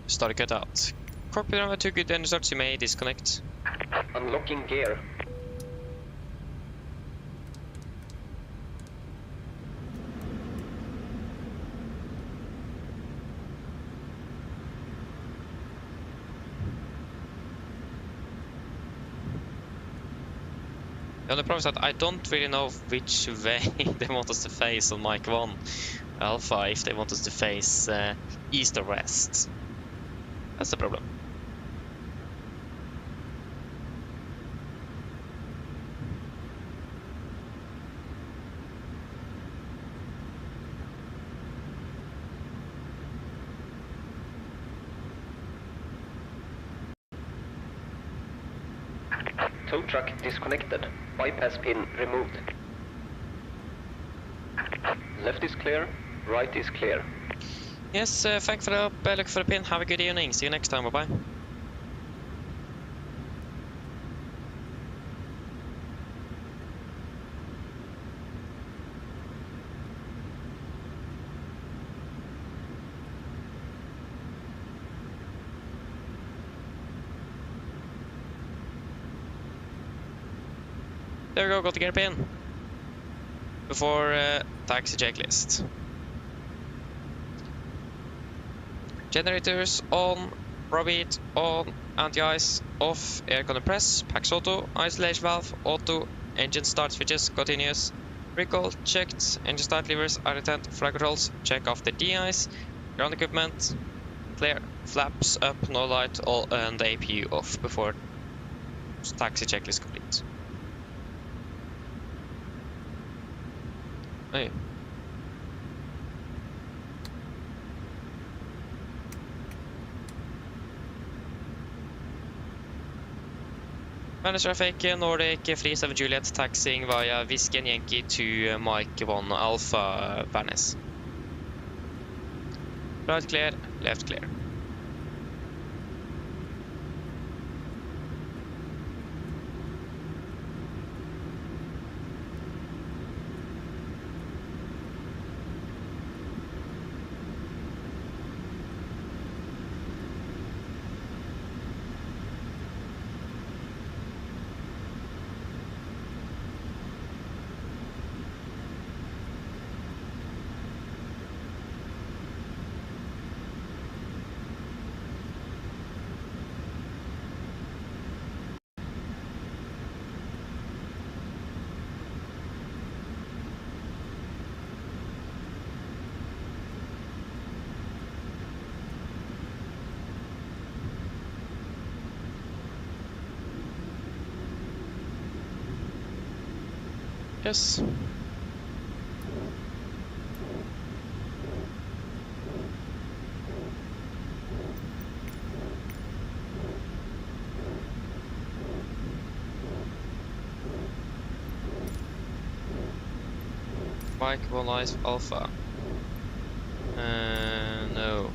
Start, get out. Cockpit runway 2 good engine starts, you may disconnect. Unlocking gear. The only problem is that I don't really know which way they want us to face on Mike 1 Alpha, if they want us to face east or west. That's the problem. Tow truck disconnected. Bypass pin removed. Left is clear. Right is clear. Yes, thank for the help. Look for the pin. Have a good evening. See you next time. Bye-bye. There we go, got the gear pin. Before taxi checklist. Generators on, Robit on, anti-ice off, aircon press, packs auto, isolation valve, auto, engine start switches, continuous, recall, checked, engine start levers, R10, flag controls, check off the de-ice, ground equipment, clear, flaps up, no light, all, and the APU off before taxi checklist complete. Hey. Manage traffic, Nordic 37 Juliet taxiing via Whiskey and Yankee to Mike 1 Alpha Venice. Right clear, left clear. Yes. Mike 1 Alpha. No.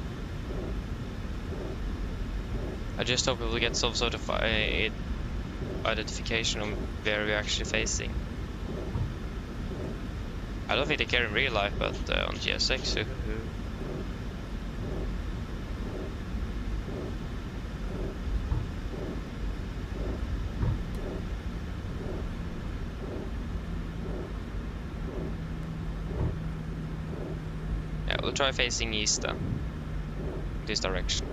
I just hope we will get some sort of identification on where we're actually facing. I don't think they care in real life, but on GSX, yeah, we'll try facing east then. This direction.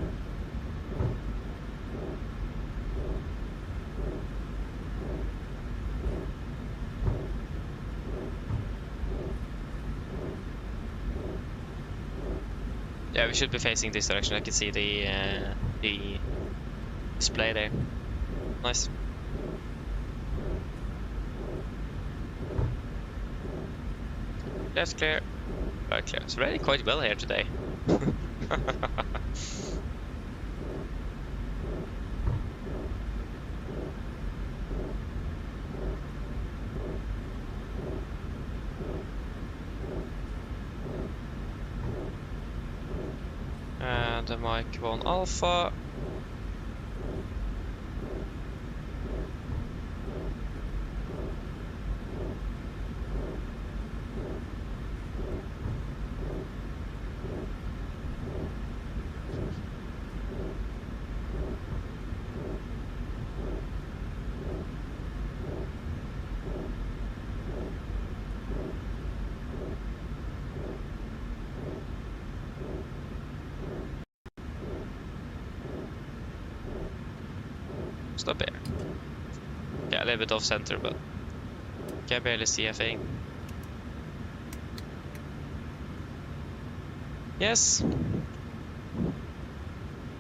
Yeah, we should be facing this direction. I can see the display there. Nice. That's clear. Right, clear. It's really quite well here today. And the Mike 1 Alpha. Stop here. Yeah, a little bit off center, but can barely see a thing. Yes.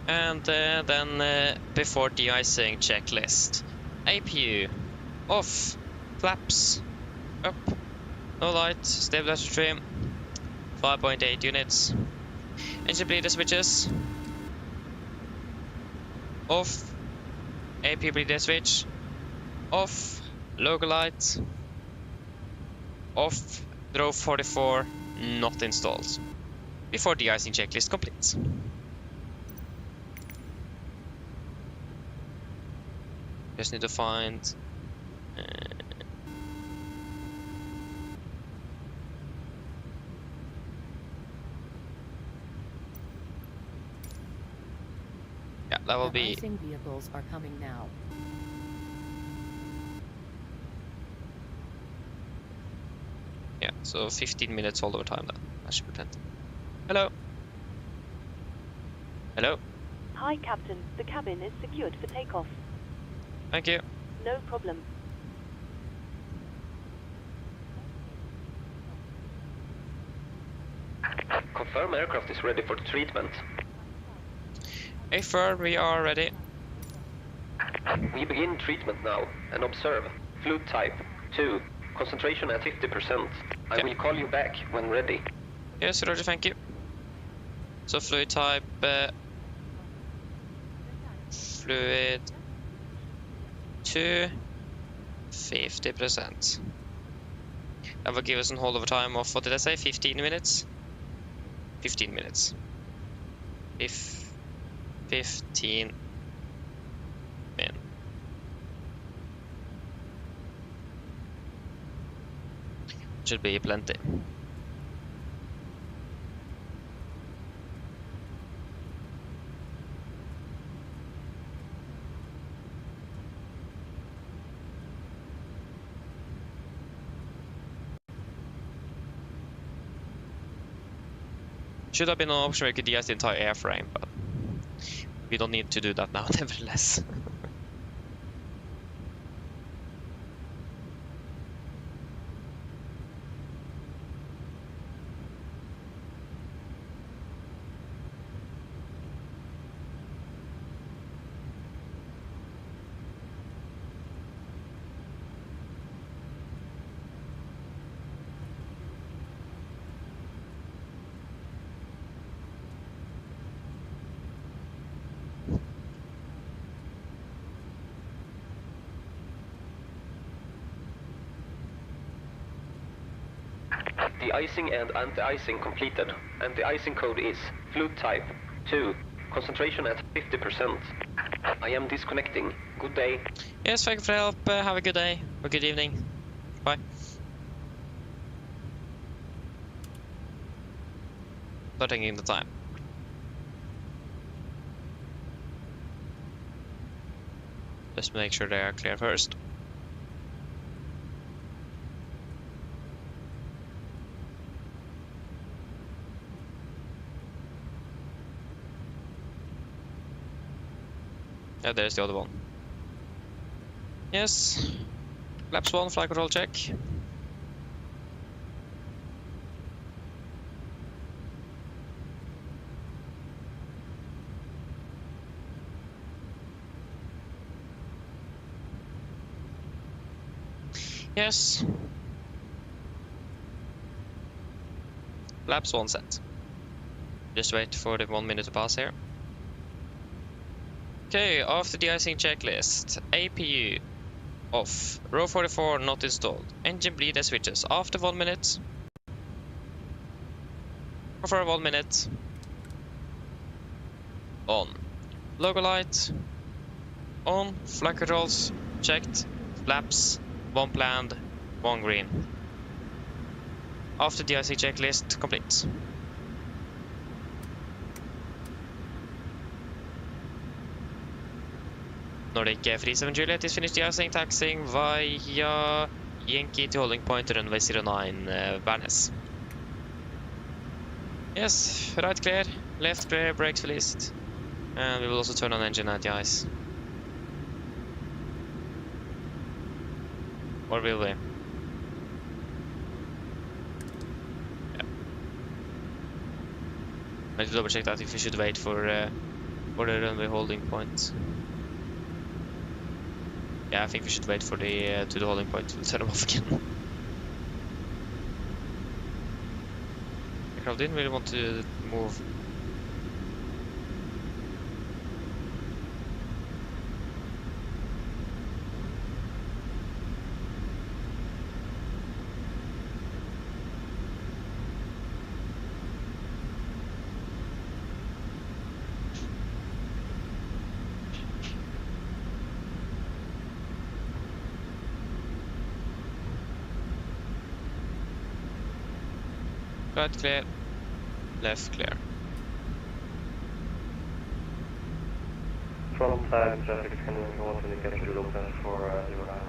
And then before de-icing checklist. APU off, flaps up, no light, stabilizer trim, 5.8 units. Engine bleeder switches off. AP bleeder switch off, logo light off, drove 44 not installed. Before de-icing checklist complete. Just need to find yeah, that will be. Icing vehicles are coming now. Yeah, so 15 minutes all over time then. That should be plenty. Hello. Hello. Hi, Captain. The cabin is secured for takeoff. Thank you. No problem. Confirm aircraft is ready for treatment. Affirm, we are ready. We begin treatment now and observe. Fluid type 2. Concentration at 50%. I will call you back when ready. Yes, Roger, thank you. So fluid type fluid 2 50%. That will give us a holdover time of, what did I say, 15 minutes? 15 minutes. 15 min. Should be plenty. Should have been an option where we could de-ice the entire airframe, but we don't need to do that now, nevertheless. De-icing and anti-icing completed, and the icing code is fluid type 2, concentration at 50%. I am disconnecting. Good day. Yes, thank you for the help. Have a good day or good evening. Bye. Not taking the time. Just make sure they are clear first. Yeah, there's the other one. Yes. Flaps 1, flight control check. Yes. Flaps 1 set. Just wait for the 1 minute to pass here. Okay, after the icing checklist, APU off, row 44 not installed, engine bleed and switches after 1 minute, for 1 minute, on, logo light, on, flight controls, checked, flaps, 1 planned, 1 green. After the icing checklist, complete. Nordic 37 Juliet is finished de-icing, taxiing via Yankee to holding point runway 09 Bergen. Yes, right clear, left clear, brakes released. And we will also turn on engine at the ice. Or will we? Yeah. I need to double check that if we should wait for the runway holding point. Yeah, I think we should wait for the to the holding point to turn them off again. I didn't really want to move. Right clear, left clear. Front side traffic is coming in, want to indicate to open for 09.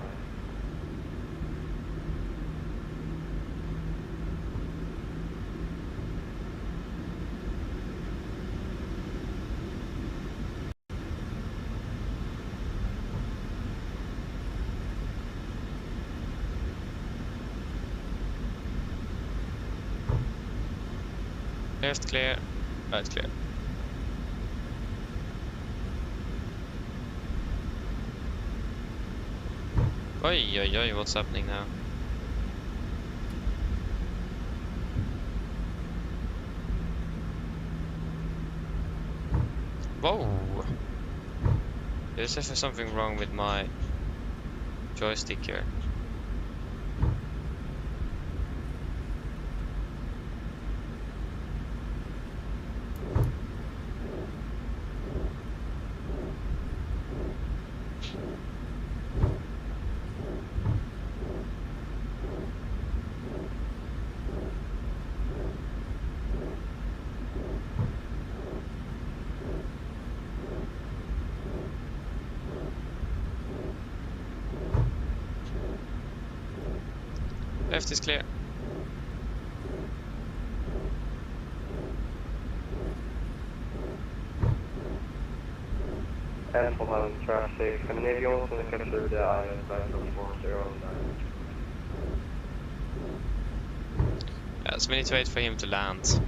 Left clear, right clear. Oi, oi, oi, what's happening now? Whoa! There's definitely something wrong with my joystick here. Left is clear. And from having traffic, Scandinavian, so they capture the island by 409. Yeah, so we need to wait for him to land.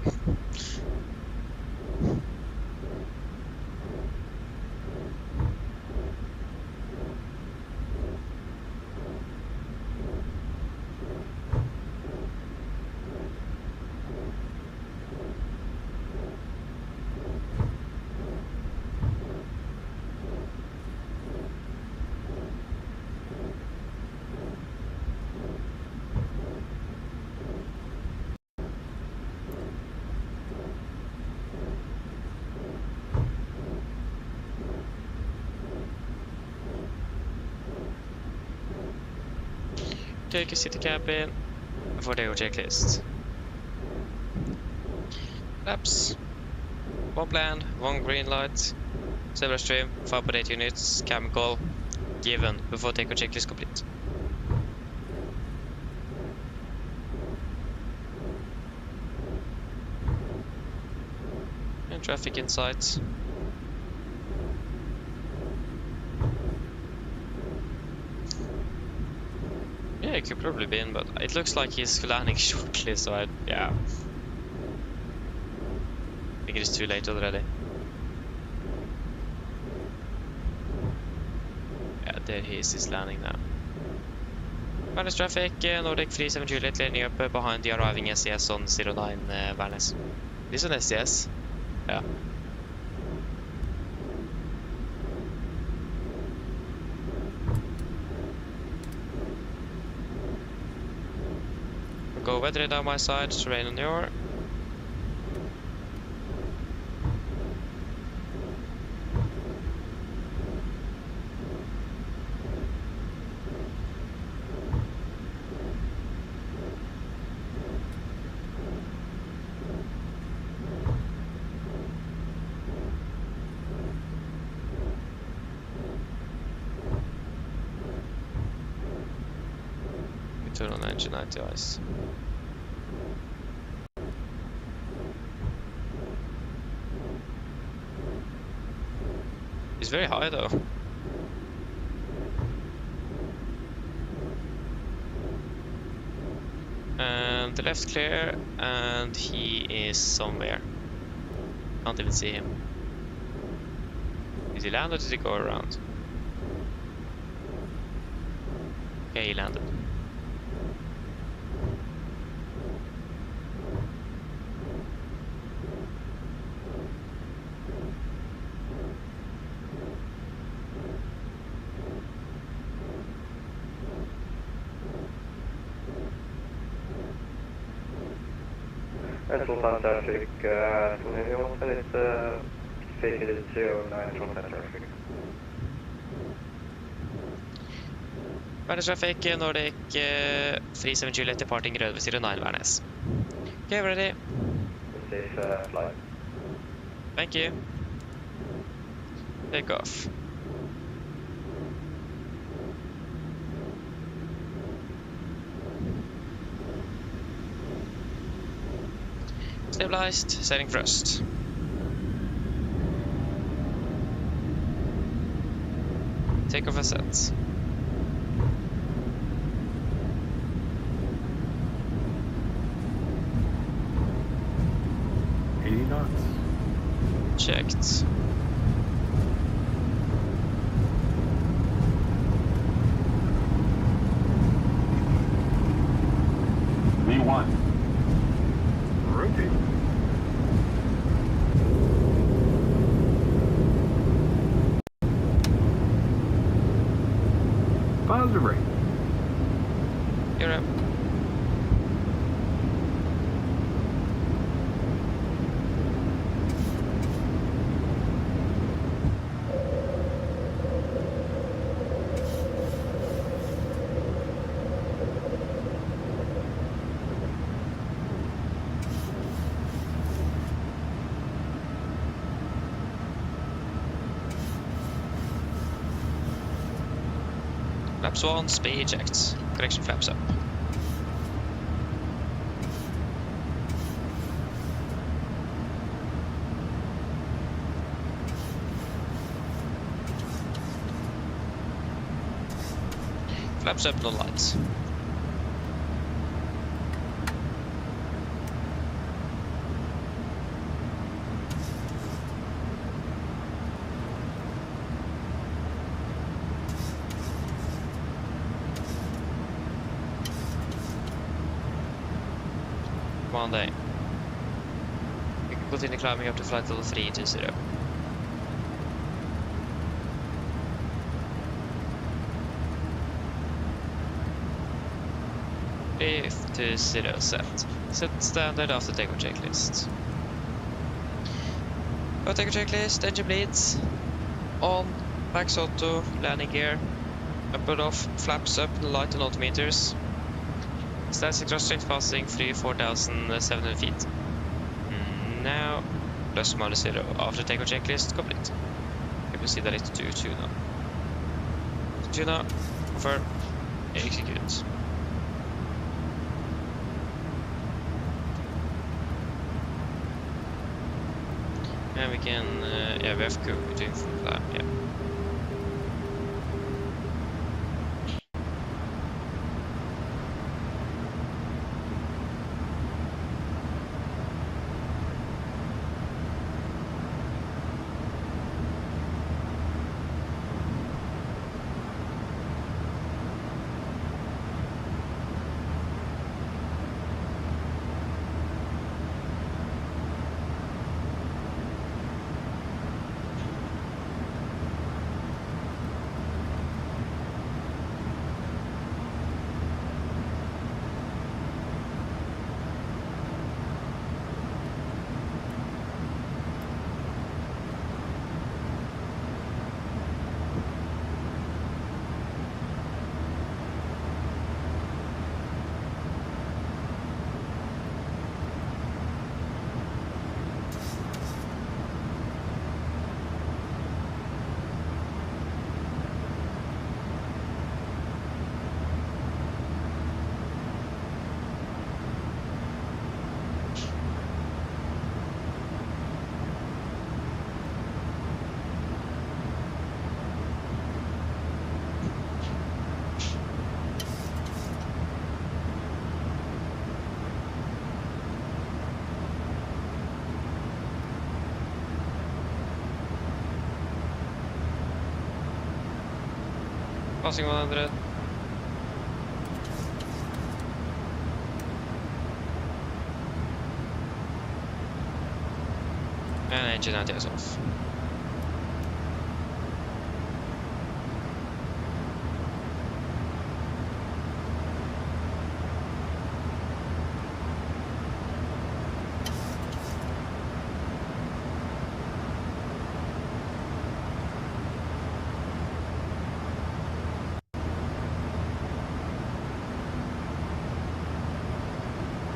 Take a city cabin for the checklist. Flaps. 1 plan, 1 green light, several stream, 5.8 units, chemical, given before take checklist complete. And traffic in sight. Yeah, it could probably be in, but it looks like he's landing shortly, so yeah. I think it is too late already. Yeah, there he is landing now. Varnes traffic, Nordic 37 leading up behind the arriving SCS on 09 Varnes. This is an SCS? Yeah. Go weather down my side, terrain on your. Turn on engine 90 ice. It's very high though. And the left clear, and he is somewhere. Can't even see him. Did he land or did he go around? Okay, he landed. Volanta traffic, Trondheim, and it's vacated 09 Trondheim traffic. Varnes traffic, Nordic 37 departing roadway 09 Varnes. Okay, ready. Safe flight. Thank you. Take off. Stabilized, setting thrust. Take off assets. Checked. V1. Rotate. Positive rate. You're up. Flaps 1, speed checked. Correction flaps up. Flaps up, no lights. One day. We can continue climbing up to flight level 320. If to 0 set. Set standard after takeoff checklist. Go takeoff checklist, engine bleeds. On, max auto, landing gear. Up and off, flaps up, light and altimeters. Static thrust straight passing 4,700 feet. Now, plus minus 0. After takeoff checklist complete. You can see that it's to tuna. Tuna, confirm, execute. And we can, yeah, we have crew doing full climb, yeah. Passing 100. And engine anti is off.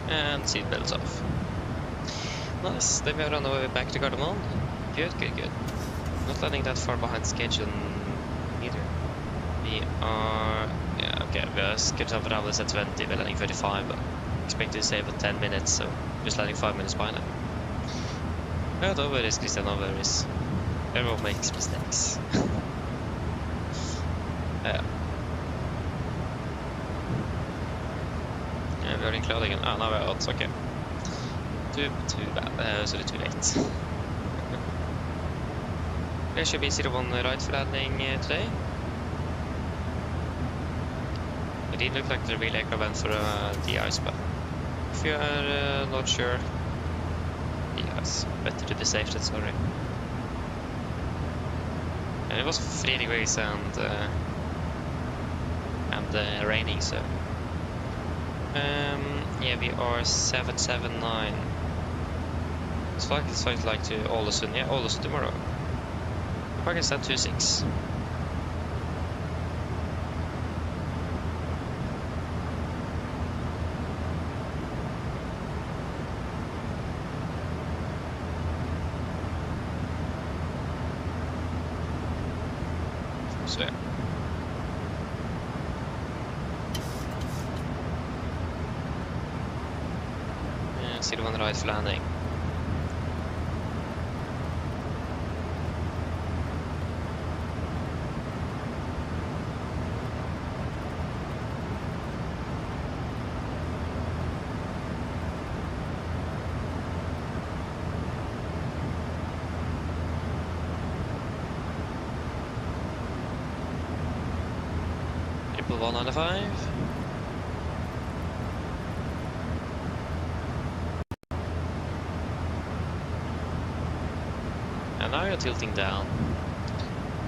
And seatbelts off. Nice, then we are on our way back to Gardermoen. Good, good, good. Not landing that far behind schedule either. We are, yeah, okay, we are scheduled for hours at 20, we're landing 35, but expected to save for 10 minutes, so just landing 5 minutes behind now. But no worries, Christian, no worries. Everyone makes mistakes. Yeah. We are in cloud again. Ah, now we're out, okay. Too bad, so it's too late. There should be 01 right for landing today. It didn't look like the real aircraft went for DIs, but if you are not sure, DIs. Better to be safe than sorry. And it was 3 degrees and raining, so. Yeah, we are 779. It's like to Oslo, yeah, Oslo tomorrow. Pakistan 26. So yeah. See the one right for landing. Triple 195. Now you're tilting down.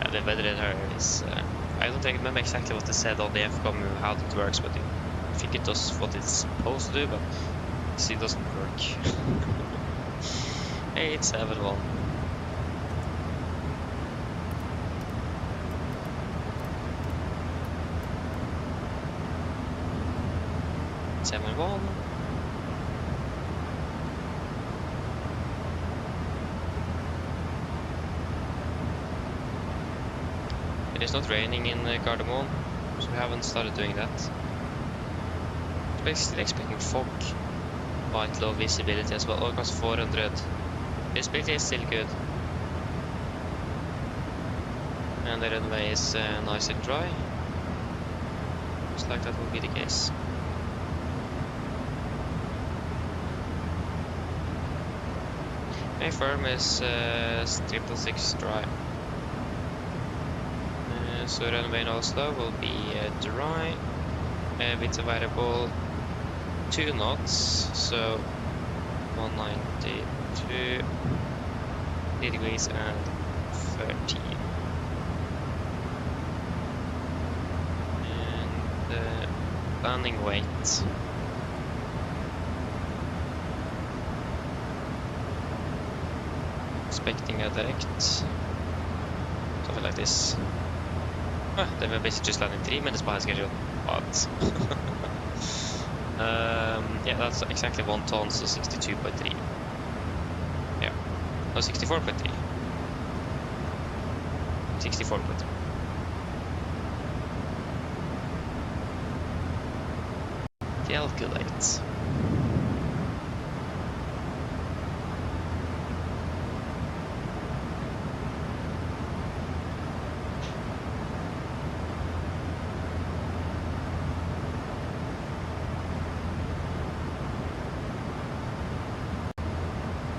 Yeah, the weather in here is... I don't remember exactly what they said on the FCOM how it works, but I think it does what it's supposed to do, but see, it doesn't work. 871. 871. It is not raining in Gardermoen, so we haven't started doing that. We're still expecting fog. Quite low visibility as well, almost 400. Visibility is still good. And the runway is nice and dry. Looks like that will be the case. Firm is 666 dry. So runway in Oslo will be dry with a variable 2 knots, so 192 degrees and 13. And landing weight. Expecting a direct, something like this. Then we're basically just landing 3 minutes behind schedule, but yeah, that's exactly 1 ton, so 62.3. Yeah, no, 64.3. 64.3. Calculate.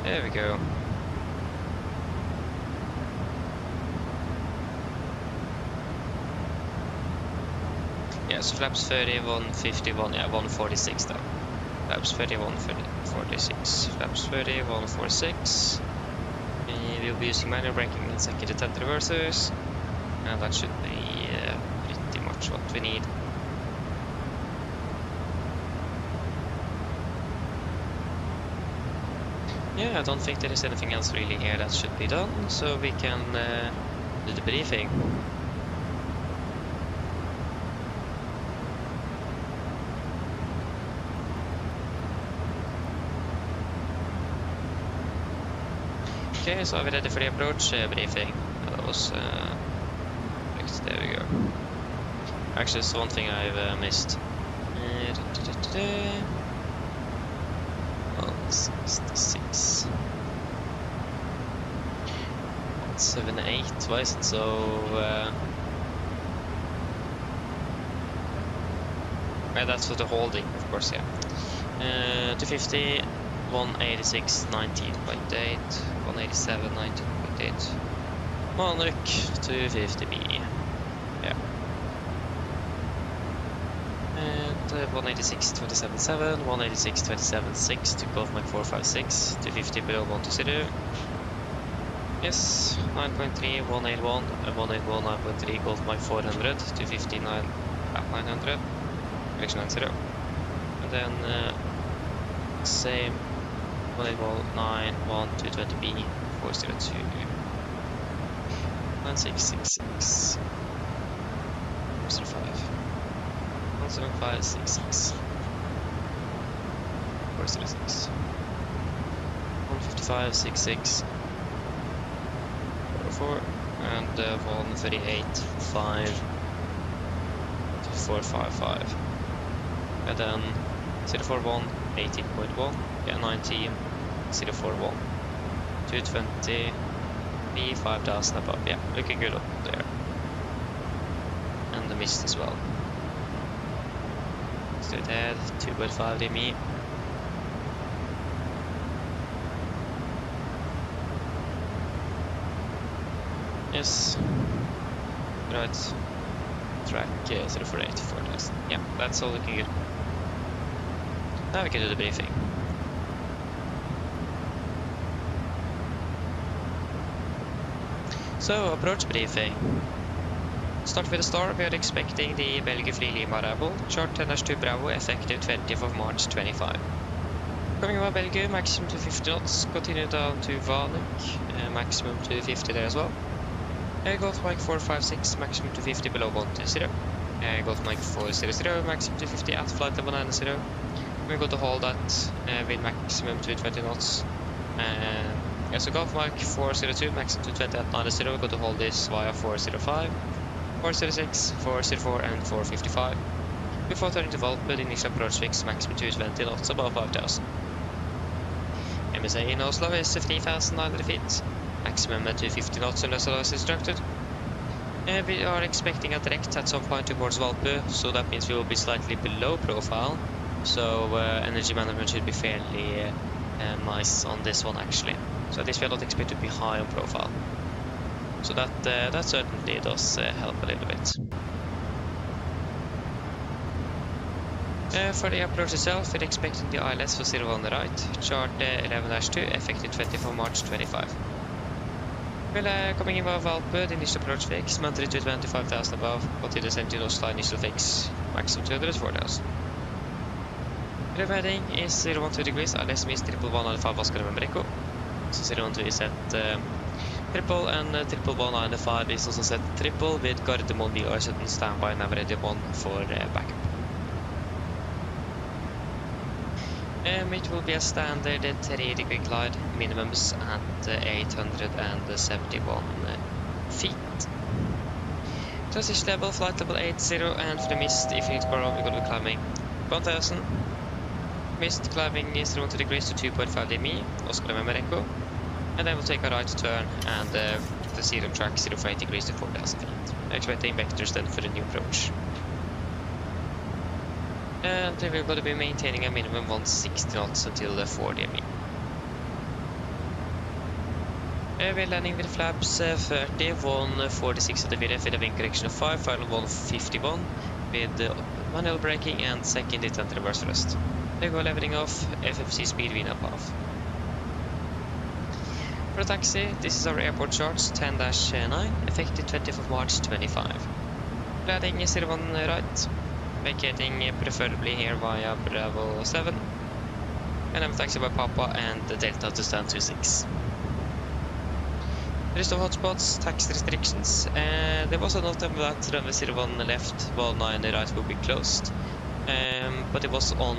There we go. Yeah, so flaps 30, 151, yeah, 146 then. Flaps 30, 146. Flaps 30, 146. We'll be using manual braking and second to 10 reversers. And that should be pretty much what we need. Yeah, I don't think there is anything else really here that should be done, so we can do the briefing. Okay, so are we ready for the approach briefing? That was there we go. Actually, it's one thing I've missed. 166. 178. Why is it so? Yeah, that's for the holding, of course. Yeah. 250. 186, 19.8, 187, 19.8, 100, 250B, yeah, and 186, 27.7, 186, 27.6 to Golf Mike 456, 250 below 120, yes, 9.3, 181, 181, 9.3, Golf Mike 400, 259, 900, direction 90, and then same 181, 220B, 402, 9666, 405, 17566, 406, 15566, 404, and 138.5 to 455, and then 041, 18.1, yeah, 19, 041, 220, B, 5000 above, yeah, looking good up there. And the mist as well. Straight ahead, 2.5 DME. Yes. Right. Track 048, 4000. Yeah, that's all looking good. Now we can do the briefing. So, approach briefing. Start with the start. We are expecting the Belgian Fly Lima arrival. Chart 10-2 Bravo, effective 20th of March 25. Coming over Belgium, maximum to 50 knots. Continue down to Valek, maximum to 50 there as well. Golf Mike 456, maximum to 50 below 120. Golf Mike 400, maximum to 50 at flight level 90. We're going to hold that with maximum 220 knots. So Golf Mike 402, maximum 220 at 90. We're going to hold this via 405, 406, 404 and 455. Before turning to Volta, the initial approach fix maximum 220 knots above 5000. MSA in Oslo is 3,900 feet, maximum 250 knots unless otherwise instructed. We are expecting a direct at some point towards Valpu, so that means we will be slightly below profile. So energy management should be fairly nice on this one actually. So at least we are not expected to be high on profile. So that certainly does help a little bit. For the approach itself, we're expecting the ILS for 0 on the right, chart 11-2, effective 24 March 25. Well, coming in above Valpu, the initial approach fix, monthly to 25,000 above, continue descending Oslo initial fix, maximum 204,000. The heading is 012 degrees, ILS means 111 Oscar November Echo. So 012 is set triple, and 11195 is also set triple with Gardermoen VR17 standby Navigraph 1 for backup. It will be a standard 3-degree glide, minimums at 871 feet. Transition level, flight level 80, and for the mist, if you need to go wrong, we're going to be climbing 1000. Mist climbing is 0 degrees to 2.5 dmi, Oscar November Echo. And then we'll take a right turn and the serum track 0.8 degrees to 4,000 feet. Expecting vectors then for the new approach. And we're going to be maintaining a minimum 160 knots until 4 dmi. We're landing with flaps 30, 146 at the VRF with a wing correction of 5, final 151 with manual braking and second intent reverse thrust. They go leveling off, FFC speed wind up half. For the taxi, this is our airport charts 10-9, effective 20th of March 25. Landing is 01 right, vacating preferably here via Bravo 7, and I'm taxi by Papa and the Delta to stand 26. List of hotspots, tax restrictions. There was a note that runway 01 left, 19 right will be closed. But it was on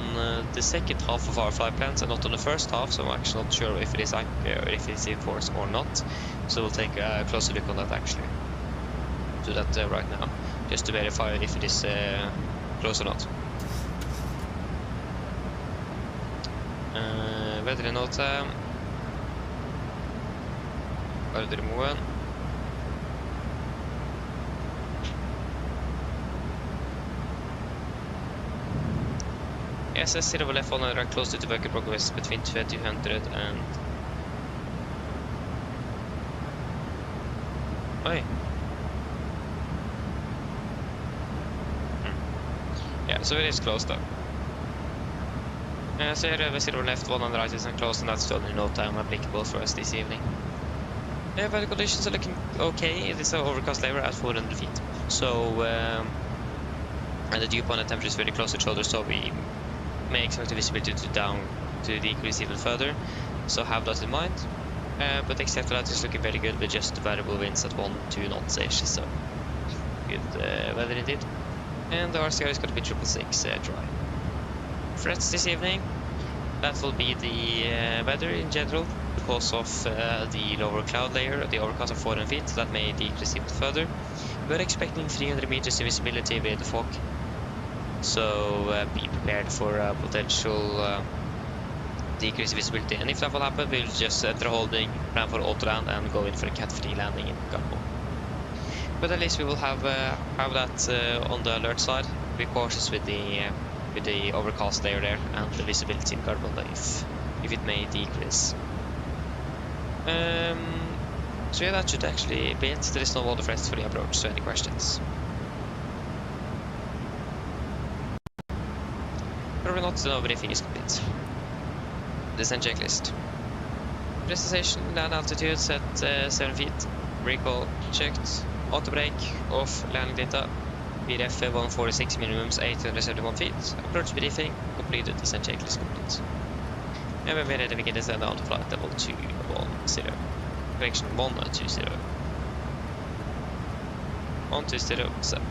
the second half of our flight plans and not on the first half, so I'm actually not sure if it is anchor or if it's in force or not. So we'll take a closer look on that actually. Do that right now, just to verify if it is close or not. Vädernote. Gardermoen. Yes, I see the left 100 and close to the Bergen progress between 200 and... Oi. Yeah, so it is close though. So here we have 0 left, 1 on the right is closed, and that's the only no time applicable for us this evening. Weather conditions are looking okay. It is an overcast layer at 400 feet. So, and the dew point and temperature is very close to each other, so we may expect the visibility to decrease even further. So have that in mind. But except for that, it's looking very good with just variable winds at 1-2 knots-ish. So good weather indeed. And the RCR is going to be 666 dry. Threats this evening, that will be the weather in general, because of the lower cloud layer, the overcast of 400 feet, that may decrease even further. We're expecting 300 meters in visibility with the fog, so be prepared for potential decreased visibility. And if that will happen, we'll just enter holding, plan for auto land, and go in for a cat-free landing in Gardermoen. But at least we will have that on the alert side. Be cautious with the overcast layer there and the visibility in Gardermoen if it may decrease. So yeah, that should actually be it. There is no other threats for the approach, so any questions? Probably not, so everything is complete. Descent checklist. Destination, land altitude set 7 feet. Recall checked. Auto brake off, landing data. VRF 146, minimums 871 feet. Approach briefing completed, descent checklist complete. And when we're ready, we can descend down to flight level 210. Correction 120. 120 set.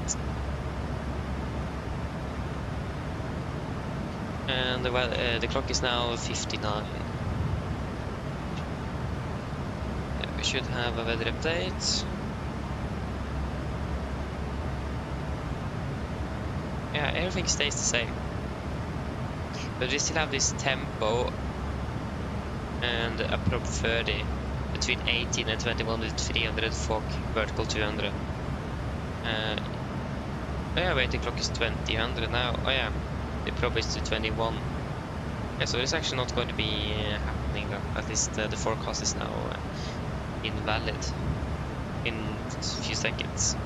And the clock is now 59. Yeah, we should have a weather update. Yeah, everything stays the same. But we still have this tempo and a prop 30 between 18 and 21 with 300 fog, vertical 200. Oh yeah, wait, the clock is 2000 now. Oh yeah, the prop is to 21. Yeah, so it's actually not going to be happening though. At least the forecast is now invalid in a few seconds.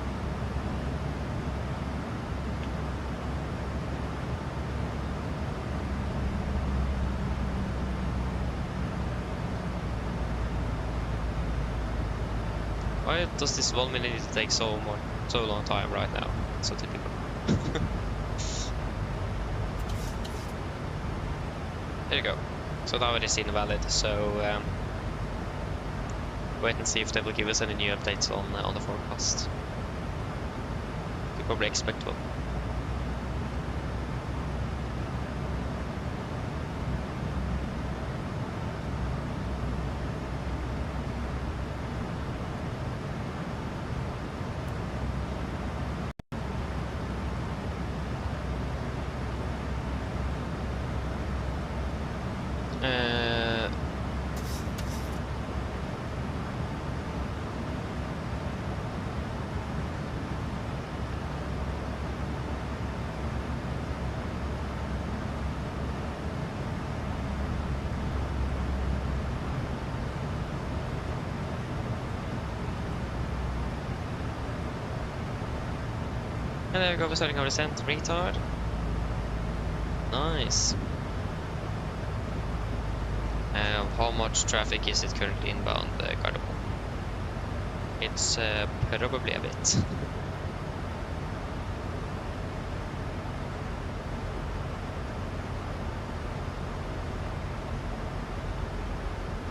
Why does this 1 minute need to take so long time right now? It's so typical. There you go. So now it is invalid. So wait and see if they will give us any new updates on the forecast. You probably expect one. And there we go, we're starting our descent, retard. Nice. How much traffic is it currently inbound, Gardermoen? It's probably a bit.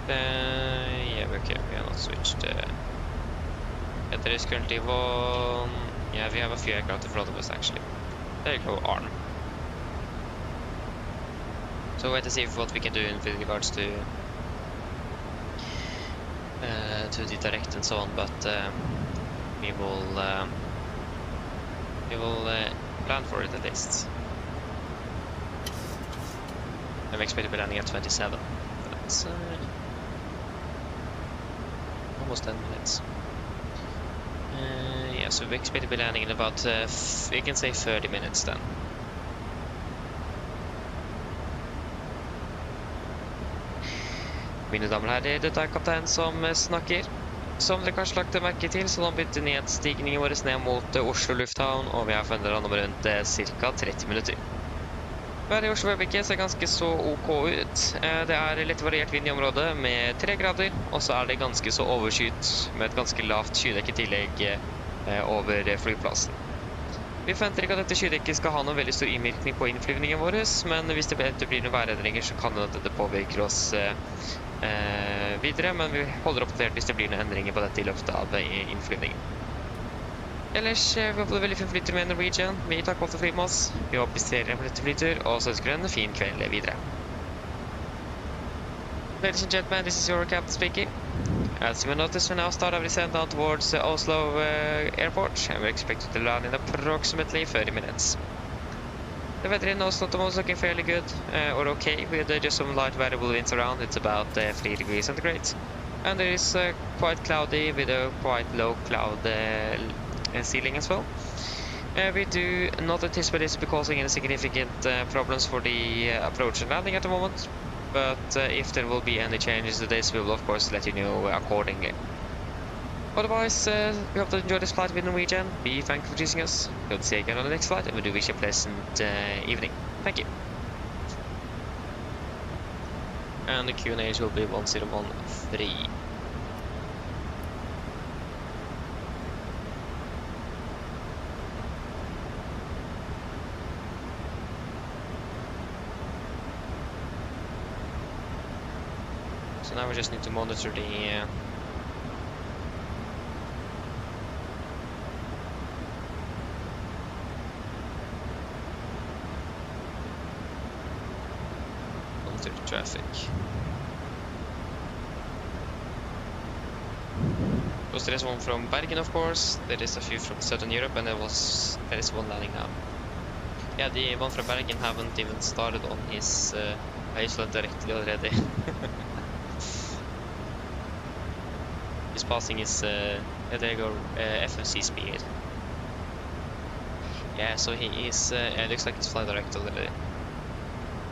Yeah, okay, we are not switched. Yeah, there is currently one. Yeah, we have a few aircraft in front of us actually. There you go, arm. So wait to see what we can do with regards to the direct and so on, but we will plan for it at least. I'm expecting to be landing at 27. That's almost 10 minutes. Yeah, so we expect to be landing in about, we can say 30 minutes then. Mine damer og herrer, dette er kaptein som snakker. Som dere kanskje lagt merke til, så har vi begynt nedstigningen vår ned mot Oslo lufthavn, og vi har funnet om rundt ca. 30 minutter. Været i Oslo øyeblikket ser ganske så ok ut. Det er litt variert vind i området med 3 grader, og så er det ganske så overskyet med et ganske lavt skydekke tillegg over flyplassen. Vi forventer ikke at dette skydekket skal ha noen veldig stor innvirkning på innflyvningen vår, men hvis det blir noen værendringer så kan det påvirke oss videre, men vi holder oppdatert hvis det blir noen endringer på dette i løpet av innflyvningen. Ellers, vi håper veldig fin flytur med Norwegian. Vi takker for å fly med oss. Vi håper vi ser dere på dette flytur, og så ønsker vi en fin kveld videre. Ladies and gentlemen, this is your captain speaking. As you may notice, we now start our descent down towards Oslo airport, and we're expected to land in approximately 30 minutes. The weather in Oslo at the moment is looking fairly good, or okay, with just some light variable winds around. It's about 3 degrees centigrade. And there is quite cloudy with a quite low cloud ceiling as well. We do not anticipate this to be causing any significant problems for the approach and landing at the moment, but if there will be any changes to this, we will of course let you know accordingly. Otherwise, we hope to enjoy this flight with Norwegian. We thank you for choosing us. We'll see you again on the next flight, and we do wish you a pleasant evening. Thank you. And the Q&As will be 1013. So now we just need to monitor the traffic. Because there is one from Bergen, of course, there is a few from Southern Europe, and there is one landing now. Yeah, the one from Bergen haven't even started on his IFLY directly already. He's passing his FMC speed. Yeah, so he is, it looks like he's flying direct already.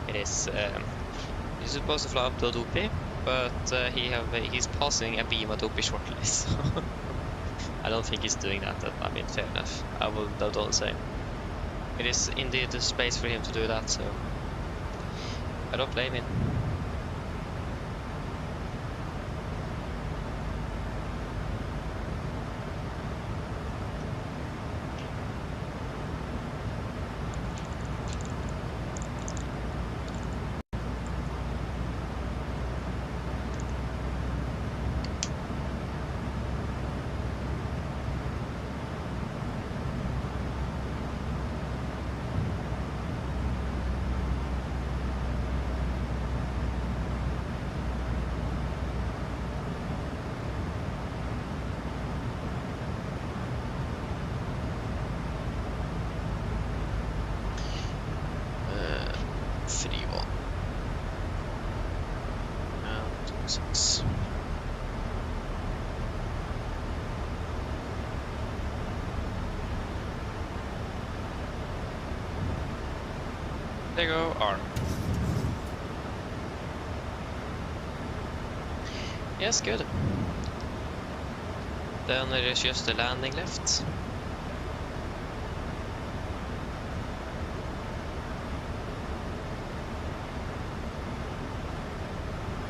It is, he's supposed to fly up to Adopi, but he's passing a beam at Adopi shortly, so I don't think he's doing that. I mean, fair enough. I don't say. It is indeed the space for him to do that, so I don't blame him. There you go, arm. Yes, good. Then there is just the landing left.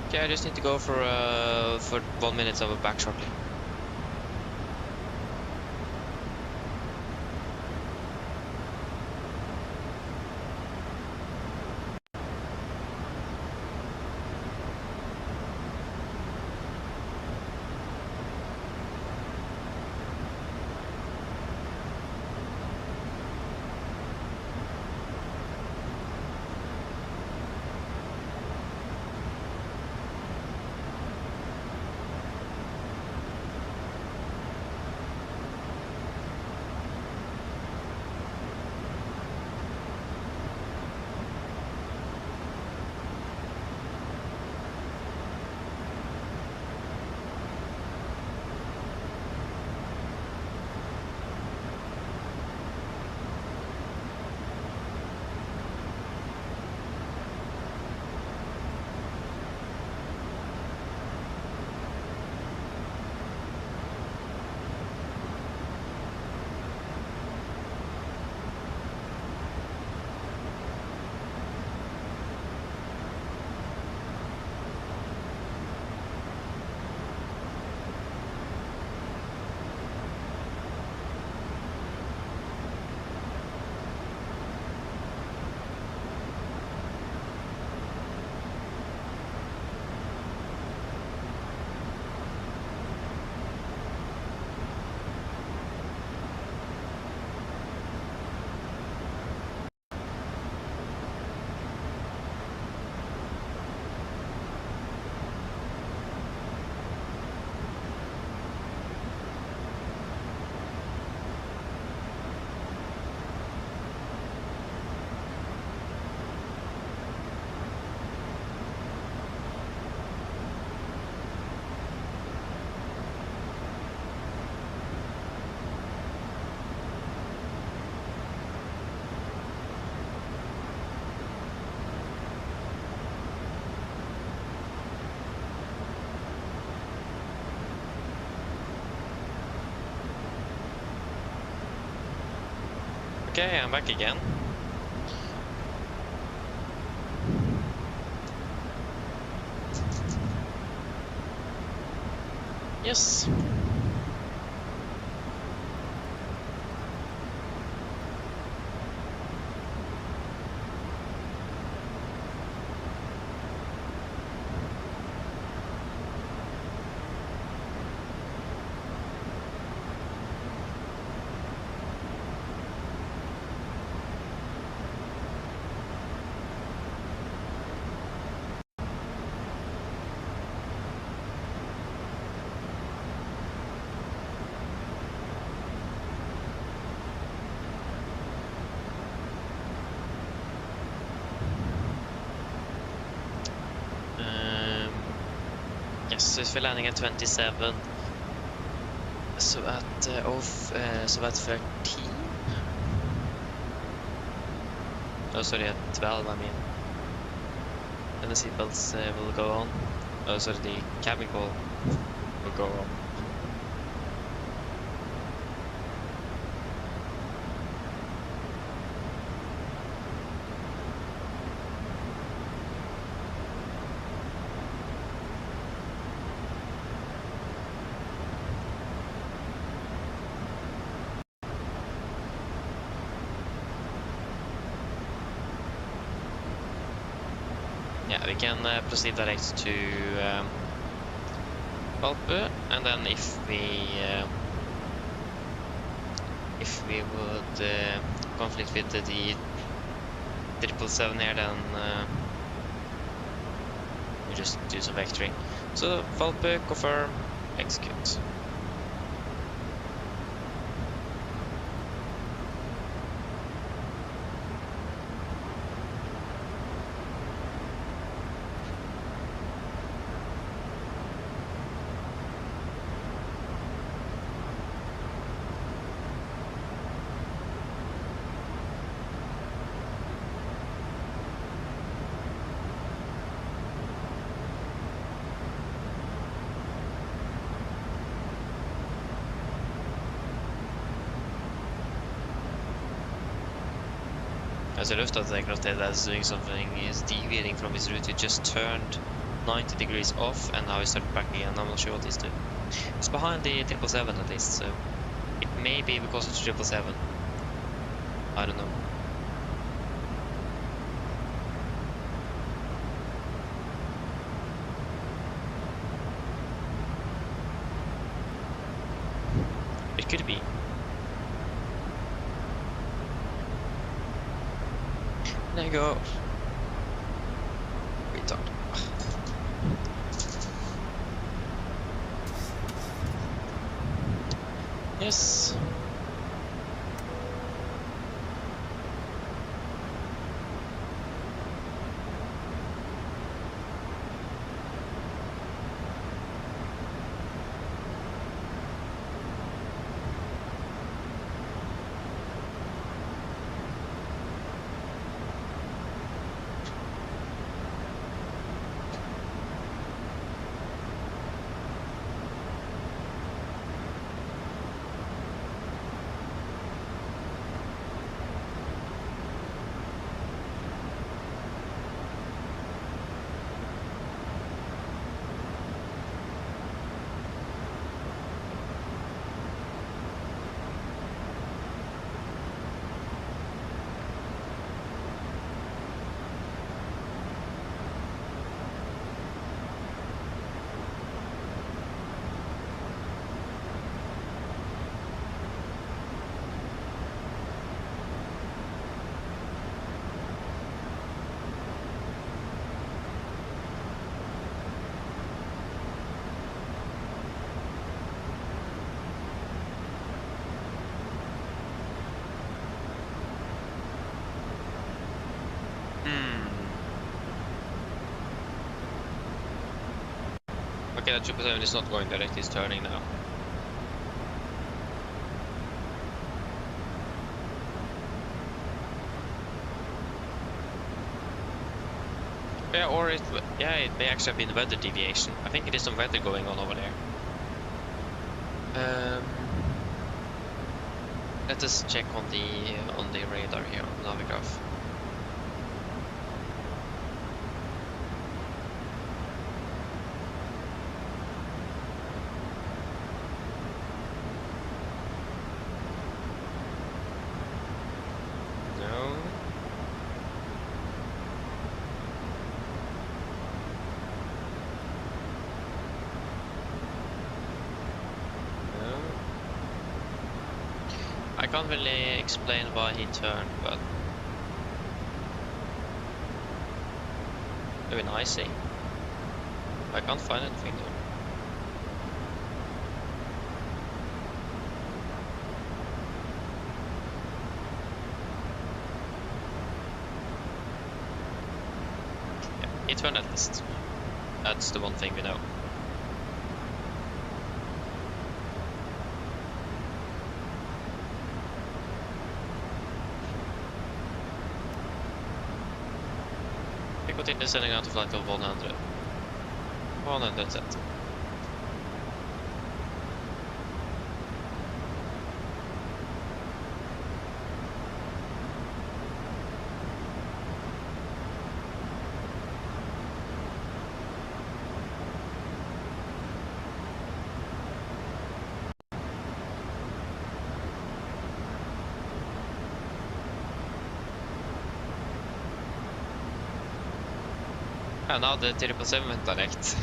Okay, I just need to go for 1 minute of a back shortly. Okay, I'm back again. Yes. Yes, if we're landing at 27, so at 13. Oh, sorry, at 12, I mean. And the seatbelts will go on. Oh, sorry, the cabin call will go on. Yeah, we can proceed direct to Valpo, and then if we would conflict with the 777 here, then we just do some vectoring. So Valpo, confirm, execute. As a Lufthansa is doing something, is deviating from his route. He just turned 90 degrees off and now he started back again. I'm not sure what he's doing. It's behind the 777 at least, so it may be because it's 777. I don't know. It could be. There you go. Retard. Yes. Okay, that 777 is not going direct, it's turning now. Yeah, or it may actually have been weather deviation. I think it is some weather going on over there. Let us check on the radar here on Navigraph. I can't really explain why he turned, but maybe an icing. I can't find anything there. Yeah, he turned at least. That's the one thing we know. Continue sending out to flight level 100. 100 set. And now the 777 direct.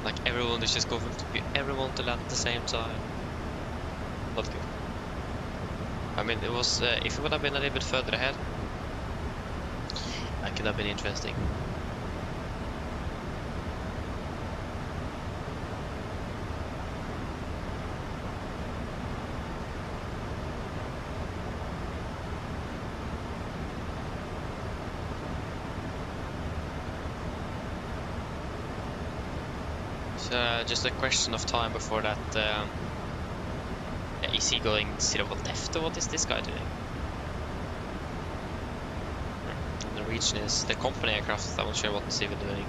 Like everyone is just going to be everyone to land at the same time. Not good. I mean, it was if it would have been a little bit further ahead, that could have been interesting. Just a question of time before that. Is he going 0 left, or what is this guy doing? The Norwegian is the company aircraft. I'm not sure what he's even doing.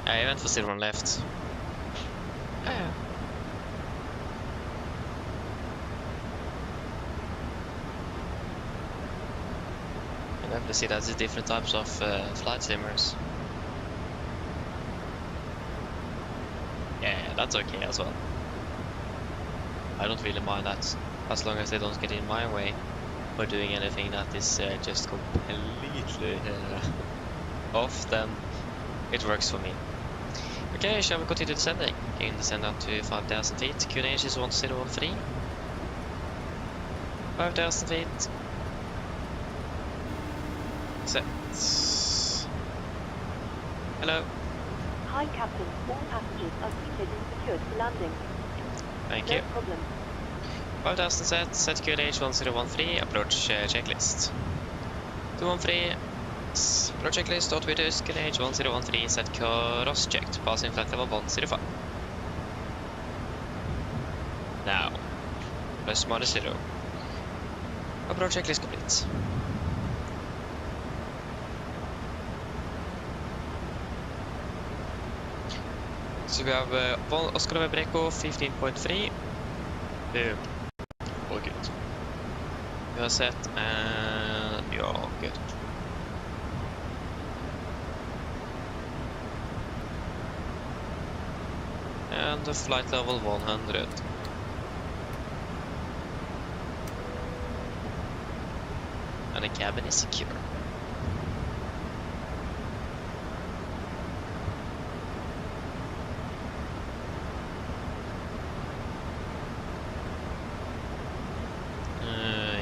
I went for 0 left. Yeah. And then to see that there's different types of flight simmers. Yeah, that's okay as well. I don't really mind that, as long as they don't get in my way or doing anything that is just completely off, then it works for me. Okay, shall we continue descending? You can descend down to 5,000 feet. QNH is 1013. 5,000 feet. Set. Hello. Hi, Captain. All passengers are seated and secured for landing. Thank No you. problem. 5,000 set QNH 1013. Approach checklist. 213. Approach checklist, autopilot, QNH 1013, set cross checked, passing flight level 105. Now, plus minus 0. Approach checklist complete. So we have Oscar November Echo 15.3. Boom. All good. We are set and yeah, good. And the flight level 100. And the cabin is secure.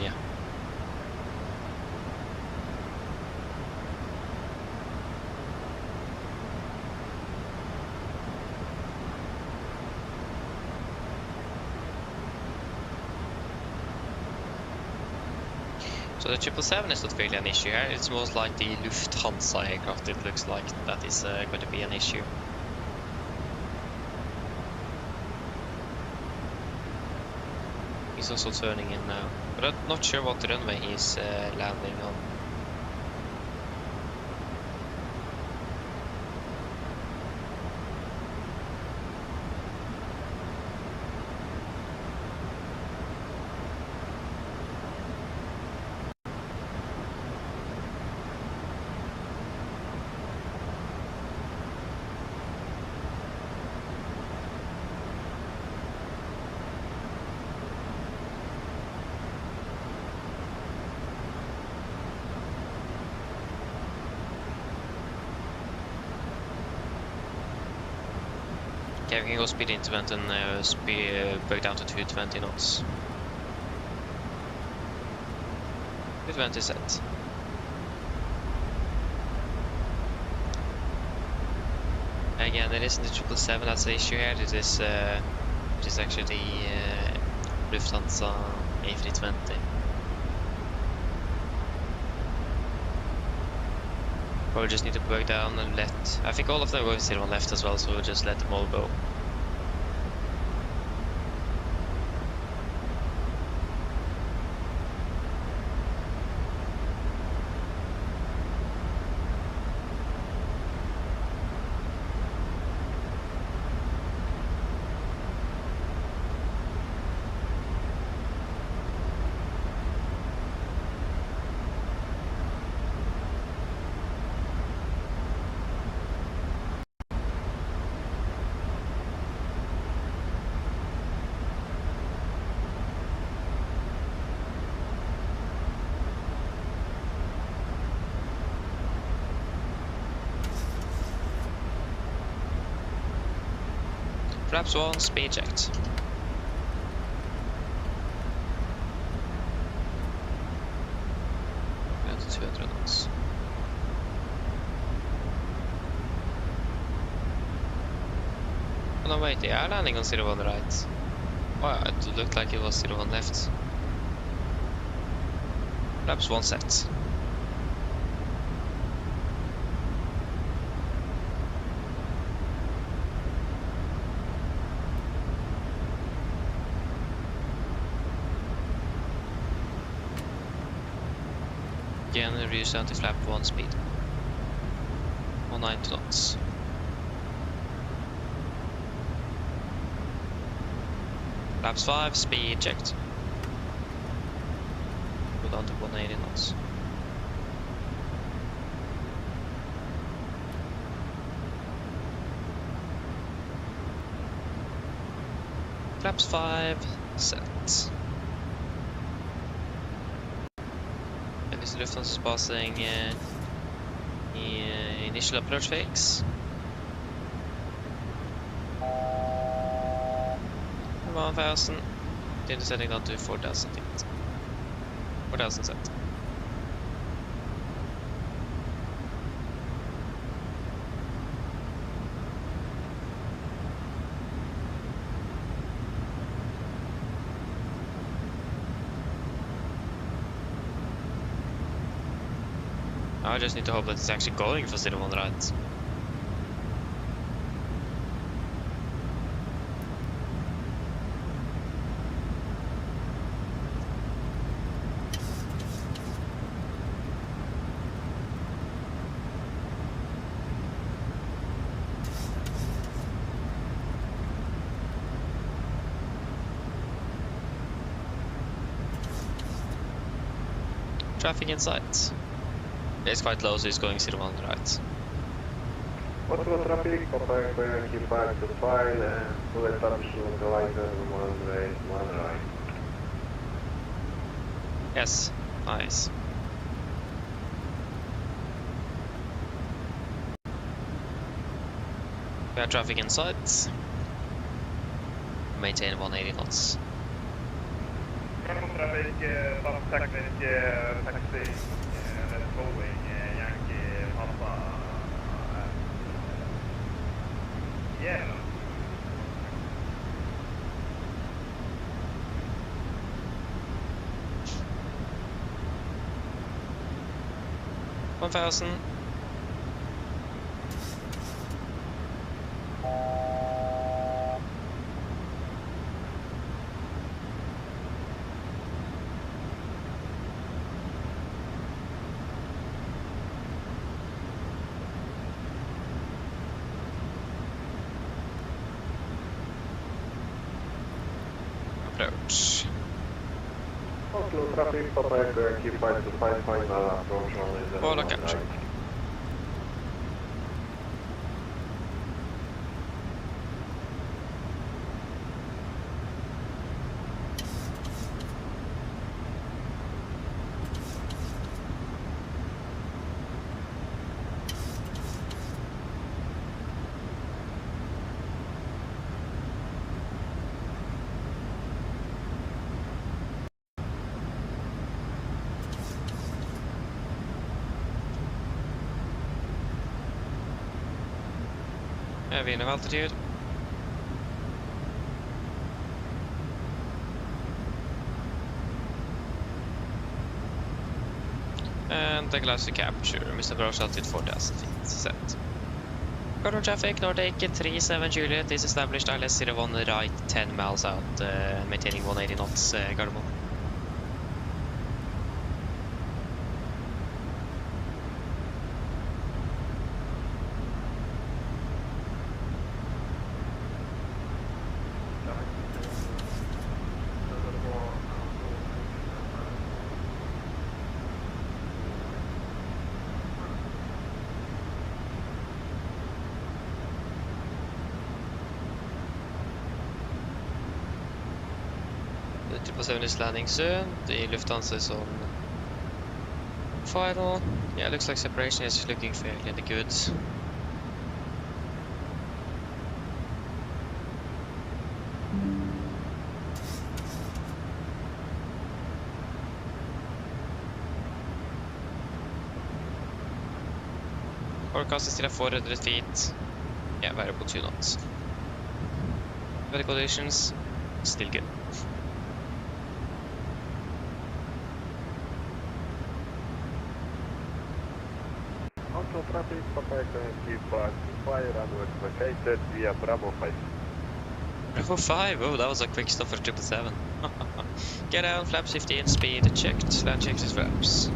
Yeah. So the 777 is not really an issue here, it's most like the Lufthansa aircraft it looks like that is going to be an issue. He's also turning in now, but I'm not sure what runway he's landing on. Okay, we can go speed into and break down to 220 knots. 220 set. again, it isn't the 777 that's the issue here. It is actually the Lufthansa A320. We'll just need to bug down and let... I think all of them are going 01 left as well, so we'll just let them all go. Flaps 1, speed checked. Down to 200 knots. Oh no, wait, they are landing on 01 right. Wow, it looked like it was 01 left. Flaps 1 set. Again, reduce down to flap 1 speed. 190 knots. Flaps 5, speed checked. Go down to 180 knots. Flaps 5, set. Lufthansa is passing the initial approach phase. 1000. Then setting down to 4000 feet. 4000 set. I just need to hope that it's actually going for 01 right. Traffic in sight. It's quite low, so it's going 01 right. Oslo traffic, contact keep back to the file and full establishing the license 1 right. Yes, nice. We have traffic in sight. Maintain 180 knots. Traffic, taxi, Boeing, Yankee, Papa. Yeah. $1,000. Approach. Oslo traffic, contact keep back to final approach on the Polo capture. right. Heavy enough altitude. And the glass to capture, Mr. Gross altitude 4,000 feet, set. Garden traffic, Nordic 37 Juliet is established ILS 01 right 10 miles out, maintaining 180 knots, Gardermoen. The 777 is landing soon. The Lufthansa is on final. Yeah, looks like separation is looking fairly in the goods. Forecast is still at 400 feet. Yeah, variable 2 knots. Weather conditions, still good. Onto traffic, Papa 25 runway vacated via Bravo 5. Bravo 5, oh that was a quick stop for 777. Get down, flaps 15, speed checked, land checks his flaps.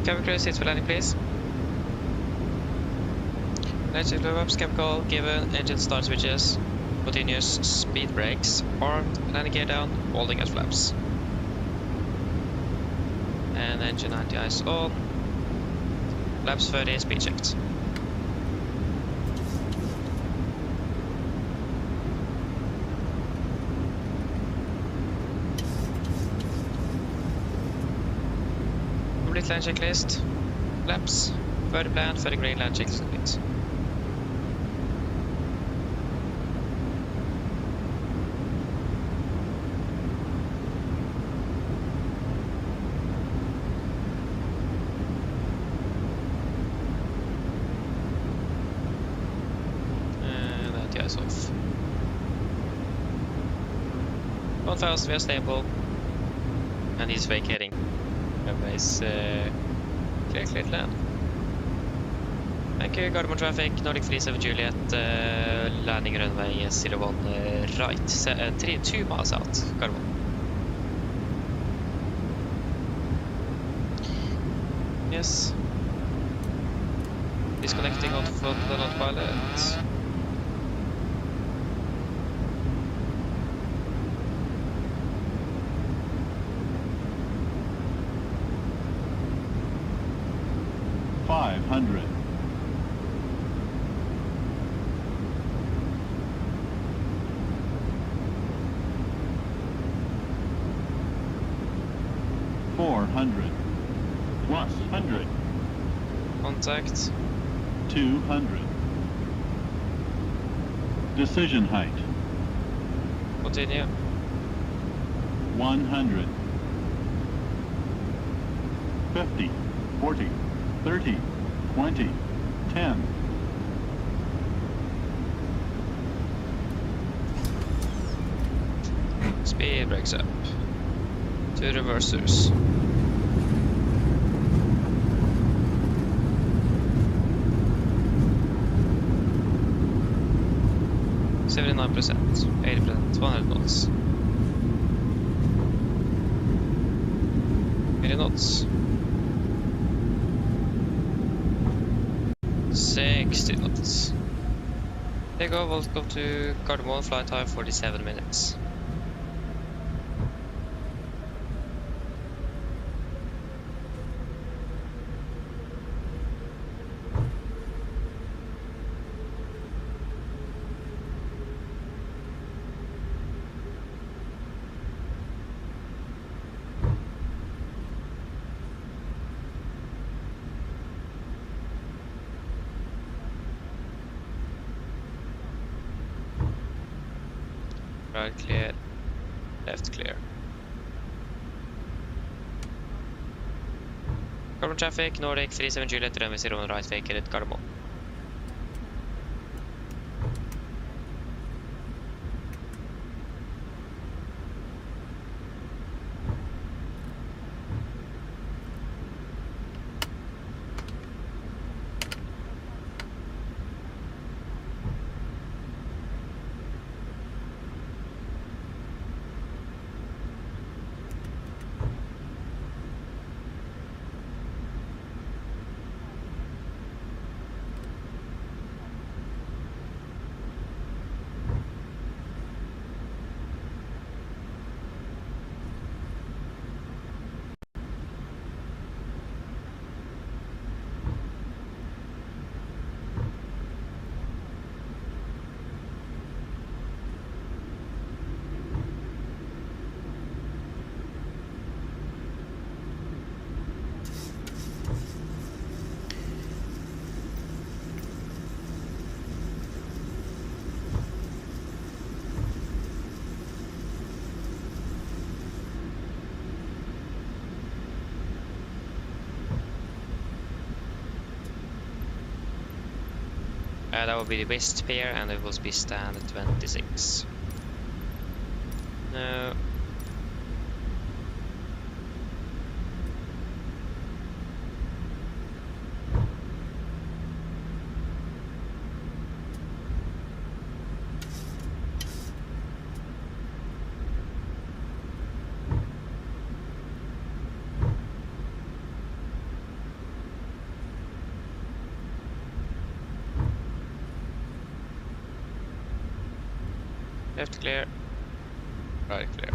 Cabin crew, seats for landing please. Let's check ups, cab call, given, engine start switches, continuous speed brakes, armed, landing gear down, holding at flaps. And engine anti-ice on, flaps 30, speed checked. Complete land checklist, flaps, 30 plan, 30 green, land checklist complete. Off. 1000, we are stable, and he's vacating. Runways clear land. Thank you, Gardermoen traffic, Nordic 37 Juliet, landing runway 01 right, 2 miles out, Gardermoen. Yes. Disconnecting autopilot. $500. $400 plus 100. Contact. 200. Decision height. Continue. 100. 50. 40. 30, 20, 10. Speed brakes up. 2 reversers. %, 80%, 100 knots. 80 knots. 60 knots. Take off, welcome to Gardermoen, flight time 47 minutes. Right clear, left clear. Gardermoen traffic, Nordic 37 Juliet, runway 01 right, vacated Gardermoen. That will be the west pair, and it will be stand 26. No. Left clear, right clear.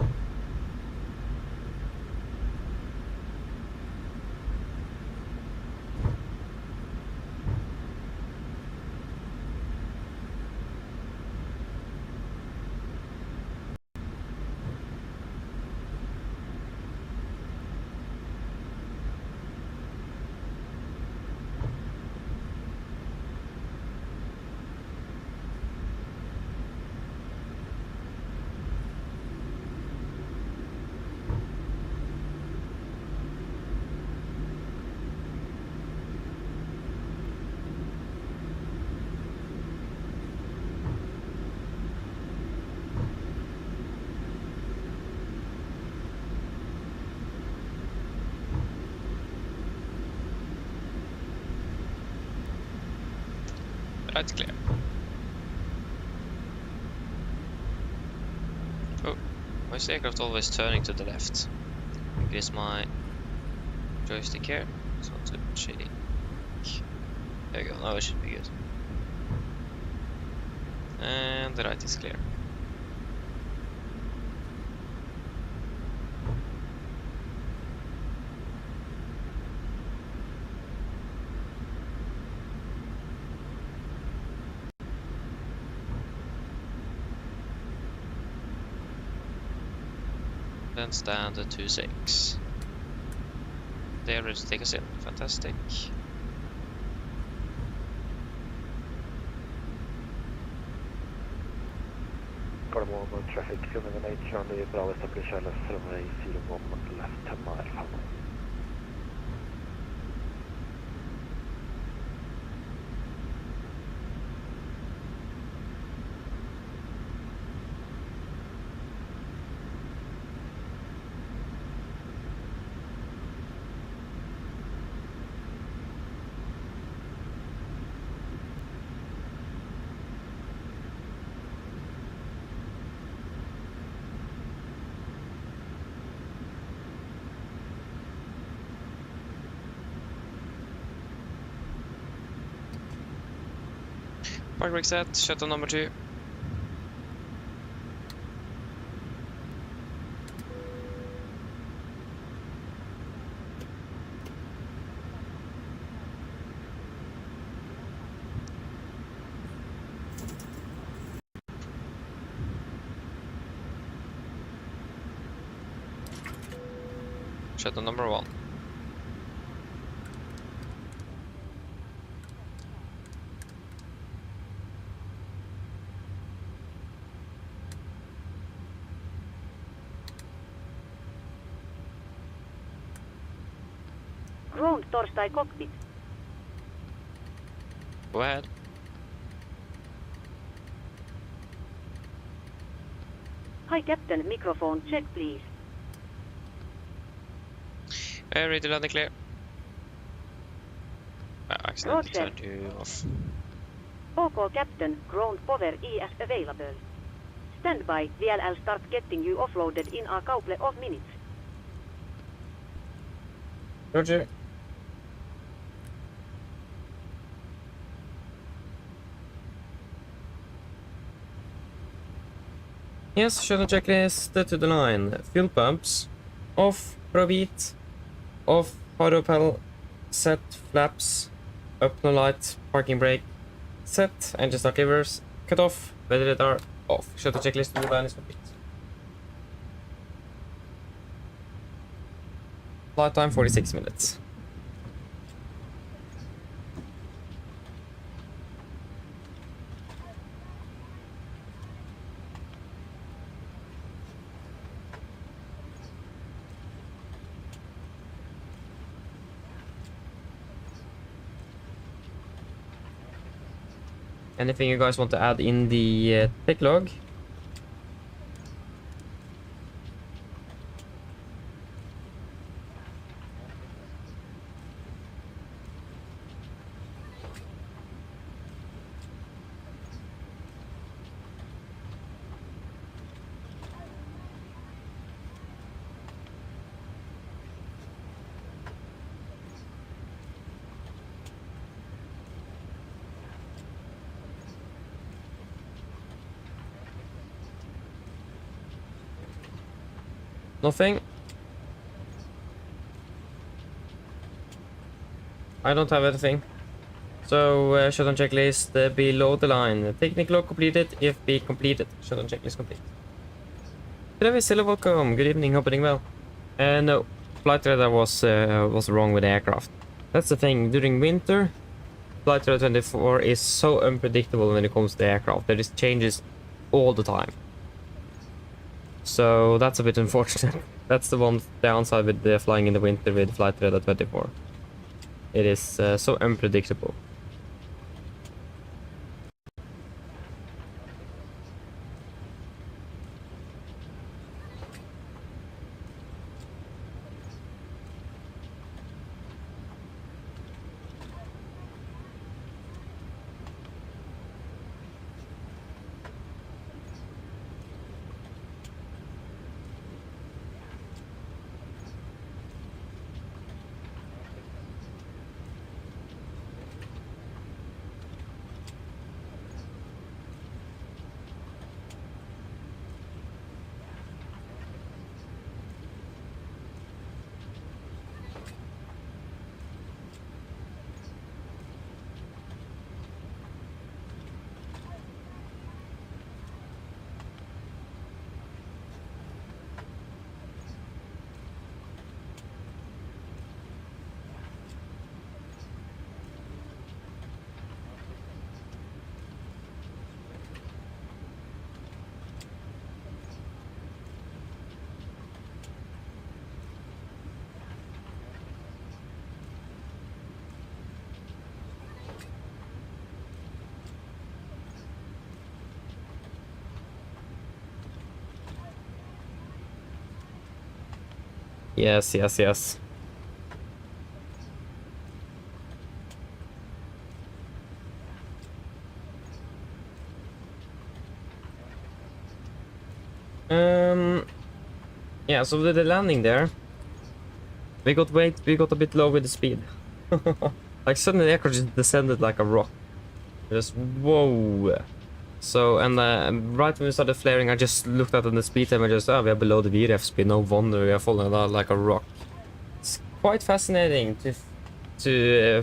Right clear. Oh, my aircraft always turning to the left. Increase my joystick here. Just want to check. There we go, now it should be good. And the right is clear. Then stand at 26. They are ready to take us in. Fantastic. Gardermoen traffic, filming an 8 Charlie, Bravo establish LS runway 01 left 10 mile, follow. Park brake set, shuttle number 2. Shuttle number 1. Ground torstai cockpit. Go ahead. Hi Captain, microphone check please. Ready, landing clear. I accidentally turned you off. OK Captain, ground power EF available. Stand by, VLL start getting you offloaded in a couple of minutes. Roger. Yes, shuttle checklist to the line. Fuel pumps. Off, probeat. Off, autopel. Set, flaps. Up, no light. Parking brake. Set, engine start levers. Cut off, weather radar. Off. Shuttle checklist to the line is complete. Flight time 46 minutes. Anything you guys want to add in the tech log? Nothing. I don't have anything. So, shutdown checklist below the line. Technical log completed, EFB completed. Shutdown checklist complete. Hello, Silla, welcome. Good evening, hope you're doing well. No, flight radar was wrong with the aircraft. That's the thing. During winter, flight radar 24 is so unpredictable when it comes to the aircraft. There is changes all the time. So that's a bit unfortunate. That's the one downside with the flying in the winter with flight radar 24. It is so unpredictable. Yes, yes, yes. Yeah, so with the landing there, we got a bit low with the speed. Like suddenly the aircraft just descended like a rock. Just whoa. So, and right when we started flaring, I just looked at the speed time and just, we are below the VRF speed, no wonder we are falling down like a rock. It's quite fascinating to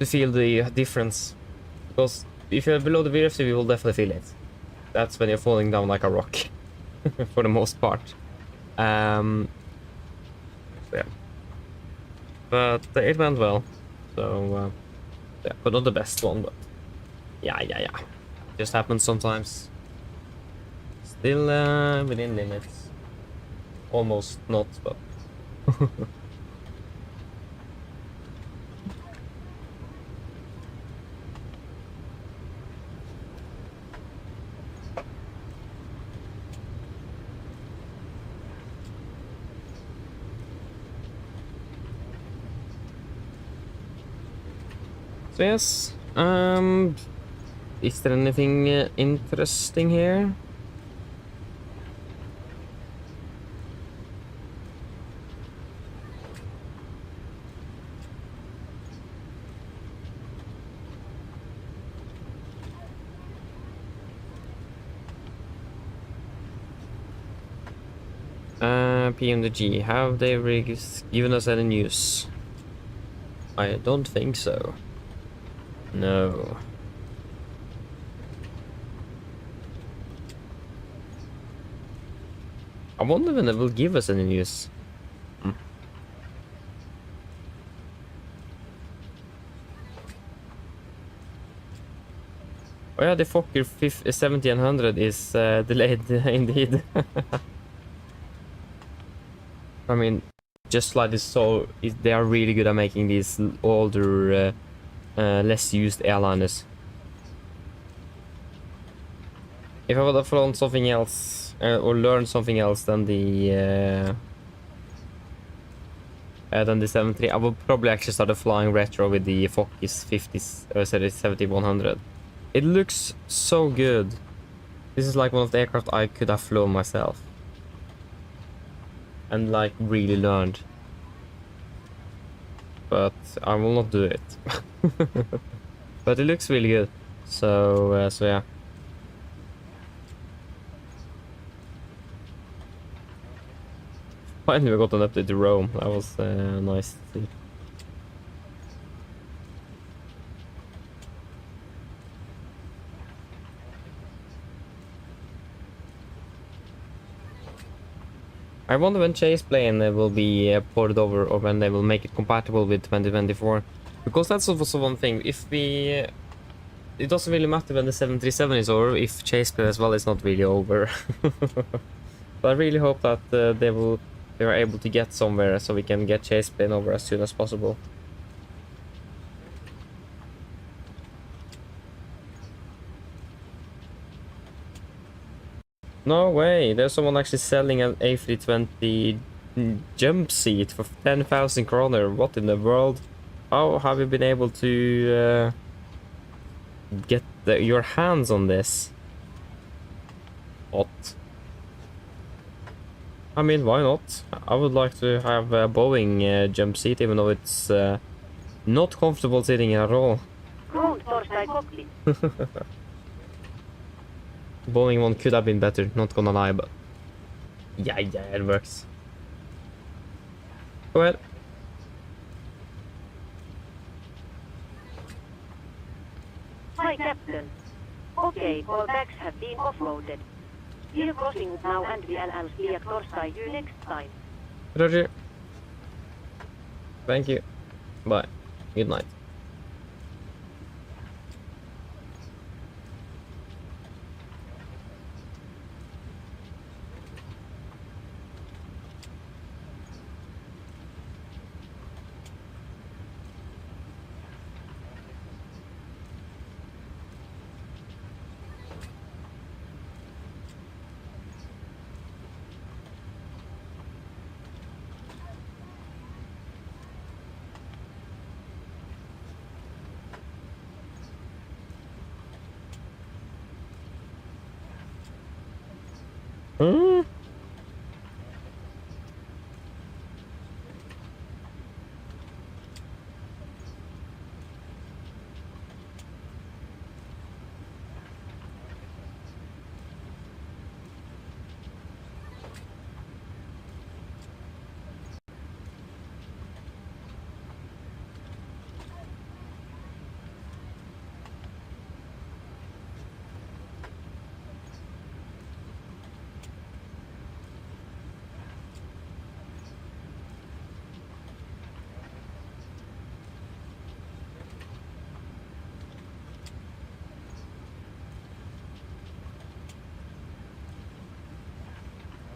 feel the difference. Because if you're below the VRF speed, you will definitely feel it. That's when you're falling down like a rock, for the most part. So yeah. But it went well. So, yeah, but not the best one, but yeah. Just happens sometimes. Still within limits. Almost not, but this. Is there anything interesting here? PMDG, have they given us any news? I don't think so. No. I wonder when they will give us any news. Oh yeah, the Fokker 1700 is delayed indeed. I mean, just like this, so they are really good at making these older, less used airliners. If I would have flown something else, or learned something else than the 73, I would probably actually start flying retro with the Fokker 7100. It looks so good. This is like one of the aircraft I could have flown myself. And like really learned. But I will not do it. But it looks really good. So yeah. Finally we got an update to Rome. That was nice to see. I wonder when Chase Plane will be ported over, or when they will make it compatible with 2024. Because that's also one thing. If we... it doesn't really matter when the 737 is over, if Chase Plane as well is not really over. But I really hope that they are able to get somewhere so we can get Chase Plane over as soon as possible. No way, there's someone actually selling an A320 jump seat for 10,000 kroner. What in the world? How have you been able to get your hands on this? What? I mean, why not? I would like to have a Boeing jump seat, even though it's not comfortable sitting in at all. Boeing one could have been better, not gonna lie, but yeah, it works. Go ahead. Hi, Captain. Okay, all bags have been offloaded. We're crossing now and we'll see you next time. Roger. Thank you. Bye. Good night.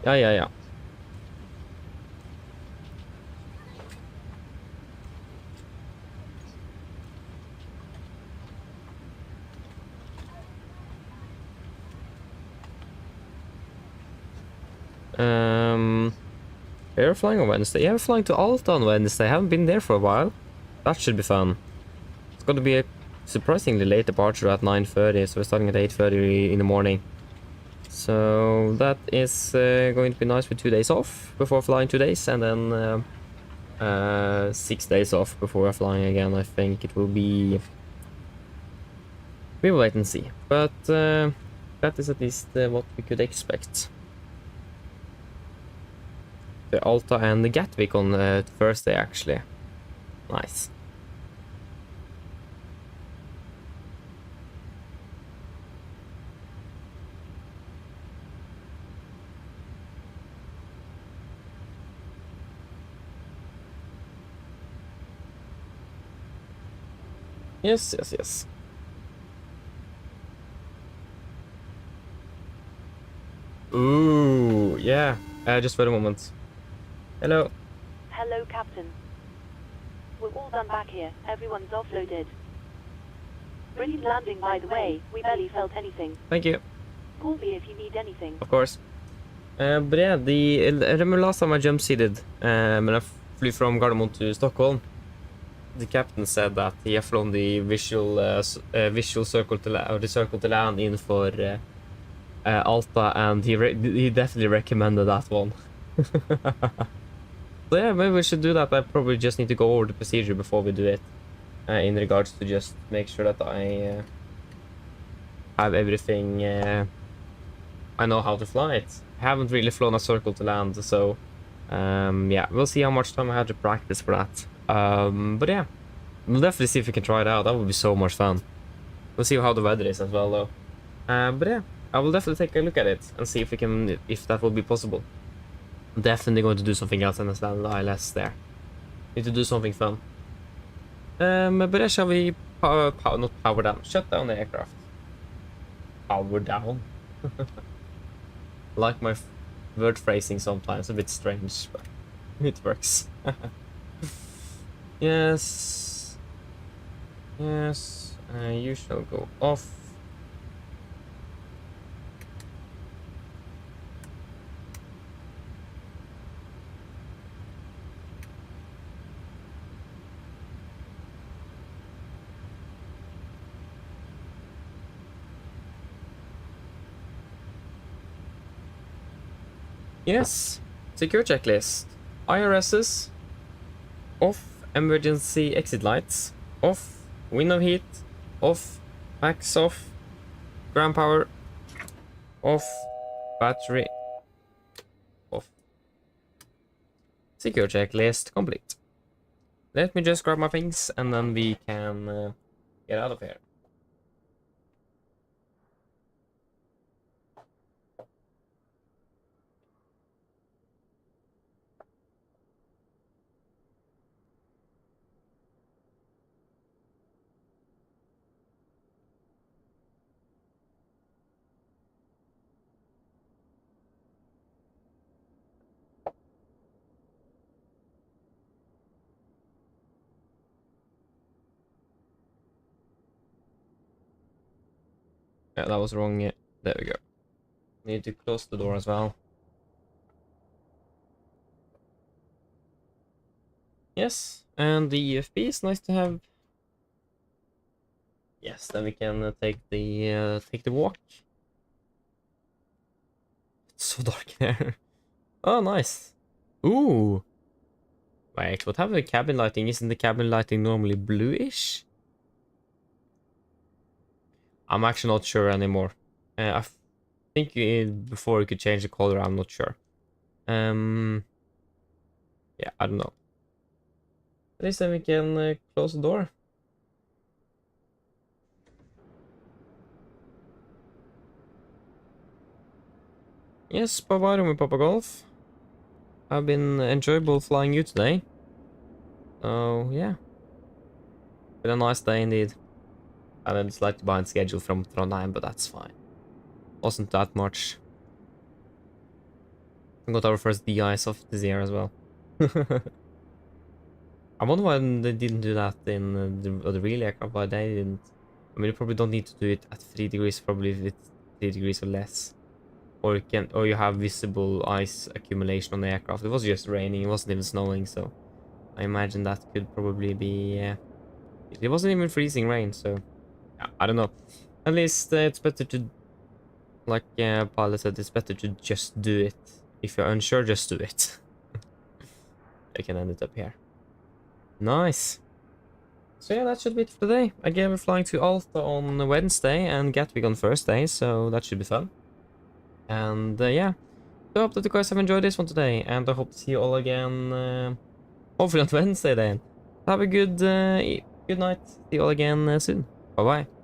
Ja. We're flying on Wednesday. Yeah, we're flying to Alta on Wednesday. I haven't been there for a while. That should be fun. It's going to be a surprisingly late departure at 9:30, so we're starting at 8:30 in the morning. So that is going to be nice with 2 days off before flying 2 days, and then 6 days off before we're flying again. I think it will be... We will wait and see, but that is at least what we could expect. The Alta and the Gatwick on Thursday, actually. Nice. Yes, yes, yes. Ooh, yeah. Just wait a moment. Hello. Hello, Captain. We're all done back here. Everyone's offloaded. Brilliant landing, by the way. We barely felt anything. Thank you. Call me if you need anything. Of course. But yeah, I remember last time I jump seated when I flew from Gardermoen to Stockholm. The captain said that he had flown the visual circle to the circle to land in for Alta, and he definitely recommended that one. So yeah, maybe we should do that. I probably just need to go over the procedure before we do it, in regards to just make sure that I have everything. I know how to fly it. I haven't really flown a circle to land, so yeah, we'll see how much time I have to practice for that. But yeah, we'll definitely see if we can try it out. That would be so much fun. We'll see how the weather is as well, though. But yeah, I will definitely take a look at it and see if that will be possible. I'm definitely going to do something else and stand the ILS there. Need to do something fun. But yeah, shall we not power down? Shut down the aircraft. Power down. Like my word phrasing sometimes, a bit strange, but it works. Yes. Yes. You shall go off. Yes. Secure checklist. IRSs. Off. Emergency exit lights. Off. Window heat. Off. Max off. Ground power. Off. Battery. Off. Secure checklist complete. Let me just grab my things and then we can get out of here. Yeah, that was wrong. Yeah. There we go. Need to close the door as well. Yes, and the EFP is nice to have. Yes, then we can take the walk. It's so dark in there. Oh, nice. Ooh. Wait, what happened to cabin lighting? Isn't the cabin lighting normally bluish? I'm actually not sure anymore. I think before you could change the color, I'm not sure. Yeah, I don't know. At least then we can close the door. Yes, bye-bye to me, Papa Golf. I've been enjoyable flying you today. So, yeah. Been a nice day indeed. And I'm slightly behind schedule from Trondheim, but that's fine. Wasn't that much. We got our first DIs off this year as well. I wonder why they didn't do that in the real aircraft, why they didn't. I mean, you probably don't need to do it at 3 degrees, probably if it's 3 degrees or less. Or you have visible ice accumulation on the aircraft. It was just raining, it wasn't even snowing, so I imagine that could probably be It wasn't even freezing rain, so yeah, I don't know. At least it's better to, like Pilot said, it's better to just do it. If you're unsure, just do it. I can end it up here. Nice. So yeah, that should be it for today. Again, we're flying to Alta on Wednesday and Gatwick on Thursday, so that should be fun. And yeah, so I hope that you guys have enjoyed this one today, and I hope to see you all again, hopefully on Wednesday then. Have a good night. See you all again soon. Bye bye.